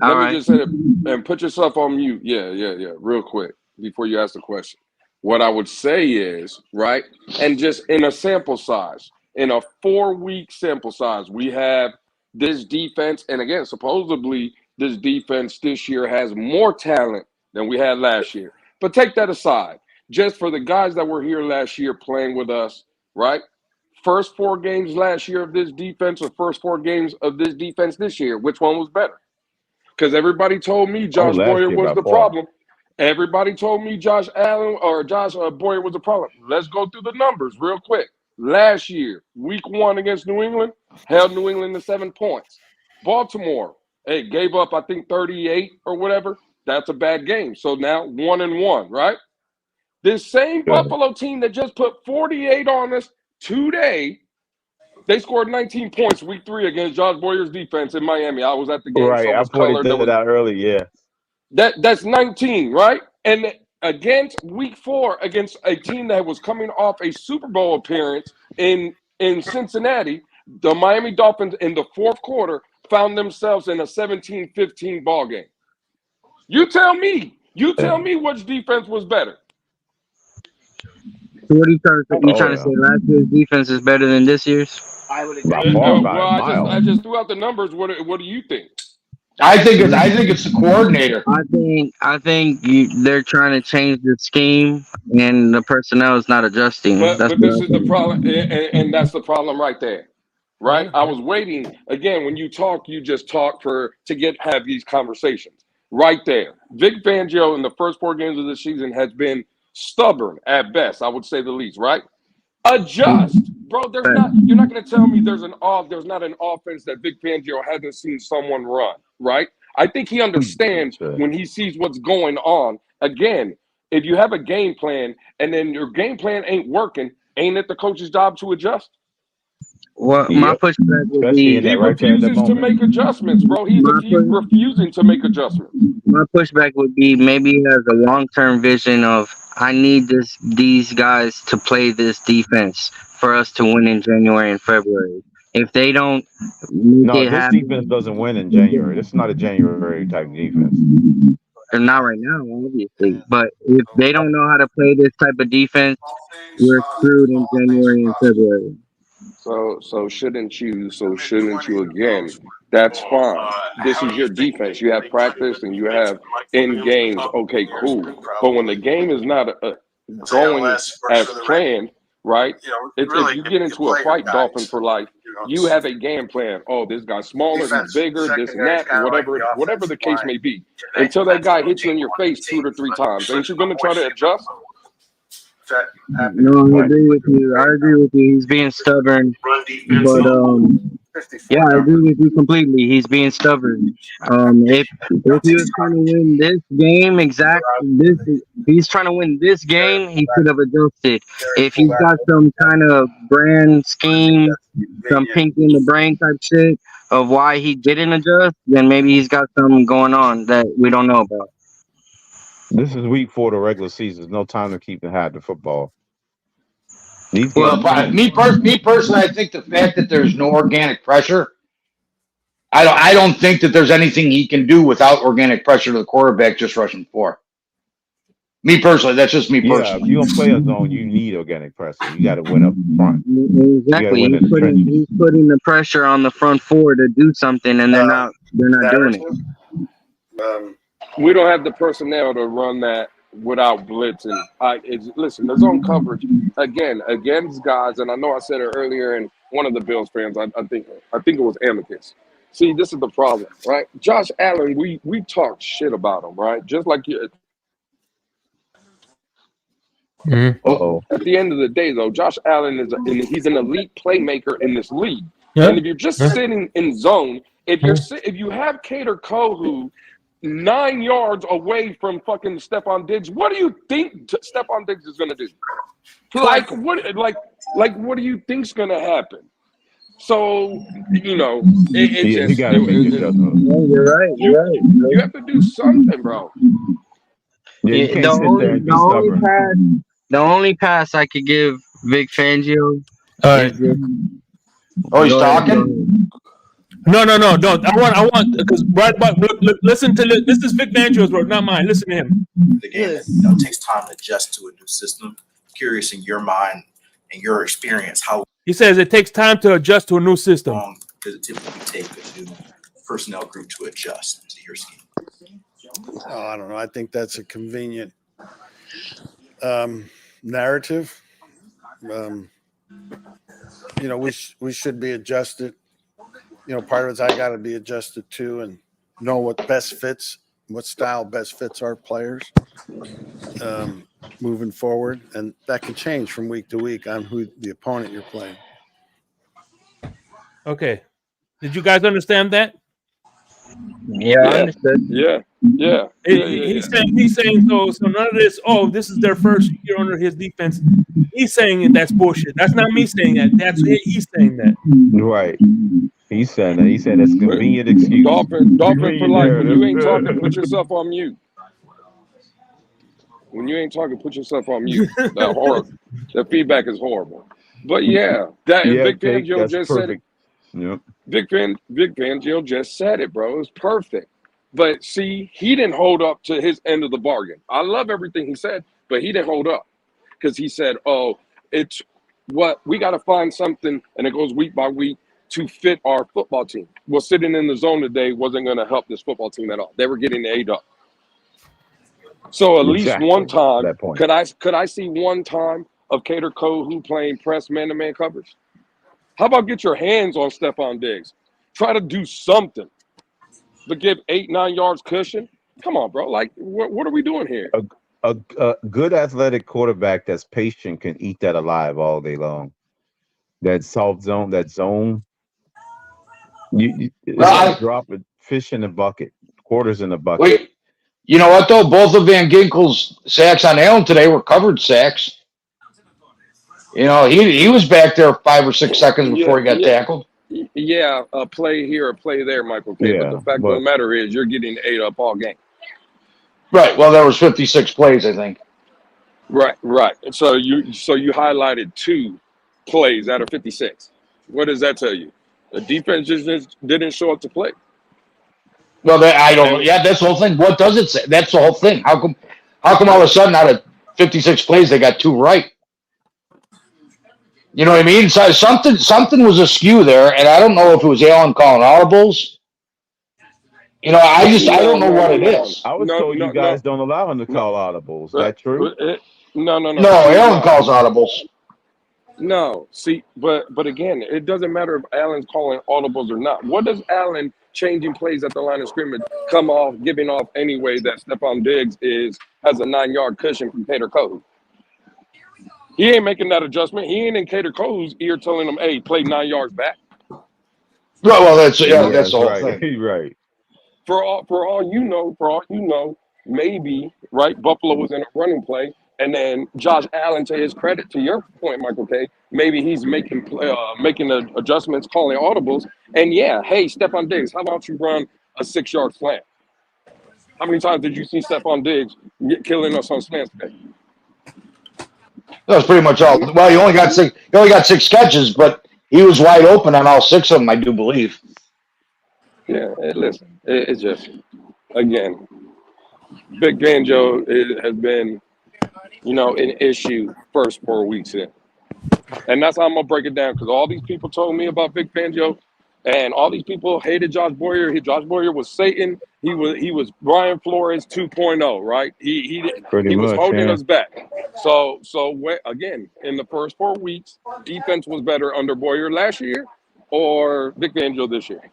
Let me just say it and put yourself on mute. Yeah. Real quick before you ask the question. What I would say is, right, and just in a sample size, in a 4-week sample size, we have this defense, and again, supposedly this defense this year has more talent than we had last year. But take that aside. Just for the guys that were here last year playing with us, right? First 4 games last year of this defense or first 4 games of this defense this year, which one was better? Because everybody told me Josh Boyer was the problem. Everybody told me Josh Boyer was the problem. Let's go through the numbers real quick. Last year, week 1 against New England, held New England to 7 points. Baltimore, gave up, I think, 38 or whatever. That's a bad game. So now 1-1, right? This same Buffalo team that just put 48 on us today, they scored 19 points week 3 against Josh Boyer's defense in Miami. I was at the game. Right, I pointed that out early, yeah. That's 19, right? And against week 4, against a team that was coming off a Super Bowl appearance in Cincinnati, the Miami Dolphins in the 4th quarter found themselves in a 17-15 ball game. You tell me which defense was better. What are you trying to say? Last year's defense is better than this year's? I would agree. I just threw out the numbers. What do you think? I think it's the coordinator. I think they're trying to change the scheme, and the personnel is not adjusting. That's But what this I is the think. problem, and that's the problem right there, right? I was waiting again. When you talk, you just talk to have these conversations right there. Vic Fangio in the first 4 games of the season has been stubborn at best, I would say the least, right? Adjust, bro. You're not going to tell me there's not an offense that Vic Fangio hasn't seen someone run, right? I think he understands when he sees what's going on. Again, if you have a game plan and then your game plan ain't working, ain't it the coach's job to adjust? Well, my pushback would be He refuses to make adjustments, bro. He's refusing to make adjustments. my pushback would be maybe he has a long-term vision of I need these guys to play this defense for us to win in January and February. If they don't make it this happen, defense doesn't win in January. This is not a January type defense. or not right now, obviously. But if they don't know how to play this type of defense, we're screwed in January and February. So shouldn't you again? That's fine. This is your defense. You have practice and you have in games. Okay, cool. But when the game is not going as planned, right? If you get into a fight, Dolphin for life, you have a game plan. Oh, this guy's smaller, he's bigger, this and that, whatever the case may be. Until that guy hits you in your face 2 to 3 times, ain't you going to try to adjust? No, I agree with you. He's being stubborn, but yeah, I agree with you completely. He's being stubborn. If he was trying to win this game, he's trying to win this game, he could have adjusted. If he's got some kind of brand scheme, some pink in the brain type shit of why he didn't adjust, then maybe he's got something going on that we don't know about. This is week 4 of the regular season. There's no time to keep the hat to football. Well, me personally, I think the fact that there's no organic pressure, I don't think that there's anything he can do without organic pressure to the quarterback just rushing 4. Me personally, that's just me personally. Yeah, if you don't play a zone, you need organic pressure. You got to win up front. Exactly. He's putting the pressure on the front 4 to do something, and they're not doing it. We don't have the personnel to run that without blitzing. Listen, the zone coverage again against guys, and I know I said it earlier, and one of the Bills fans, I think it was Amicus. See, this is the problem, right? Josh Allen, we talk shit about him, right? Just like you. At the end of the day, though, Josh Allen he's an elite playmaker in this league. Yeah. And if you're just sitting in zone, if you have Cater Kohu 9 yards away from fucking Stephon Diggs, what do you think Stephon Diggs is gonna do? Like what do you think's gonna happen? So you got to make your judgment. You're right. You have to do something, bro. Yeah, you can't sit there and be stubborn. The only pass I could give Vic Fangio. All right. He's talking. No. I want because listen to this is Vic Fangio's word, not mine. Listen to him. The game that takes time to adjust to a new system. Curious in your mind and your experience, how he says it takes time to adjust to a new system. Does it typically take a new personnel group to adjust to your scheme? Oh, I don't know. I think that's a convenient narrative. We should be adjusted. Part of it's I got to be adjusted too, and know what style best fits our players moving forward, and that can change from week to week on who the opponent you're playing. Okay, did you guys understand that? Yeah, I understood. Yeah. He's saying so none of this. Oh, this is their first year under his defense. He's saying that's bullshit. That's not me saying that. He's saying that. Right. He's saying that. He said it's convenient excuse. Dolphin for life. When you ain't talking, put yourself on mute. When you ain't talking, put yourself on mute. The feedback is horrible. But Vic Fangio just said it. Yep. Vic Fangio just said it, bro. It was perfect. But see, he didn't hold up to his end of the bargain. I love everything he said, but he didn't hold up because he said, "Oh, it's what we got to find something," and it goes week by week. to fit our football team. Well, sitting in the zone today wasn't going to help this football team at all. They were getting ate up. So at least one time, could I see one time of Cater Cole playing press man-to-man coverage? How about get your hands on Stephon Diggs? Try to do something. But give 8-9 yards cushion? Come on, bro. Like, what are we doing here? A good athletic quarterback that's patient can eat that alive all day long. That soft zone, that zone. It's like dropping fish in a bucket, quarters in a bucket. Wait, you know what though? Both of Van Ginkel's sacks on Allen today were covered sacks. You know, he was back there 5 or 6 seconds before he got tackled. Yeah, a play here, a play there, Michael K. But the fact of the matter is, you're getting ate up all game. Right. Well, there was 56 plays, I think. Right. So you highlighted 2 plays out of 56. What does that tell you? The defense just didn't show up to play. Well, I don't know. Yeah, that's the whole thing. What does it say? That's the whole thing. How come all of a sudden out of 56 plays they got 2 right? You know what I mean? So something was askew there, and I don't know if it was Allen calling audibles. You know, I don't know what it is. I was told you guys don't allow him to call audibles. Is that true? No. No, Allen calls audibles. No, see, but again, it doesn't matter if Allen's calling audibles or not. What does Allen changing plays at the line of scrimmage giving off anyway that Stephon Diggs has a 9-yard cushion from Cater Cole? He ain't making that adjustment. He ain't in Cater Cole's ear telling him, "Hey, play 9 yards back." Right. Well, that's the whole thing. Right. For all you know, maybe right. Buffalo was in a running play. And then Josh Allen, to his credit, to your point, Michael K., maybe he's making adjustments, calling audibles. And yeah, hey, Stephon Diggs, how about you run a 6-yard slant? How many times did you see Stephon Diggs killing us on slants today? That was pretty much all. Well, he only got 6. He only got 6 catches, but he was wide open on all 6 of them, I do believe. Yeah, listen, it's just again, Big Banjo has been, an issue first 4 weeks in. And that's how I'm going to break it down, because all these people told me about Big Banjo, and all these people hated Josh Boyer. Josh Boyer was Satan. He was Brian Flores 2.0, right? He was holding us back. So again, in the first 4 weeks, defense was better under Boyer last year or Big Banjo this year?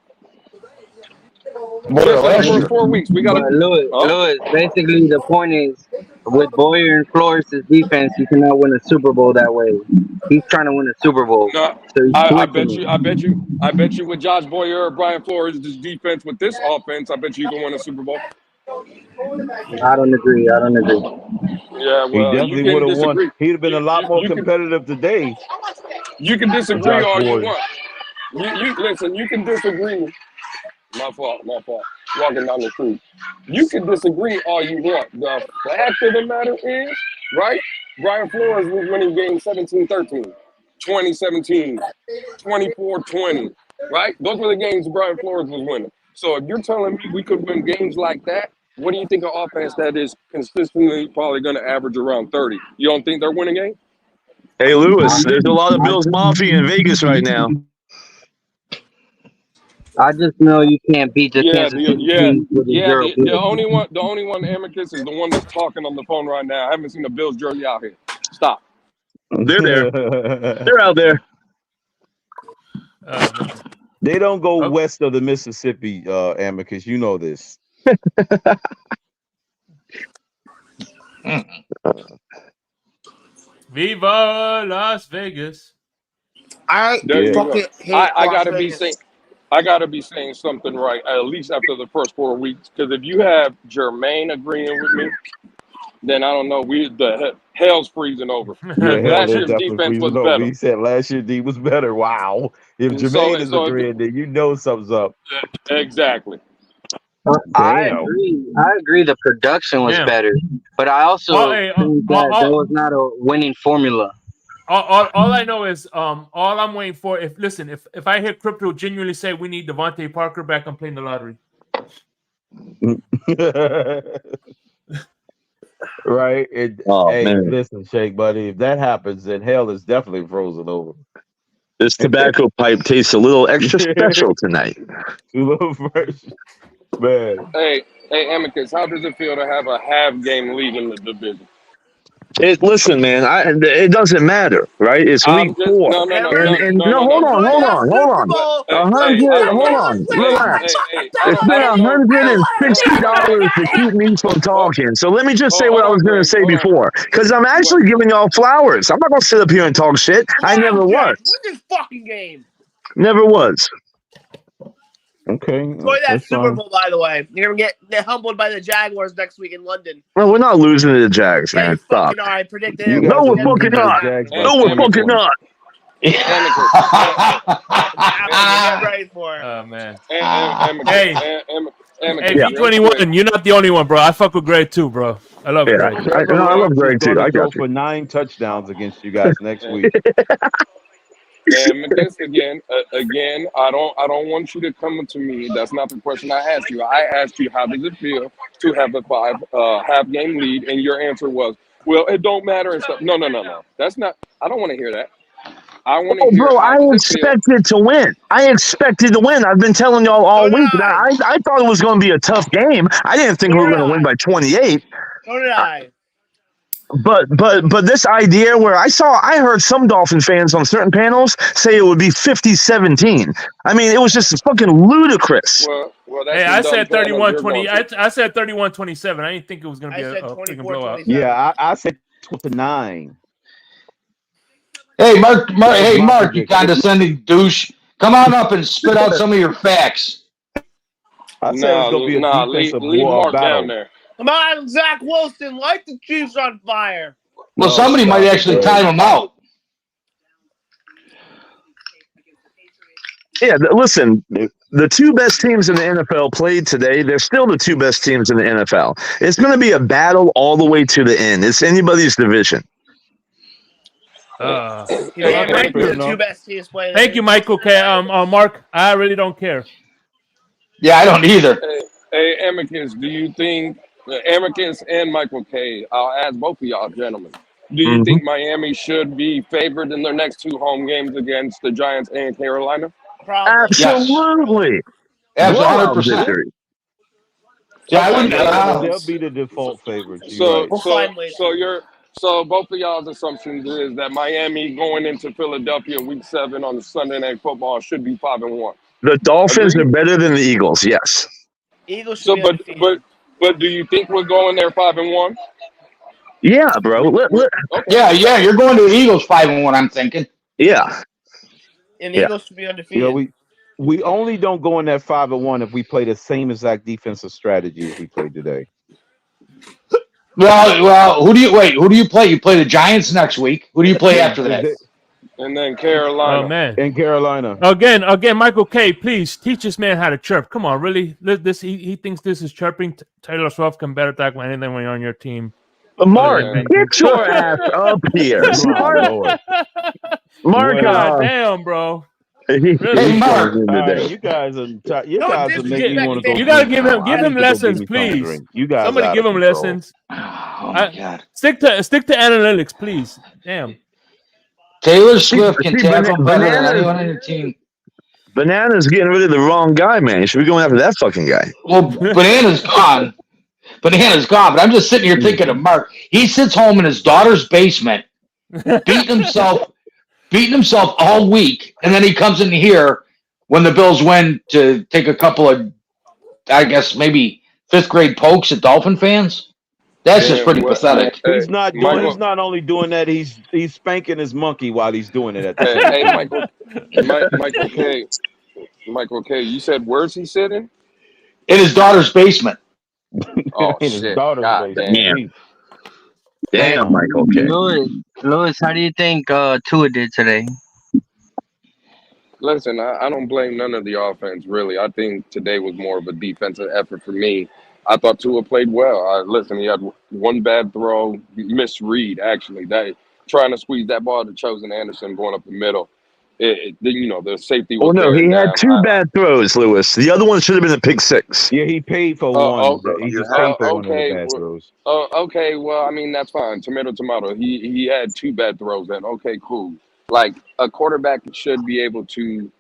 Boyer last year. 4 weeks. We got Louis, basically the point is, with Boyer and Flores' defense, you cannot win a Super Bowl that way. He's trying to win a Super Bowl. No, so I bet you with Josh Boyer or Brian Flores' defense with this offense, I bet you can win a Super Bowl. I don't agree. Yeah, he well, definitely would have won. He'd have been a lot more competitive today. You can disagree all you want. You listen. You can disagree. My fault. Walking down the street. You can disagree all you want. The fact of the matter is, right? Brian Flores was winning games 17-13, 20-17, 24-20, right? Those were the games Brian Flores was winning. So if you're telling me we could win games like that, what do you think of offense that is consistently probably going to average around 30? You don't think they're winning games? Hey, Lewis, there's a lot of Bills Mafia in Vegas right now. I just know you can't beat the Kansas City team with a zero. The only one, Amicus, is the one that's talking on the phone right now. I haven't seen the Bills jersey out here. Stop. They're there. They're out there. They don't go west of the Mississippi, Amicus. You know this. Viva Las Vegas. I gotta be saying something right, at least after the first 4 weeks. Because if you have Jermaine agreeing with me, then I don't know. The hell's freezing over. Last year's defense was better. He said last year's D was better. Wow. If Jermaine is agreeing, then you know something's up. Exactly. I agree. The production was better, but I also think that was not a winning formula. All I know is all I'm waiting for. If I hear Crypto genuinely say we need Devontae Parker back, I'm playing the lottery. Right. Hey, man. Listen, Shake, buddy. If that happens, then hell is definitely frozen over. This tobacco pipe tastes a little extra special tonight. Man. Hey, Amicus, how does it feel to have a half game lead in the division? Listen, man. It doesn't matter, right? It's week 4, no. and hold on. 100. Hold on, relax. It's been $160 to keep me from talking. So let me just say what I was going to say before, because I'm actually giving y'all flowers. I'm not going to sit up here and talk shit. I never was. Win this fucking game. Never was. Okay. Enjoy that Super Bowl, by the way. You're gonna get humbled by the Jaguars next week in London. Well, we're not losing to the Jags, man. Stop. I predicted it. No, we're fucking not. No, we're fucking not. Get ready for it. Oh man. Hey, B21, you're not the only one, bro. I fuck with Greg too, bro. I love Greg. I love Greg too. I got you. For 9 touchdowns against you guys next week. And again, I don't want you to come to me. That's not the question I asked you. I asked you, how does it feel to have a half game lead? And your answer was, well, it don't matter and stuff. No. That's not. I don't want to hear that. I want to hear. Bro, I expected to win. I've been telling y'all all week. I thought it was going to be a tough game. I didn't think we were going to win by 28. So did I. But this idea where I heard some Dolphin fans on certain panels say it would be 50-17. I mean, it was just fucking ludicrous. Well, hey, I said 31-20. I said 31-27. I didn't think it was going to be a freaking blowout. Yeah, I said 29. Hey, Mark, you condescending douche. Come on up and spit out some of your facts. I said it's going to be a defensive war battle. Down there. Come on, Zach Wilson, light the Chiefs on fire. Well, somebody might actually time him out. Yeah, listen, the 2 best teams in the NFL played today. They're still the 2 best teams in the NFL. It's going to be a battle all the way to the end. It's anybody's division. The 2 best teams playing. Thank you, Michael K. Mark, I really don't care. Yeah, I don't either. Hey, Amicus, do you think Amicus and Michael K? I'll ask both of y'all, gentlemen. Do you think Miami should be favored in their next 2 home games against the Giants and Carolina? Probably. Absolutely. Absolutely. 100%. Yeah, I wouldn't. They'll be the default favorites. So both of y'all's assumptions is that Miami going into Philadelphia week 7 on Sunday Night Football should be 5-1. The Dolphins are better than the Eagles, yes. Eagles should be undefeated. But do you think we're going there 5-1? Yeah, bro. Okay. Yeah, you're going to the Eagles 5-1, I'm thinking. Yeah. And the Eagles should be undefeated. Yeah, we only don't go in that 5-1 if we play the same exact defensive strategy as we played today. Well, who do you play? You play the Giants next week. Who do you play after that? And then Carolina. Oh man. And Carolina. Again, Michael K. Please teach this man how to chirp. Come on, really? He thinks this is chirping. Taylor Swift can better tackle anything when you're on your team. Mark, get your ass up here. Mark, God damn, bro. Hey, Mark. You guys are making me want to go. You gotta give him lessons, please. You guys, somebody give him lessons. Oh my God. Stick to analytics, please. Damn. Taylor Swift can tackle better than anyone on your team. Banana's getting rid of the wrong guy, man. You should be going after that fucking guy. Well, Banana's gone. But I'm just sitting here thinking of Mark. He sits home in his daughter's basement, beating himself all week, and then he comes in here when the Bills win to take a couple of, I guess, maybe 5th grade pokes at Dolphin fans. That's just pretty pathetic. He's not only doing that. He's spanking his monkey while he's doing it. Michael K. You said where's he sitting? In his daughter's basement. Oh in shit! His daughter's basement. Damn, Michael K. Lewis, how do you think Tua did today? Listen, I don't blame none of the offense, really. I think today was more of a defensive effort for me. I thought Tua played well. Listen, he had one bad throw, misread, actually. Trying to squeeze that ball to Chosen Anderson going up the middle. The safety was he had 2 bad throws, Lewis. The other one should have been a pick 6. Yeah, he paid for one. He just paid for one of the bad throws. Okay, well, I mean, that's fine. Tomato. He had 2 bad throws then. Okay, cool. Like a quarterback should be able to.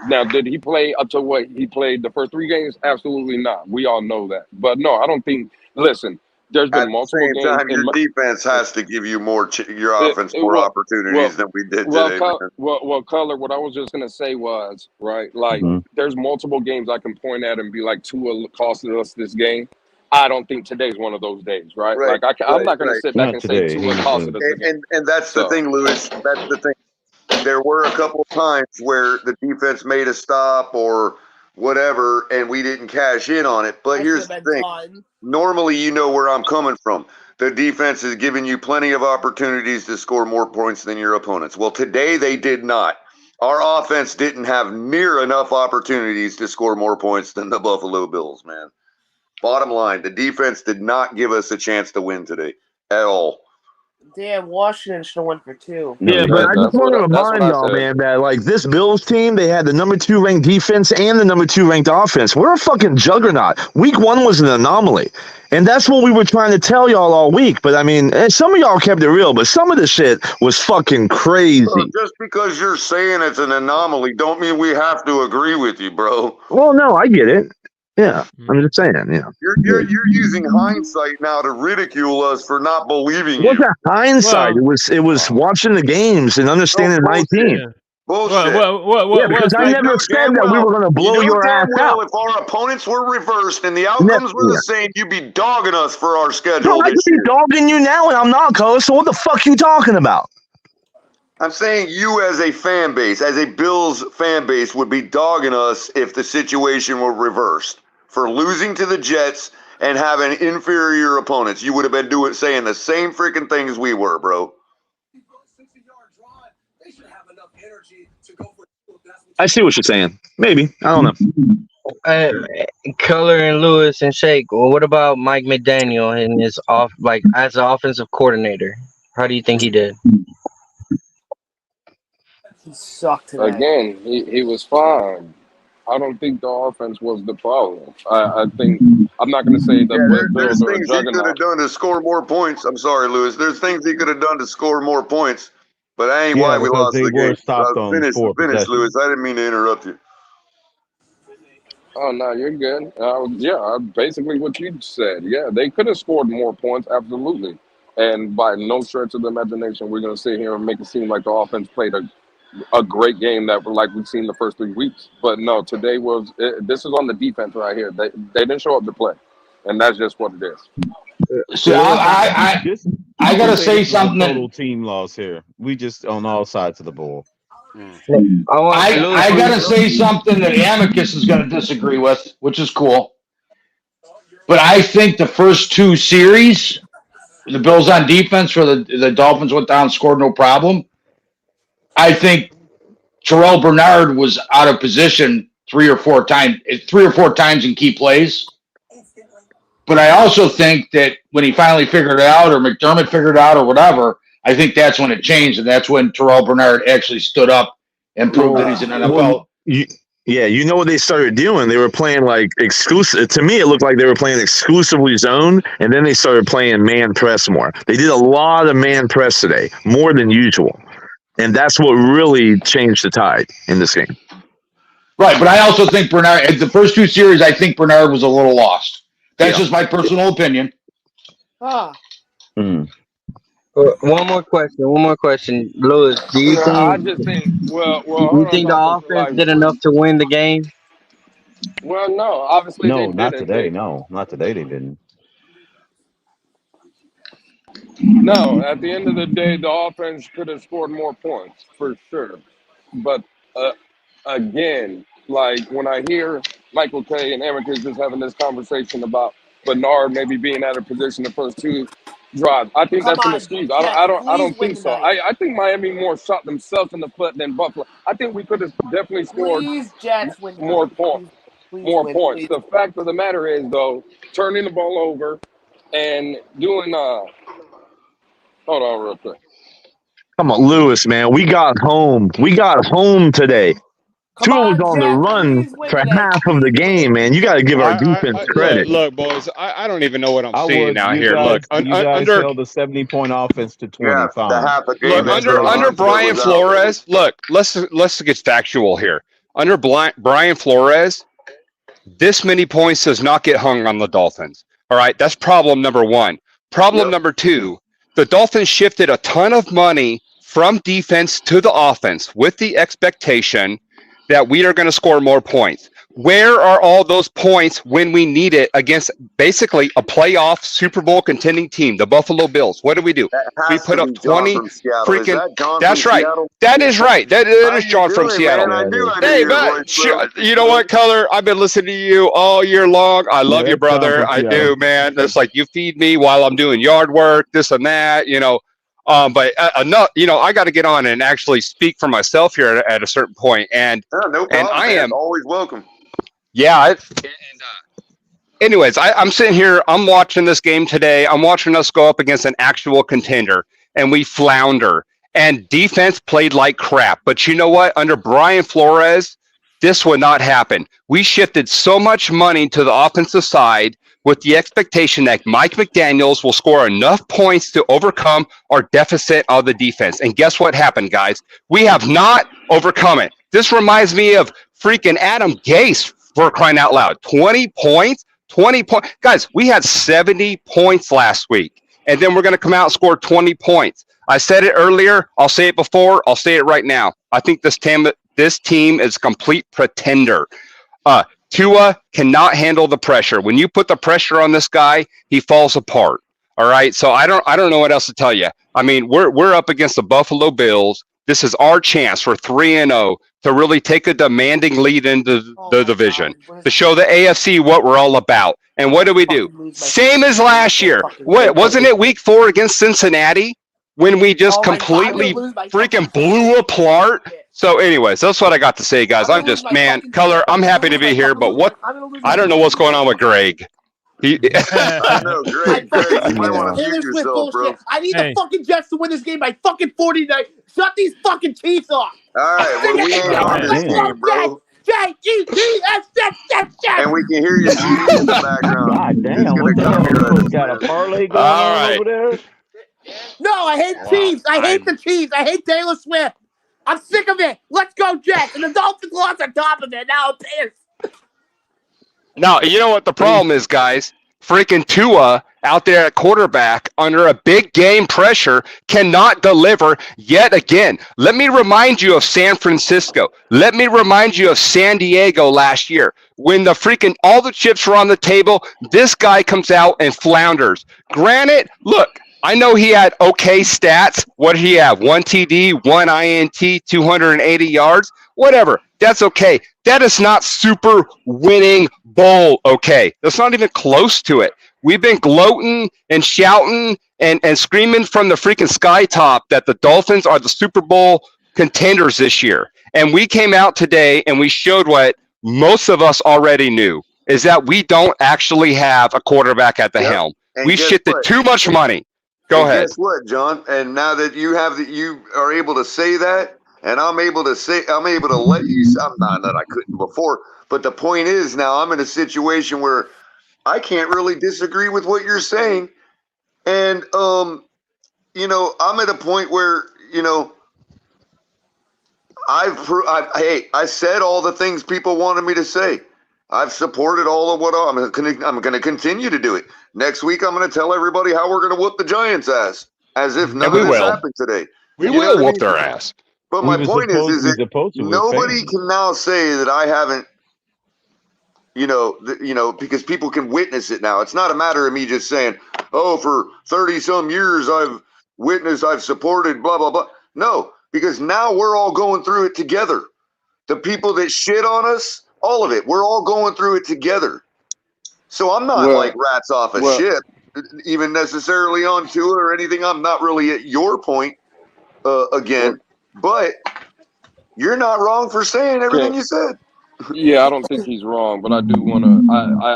Now, did he play up to what he played the first 3 games? Absolutely not. We all know that. But no, I don't think. Listen, there's been At the multiple same games time, in your defense has to give you your offense more well, opportunities than we did well, today, man. Color. What I was just gonna say was right. Like, there's multiple games I can point at and be like, Tua costed us this game. I don't think today's one of those days, right? Right, Like, I'm not gonna right. sit back and say Tua costed us the game. And that's the So, thing, Lewis. That's the thing. There were a couple of times where the defense made a stop or whatever, and we didn't cash in on it. But here's the thing. Normally, you know where I'm coming from. The defense is giving you plenty of opportunities to score more points than your opponents. Well, today they did not. Our offense didn't have near enough opportunities to score more points than the Buffalo Bills, man. Bottom line, the defense did not give us a chance to win today at all. Damn, Washington should have went for 2. Yeah, but I just want to remind y'all, man, that like this Bills team, they had the number 2 ranked defense and the number 2 ranked offense. We're a fucking juggernaut. Week 1 was an anomaly. And that's what we were trying to tell y'all all week. But I mean, some of y'all kept it real, but some of the shit was fucking crazy. Bro, just because you're saying it's an anomaly don't mean we have to agree with you, bro. Well, no, I get it. Yeah, I'm just saying, you know. You're using hindsight now to ridicule us for not believing What's you. that hindsight? It was watching the games and understanding my team. Bullshit. Yeah, because I never said that we were going to blow your ass out. If our opponents were reversed and the outcomes were the same, you'd be dogging us for our schedule. No, I could be dogging you now, and I'm not, Cole. So what the fuck you talking about? I'm saying you as a fan base, as a Bills fan base, would be dogging us if the situation were reversed. For losing to the Jets and having inferior opponents, you would have been saying the same freaking things we were, bro. I see what you're saying. Maybe. I don't know. Color and Lewis and Shake. Well, what about Mike McDaniel and his as an offensive coordinator? How do you think he did? He sucked today. again, he was fine. I don't think the offense was the problem. I think I'm not going to say the there's Bills are a things he could have juggernaut. done to score more points. I'm sorry, Lewis. There's things he could have done to score more points, but that ain't why we lost the game. Finish, Lewis. I didn't mean to interrupt you. Oh no, you're good. Basically what you said. Yeah, they could have scored more points, absolutely. And by no stretch of the imagination, we're going to sit here and make it seem like the offense played a great game that like we've seen the first 3 weeks. But no, today this is on the defense right here. They didn't show up to play, and that's just what it is. So I gotta say something. Total team loss here. We just on all sides of the ball. I gotta say something that Amicus is gonna disagree with, which is cool. But I think the first 2 series, the Bills on defense, where the Dolphins went down and scored no problem. I think Terrell Bernard was out of position 3 or 4 times in key plays. But I also think that when he finally figured it out, or McDermott figured it out, or whatever, I think that's when it changed, and that's when Terrell Bernard actually stood up and proved that he's an NFL. You know what they started doing? They were playing like exclusive. To me, it looked like they were playing exclusively zone, and then they started playing man press more. They did a lot of man press today, more than usual. And that's what really changed the tide in this game. Right, but I also think Bernard, the first 2 series, I think Bernard was a little lost. That's just my personal opinion. One more question. Lewis, do you think I just think you think the offense did enough to win the game? Well, no, obviously No, they not didn't. today. No, not today. They didn't. No, at the end of the day, the offense could have scored more points for sure. But again, like when I hear Michael K and Amicus just having this conversation about Bernard maybe being out of position the first 2 drives, I think that's an excuse. I don't think so. I think Miami more shot themselves in the foot than Buffalo. I think we could have definitely scored more points. Please. The fact of the matter is, though, turning the ball over and doing hold on real quick. Come on, Lewis, man. We got home. We got home today. Tua was on the run for half of the game, man. You got to give our defense credit. Look, boys, I don't even know what I'm seeing out You here. guys, Look, you guys under held a 70-point offense to 25. The half a game. Look, under Brian Flores, look, let's get factual here. Under Brian Flores, this many points does not get hung on the Dolphins. All right, that's problem number one. Problem number two, the Dolphins shifted a ton of money from defense to the offense with the expectation that we are going to score more points. Where are all those points when we need it against basically a playoff Super Bowl contending team, the Buffalo Bills? What do? We put up 20 freaking. That's right. That is right. That is John from Seattle. Hey, but you know what, Color? I've been listening to you all year long. I love you, brother. I do, man. It's like you feed me while I'm doing yard work, this and that. But enough. I got to get on and actually speak for myself here at a certain point, and I am always welcome. Yeah. Anyways, I'm sitting here. I'm watching this game today. I'm watching us go up against an actual contender, and we flounder. And defense played like crap. But you know what? Under Brian Flores, this would not happen. We shifted so much money to the offensive side with the expectation that Mike McDaniels will score enough points to overcome our deficit of the defense. And guess what happened, guys? We have not overcome it. This reminds me of freaking Adam Gase, for crying out loud. 20 points? 20 points. Guys, we had 70 points last week. And then we're going to come out and score 20 points. I said it earlier. I'll say it before. I'll say it right now. I think this team is a complete pretender. Tua cannot handle the pressure. When you put the pressure on this guy, he falls apart. All right. So I don't know what else to tell you. I mean, we're up against the Buffalo Bills. This is our chance for 3-0 to really take a demanding lead into the division, to show the AFC what we're all about. And what do? Same as last year. What wasn't it week 4 against Cincinnati when we just completely freaking blew apart? So anyways, that's what I got to say, guys. I'm just, man, Color, I'm happy to be here, but I don't know what's going on with Greg. I know, Greg, you might want to mute yourself, bro. I need the fucking Jets to win this game by fucking 49. Shut these fucking teeth off. All right, well, we ain't on this game, bro. And we can hear your TV in the background. God damn, what the hell? Got a parlay going on over there? No, I hate Chiefs. I hate the Chiefs. I hate Taylor Swift. I'm sick of it. Let's go, Jets. And the Dolphins lost on top of it. Now I'm pissed. Now, you know what the problem is, guys? Freaking Tua out there at quarterback under a big game pressure cannot deliver yet again. Let me remind you of San Francisco. Let me remind you of San Diego last year. When the freaking all the chips were on the table, this guy comes out and flounders. Granted, look, I know he had okay stats. What did he have? 1 TD, 1 INT, 280 yards, whatever. That's okay. That is not super winning bowl, okay? That's not even close to it. We've been gloating and shouting and screaming from the freaking sky top that the Dolphins are the Super Bowl contenders this year. And we came out today and we showed what most of us already knew, is that we don't actually have a quarterback at the helm. And we shifted too much money. Go ahead. Guess what, John? And now that you are able to say that, and I'm able to let you. I'm not that I couldn't before, but the point is now I'm in a situation where I can't really disagree with what you're saying, and I'm at a point where I said all the things people wanted me to say. I've supported all of what I'm going to continue to do it. Next week, I'm going to tell everybody how we're going to whoop the Giants' ass, as if none of this happened today. We will whoop their ass. But my point is that nobody can now say that I haven't, because people can witness it now. It's not a matter of me just saying, oh, for 30 some years I've supported blah, blah, blah. No, because now we're all going through it together. The people that shit on us, all of it, we're all going through it together. So I'm not like rats off a ship, even necessarily on Tua or anything. I'm not really at your point again. But you're not wrong for saying everything you said. Yeah, I don't think he's wrong, but I do want to.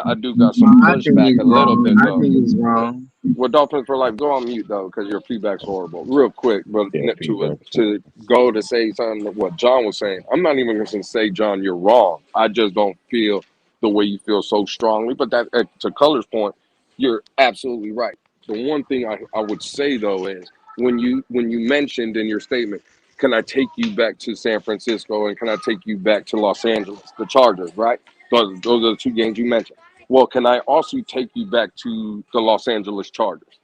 I do got some pushback a little bit though. I think he's wrong. Well, Dolphins for life, go on mute though, because your feedback's horrible. Real quick, but to go to say something what John was saying, I'm not even going to say, John, you're wrong. I just don't feel the way you feel so strongly. But that, to Color's point, you're absolutely right. The one thing I would say though is when you mentioned in your statement, can I take you back to San Francisco and can I take you back to Los Angeles, the Chargers, right? Those are the two games you mentioned. Well, can I also take you back to the Los Angeles Chargers?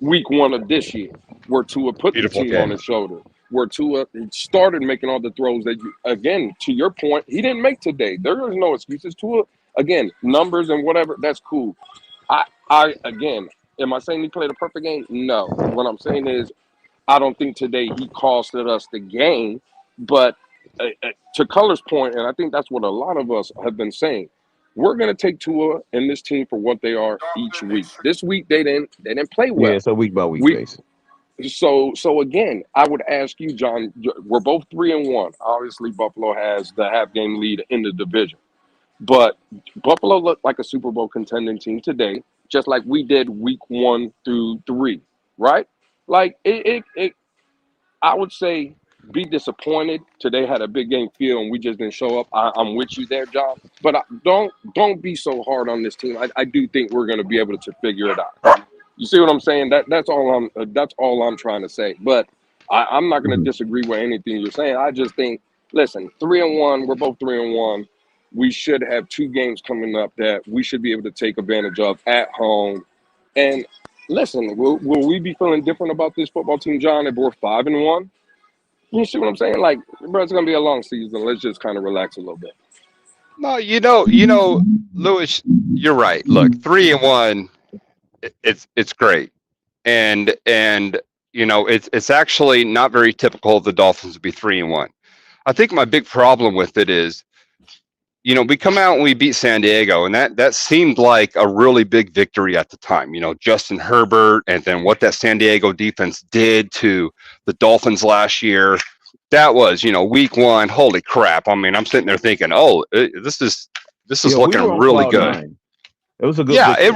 Week 1 of this year, where Tua put the team on his shoulder, where Tua started making all the throws that, again, to your point, he didn't make today. There is no excuses. Tua, again, numbers and whatever, that's cool. Again, am I saying he played a perfect game? No. What I'm saying is I don't think today he costed us the game, but to Color's point, and I think that's what a lot of us have been saying, we're going to take Tua and this team for what they are each week. This week they didn't play well. Yeah, it's a week by week basis. So again, I would ask you, John. We're both 3-1. Obviously, Buffalo has the half-game lead in the division, but Buffalo looked like a Super Bowl contending team today, just like we did week 1 through 3, right? Like I would say be disappointed. Today had a big game feel and we just didn't show up. I'm with you there, John. But don't be so hard on this team. I do think we're going to be able to figure it out. You see what I'm saying? That's all I'm trying to say. But I'm not going to disagree with anything you're saying. I just think, listen, 3-1. We're both 3-1. We should have 2 games coming up that we should be able to take advantage of at home. And listen, will we be feeling different about this football team, John, if we're 5-1? You see what I'm saying? Like, bro, it's gonna be a long season. Let's just kind of relax a little bit. No, Lewis, you're right. Look, 3-1, it's great, and it's actually not very typical of the Dolphins to be 3-1. I think my big problem with it is, we come out and we beat San Diego, and that seemed like a really big victory at the time. Justin Herbert, and then what that San Diego defense did to the Dolphins last year. That was, week 1. Holy crap! I mean, I'm sitting there thinking, oh, this is looking really good. 9. It was a good. Yeah, victory. it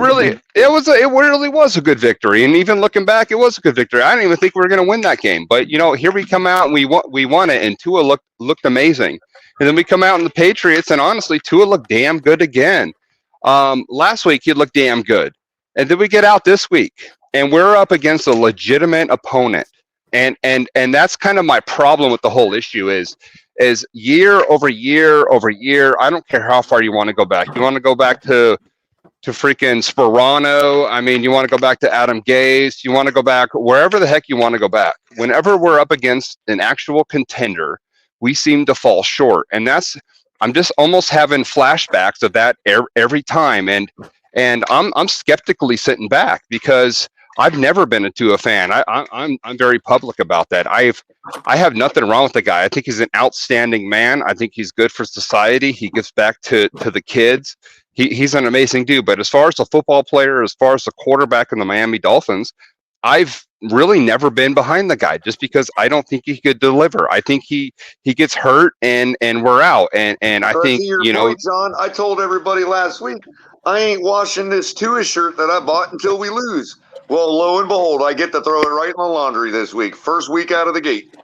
really was a good victory, and even looking back, it was a good victory. I didn't even think we were going to win that game, but here we come out and we won it, and Tua looked amazing. And then we come out in the Patriots, and honestly, Tua looked damn good again. Last week he looked damn good, and then we get out this week, and we're up against a legitimate opponent, and that's kind of my problem with the whole issue is year over year over year. I don't care how far you want to go back. You want to go back to freaking Sperano. I mean, you want to go back to Adam Gase. You want to go back wherever the heck you want to go back. Whenever we're up against an actual contender, we seem to fall short, and I'm just almost having flashbacks of that every time, and I'm skeptically sitting back because I've never been a Tua fan. I'm very public about that. I have nothing wrong with the guy. I think he's an outstanding man. I think he's good for society. He gives back to the kids. He's an amazing dude. But as far as a football player, as far as the quarterback in the Miami Dolphins, I've really never been behind the guy just because I don't think he could deliver. I think he gets hurt and we're out. And I think, point, John, I told everybody last week, I ain't washing this Tua shirt that I bought until we lose. Well, lo and behold, I get to throw it right in the laundry this week. First week out of the gate.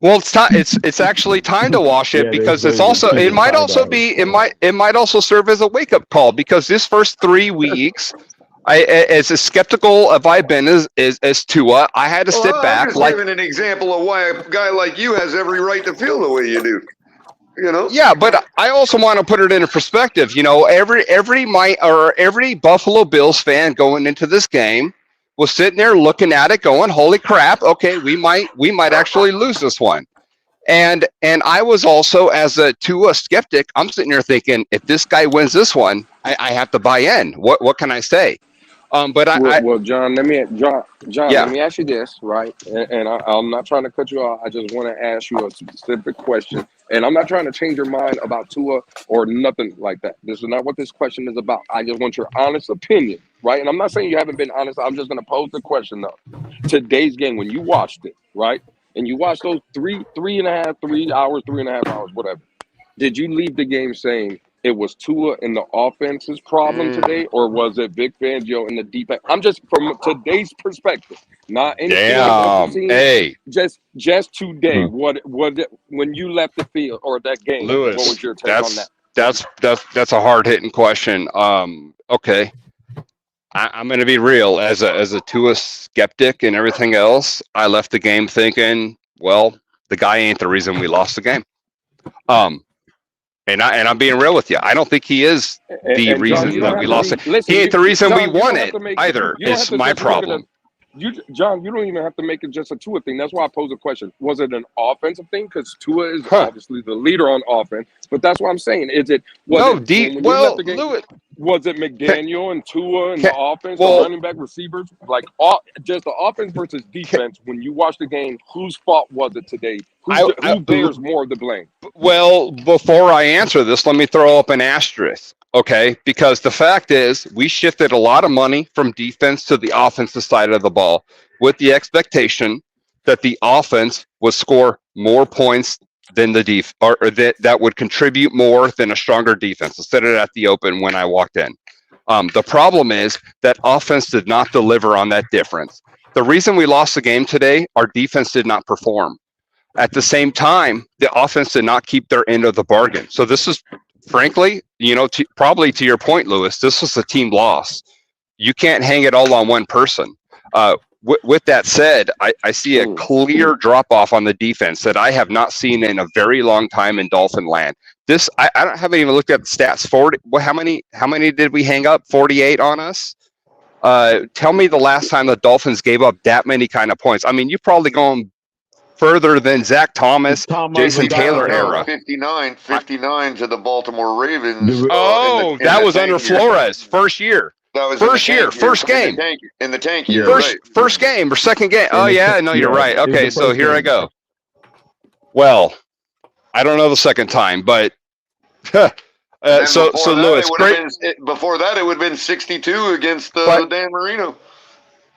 Well, it's actually time to wash it because it might also serve as a wake up call because this first 3 weeks, as skeptical as I've been as Tua, I had to sit back. I'm just giving an example of why a guy like you has every right to feel the way you do. Yeah, but I also want to put it into perspective. Every Buffalo Bills fan going into this game was sitting there looking at it, going, "Holy crap! Okay, we might actually lose this one." And I was also, as a Tua skeptic, I'm sitting there thinking, if this guy wins this one, I have to buy in. What can I say? John, let me Yeah. let me ask you this, right? And I'm not trying to cut you off. I just want to ask you a specific question, and I'm not trying to change your mind about Tua or nothing like that. This is not what this question is about. I just want your honest opinion, right? And I'm not saying you haven't been honest. I'm just going to pose the question though. Today's game, when you watched it, right, and you watched those 3.5 hours, whatever, did you leave the game saying, it was Tua and the offense's problem today, or was it Vic Fangio and the defense? I'm just from today's perspective, not anything that you've seen. Hey, just today. What when you left the field or that game? Lewis, what was your take on that? That's a hard hitting question. Okay, I'm going to be real. As a Tua skeptic and everything else, I left the game thinking, well, the guy ain't the reason we lost the game. And I'm being real with you. I don't think he is the reason that we lost it. He ain't the reason we won it either. It's my problem. John, you don't even have to make it just a Tua thing. That's why I posed the question. Was it an offensive thing? Because Tua is obviously the leader on offense. But that's what I'm saying. Was it McDaniel and Tua and the offense, the running back, receivers? Like just the offense versus defense. When you watch the game, whose fault was it today? Who bears more of the blame? Well, before I answer this, let me throw up an asterisk. Okay, because the fact is we shifted a lot of money from defense to the offensive side of the ball with the expectation that the offense would score more points than the that would contribute more than a stronger defense. I said it at the open when I walked in. The problem is that offense did not deliver on that difference. The reason we lost the game today, our defense did not perform. At the same time, the offense did not keep their end of the bargain. So this is, frankly, probably to your point, Lewis, this was a team loss. You can't hang it all on one person. With that said, I see a clear drop-off on the defense that I have not seen in a very long time in Dolphin land. I haven't even looked at the stats. 40. How many did we hang up? 48 on us? Tell me the last time the Dolphins gave up that many kind of points. I mean, you've probably gone further than Zach Thomas, Jason Taylor era. 59 to the Baltimore Ravens. That was under Flores, first year. That was first game. In the tank year, first game or second game. Oh, yeah, no, you're right. Okay, so here I go. Well, I don't know the second time, but so Lewis, before that, it would have been 62 against Dan Marino.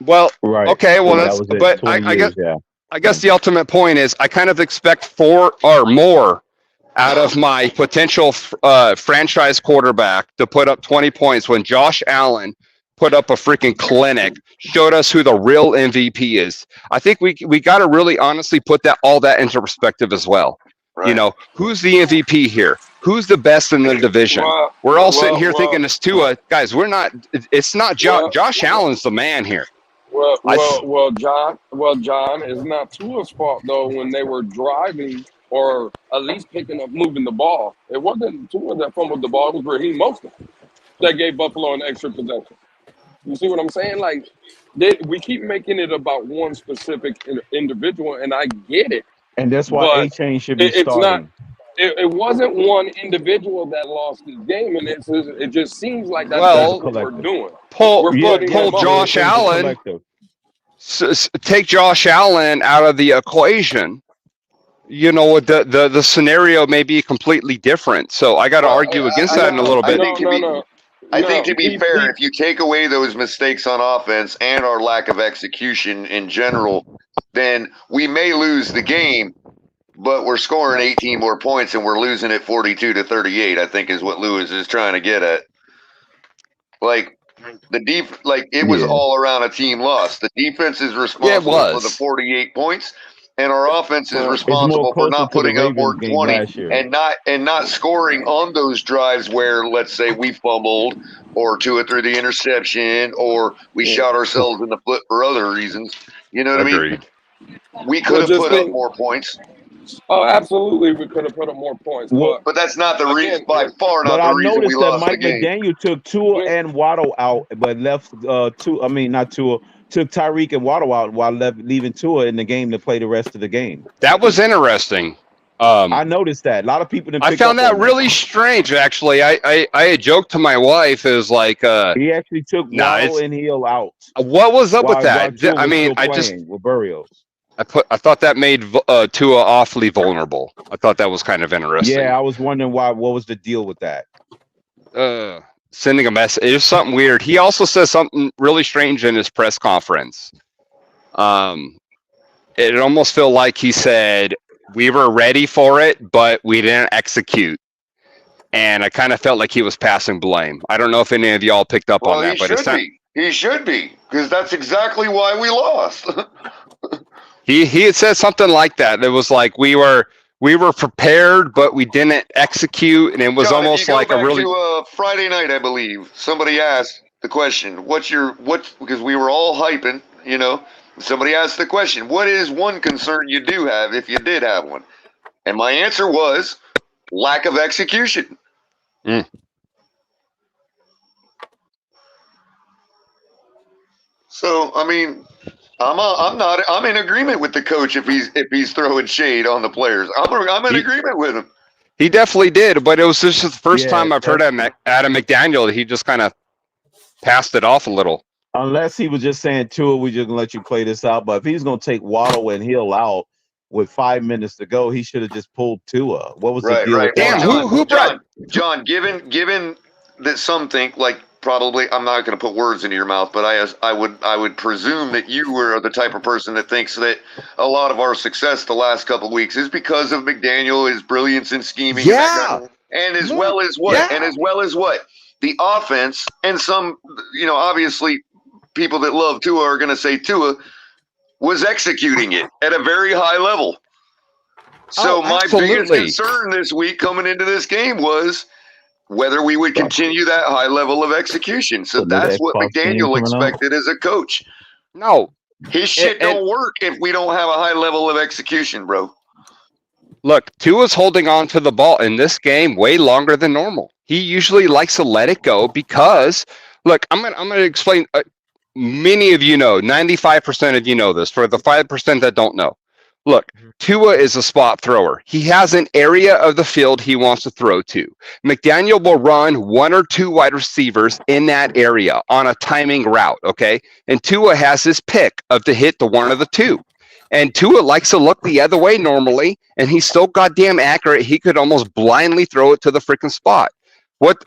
Well, okay, well, I guess the ultimate point is I kind of expect 4 or more out of my potential franchise quarterback to put up 20 points when Josh Allen put up a freaking clinic, showed us who the real MVP is. I think we got to really honestly put all that into perspective as well. Right. Who's the MVP here? Who's the best in the division? We're all sitting here thinking it's Tua. Guys, we're not. It's not Josh Allen's the man here. John, it's not Tua's fault though when they were driving or at least picking up, moving the ball. It wasn't Tua that fumbled the ball. It was Raheem Mostert that gave Buffalo an extra possession. You see what I'm saying? Like we keep making it about one specific individual, and I get it. And that's why A-Chain should be starting. It wasn't one individual that lost this game, and it just seems like that's what we're doing. Pull Josh Allen. Take Josh Allen out of the equation. The scenario may be completely different. So I got to argue against that in a little bit. I think to be fair, if you take away those mistakes on offense and our lack of execution in general, then we may lose the game, but we're scoring 18 more points and we're losing it 42-38, I think is what Lewis is trying to get at. Like it was all around a team loss. The defense is responsible for the 48 points, and our offense is responsible for not putting up more 20 and not scoring on those drives where, let's say, we fumbled or Tua threw the interception or we shot ourselves in the foot for other reasons. You know what I mean? We could have put up more points. Oh, absolutely, we could have put up more points. But that's not the reason, by far not the reason we lost the game. But I noticed that Mike McDaniel took Tua and Waddle out, but left took Tyreek and Waddle out while leaving Tua in the game to play the rest of the game. That was interesting. I noticed that. A lot of people didn't pick I found that really strange, actually. I had joked to my wife, it was like he actually took Waddle and Hill out. What was up with that? I mean, with Burials. I thought that made Tua awfully vulnerable. I thought that was kind of interesting. Yeah, I was wondering what was the deal with that. Sending a message. It was something weird. He also says something really strange in his press conference. It almost felt like he said, we were ready for it, but we didn't execute. and I kind of felt like he was passing blame. I don't know if any of y'all picked up on that, but he should be, because that's exactly why we lost. he had said something like that. It was like we were prepared, but we didn't execute, and it was John, almost like a really to, Friday night, I believe somebody asked the question, because we were all hyping, you know. Somebody asked the question, what is one concern you do have if you did have one? And my answer was lack of execution. So, I mean, I'm in agreement with the coach if he's throwing shade on the players. I'm in agreement with him. He definitely did, but it was just the first time I've heard Adam McDaniel. He just kind of passed it off a little. Unless he was just saying, Tua, we just gonna let you play this out. But if he's gonna take Waddle and Hill out with 5 minutes to go, he should have just pulled Tua. What was the deal? Right. With that? John, given that some think, like, probably, I'm not going to put words into your mouth, but I would presume that you were the type of person that thinks that a lot of our success the last couple of weeks is because of McDaniel, his brilliance in scheming, and as well as what the offense, and some, you know, obviously people that love Tua are going to say Tua was executing it at a very high level. So my biggest concern this week coming into this game was whether we would continue that high level of execution. So that's what McDaniel expected as a coach. No. His shit don't work if we don't have a high level of execution, bro. Look, Tua's holding on to the ball in this game way longer than normal. He usually likes to let it go because, look, I'm gonna explain. Many of you know, 95% of you know this. For the 5% that don't know, look, Tua is a spot thrower. He has an area of the field he wants to throw to. McDaniel will run 1 or 2 wide receivers in that area on a timing route, okay? And Tua has his pick of to hit the 1 or the 2. And Tua likes to look the other way normally, and he's so goddamn accurate, he could almost blindly throw it to the freaking spot. What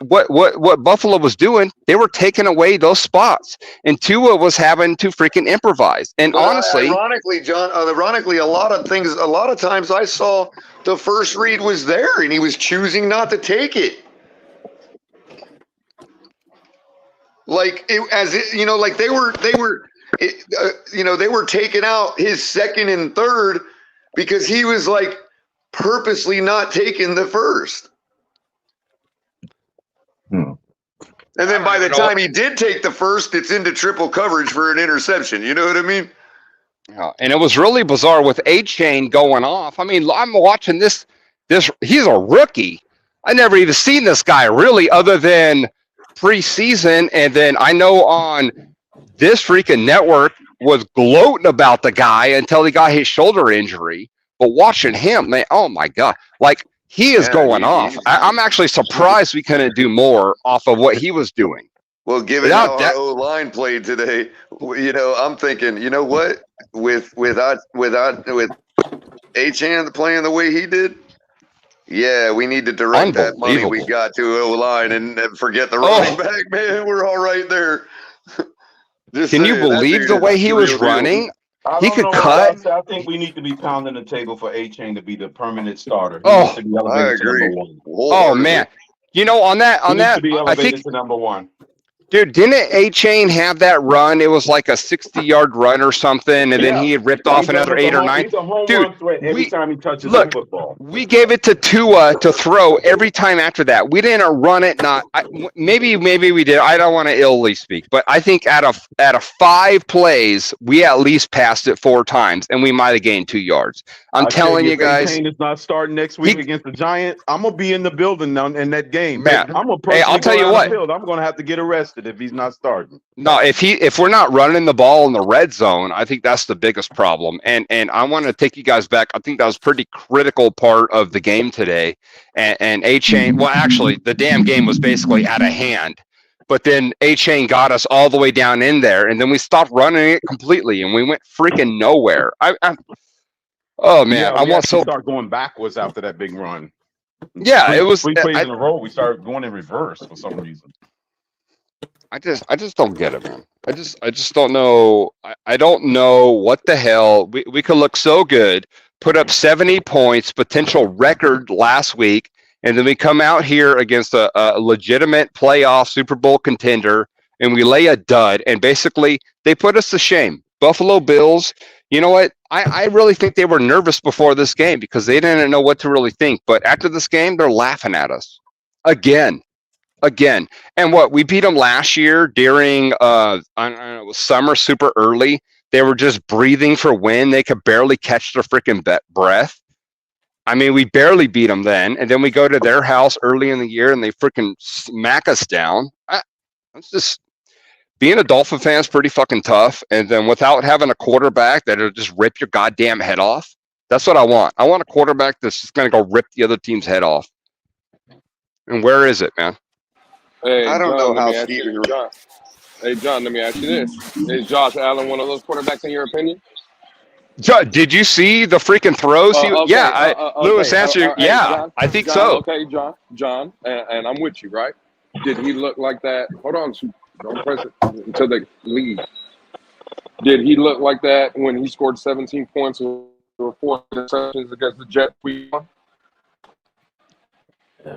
Buffalo was doing, they were taking away those spots, and Tua was having to freaking improvise. And honestly, ironically, John, a lot of times I saw the first read was there, and he was choosing not to take it. Like they were taking out his second and third because he was like purposely not taking the first. And then by the time he did take the first, it's into triple coverage for an interception. You know what I mean? Yeah, and it was really bizarre with A-Chain going off. I mean, I'm watching this. He's a rookie. I never even seen this guy really, other than preseason. And then I know on this freaking network was gloating about the guy until he got his shoulder injury. But watching him, man, oh my God, like he is going off. I'm actually surprised we couldn't do more off of what he was doing. Well, given how our O-line played today, you know, I'm thinking, you know what, with Achane playing the way he did, yeah, we need to direct that money we got to O-line and forget the running back, man. We're all right there. Can you believe the way he was running? He could cut. I think we need to be pounding the table for A-Chain to be the permanent starter. I agree. Oh man, you know on that I think to number 1. Dude, didn't A-Chain have that run? It was like a 60-yard run or something, and then he had ripped off another 8 or 9. He's a home run threat every time he touches the football. We gave it to Tua to throw every time after that. We didn't run it. Maybe we did. I don't want to illy speak, but I think out of 5 plays, we at least passed it 4 times, and we might have gained 2 yards. I'm telling you guys. A-Chain is not starting next week against the Giants. I'm gonna be in the building now in that game. Man, I'm gonna I'll tell you what. I'm gonna have to get arrested if he's not starting. No, if we're not running the ball in the red zone, I think that's the biggest problem. And I want to take you guys back. I think that was a pretty critical part of the game today. And A-Chain, well, actually, the damn game was basically out of hand. But then A-Chain got us all the way down in there, and then we stopped running it completely, and we went freaking nowhere. Oh man, I want to start going backwards after that big run. Yeah, it was 3 plays in a row. We started going in reverse for some reason. I just don't get it, man. I just don't know. I don't know what the hell. We could look so good, put up 70 points, potential record last week, And then we come out here against a legitimate playoff Super Bowl contender, and we lay a dud. And basically, they put us to shame. Buffalo Bills, you know what? I really think they were nervous before this game because they didn't know what to really think. But after this game, they're laughing at us again. And what, we beat them last year during I don't know, it was summer, super early. They were just breathing for wind. They could barely catch their freaking breath. I mean, we barely beat them then, and then we go to their house early in the year and they freaking smack us down. It's just, being a Dolphin fan is pretty fucking tough. And then without having a quarterback that'll just rip your goddamn head off, that's what I want. I want a quarterback that's just going to go rip the other team's head off. And where is it, man? Hey, I don't John, know how let me ask you this. Is Josh Allen one of those quarterbacks in your opinion? Did you see the freaking throws? Lewis answered, John, I think John, so. Okay, John, and I'm with you, right? Did he look like that? Hold on, don't press it until they leave. Did he look like that when he scored 17 points or 4 interceptions against the Jets?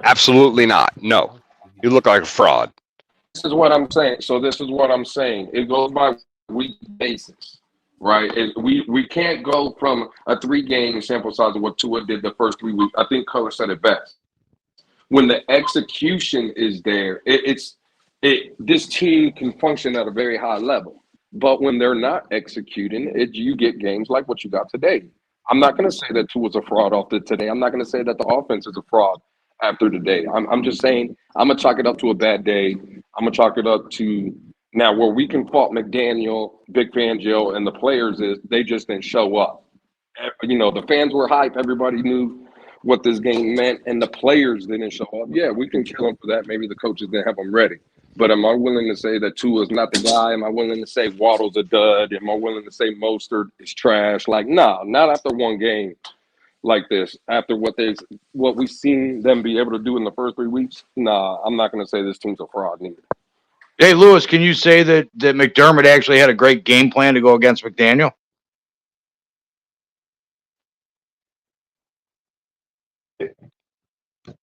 Absolutely not. No. You look like a fraud. This is what I'm saying. It goes by week basis, right? We can't go from a 3-game sample size of what Tua did the first 3 weeks. I think Color said it best. When the execution is there, this team can function at a very high level. But when they're not executing, you get games like what you got today. I'm not going to say that Tua's a fraud after today. I'm not going to say that the offense is a fraud after today. I'm just saying I'm going to chalk it up to a bad day. I'm going to chalk it up to now where we can fault McDaniel, Vic Fangio, and the players is they just didn't show up. The fans were hype. Everybody knew what this game meant, and the players didn't show up. Yeah, we can kill them for that. Maybe the coaches didn't have them ready. But am I willing to say that Tua's not the guy? Am I willing to say Waddle's a dud? Am I willing to say Mostert is trash? Like, no, not after one game like this. After what we've seen them be able to do in the first 3 weeks, nah, I'm not going to say this team's a fraud neither. Hey, Lewis, can you say that McDermott actually had a great game plan to go against McDaniel?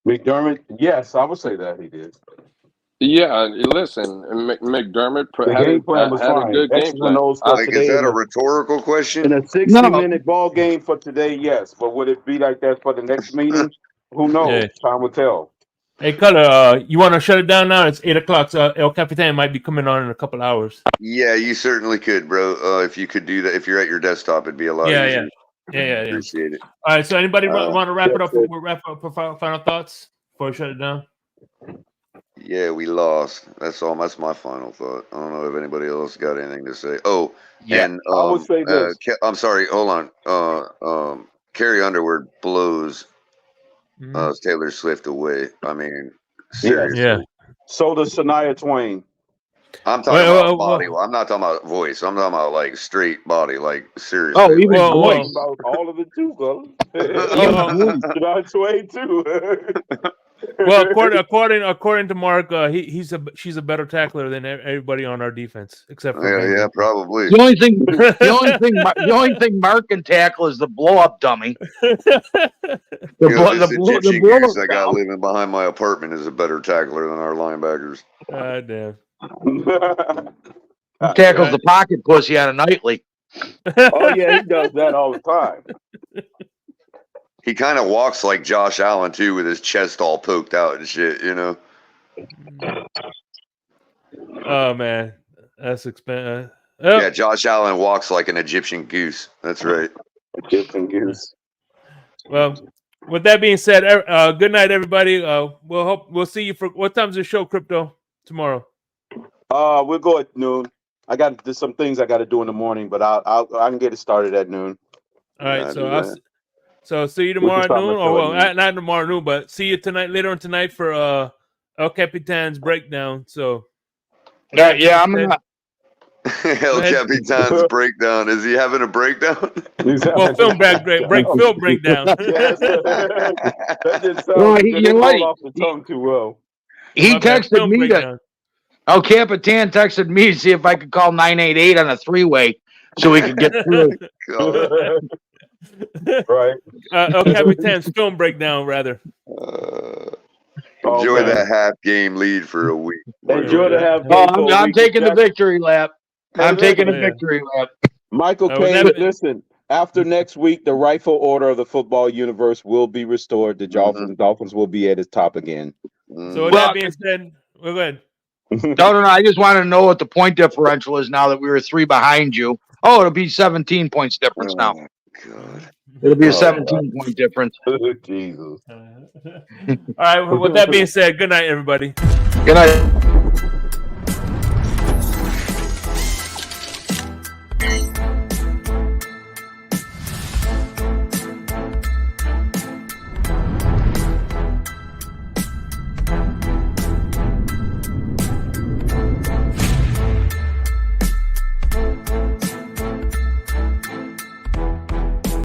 McDermott, yes, I would say that he did. Yeah, listen, McDermott had a good game plan. Like, is that a rhetorical question? In a 60-minute ball game for today, yes. But would it be like that for the next meetings? Who knows? Yeah. Time will tell. Hey, Color, you want to shut it down now? It's 8 o'clock. So El Capitan might be coming on in a couple hours. Yeah, you certainly could, bro. If you could do that, if you're at your desktop, it'd be a lot easier. Yeah. Appreciate it. All right. So anybody want to wrap it up? We'll wrap up for final thoughts before we shut it down. Yeah, we lost. That's all. That's my final thought. I don't know if anybody else got anything to say. Oh, yeah. And I would say this. I'm sorry. Hold on. Carrie Underwood blows Taylor Swift away. I mean, seriously. Yeah. So does Shania Twain. I'm talking about body. I'm not talking about voice. I'm talking about like straight body. Like seriously. Oh, even voice. About all of it too, bro. Shania Twain too. Well, according to Mark, she's a better tackler than everybody on our defense, except for yeah, probably. The only thing Mark can tackle is the blow up dummy. The Egyptian goose I got living behind my apartment is a better tackler than our linebackers. Damn. He tackles the pocket pussy on a nightly. Oh yeah, he does that all the time. He kind of walks like Josh Allen too, with his chest all poked out and shit, you know. Oh man, that's expensive. Yeah, Josh Allen walks like an Egyptian goose. That's right. Egyptian goose. Well, with that being said, good night, everybody. We'll see you for what time's the show, Crypto, tomorrow? We'll go at noon. There's some things I got to do in the morning, but I can get it started at noon. All right, so see you tomorrow at noon, or not tomorrow noon, but see you later on tonight for El Capitan's breakdown. So yeah, I'm gonna. El Capitan's breakdown. Is he having a breakdown? Well, film breakdown. Yes. That just sounds off the tongue too well. He texted me to. El Capitan texted me to see if I could call 988 on a 3-way so we could get through. Right. El Capitan Stone breakdown, rather. Enjoy that half game lead for a week. Enjoy the half game. Oh, I'm taking the victory lap. I'm taking the victory lap. Michael Caine, listen. After next week, the rightful order of the football universe will be restored. The Dolphins will be at its top again. So with that being said, we're good. No. I just want to know what the point differential is now that we were 3 behind you. Oh, it'll be 17 points difference now. God. It'll be a 17-point difference. Jesus. All right. With that being said, good night, everybody. Good night.